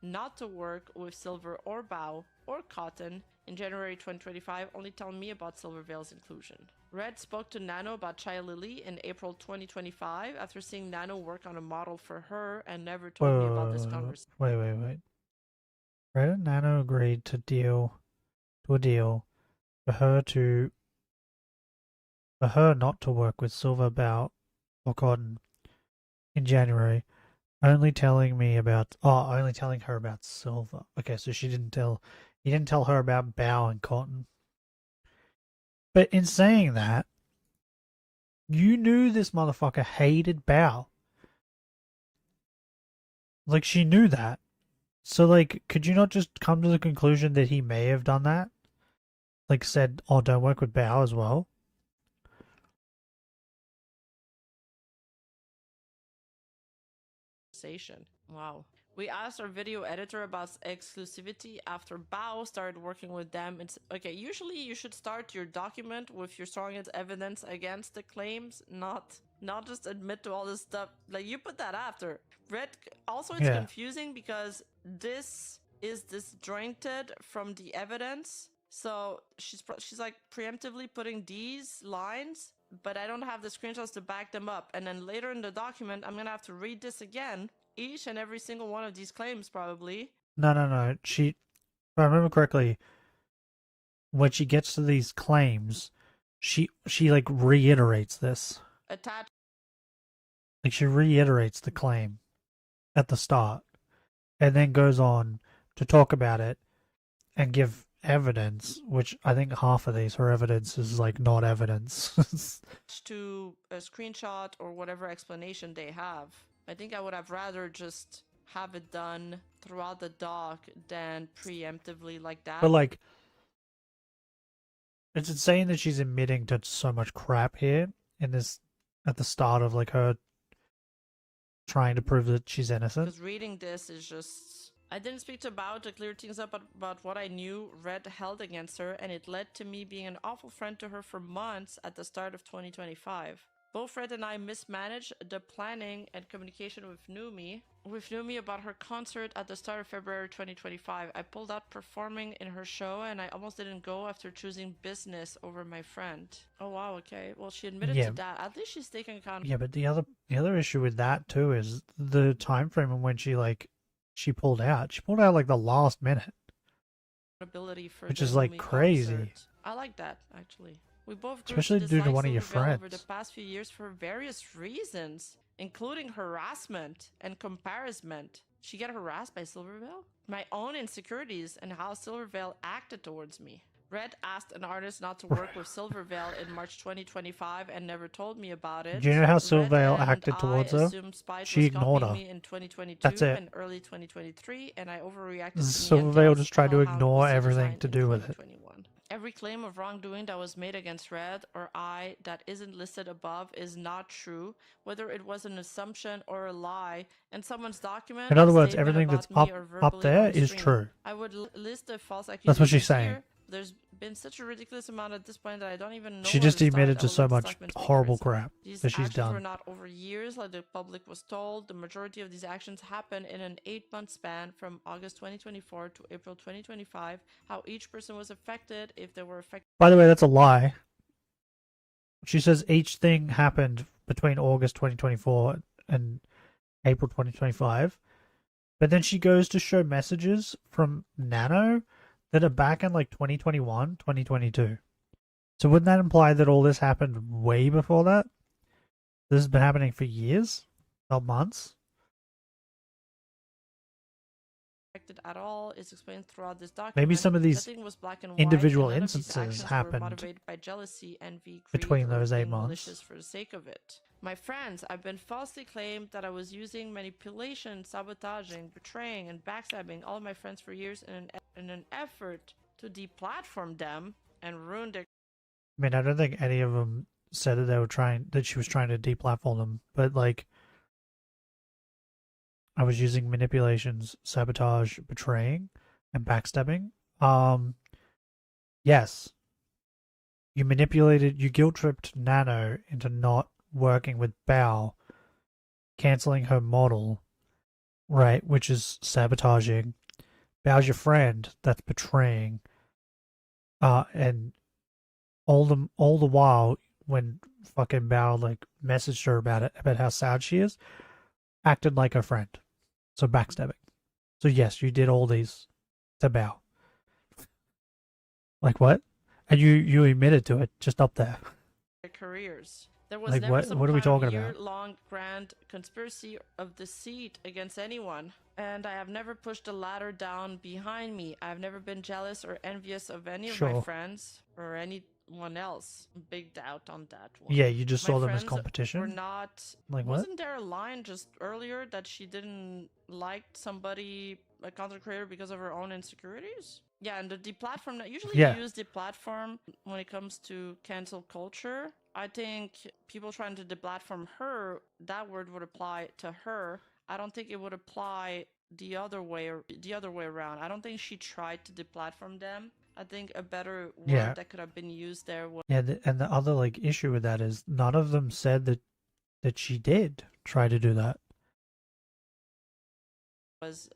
not to work with Silver or Bao or Cotton in January 2025, only telling me about Silverveil's inclusion. Red spoke to Nano about Chaya Lily in April 2025 after seeing Nano work on a model for her and never told me about this conversation. Wait. Red and Nano agreed to a deal for her not to work with Silver Bao or Cotton in January, only telling her about Silver. Okay, so he didn't tell her about Bao and Cotton. But in saying that, you knew this motherfucker hated Bao. Like, she knew that. So, like, could you not just come to the conclusion that he may have done that? Like, said, oh, don't work with Bao as well? Wow. We asked our video editor about exclusivity after Bao started working with them. Okay, usually you should start your document with your strongest evidence against the claims, not just admit to all this stuff. Like, you put that after. Also, it's confusing because this is disjointed from the evidence. So she's like preemptively putting these lines, but I don't have the screenshots to back them up. And then later in the document, I'm gonna have to read this again. Each and every single one of these claims, probably. No. If I remember correctly, when she gets to these claims, she like reiterates this. Like, she reiterates the claim at the start, and then goes on to talk about it and give evidence, which I think half of her evidence is like not evidence. To a screenshot or whatever explanation they have. I think I would have rather just have it done throughout the doc than preemptively like that. But like, it's insane that she's admitting to so much crap here in this at the start of like her trying to prove that she's innocent. Because reading this is just... I didn't speak to Bao to clear things up about what I knew Red held against her, and it led to me being an awful friend to her for months at the start of 2025. Both Red and I mismanaged the planning and communication with Numi about her concert at the start of February 2025. I pulled out performing in her show, and I almost didn't go after choosing business over my friend. Oh wow, okay. Well, she admitted to that. At least she's taking account. Yeah, but the other issue with that too is the time frame in when she pulled out. She pulled out like the last minute, which is like crazy. Concert. I like that, actually. We both especially due to one of your friends over the past few years for various reasons, including harassment and comparison. She got harassed by Silverveil? My own insecurities and how Silverveil acted towards me. Red asked an artist not to work with Silverveil in March 2025 and never told me about it. Do you know how Silverveil acted towards her? She ignored her. Me in 2022 That's it. and early 2023, and I overreacted. Silverveil just tried to ignore everything to do with it. Every claim of wrongdoing that was made against Red or I that isn't listed above is not true, whether it was an assumption or a lie, and someone's document. In other words, everything that's up there is true. I would list the false accusations. That's what she's saying. Here. There's been such a ridiculous amount at this point that I don't even know. She just admitted to so much horrible crap that she's actions done. Were not over years, like the public was told. The majority of these actions happened in an 8-month span from August 2024 to April 2025. How each person was affected, if they were affected. By the way, that's a lie. She says each thing happened between August 2024 and April 2025. But then she goes to show messages from Nano that are back in like 2021, 2022. So wouldn't that imply that all this happened way before that? This has been happening for years, not months. At all is explained throughout this document. Maybe some of these Nothing was black and individual white, and none of these instances actions were happened motivated by jealousy, envy, greed, between or those 8 being months. malicious for the sake of it. My friends, I've been falsely claimed that I was using manipulation, sabotaging, betraying, and backstabbing all of my friends for years in an effort to deplatform them and ruin their. I mean, I don't think any of them said that she was trying to deplatform them, but like, I was using manipulations, sabotage, betraying, and backstabbing. Yes. You guilt tripped Nano into not working with Bao, canceling her model, right, which is sabotaging. Bao's your friend, that's betraying. And all the while when fucking Bao like messaged her about how sad she is, acted like her friend. So backstabbing. So yes, you did all these to Bao. Like what? And you admitted to it just up there. Their careers. There was Like never what? some What are we kind of talking about? year-long grand conspiracy of deceit against anyone. And I have never pushed a ladder down behind me. I've never been jealous or envious of any of my Sure. friends or anyone else. Big doubt on that one. Yeah, you just My saw them as friends competition? Were not. Like what? Wasn't there a line just earlier that she didn't like somebody, a content creator, because of her own insecurities? Yeah, and the deplatform, usually Yeah. you use deplatform when it comes to cancel culture. I think people trying to deplatform her, that word would apply to her. I don't think it would apply the other way around. I don't think she tried to deplatform them. I think a better word Yeah. that could have been used there was Yeah, and the other like issue with that is none of them said that she did try to do that.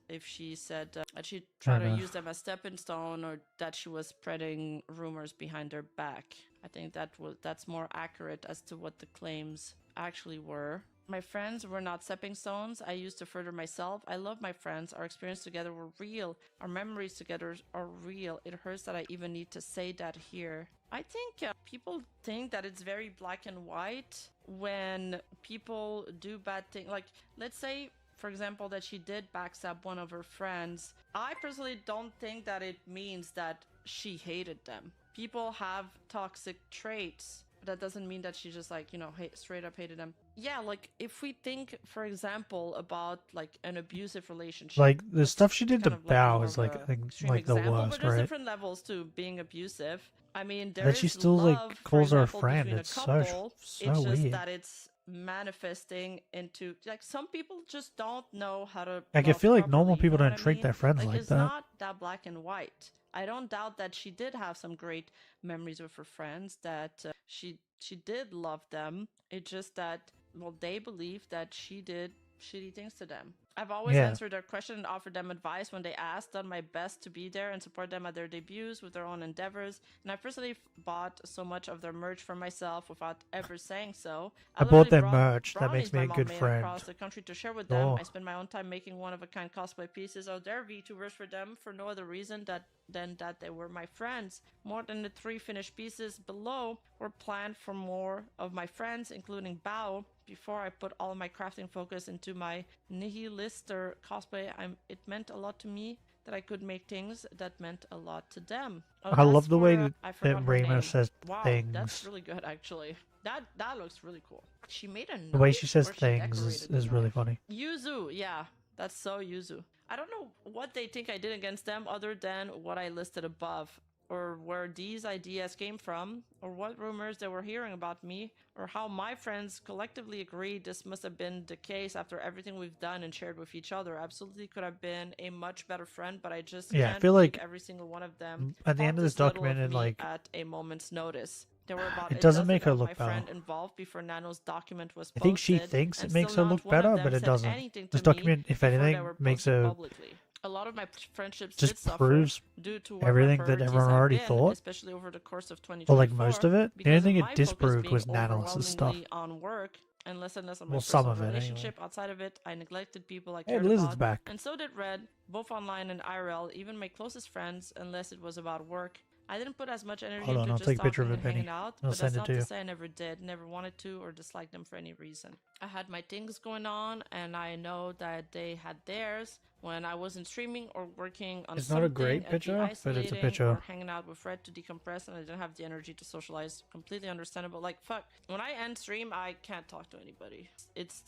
if she said that she tried to know. use them as stepping stone, or that she was spreading rumors behind their back. I think that's more accurate as to what the claims actually were. My friends were not stepping stones I used to further myself. I love my friends. Our experience together were real. Our memories together are real. It hurts that I even need to say that here. I think people think that it's very black and white when people do bad things. Like, let's say, for example, that she did backstab one of her friends. I personally don't think that it means that she hated them. People have toxic traits. That doesn't mean that she just like, straight up hated them. Yeah, like if we think, for example, about like an abusive relationship. Like the stuff she did to kind of like Bao more is of like a I think extreme like the example, worst, but there's right? different levels to being abusive. I mean, there That is she still love, like for calls her a example, friend. between a It's couple. so It's just weird. that it's manifesting into like some people just don't know how to. Like I love feel like normal properly, you people know don't what I treat mean? their friends like it's that. not that black and white. I don't doubt that she did have some great memories with her friends, that she did love them. It's just that, well, they believe that she did shitty things to them. I've always Yeah. answered their question and offered them advice when they asked, done my best to be there and support them at their debuts with their own endeavors. And I personally bought so much of their merch for myself without ever saying so. I bought literally their brought merch. That brownies makes me my a mom good made friend. across the country to share with them. Oh. I spend my own time making one-of-a-kind cosplay pieces of their VTubers for them for no other reason than that they were my friends. More than the 3 finished pieces below were planned for more of my friends, including Bao. Before I put all of my crafting focus into my Nihilister cosplay, it meant a lot to me that I could make things that meant a lot to them. Oh, I love that's the way for, that, I that forgot her name. Remo says Wow, things. that's really good, actually. That looks really cool. She made a The way knife, she says or she things decorated the is really knife? funny. Yuzu, yeah, that's so Yuzu. I don't know what they think I did against them other than what I listed above, or where these ideas came from, or what rumors they were hearing about me, or how my friends collectively agreed this must have been the case after everything we've done and shared with each other. Absolutely could have been a much better friend, but I just Yeah, I can't feel believe like every single one of them at the end thought of this little document, of and me like at a moment's notice. There were about it a doesn't dozen make her of look my better. friend involved before Nano's document was I think she posted, thinks and it makes still her not look one of better, them but it said doesn't. anything This to me document, if before they anything, were makes posted her publicly. A lot of my friendships just did suffer proves due to where everything my that priorities everyone have already been, thought. especially over the course of 2024. Or like most of it. The only because thing of it my focus disproved being was Nanolis's stuff. overwhelmingly on work and less on my Well, some personal of it, anyway. relationship. Outside of it, I neglected people I Hey, cared Lizard's about. back. And so did Red, both online and IRL, even my closest friends, unless it was about work. I didn't put as much energy Hold on, into I'll just take a picture talking of it, and hanging Penny. out, I'll but send that's it not to to you. say I never did, never wanted to, or disliked them for any reason. I had my things going on, and I know that they had theirs. When I wasn't streaming or working on It's not something, a great I'd be picture, but it's a isolating picture. or hanging out with Red to decompress, and I didn't have the energy to socialize. Completely understandable. Like, fuck, when I end stream, I can't talk to anybody. It's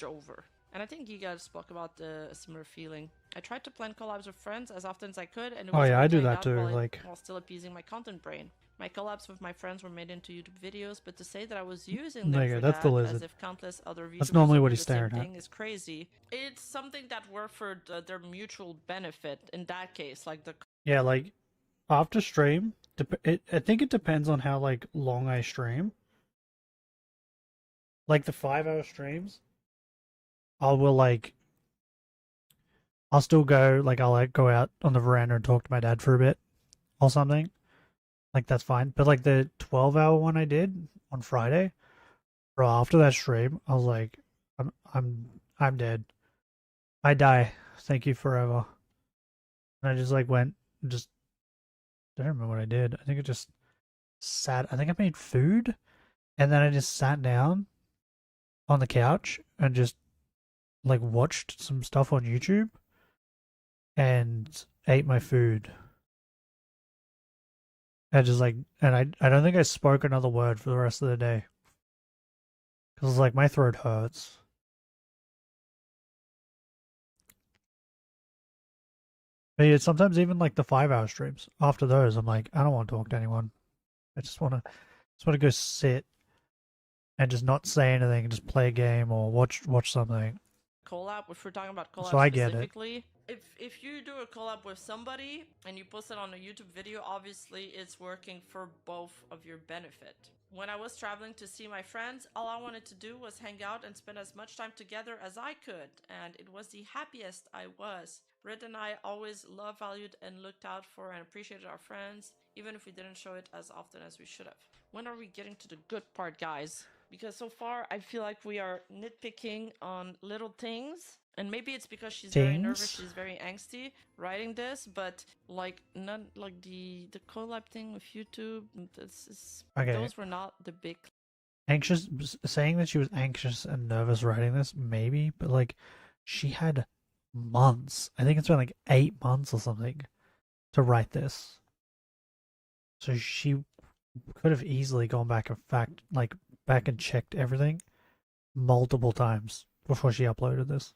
over. And I think you guys spoke about the similar feeling. I tried to plan collabs with friends as often as I could, and it Oh was yeah, hard I to do hang that out too. while still appeasing my content brain. My collabs with my friends were made into YouTube videos, but to say that I was using them Nigga, for that's the that, lizard. as if countless other That's VTubers normally would what do he's the same staring at. thing is crazy. It's something that worked for their mutual benefit in that case, like the Yeah, like after stream, I think it depends on how like long I stream. Like the 5-hour streams, I'll still go I'll go out on the veranda and talk to my dad for a bit or something. Like that's fine. But like the 12-hour one I did on Friday, bro, after that stream, I was like, I'm dead. I die. Thank you forever. And I just went and just I don't remember what I did. I think I just sat. I think I made food, and then I just sat down on the couch and just watched some stuff on YouTube and ate my food. And just and I don't think I spoke another word for the rest of the day. Because my throat hurts. But yeah, sometimes even the 5-hour streams, after those, I'm like, I don't want to talk to anyone. I just want to go sit and just not say anything and just play a game or watch something. collab. If we're talking about collab So I get it. specifically, if you do a collab with somebody and you post it on a YouTube video, obviously it's working for both of your benefit. When I was traveling to see my friends, all I wanted to do was hang out and spend as much time together as I could, and it was the happiest I was. Red and I always loved, valued, and looked out for and appreciated our friends, even if we didn't show it as often as we should have. When are we getting to the good part, guys? Because so far, I feel like we are nitpicking on little things. And maybe it's because she's very nervous, she's very angsty writing this, but none the collab thing with YouTube, Okay. those were not the big. Anxious, saying that she was anxious and nervous writing this, maybe, but she had months. I think it's been 8 months or something to write this. So she could have easily gone back and back and checked everything multiple times before she uploaded this.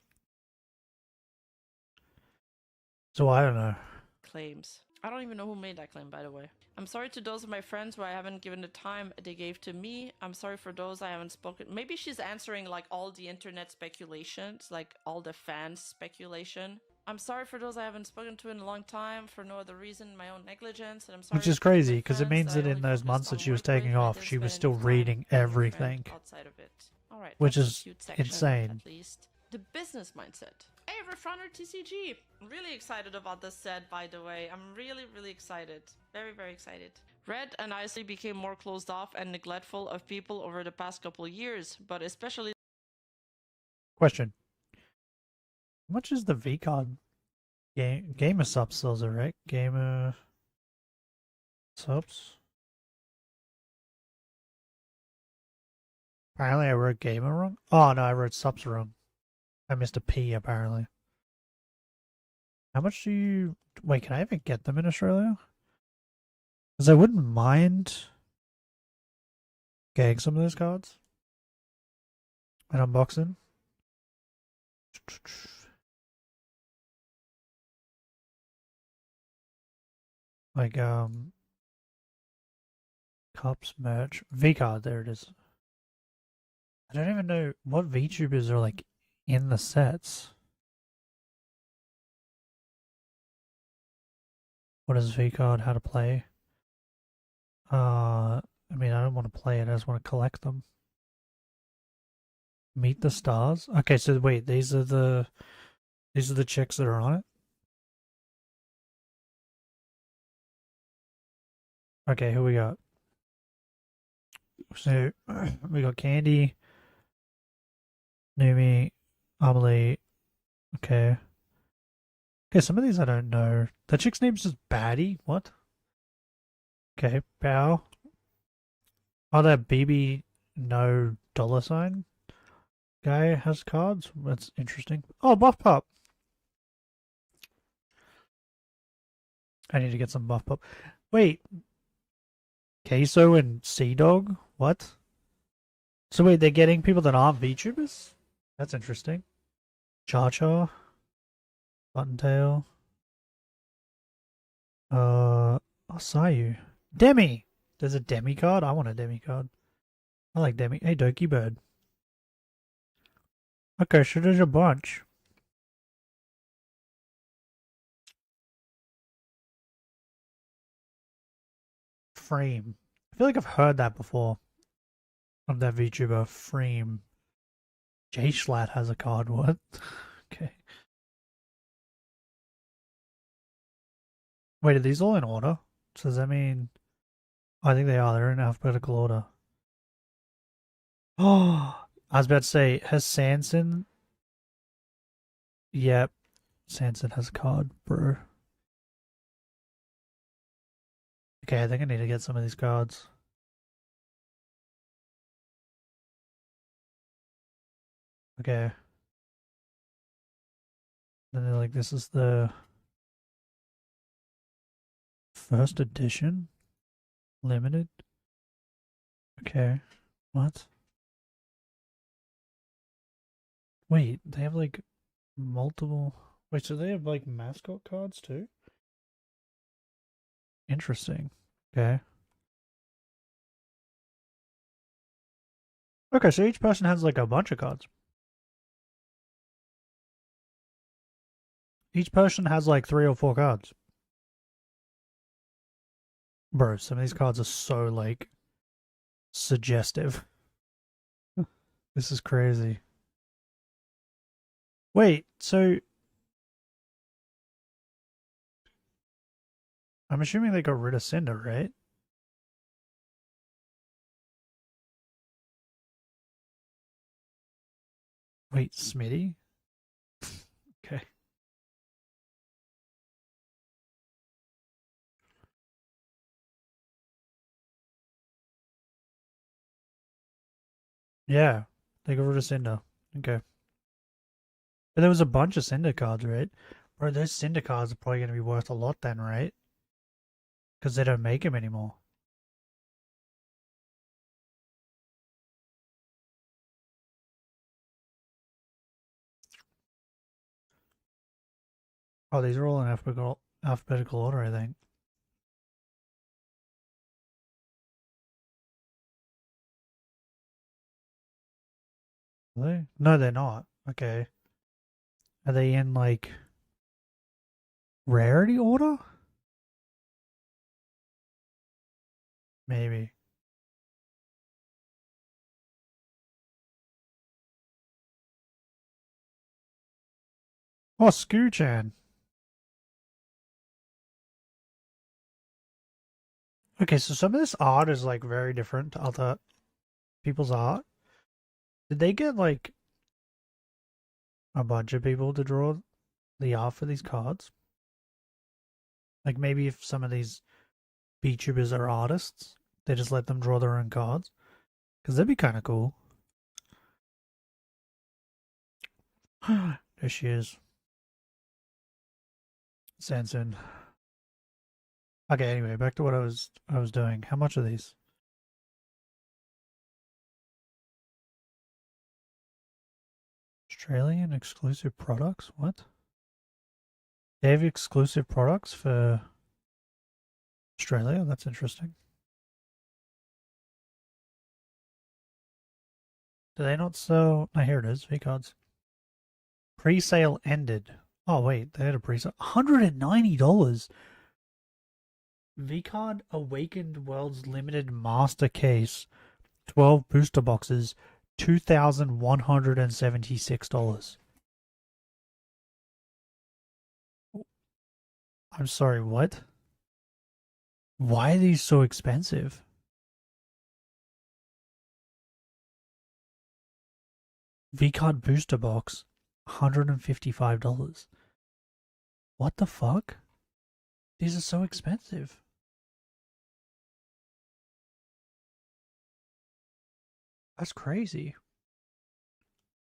So I don't know. Claims. I don't even know who made that claim, by the way. I'm sorry to those of my friends who I haven't given the time they gave to me. I'm sorry for those I haven't spoken. Maybe she's answering all the internet speculations, all the fans speculation. I'm sorry for those I haven't spoken to in a long time for no other reason, my own negligence, and I'm sorry. Which is crazy because it means that in those months that she was taking off, she was still reading everything. Outside of it. All right, Which that's is a cute section, insane. At least the business mindset. Hey, Refrauner TCG. I'm really excited about this set, by the way. I'm really, really excited. Very, very excited. Red and I became more closed off and neglectful of people over the past couple of years, but especially. Question. How much is the VCOD Gamer subs sells it, right? Gamer subs. Apparently I wrote gamer wrong. Oh no, I wrote subs wrong. I missed a P apparently. How much do you... Wait, can I even get them in Australia? Because I wouldn't mind getting some of those cards. And unboxing. Cups, merch. V-card, there it is. I don't even know what VTubers are in the sets. What is V-card? How to play? I mean, I don't want to play it. I just want to collect them. Meet the stars. Okay, so wait, these are the chicks that are on it. Okay, who we got? So we got Candy, Numi, Amelie. Okay. Okay, some of these I don't know. That chick's name's just Baddie? What? Okay, Bow. Oh, that BB no dollar sign guy has cards? That's interesting. Oh, Buff Pup. I need to get some Buff Pup. Wait. Queso and Sea Dog? What? So wait, they're getting people that aren't VTubers? That's interesting. Cha-Cha. Buttontail. Sayu. Demi! There's a Demi card? I want a Demi card. I like Demi. Hey, Doki Bird. Okay, so there's a bunch. Frame. I feel like I've heard that before. Of that VTuber, Frame. J Schlatt has a card, what? Okay. Wait, are these all in order? So does that mean... I think they are. They're in alphabetical order. Oh, I was about to say, has Sanson... Yep. Sanson has a card, bro. Okay, I think I need to get some of these cards. Okay. Then they're like, this is the... first edition? Limited? Okay. What? Wait, they have like multiple... Wait, so they have like mascot cards too? Interesting. Okay. Okay, so each person has like a bunch of cards. Each person has like 3 or 4 cards. Bro, some of these cards are so like suggestive. This is crazy. Wait, so I'm assuming they got rid of Cinder, right? Wait, Smitty? Okay. Yeah, they got rid of Cinder. Okay. But there was a bunch of Cinder cards, right? Bro, those Cinder cards are probably going to be worth a lot then, right? Because they don't make them anymore. Oh, these are all in alphabetical order, I think. Are they? No, they're not. Okay. Are they in, like, rarity order? Maybe. Oh, Scoo-chan. Okay, so some of this art is, like, very different to other people's art. Did they get, like, a bunch of people to draw the art for these cards? Like, maybe if some of these VTubers are artists, they just let them draw their own cards? Because that'd be kind of cool. There she is. Sanson. Okay, anyway, back to what I was doing. How much are these? Australian exclusive products? What? They have exclusive products for Australia? That's interesting. Do they not sell... Oh, here it is. V-cards. Pre-sale ended. Oh, wait. They had a pre-sale. $190! V-card Awakened World's Limited Master Case. 12 booster boxes. $2,176. I'm sorry, what? Why are these so expensive? V-Card booster box, $155. What the fuck? These are so expensive. That's crazy.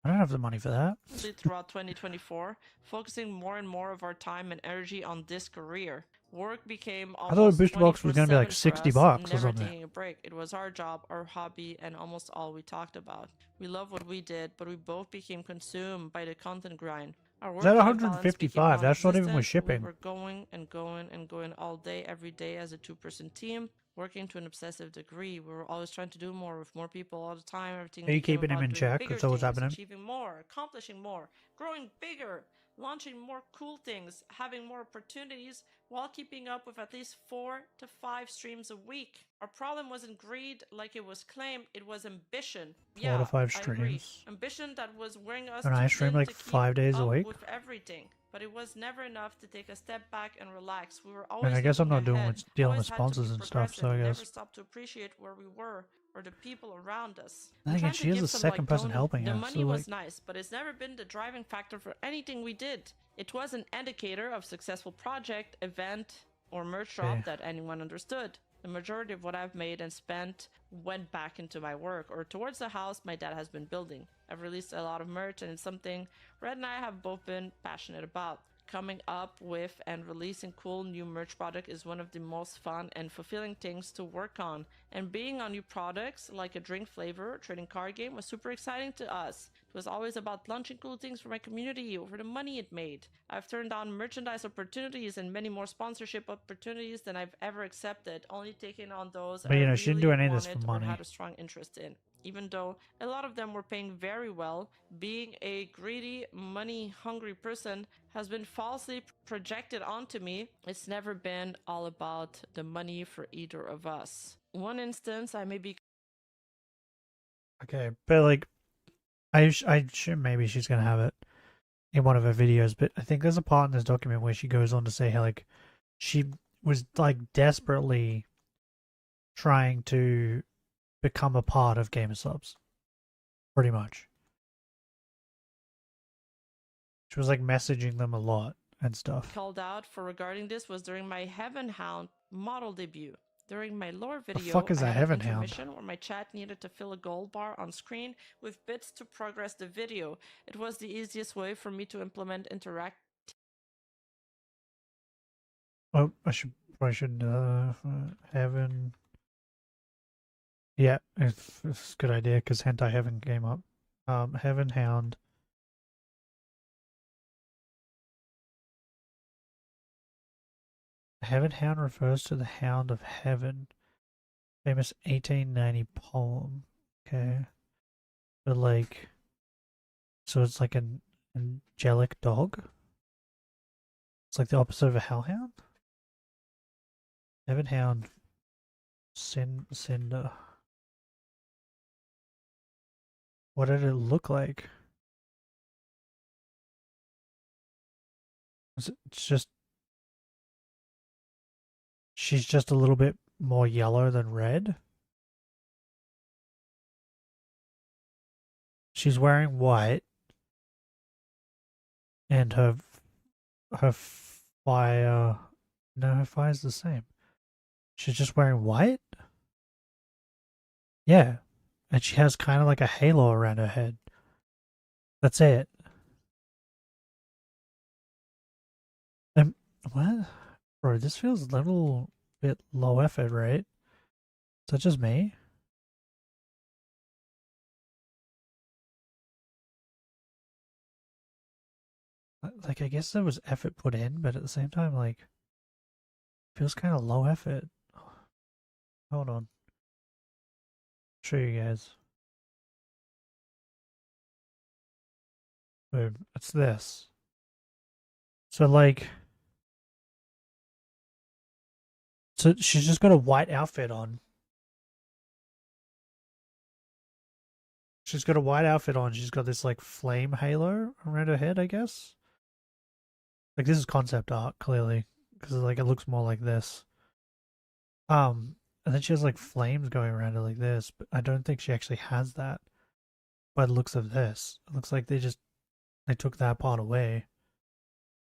I don't have the money for that. Throughout 2024, focusing more and more of our time and energy on this career. Work became I thought almost a booster box was going to be like 24/7 $60 for us, or never something. taking a break. It was our job, our hobby, and almost all we talked about. We loved what we did, but we both became consumed by the content grind. Our Is that work-life balance became 155? That's not even with non-existent. shipping. We were going and going and going all day, every day as a two-person team, working to an obsessive degree. We were always trying to do more with more people all the time. Everything Are you became keeping him about in doing check? bigger That's always things, happening. achieving more, accomplishing more, growing bigger, launching more cool things, having more opportunities, while keeping up with at least 4 to 5 streams a week. Our problem wasn't greed like it was claimed, it was ambition. 4 to 5 I agree. streams. Ambition that was wearing us And too I stream thin like to keep 5 days a up week. with everything. But it was never enough to take a step back and relax. We were And always I guess I'm looking not doing ahead, with dealing always with had to be sponsors and stuff, so I progressive, never guess. stopped to appreciate where we were or the people around us. Then I'm again, trying to she is give the some, second person Tony, helping the her, money so, was like- nice, but it's never been the driving factor for anything we did. It was an indicator of successful project, event, or merch drop Okay. that anyone understood. The majority of what I've made and spent went back into my work or towards the house my dad has been building. I've released a lot of merch and it's something Red and I have both been passionate about. Coming up with and releasing cool new merch product is one of the most fun and fulfilling things to work on. And being on new products like a drink flavor or trading card game was super exciting to us. It was always about launching cool things for my community over the money it made. I've turned down merchandise opportunities and many more sponsorship opportunities than I've ever accepted, only taking on those But, you know, I she didn't really do any of this for wanted money. or had a strong interest in. Even though a lot of them were paying very well, being a greedy, money-hungry person has been falsely projected onto me. It's never been all about the money for either of us. One instance, I may be Okay, but like, I sure maybe she's gonna have it in one of her videos, but I think there's a part in this document where she goes on to say how like she was like desperately trying to become a part of Gamer Subs, pretty much. She was like messaging them a lot and stuff. called out for regarding this was during my Heaven Hound model debut. During my lore video, fuck is I a had Heaven an Hound? intermission where my chat needed to fill a gold bar on screen with bits to progress the video. It was the easiest way for me to implement interact. Oh, probably should Heaven. Yeah, it's a good idea because Hentai Heaven came up. Heaven Hound. Heaven Hound refers to the Hound of Heaven, famous 1890 poem. Okay, but like, so it's like an angelic dog. It's like the opposite of a hellhound. Heaven Hound. Cinder. What did it look like? It's just. She's just a little bit more yellow than red. She's wearing white. And her fire. No, her fire's the same. She's just wearing white? Yeah. And she has kind of like a halo around her head. That's it. What? Bro, this feels a little bit low effort, right? Is that just me? Like, I guess there was effort put in, but at the same time, like, feels kind of low effort. Hold on. Show you guys. Boom. It's this. So, like... So, she's just got a white outfit on. She's got a white outfit on. She's got this, like, flame halo around her head, I guess. Like, this is concept art, clearly. Because, like, it looks more like this. And then she has, like, flames going around her like this. But I don't think she actually has that. by the looks of this. It looks like they took that part away.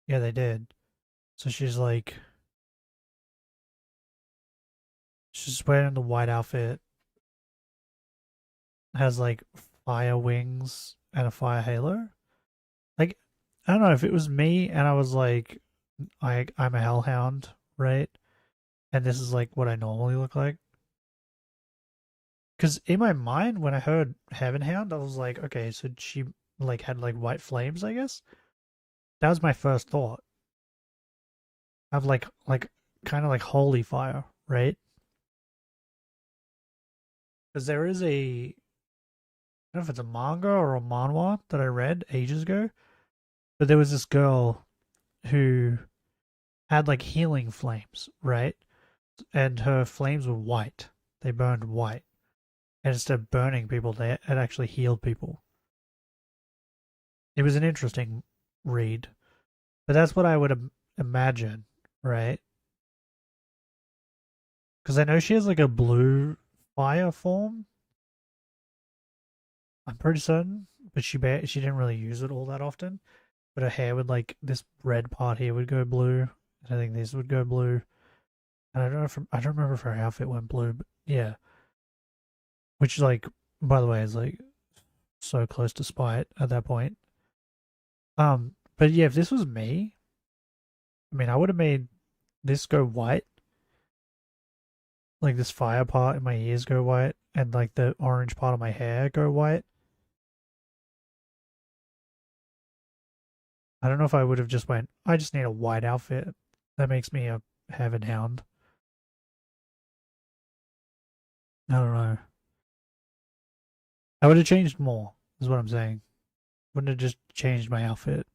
Yeah, they did. So she's wearing the white outfit, has like fire wings and a fire halo. Like, I don't know if it was me and I was like, I'm a hellhound, right? And this is like what I normally look like. Because in my mind, when I heard Heaven Hound, I was like, okay, so she like had like white flames, I guess. That was my first thought. Of like kind of like holy fire, right? Because there is I don't know if it's a manga or a manhwa that I read ages ago, but there was this girl who had like healing flames, right? And her flames were white. They burned white. And instead of burning people, it actually healed people. It was an interesting read. But that's what I would imagine, right? Because I know she has like a blue fire form. I'm pretty certain, but she didn't really use it all that often. But her hair would like this red part here would go blue, and I think this would go blue. And I don't remember if her outfit went blue, but yeah. Which like, by the way, is like so close to spite at that point. But yeah, if this was me, I mean, I would have made this go white, like this fire part in my ears go white, and like the orange part of my hair go white. I don't know if I would have just went, I just need a white outfit. That makes me a heaven hound. I don't know. I would have changed more, is what I'm saying. Wouldn't have just changed my outfit.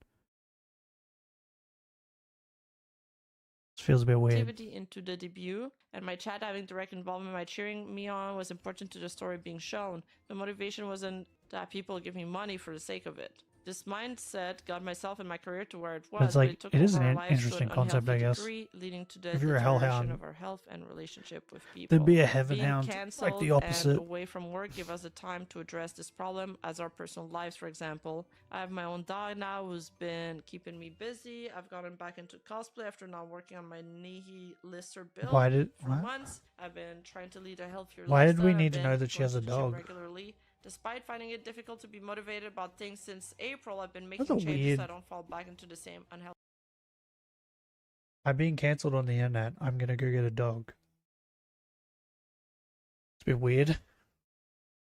This feels a bit weird. Activity into the debut, and my chat having direct involvement by cheering me on was important to the story being shown. The motivation wasn't that people give me money for the sake of it. This mindset got myself and my career to where it was, It's like, but it took it is over an our lives interesting to an concept, I unhealthy guess. degree, leading to the If you're a deterioration hellhound, of our health and relationship with people. there'd be a heaven Being hound, cancelled like the opposite. and away from work give us the time to address this problem as our personal lives, for example. I have my own dog now who's been keeping me busy. I've gotten back into cosplay after not working on my Nihi Lister build for months. I've been trying to lead a healthier lifestyle. Why did we I've need to been know that she going has a to the gym dog? regularly. Despite finding it difficult to be motivated about things since April, I've been That's making a changes weird- so I don't fall back into the same unhealthy. I'm being cancelled on the internet. I'm gonna go get a dog. It's a bit weird.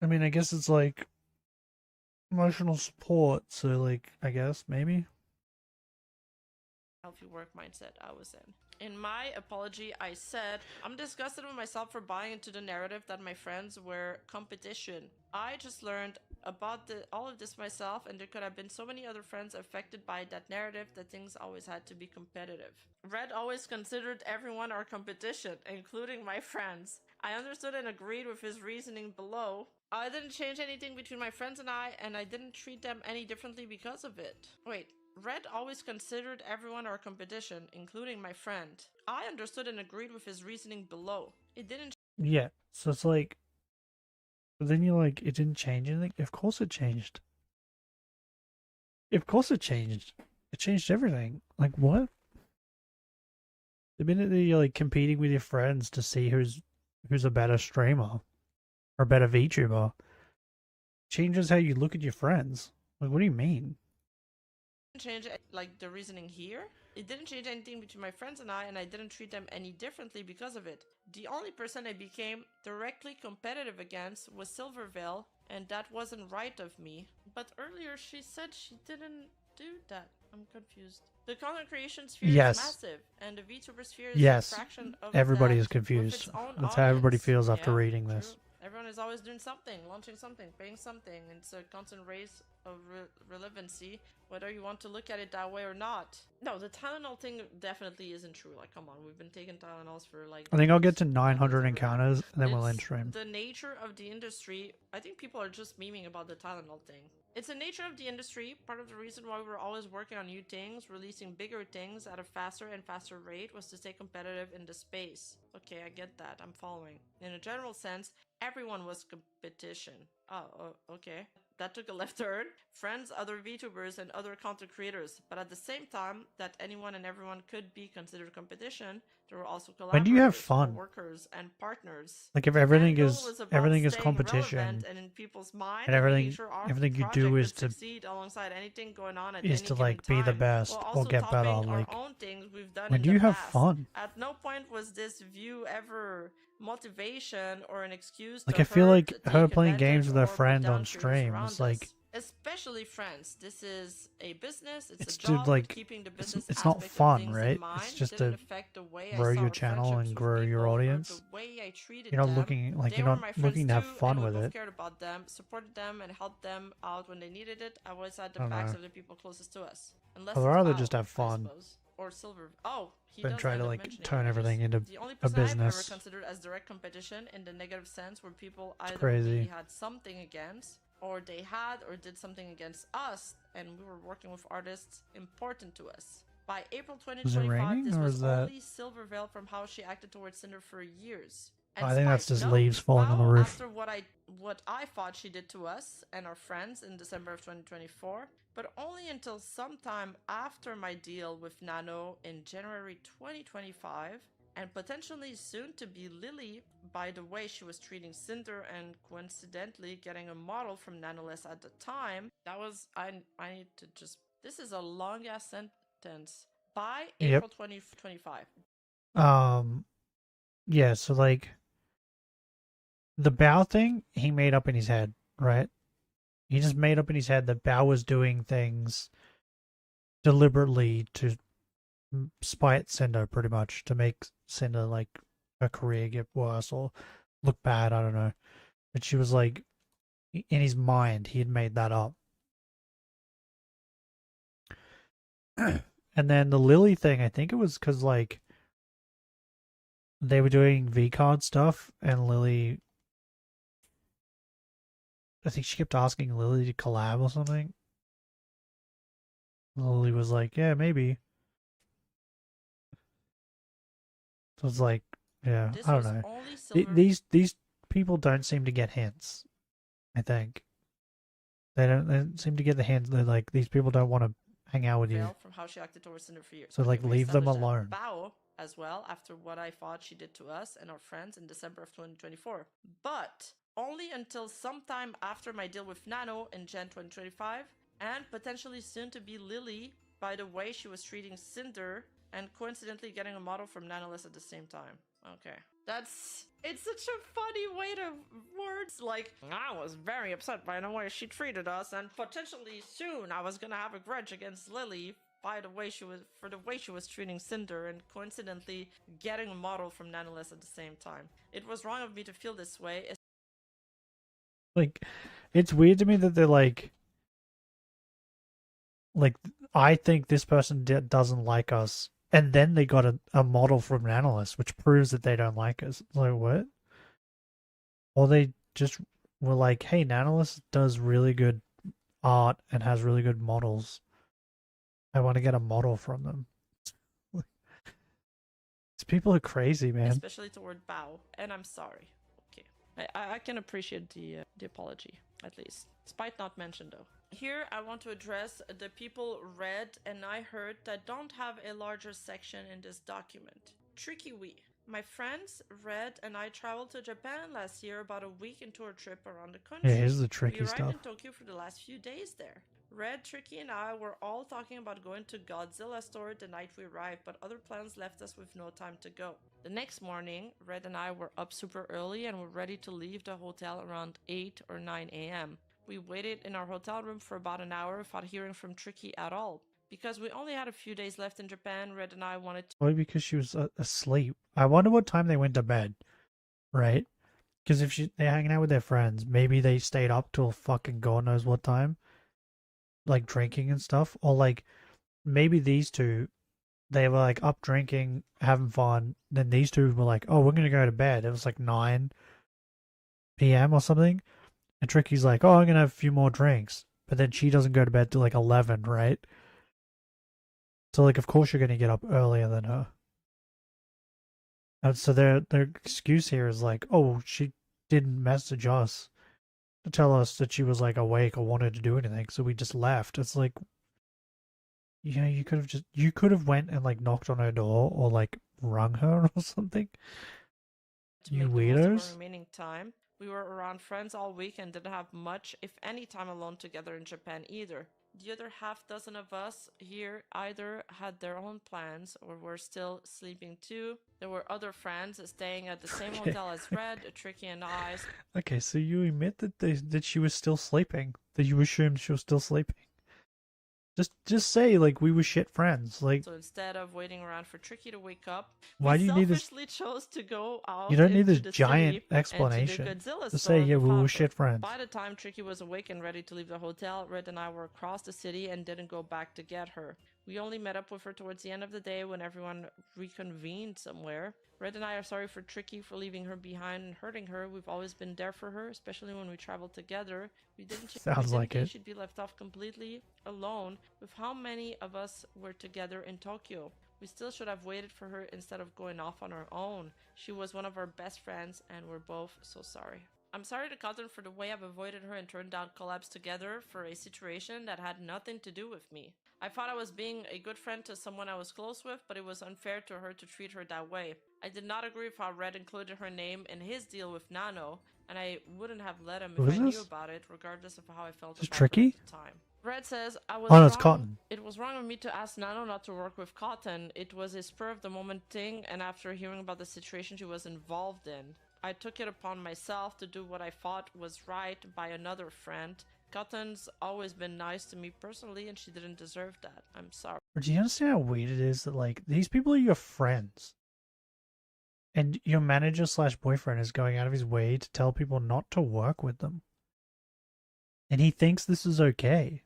I mean, I guess it's like emotional support, so like, I guess, maybe. Healthy work mindset I was in. In my apology, I said, I'm disgusted with myself for buying into the narrative that my friends were competition. I just learned about all of this myself, and there could have been so many other friends affected by that narrative that things always had to be competitive. Red always considered everyone our competition, including my friends. I understood and agreed with his reasoning below. I didn't change anything between my friends and I didn't treat them any differently because of it. Wait. Red always considered everyone our competition, including my friend. I understood and agreed with his reasoning below. It didn't. Yeah, so it's like, but then you're like, it didn't change anything? Of course it changed. Of course it changed. It changed everything. Like, what? The minute that you're like competing with your friends to see who's a better streamer or better VTuber, changes how you look at your friends. Like, what do you mean? Change like the reasoning here. It didn't change anything between my friends and I didn't treat them any differently because of it. The only person I became directly competitive against was Silvervale, and that wasn't right of me. But earlier she said she didn't do that. I'm confused. The content creation sphere Yes. is massive, and the VTuber sphere is Yes, a fraction of everybody that is confused. with its own That's how everybody audience. feels after Yeah, reading true. this. Everyone is always doing something, launching something, paying something. It's a constant race of relevancy, whether you want to look at it that way or not. No, the Tylenol thing definitely isn't true. Like, come on, we've been taking Tylenols for like... I think I'll get to 900 encounters and then we'll end It's stream. the nature of the industry. I think people are just memeing about the Tylenol thing. It's the nature of the industry. Part of the reason why we're always working on new things, releasing bigger things at a faster and faster rate was to stay competitive in the space. Okay, I get that. I'm following. In a general sense, everyone was competition. Oh, okay. that took a left turn, friends, other VTubers, and other content creators. But at the same time, that anyone and everyone could be considered competition, there were also When do you have collaborators, fun? workers, and partners. Like if The everything end goal is was about everything is staying competition, relevant and in people's mind, and and making everything sure our everything you project do would is to succeed alongside anything going on at is any to given like be the time, best while or also get better. topping Like our own things we've done when in do the you have past. fun? At no point was this view ever motivation or an excuse Like to I feel hurt, like her take playing advantage, games with her or put friend down on creators stream around is like us. Especially friends. This is a business. it's a to job. But like keeping the business it's not aspect of fun, things right? in mind It's just didn't to affect the way I grow saw your our channel friendships and with grow your people, or audience. the way I treated You're not them. looking like They you're were not my friends looking to have too, fun and we with both it. cared about them, supported them, and helped them out when they needed it. I always had the I don't backs know. of the people closest to us. Unless I'd it's rather Bao, just have I fun suppose. Or Silver. Oh, he than does try end to up like mentioning turn it. everything into The only a person I've ever business. considered as direct competition in the negative sense where people It's either crazy. we had something against, or they had or did something against us, and we were working with artists important to us. By April Is it 2025, raining this or was is that? only Silver Veil from how she acted towards Cinder for years. And I think that's Spice, just no, leaves falling on the Bao, roof. after what I thought she did to us and our friends in December of 2024, but only until sometime after my deal with Nano in January 2025, and potentially soon to be Lily by the way she was treating Cinder and coincidentally getting a model from Nanoless at the time. That was I need to just this is a long ass sentence. By Yep. April 2025. Yeah, so like the Bao thing he made up in his head, right? He just made up in his head that Bao was doing things deliberately to spite Cinder, pretty much, to make Cinder like her career get worse or look bad. I don't know, but she was like, in his mind, he had made that up. And then the Lily thing, I think it was because like they were doing V-card stuff, and Lily, I think she kept asking Lily to collab or something. Lily was like, yeah, maybe. So it's like, yeah, This I don't was know. only Silver These people don't seem to get hints, I think. They don't seem to get the hints. They're like, these people don't want to hang out with you. Veil from how she acted towards Cinder for years. So, like, We leave them established that alone. Bao as well after what I thought she did to us and our friends in December of 2024. But only until sometime after my deal with Nano in Jan 2025, and potentially soon to be Lily by the way she was treating Cinder and coincidentally getting a model from Nanoless at the same time. Okay. It's such a funny way to words. Like, I was very upset by the way she treated us, and potentially soon I was gonna have a grudge against Lily by the way she was treating Cinder, and coincidentally getting a model from Nanoless at the same time. It was wrong of me to feel this way. Like, it's weird to me that they're like, I think this person doesn't like us, and then they got a model from Nanoless, which proves that they don't like us. It's like, what? Or they just were like, hey, Nanoless does really good art and has really good models. I want to get a model from them. These people are crazy, man. Especially toward Bao, and I'm sorry. Okay, I can appreciate the apology, at least. Despite not mentioned though. Here I want to address the people Red and I heard that don't have a larger section in this document. Tricky we. My friends Red and I traveled to Japan last year about a week into our trip around the country. Yeah, here's the tricky we arrived stuff. in Tokyo for the last few days there. Red, Tricky, and I were all talking about going to Godzilla store the night we arrived, but other plans left us with no time to go. The next morning, Red and I were up super early and were ready to leave the hotel around 8 or 9 a.m. We waited in our hotel room for about an hour without hearing from Tricky at all. Because we only had a few days left in Japan, Red and I wanted to... Probably because she was asleep. I wonder what time they went to bed, right? Because if they're hanging out with their friends, maybe they stayed up till fucking God knows what time, like drinking and stuff. Or like, maybe these two, they were like up drinking, having fun. Then these two were like, oh, we're going to go to bed. It was like 9 p.m. or something. And Tricky's like, oh, I'm going to have a few more drinks. But then she doesn't go to bed till like 11, right? So, like, of course you're going to get up earlier than her. And so their excuse here is like, oh, she didn't message us. to tell us that she was like awake or wanted to do anything, so we just left. It's like, you know, you could have went and like knocked on her door or like rung her or something. To You make the most of our weirdos. remaining time. We were around friends all week and didn't have much, if any, time alone together in Japan either. The other half dozen of us here either had their own plans or were still sleeping too. There were other friends staying at the same Okay. hotel as Red, Tricky, and I. Okay, so you admit that she was still sleeping. That you assumed she was still sleeping. Just say like we were shit friends. Like, So instead of waiting around for Tricky to wake up, why we do you need this? selfishly chose to go out. You don't need into this the giant city and explanation. to the Godzilla Just store say in yeah, the we were Fabra. shit friends. By the time Tricky was awake and ready to leave the hotel, Red and I were across the city and didn't go back to get her. We only met up with her towards the end of the day when everyone reconvened somewhere. Red and I are sorry for Tricky for leaving her behind and hurting her. We've always been there for her, especially when we traveled together. We didn't Sounds like think it. she'd be left off completely alone with how many of us were together in Tokyo. We still should have waited for her instead of going off on our own. She was one of our best friends and we're both so sorry. I'm sorry to Cotton for the way I've avoided her and turned down collabs together for a situation that had nothing to do with me. I thought I was being a good friend to someone I was close with, but it was unfair to her to treat her that way. I did not agree with how Red included her name in his deal with Nano, and I wouldn't have let him Who if is I knew this? about it, regardless of how I felt Is this about Tricky? her at the time. Red says, I was Oh, no, wrong. it's Cotton. It was wrong of me to ask Nano not to work with Cotton. It was a spur-of-the-moment thing, and after hearing about the situation she was involved in, I took it upon myself to do what I thought was right by another friend. Cotton's always been nice to me personally, and she didn't deserve that. I'm sorry. Do you understand how weird it is that like these people are your friends, and your manager slash boyfriend is going out of his way to tell people not to work with them, and he thinks this is okay.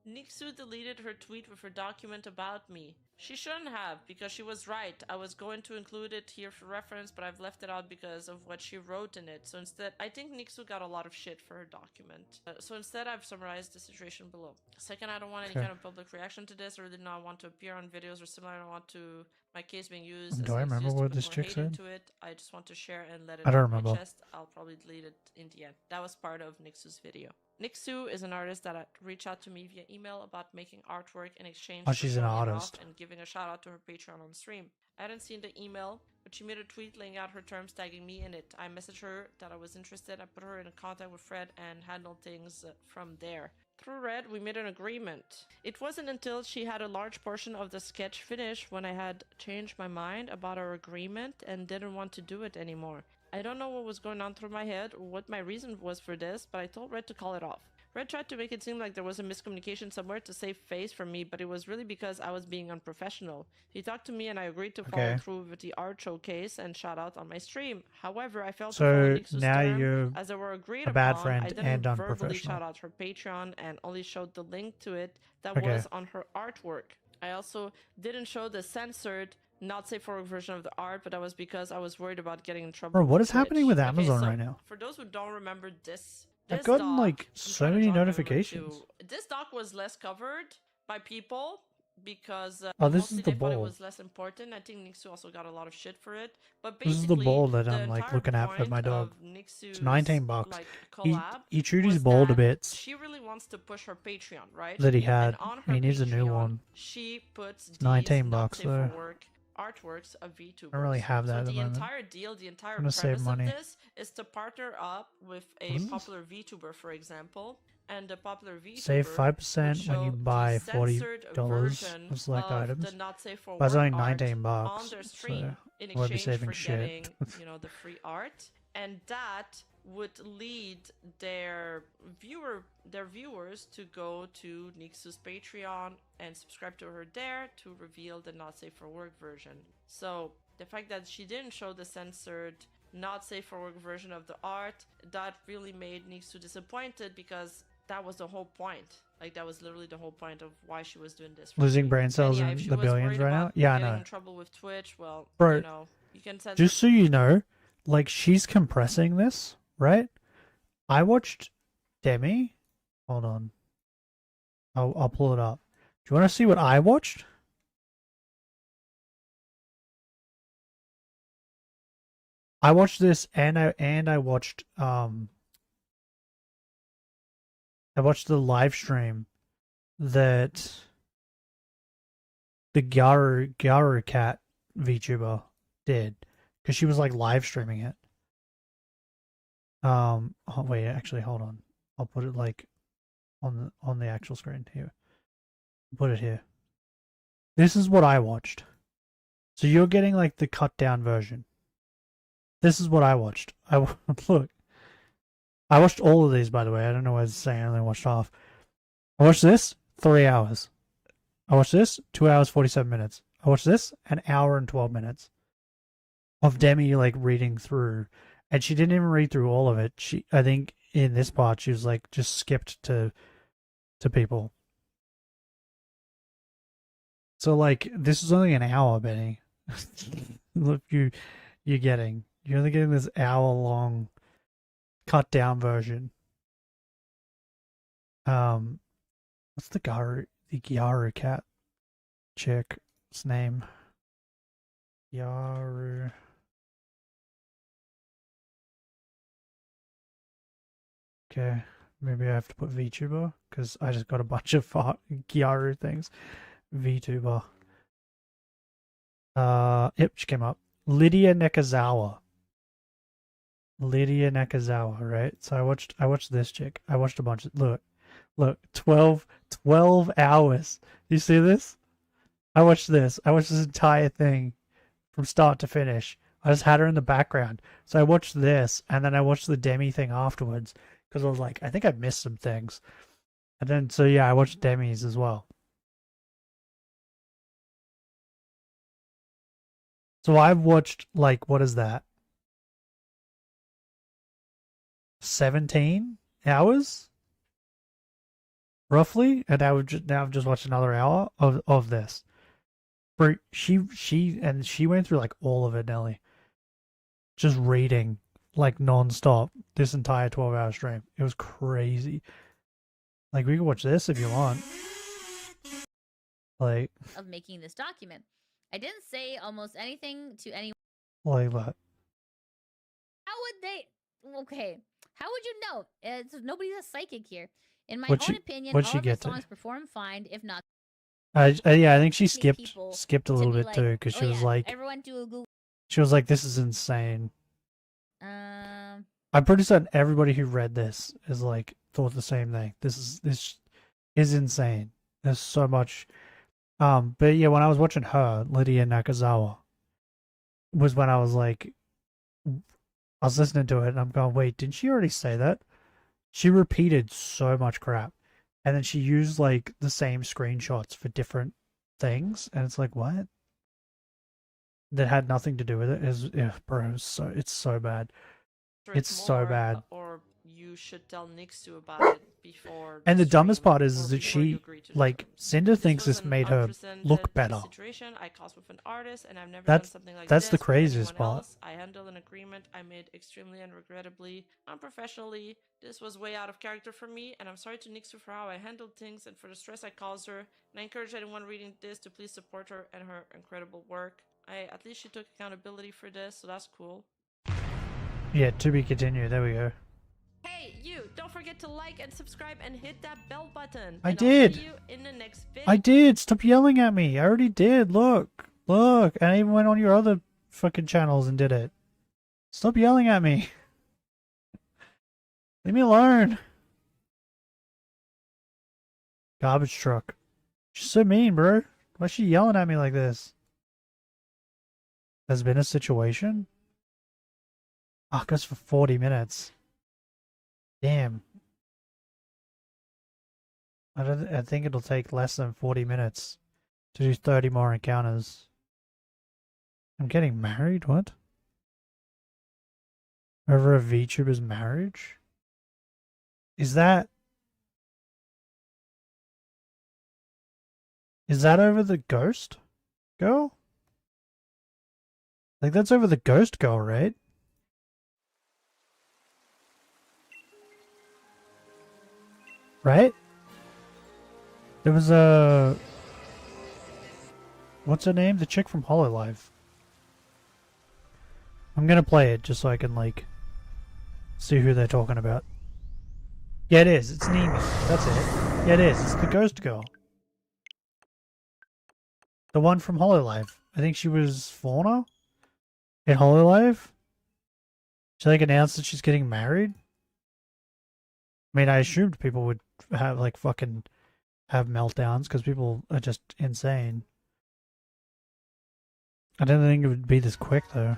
Niksu deleted her tweet with her document about me. She shouldn't have, because she was right. I was going to include it here for reference, but I've left it out because of what she wrote in it. So instead, I think Niksu got a lot of shit for her document. So instead, I've summarized the situation below. Second, I don't want any Okay. kind of public reaction to this. I really do not want to appear on videos or similar. I don't want to my case being used Do as I an remember excuse to what put this more chick hate said? into it. I just want to share and let it I don't off my remember. chest. I'll probably delete it in the end. That was part of Niksu's video. Niksu is an artist that reached out to me via email about making artwork in exchange Oh, for she's an showing it artist. off and giving a shout out to her Patreon on stream. I hadn't seen the email, but she made a tweet laying out her terms, tagging me in it. I messaged her that I was interested. I put her in contact with Fred and handled things from there. Through Red, we made an agreement. It wasn't until she had a large portion of the sketch finished when I had changed my mind about our agreement and didn't want to do it anymore. I don't know what was going on through my head or what my reason was for this, but I told Red to call it off. Red tried to make it seem like there was a miscommunication somewhere to save face from me, but it was really because I was being unprofessional. He talked to me and I agreed to follow Okay. through with the art showcase and shout out on my stream. However, I failed to So follow Niksu's now term, you're as they were agreed a bad upon. friend I didn't and verbally unprofessional. shout out her Patreon and only showed the link to it that Okay. was on her artwork. I also didn't show the censored, not safe for work version of the art, but that was because I was worried about getting in trouble. Bro, what with is happening Twitch. with Amazon so right now? For those who don't remember this I've gotten doc, like I'm so trying to many jog my memory notifications. too. This doc was less covered by people because Oh, this mostly is the they thought it ball. was less important. I think Niksu also got a lot of shit for it. But This is basically, the ball that the I'm like entire looking at for point my dog. of It's Niksu's, 19 bucks. like, He collab chewed his was ball to that bits she really wants to push her Patreon, right? that he had. And on And her he needs a new Patreon, one. she puts It's 19 these bucks not safe for though. work artworks of VTubers. I don't really have that so at the the moment. entire deal, the entire I'm gonna premise save money. of this is to partner up with a What is this? popular VTuber, for example, and the popular VTuber Save would 5% when you show buy the censored $40 version of select of items. the not safe for But it's work only art 19 on bucks, their so stream in I won't be exchange saving for shit. getting, you know, the free art, and that would lead their viewers to go to Nixu's Patreon and subscribe to her there to reveal the not safe for work version. So the fact that she didn't show the censored not safe for work version of the art, that really made Nixu disappointed because that was the whole point. Like, that was literally the whole point of why she was doing this. For Losing free. brain And cells yeah, in if she the was billions worried right now? about Yeah, I getting know. in trouble with Twitch, well, Bro, you know, you can censor. just so you know, like, she's compressing this, right? I watched Demi. Hold on. I'll pull it up. Do you want to see what I watched? I watched this and I watched I watched the live stream that the Garu Cat VTuber did, because she was like live streaming it. Oh, wait, actually, hold on. I'll put it like on the actual screen here. Put it here. This is what I watched. So you're getting like the cut down version. This is what I watched. Look. I watched all of these, by the way. I don't know why it's saying I only watched half. I watched this, 3 hours. I watched this, 2 hours, 47 minutes. I watched this, an hour and 12 minutes of Demi like reading through. And she didn't even read through all of it. I think in this part, she was like just skipped to people. So like, this is only an hour, Benny. Look, you're only getting this hour-long cut down version. What's the Gyaru cat chick's name? Gyaru. Okay, maybe I have to put VTuber because I just got a bunch of Gyaru things. VTuber. Yep, she came up. Lydia Nekazawa. Right? So I watched this chick. I watched a bunch of, look, 12 hours. You see this? I watched this entire thing from start to finish. I just had her in the background. So I watched this, and then I watched the Demi thing afterwards, because I was like, I think I missed some things. And then, so yeah, I watched Demi's as well. So I've watched, like, what is that? 17 hours? Roughly? And now I've just watched another hour of this. She went through, like, all of it, Nelly. Just reading, like, non-stop, this entire 12-hour stream. It was crazy. Like, we can watch this if you want. Like... of making this document. I didn't say almost anything to anyone. Like what? How would they... Okay. How would you know? Nobody's a psychic here. In my What'd own she- opinion, what'd all she of the get to? songs perform fine, if not... Yeah, I think she people skipped a to little be bit like, too, because "Oh she was yeah, like, everyone do a Google. she was like, this is insane. I'm pretty certain everybody who read this is like thought the same thing. This is insane. There's so much. But yeah, when I was watching her, Lydia Nakazawa, was when I was like, I was listening to it and I'm going, wait, didn't she already say that? She repeated so much crap, and then she used like the same screenshots for different things, and it's like, what? That had nothing to do with it. Bro, it's so bad. It's so bad. Or you should tell Nixu about it before. And the dumbest part is that she, like, Cinder thinks this made her look better. Situation I caused with an artist, and I've never That's- done something like that's this the with craziest anyone part. else. I handled an agreement I made extremely and regrettably, unprofessionally. This was way out of character for me, and I'm sorry to Nixu for how I handled things and for the stress I caused her. And I encourage anyone reading this to please support her and her incredible work. At least she took accountability for this, so that's cool. Yeah, to be continued. There we go. Hey, you! Don't forget to like and subscribe and hit that bell button. I And did. I'll see you in the next video. I did. Stop yelling at me. I already did. Look. And I even went on your other fucking channels and did it. Stop yelling at me. Leave me alone. Garbage truck. She's so mean, bro. Why is she yelling at me like this? There's been a situation? Oh, it goes for 40 minutes. Damn. I think it'll take less than 40 minutes to do 30 more encounters. I'm getting married? What? Over a VTuber's marriage? Is that over the ghost girl? Like, that's over the ghost girl, right? Right? There was a... What's her name? The chick from Hololive. I'm gonna play it just so I can, like, see who they're talking about. Yeah, it is. It's Nemi. That's it. Yeah, it is. It's the ghost girl. The one from Hololive. I think she was Fauna in Hololive. She like announced that she's getting married. I mean, I assumed people would have like fucking have meltdowns because people are just insane. I didn't think it would be this quick though.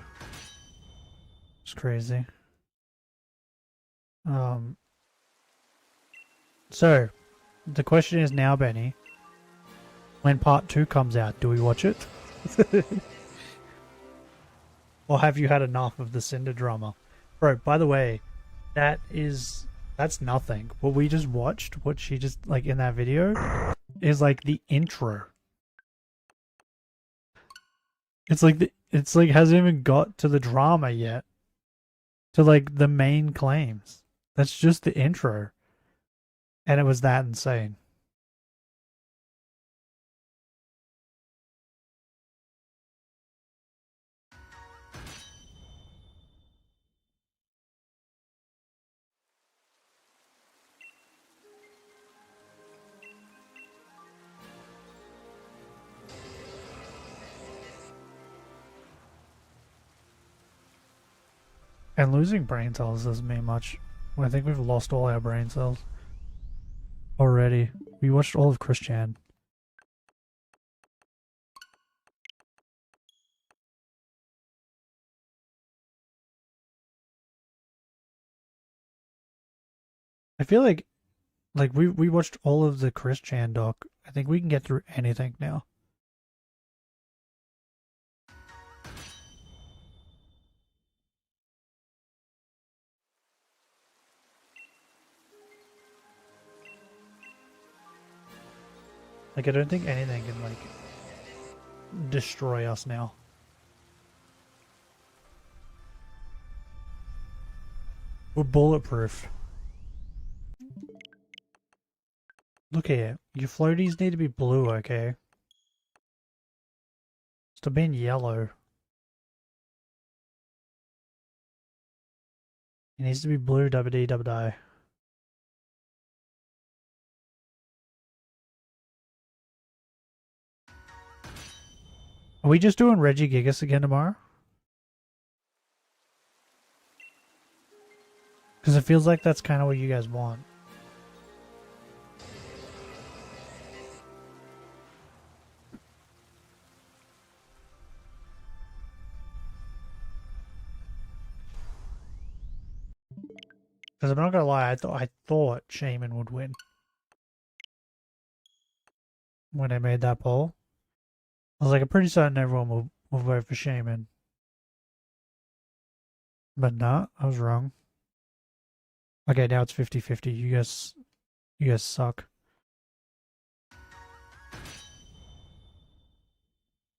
It's crazy. So the question is now, Benny, when part 2 comes out, do we watch it? Or have you had enough of the Cinder drama? Bro, by the way, that's nothing. What we just watched, what she just, like, in that video, is like the intro. It's like hasn't even got to the drama yet. To like the main claims. That's just the intro. And it was that insane. And losing brain cells doesn't mean much. I think we've lost all our brain cells already. We watched all of Christian. I feel like we watched all of the Christian doc. I think we can get through anything now. Like, I don't think anything can, like, destroy us now. We're bulletproof. Look here. Your floaties need to be blue, okay? Stop being yellow. It needs to be blue, double-D. Are we just doing Reggie Gigas again tomorrow? Because it feels like that's kind of what you guys want. Because I'm not gonna lie, I thought Shaman would win when I made that poll. I was like, I'm pretty certain everyone will vote for Shaman. But nah, I was wrong. Okay, now it's 50-50. You guys suck.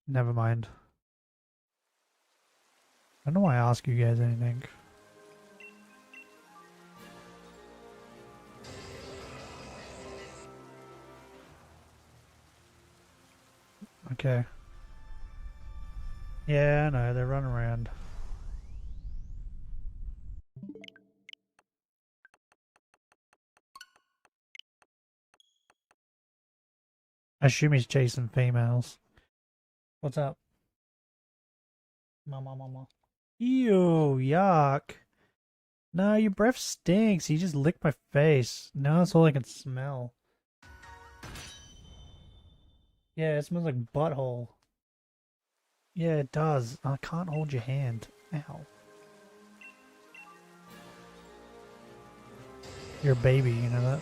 Never mind. I don't know why I ask you guys anything. Okay. Yeah, I know, they're running around. I assume he's chasing females. What's up? Mama. Ew, yuck. No, your breath stinks. You just licked my face. Now that's all I can smell. Yeah, it smells like butthole. Yeah, it does. I can't hold your hand. Ow. You're a baby, you know that?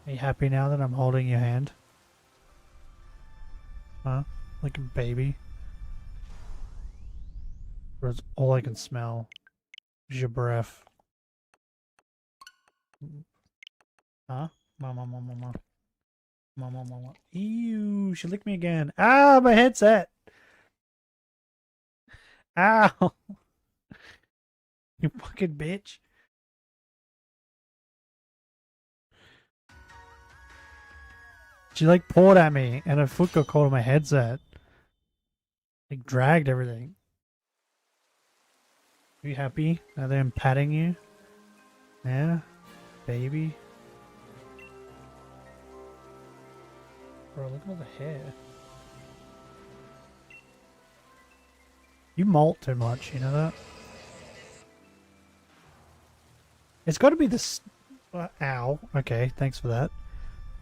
Are you happy now that I'm holding your hand? Huh? Like a baby? Or it's all I can smell is your breath. Huh? Mama. Ew, she licked me again. Ah, my headset! Ow! You fucking bitch. She like poured at me and her foot got caught on my headset. Like dragged everything. Are you happy? Now that I'm patting you? Yeah? baby. Bro, look at all the hair. You molt too much, you know that? It's got to be this. Ow. Okay, thanks for that.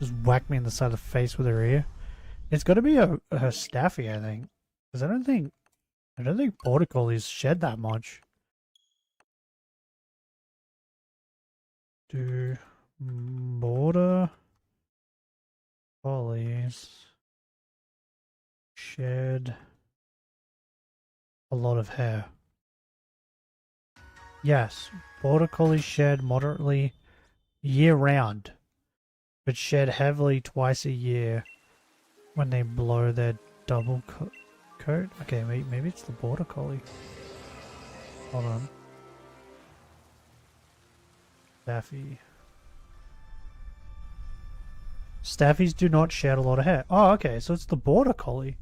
Just whacked me in the side of the face with her ear. It's got to be her Staffy, I think, because I don't think Border Collies shed that much. Do Border Collies shed a lot of hair? Yes, Border Collies shed moderately year-round, but shed heavily twice a year when they blow their double coat. Okay, maybe it's the Border Collie. Hold on. Staffy. Staffies do not shed a lot of hair. Oh, okay, so it's the Border Collie.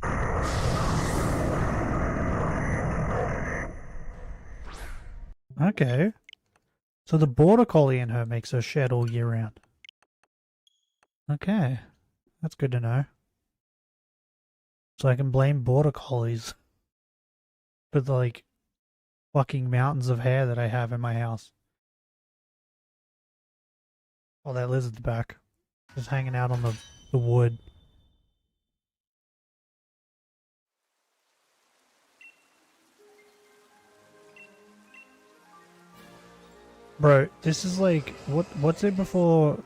Okay. So the Border Collie in her makes her shed all year round. Okay. That's good to know. So I can blame Border Collies for the, like, fucking mountains of hair that I have in my house. Oh, that lizard's back. Just hanging out on the wood. Bro, this is like what's it before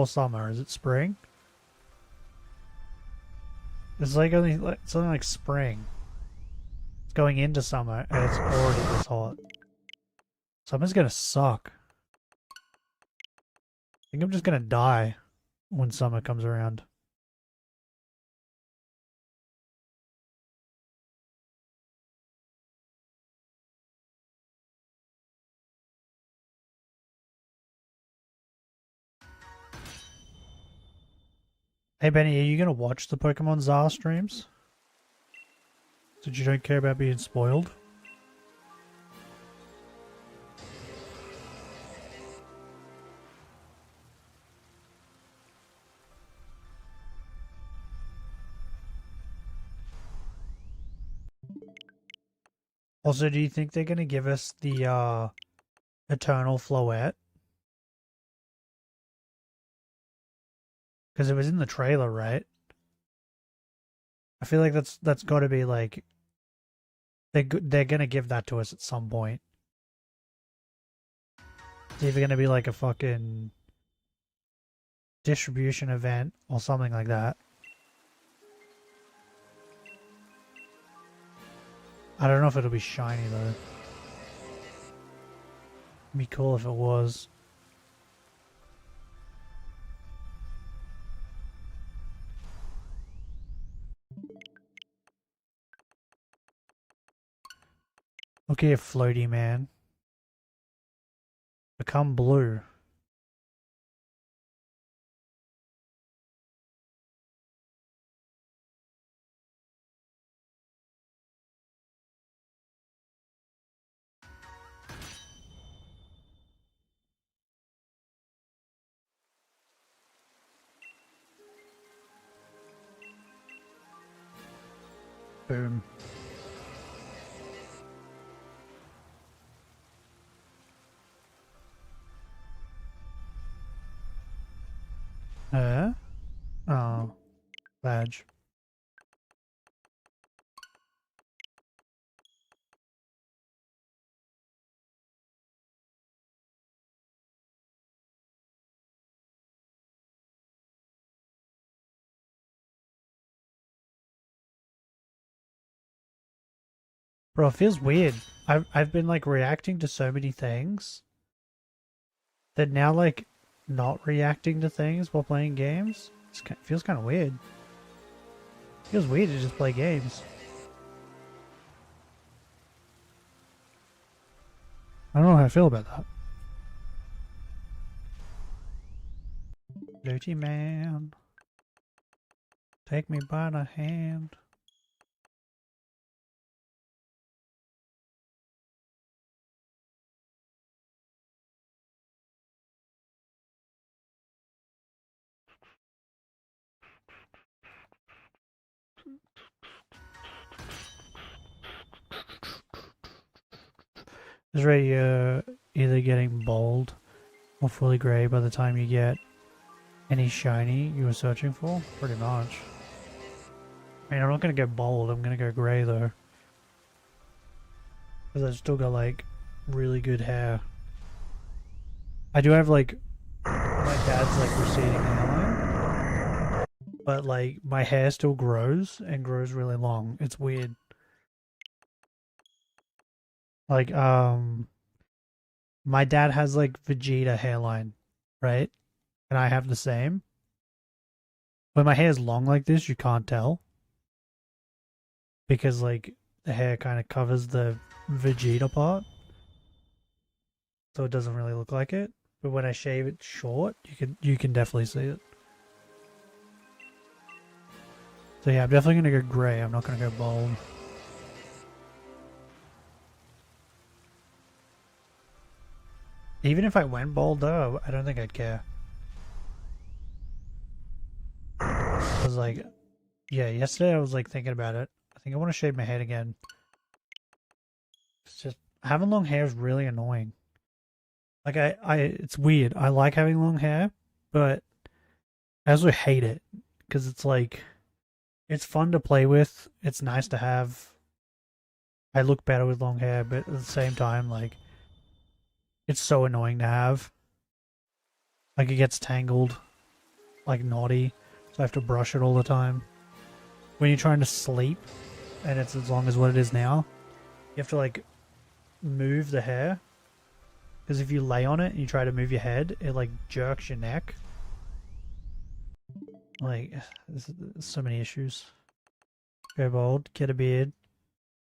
summer? Is it spring? It's like only like something like spring. It's going into summer and it's already this hot. Summer's gonna suck. I think I'm just gonna die when summer comes around. Hey Benny, are you gonna watch the Pokemon Zar streams? Since you don't care about being spoiled? Also, do you think they're gonna give us the Eternal Floette? Because it was in the trailer, right? I feel like that's got to be like they're gonna give that to us at some point. It's either gonna be like a fucking distribution event or something like that. I don't know if it'll be shiny though. It'd be cool if it was. Look here, floaty man. Become blue. Boom. Oh. Badge. Bro, it feels weird. I've been like reacting to so many things that now like not reacting to things while playing games. It feels kind of weird. It feels weird to just play games. I don't know how I feel about that. Dirty man, take me by the hand. Is you're either getting bald or fully grey by the time you get any shiny you were searching for? Pretty much. I mean, I'm not gonna go bald, I'm gonna go grey though. Because I've still got like really good hair. I do have like, my dad's like receding hairline, but like my hair still grows and grows really long. It's weird. Like, my dad has like Vegeta hairline, right? And I have the same. When my hair is long like this, you can't tell. Because like the hair kind of covers the Vegeta part. So it doesn't really look like it. But when I shave it short, you can definitely see it. So yeah, I'm definitely gonna go grey, I'm not gonna go bald. Even if I went bald though, I don't think I'd care. I was like, yeah, yesterday I was like thinking about it. I think I want to shave my head again. It's just, having long hair is really annoying. Like it's weird. I like having long hair, but I also hate it. Because it's like, it's fun to play with. It's nice to have. I look better with long hair, but at the same time, like, it's so annoying to have. Like, it gets tangled. Like, naughty. So I have to brush it all the time. When you're trying to sleep, and it's as long as what it is now, you have to, like, move the hair. Because if you lay on it and you try to move your head, it, like, jerks your neck. Like, there's so many issues. Go bald, get a beard,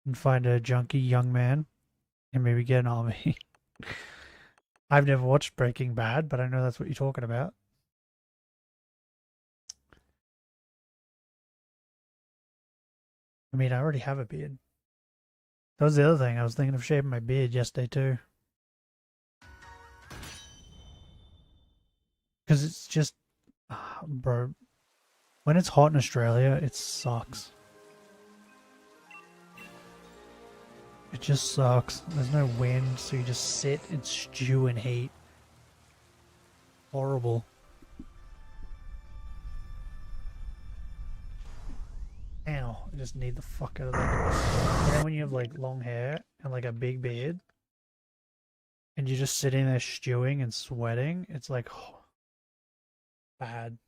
and find a junky young man, and maybe get an army. I've never watched Breaking Bad, but I know that's what you're talking about. I mean, I already have a beard. That was the other thing. I was thinking of shaving my beard yesterday too. Because it's just... bro, when it's hot in Australia, it sucks. It just sucks. There's no wind, so you just sit and stew in heat. Horrible. Ow, I just need the fuck out of that. And then when you have like long hair and like a big beard, and you're just sitting there stewing and sweating, it's like, oh, bad.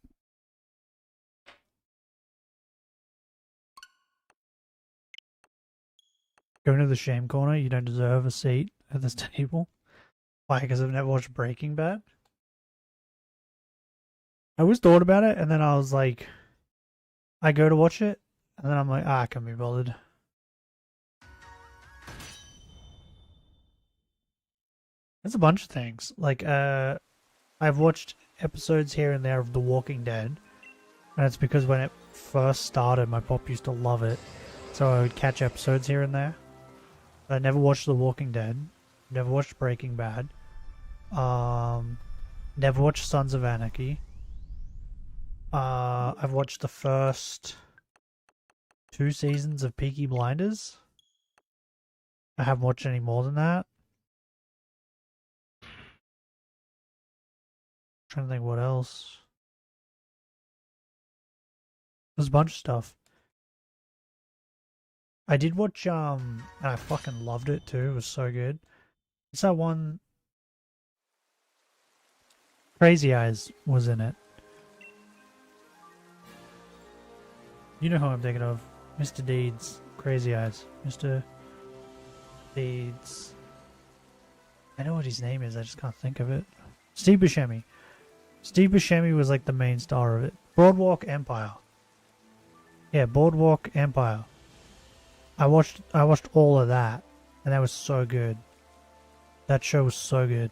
Going to the shame corner, you don't deserve a seat at this table. Why? Because I've never watched Breaking Bad? I always thought about it, and then I was like, I go to watch it, and then I'm like, I can't be bothered. There's a bunch of things. Like, I've watched episodes here and there of The Walking Dead, and it's because when it first started, my pop used to love it, so I would catch episodes here and there. But I never watched The Walking Dead, never watched Breaking Bad, never watched Sons of Anarchy. I've watched the first 2 seasons of Peaky Blinders. I haven't watched any more than that. Trying to think what else. There's a bunch of stuff. I did watch, and I fucking loved it too. It was so good. It's that one... Crazy Eyes was in it. You know who I'm thinking of. Mr. Deeds. Crazy Eyes. Mr. Deeds. I know what his name is, I just can't think of it. Steve Buscemi. Steve Buscemi was like the main star of it. Boardwalk Empire. Yeah, Boardwalk Empire. I watched all of that, and that was so good. That show was so good.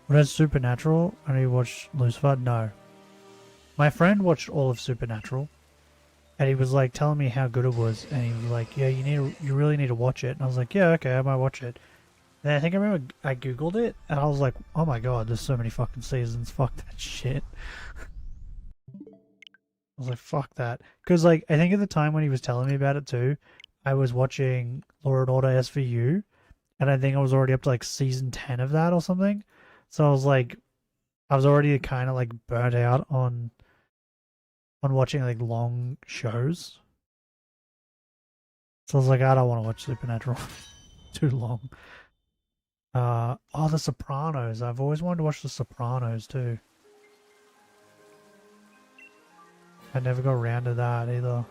What is Supernatural? I know you watched Lucifer? No. My friend watched all of Supernatural, and he was like telling me how good it was, and he was like, "Yeah, you really need to watch it." And I was like, "Yeah, okay, I might watch it." And I think I remember I googled it, and I was like, "Oh my god, there's so many fucking seasons. Fuck that shit." I was like, fuck that. Because, like, I think at the time when he was telling me about it too, I was watching Law & Order SVU, and I think I was already up to like season 10 of that or something. So I was like, I was already kind of like burnt out on watching like long shows. So I was like, I don't want to watch Supernatural too long. Oh, The Sopranos. I've always wanted to watch The Sopranos too. I never got around to that either.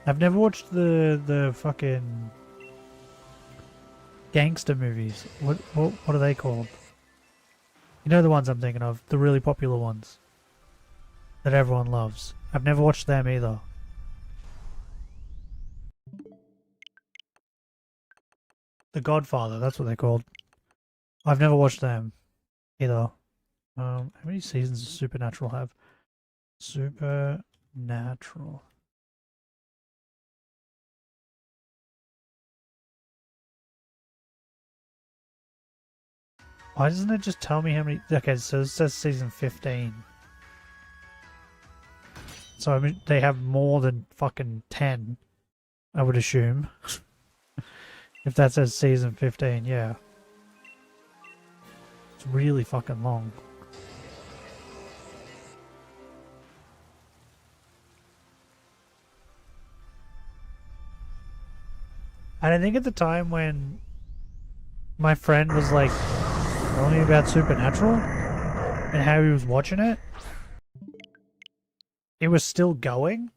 I've never watched the fucking gangster movies. What are they called? You know the ones I'm thinking of, the really popular ones that everyone loves. I've never watched them either. The Godfather, that's what they're called. I've never watched them either. How many seasons does Supernatural have? Supernatural. Why doesn't it just tell me how many? Okay, so it says season 15. So I mean, they have more than fucking 10, I would assume. If that says season 15, yeah. It's really fucking long. And I think at the time when my friend was like telling me about Supernatural and how he was watching it, it was still going.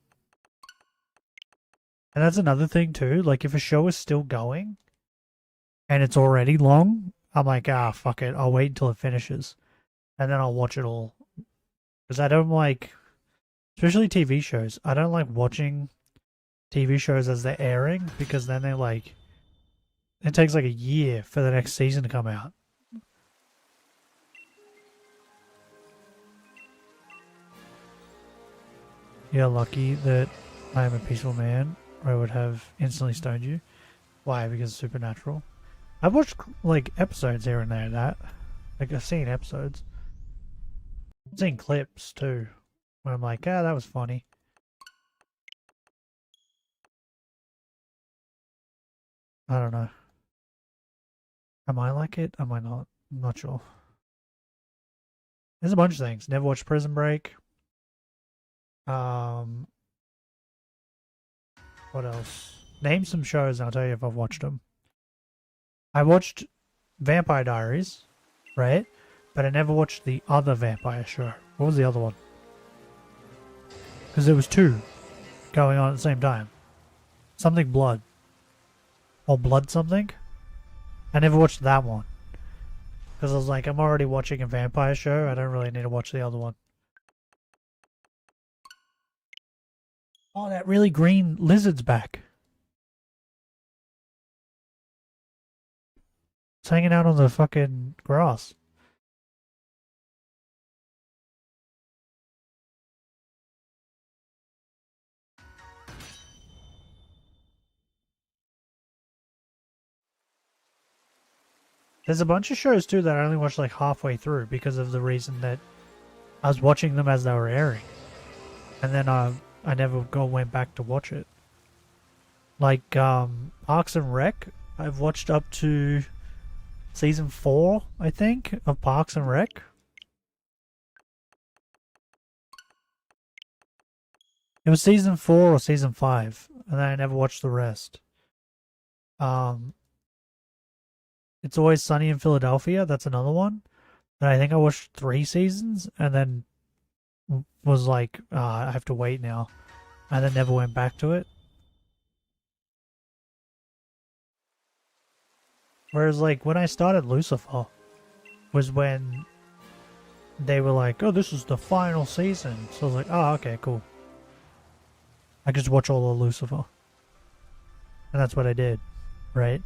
And that's another thing too, like if a show is still going and it's already long, I'm like, fuck it, I'll wait until it finishes and then I'll watch it all. Because I don't like, especially TV shows, I don't like watching TV shows as they're airing because then they're like, it takes like a year for the next season to come out. You're lucky that I am a peaceful man, or I would have instantly stoned you. Why? Because it's Supernatural. I've watched like episodes here and there of that. Like I've seen episodes. I've seen clips too. Where I'm like, that was funny. I don't know. Am I like it? Am I not? I'm not sure. There's a bunch of things. Never watched Prison Break. What else? Name some shows and I'll tell you if I've watched them. I watched Vampire Diaries, right? But I never watched the other vampire show. What was the other one? Because there was two going on at the same time. Something Blood. Or Blood something. I never watched that one. Because I was like, I'm already watching a vampire show. I don't really need to watch the other one. Oh, that really green lizard's back. It's hanging out on the fucking grass. There's a bunch of shows too that I only watched like halfway through because of the reason that I was watching them as they were airing. And then I never went back to watch it. Like Parks and Rec, I've watched up to season 4, I think, of Parks and Rec. It was season 4 or season 5, and then I never watched the rest. It's Always Sunny in Philadelphia, that's another one. And I think I watched 3 seasons, and then was like, I have to wait now. And then never went back to it. Whereas, like, when I started Lucifer, was when they were like, oh, this is the final season. So I was like, oh, okay, cool. I just watch all of Lucifer. And that's what I did, right?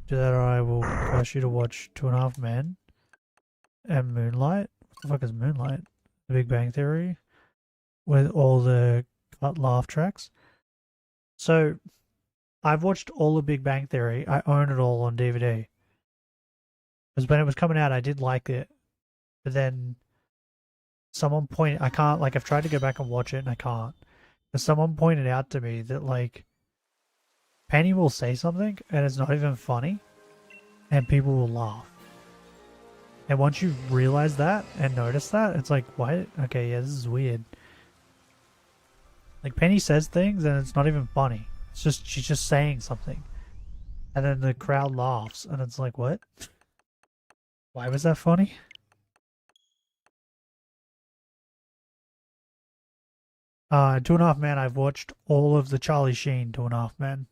Do that or I will force you to watch 2.5 Men and Moonlight. What the fuck is Moonlight? The Big Bang Theory? With all the cut laugh tracks. So, I've watched all of Big Bang Theory. I own it all on DVD. Because when it was coming out, I did like it. But then someone pointed... I can't... Like, I've tried to go back and watch it and I can't. But someone pointed out to me that, like, Penny will say something and it's not even funny, and people will laugh. And once you realize that and notice that, it's like, why? Okay, yeah, this is weird. Like, Penny says things and it's not even funny. It's just, she's just saying something. And then the crowd laughs and it's like, what? Why was that funny? Two and a Half Men, I've watched all of the Charlie Sheen Two and a Half Men.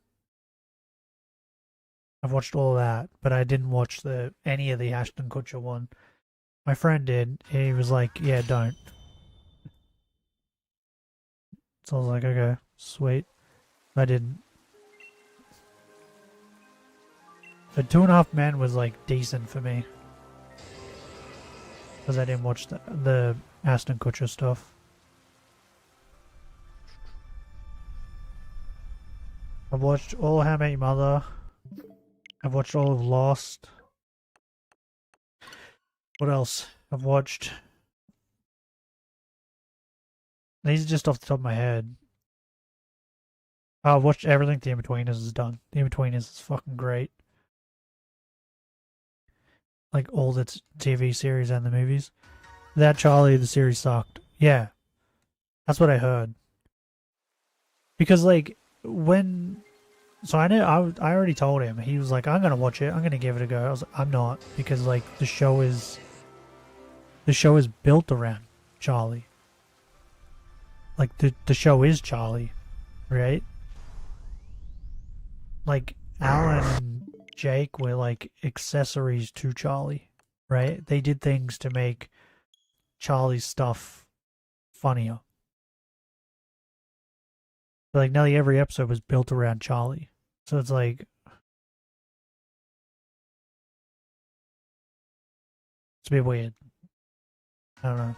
I've watched all that, but I didn't watch any of the Ashton Kutcher one. My friend did. He was like, yeah, don't. So I was like, okay, sweet. I didn't. But Two and a Half Men was like decent for me. Because I didn't watch the Ashton Kutcher stuff. I've watched all How I Met Your Mother. I've watched all of Lost. What else? I've watched... These are just off the top of my head. I've watched everything The In-Betweeners is done. The In-Betweeners is fucking great. Like all the TV series and the movies. That Charlie, the series sucked. Yeah. That's what I heard. Because like, when... So I know, I already told him. He was like, I'm going to watch it. I'm going to give it a go. I was like, I'm not. Because like, the show is built around Charlie. Like, the show is Charlie. Right? Like, Alan and Jake were like accessories to Charlie. Right? They did things to make Charlie's stuff funnier. But like, nearly every episode was built around Charlie. So it's like... It's a bit weird. I don't know.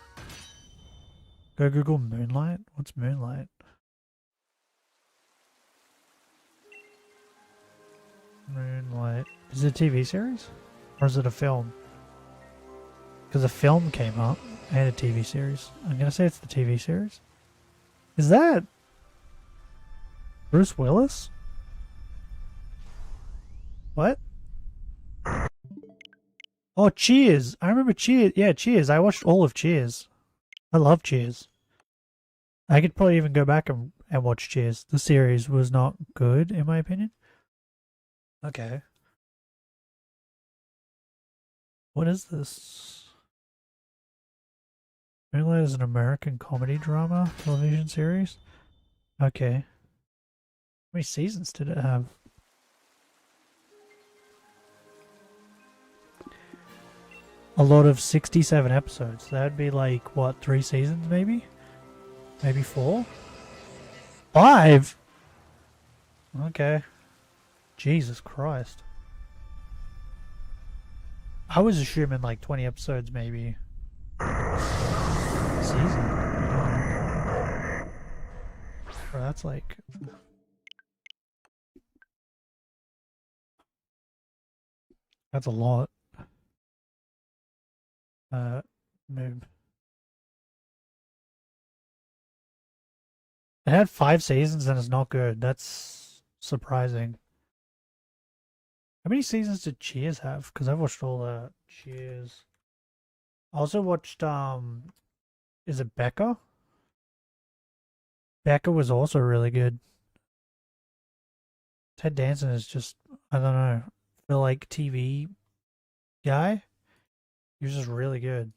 Go Google Moonlight? What's Moonlight? Moonlight. Is it a TV series? Or is it a film? Because a film came up and a TV series. I'm going to say it's the TV series. Is that Bruce Willis? What? Oh, Cheers! I remember Cheers. Yeah, Cheers. I watched all of Cheers. I love Cheers. I could probably even go back and watch Cheers. The series was not good, in my opinion. Okay. What is this? Moonlight is an American comedy drama television series? Okay. How many seasons did it have? A lot of 67 episodes. That'd be like, what, 3 seasons maybe? Maybe 4? 5? Okay. Jesus Christ. I was assuming like 20 episodes maybe. Season. Bro, that's like... That's a lot. Move. It had 5 seasons and it's not good. That's surprising. How many seasons did Cheers have? Because I've watched all that. Cheers. I also watched, is it Becca? Becca was also really good. Ted Danson is just, I don't know, feel like TV guy. He was just really good.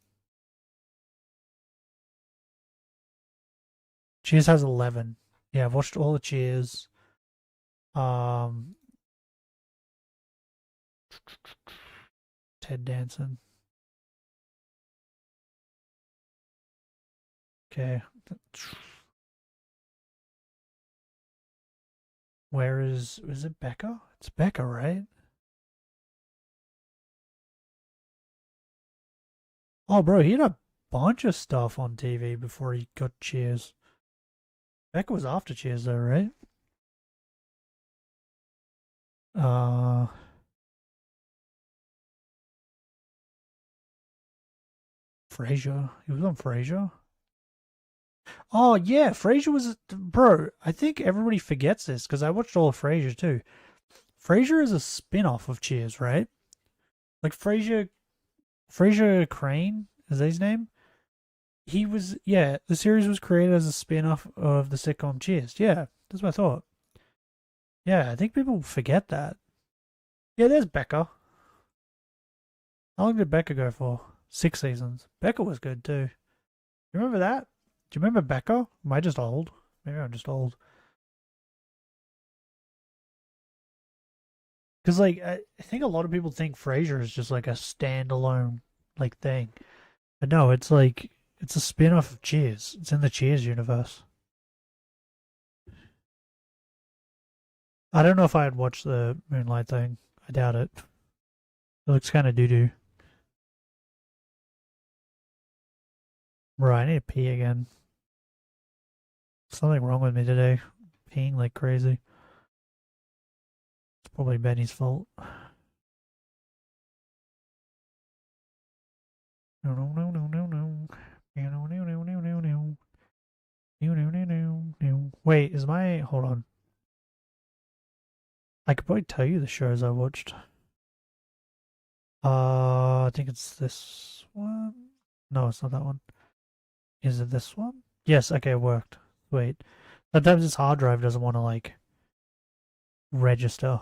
Cheers has 11. Yeah, I've watched all the Cheers. Ted Danson. Okay. Where is it Becca? It's Becca, right? Oh, bro, he had a bunch of stuff on TV before he got Cheers. Becca was after Cheers, though, right? Frasier. He was on Frasier. Oh yeah, Frasier was bro. I think everybody forgets this because I watched all of Frasier too. Frasier is a spin-off of Cheers, right? Like Frasier Crane is that his name? He was the series was created as a spin-off of the sitcom Cheers. Yeah, that's what I thought. Yeah, I think people forget that. Yeah, there's Becca. How long did Becca go for? 6 seasons. Becca was good too. You remember that? Do you remember Becca? Am I just old? Maybe I'm just old. Because like I think a lot of people think Frasier is just like a standalone like thing, but no, it's like it's a spin-off of Cheers. It's in the Cheers universe. I don't know if I'd watch the Moonlight thing. I doubt it. It looks kind of doo-doo. Right, I need to pee again. Something wrong with me today. Peeing like crazy. It's probably Benny's fault. No, no, no, no, no, no. No, no, no, no, no, no, no. No, no, no, no, no. Wait, is my... Hold on. I could probably tell you the shows I watched. I think it's this one. No, it's not that one. Is it this one? Yes, okay, it worked. Wait. Sometimes this hard drive doesn't want to, like, register.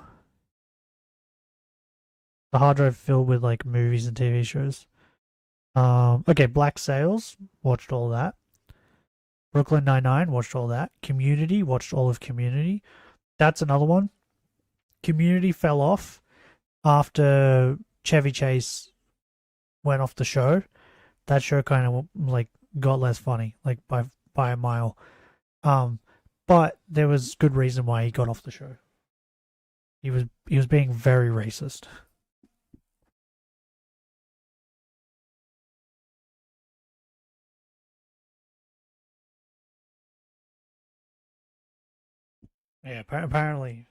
The hard drive filled with, like, movies and TV shows. Okay, Black Sails, watched all that. Brooklyn Nine-Nine, watched all that. Community, watched all of Community. That's another one. Community fell off after Chevy Chase went off the show. That show kind of like got less funny, like by a mile. But there was good reason why he got off the show. He was being very racist. Yeah, apparently,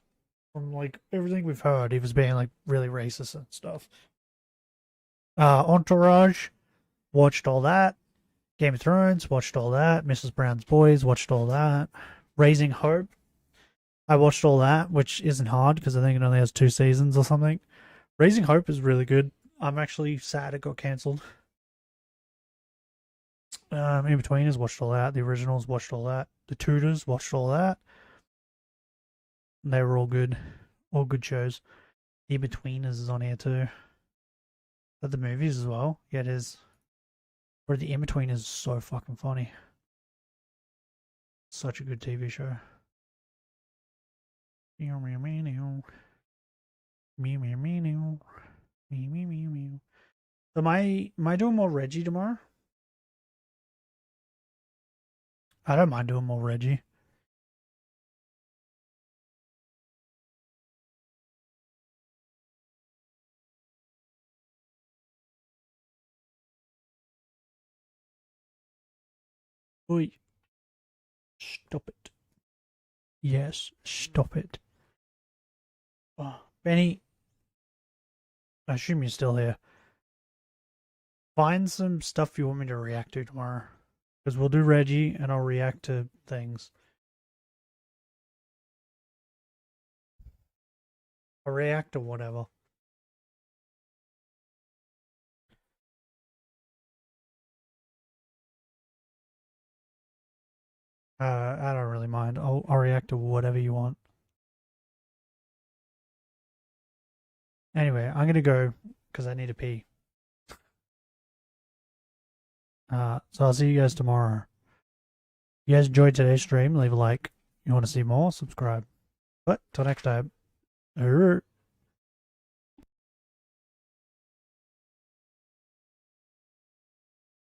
from like everything we've heard, he was being like really racist and stuff. Entourage, watched all that. Game of Thrones, watched all that. Mrs. Brown's Boys, watched all that. Raising Hope, I watched all that, which isn't hard because I think it only has 2 seasons or something. Raising Hope is really good. I'm actually sad it got cancelled. In Between has watched all that. The Originals, watched all that. The Tudors, watched all that. They were all good. All good shows. The In-Betweeners is on here too. But the movies as well. Yeah, it is. Where The In-Betweeners is so fucking funny. Such a good TV show. Meow meow meow meow. Meow meow meow meow. Meow meow meow meow. So am I doing more Reggie tomorrow? I don't mind doing more Reggie. Oi. Stop it. Yes, stop it. Oh, Benny, I assume you're still here. Find some stuff you want me to react to tomorrow. Because we'll do Reggie and I'll react to things. I'll react to whatever. I don't really mind. I'll react to whatever you want. Anyway, I'm gonna go because I need to pee. So I'll see you guys tomorrow. If you guys enjoyed today's stream, leave a like. You want to see more? Subscribe. But till next time.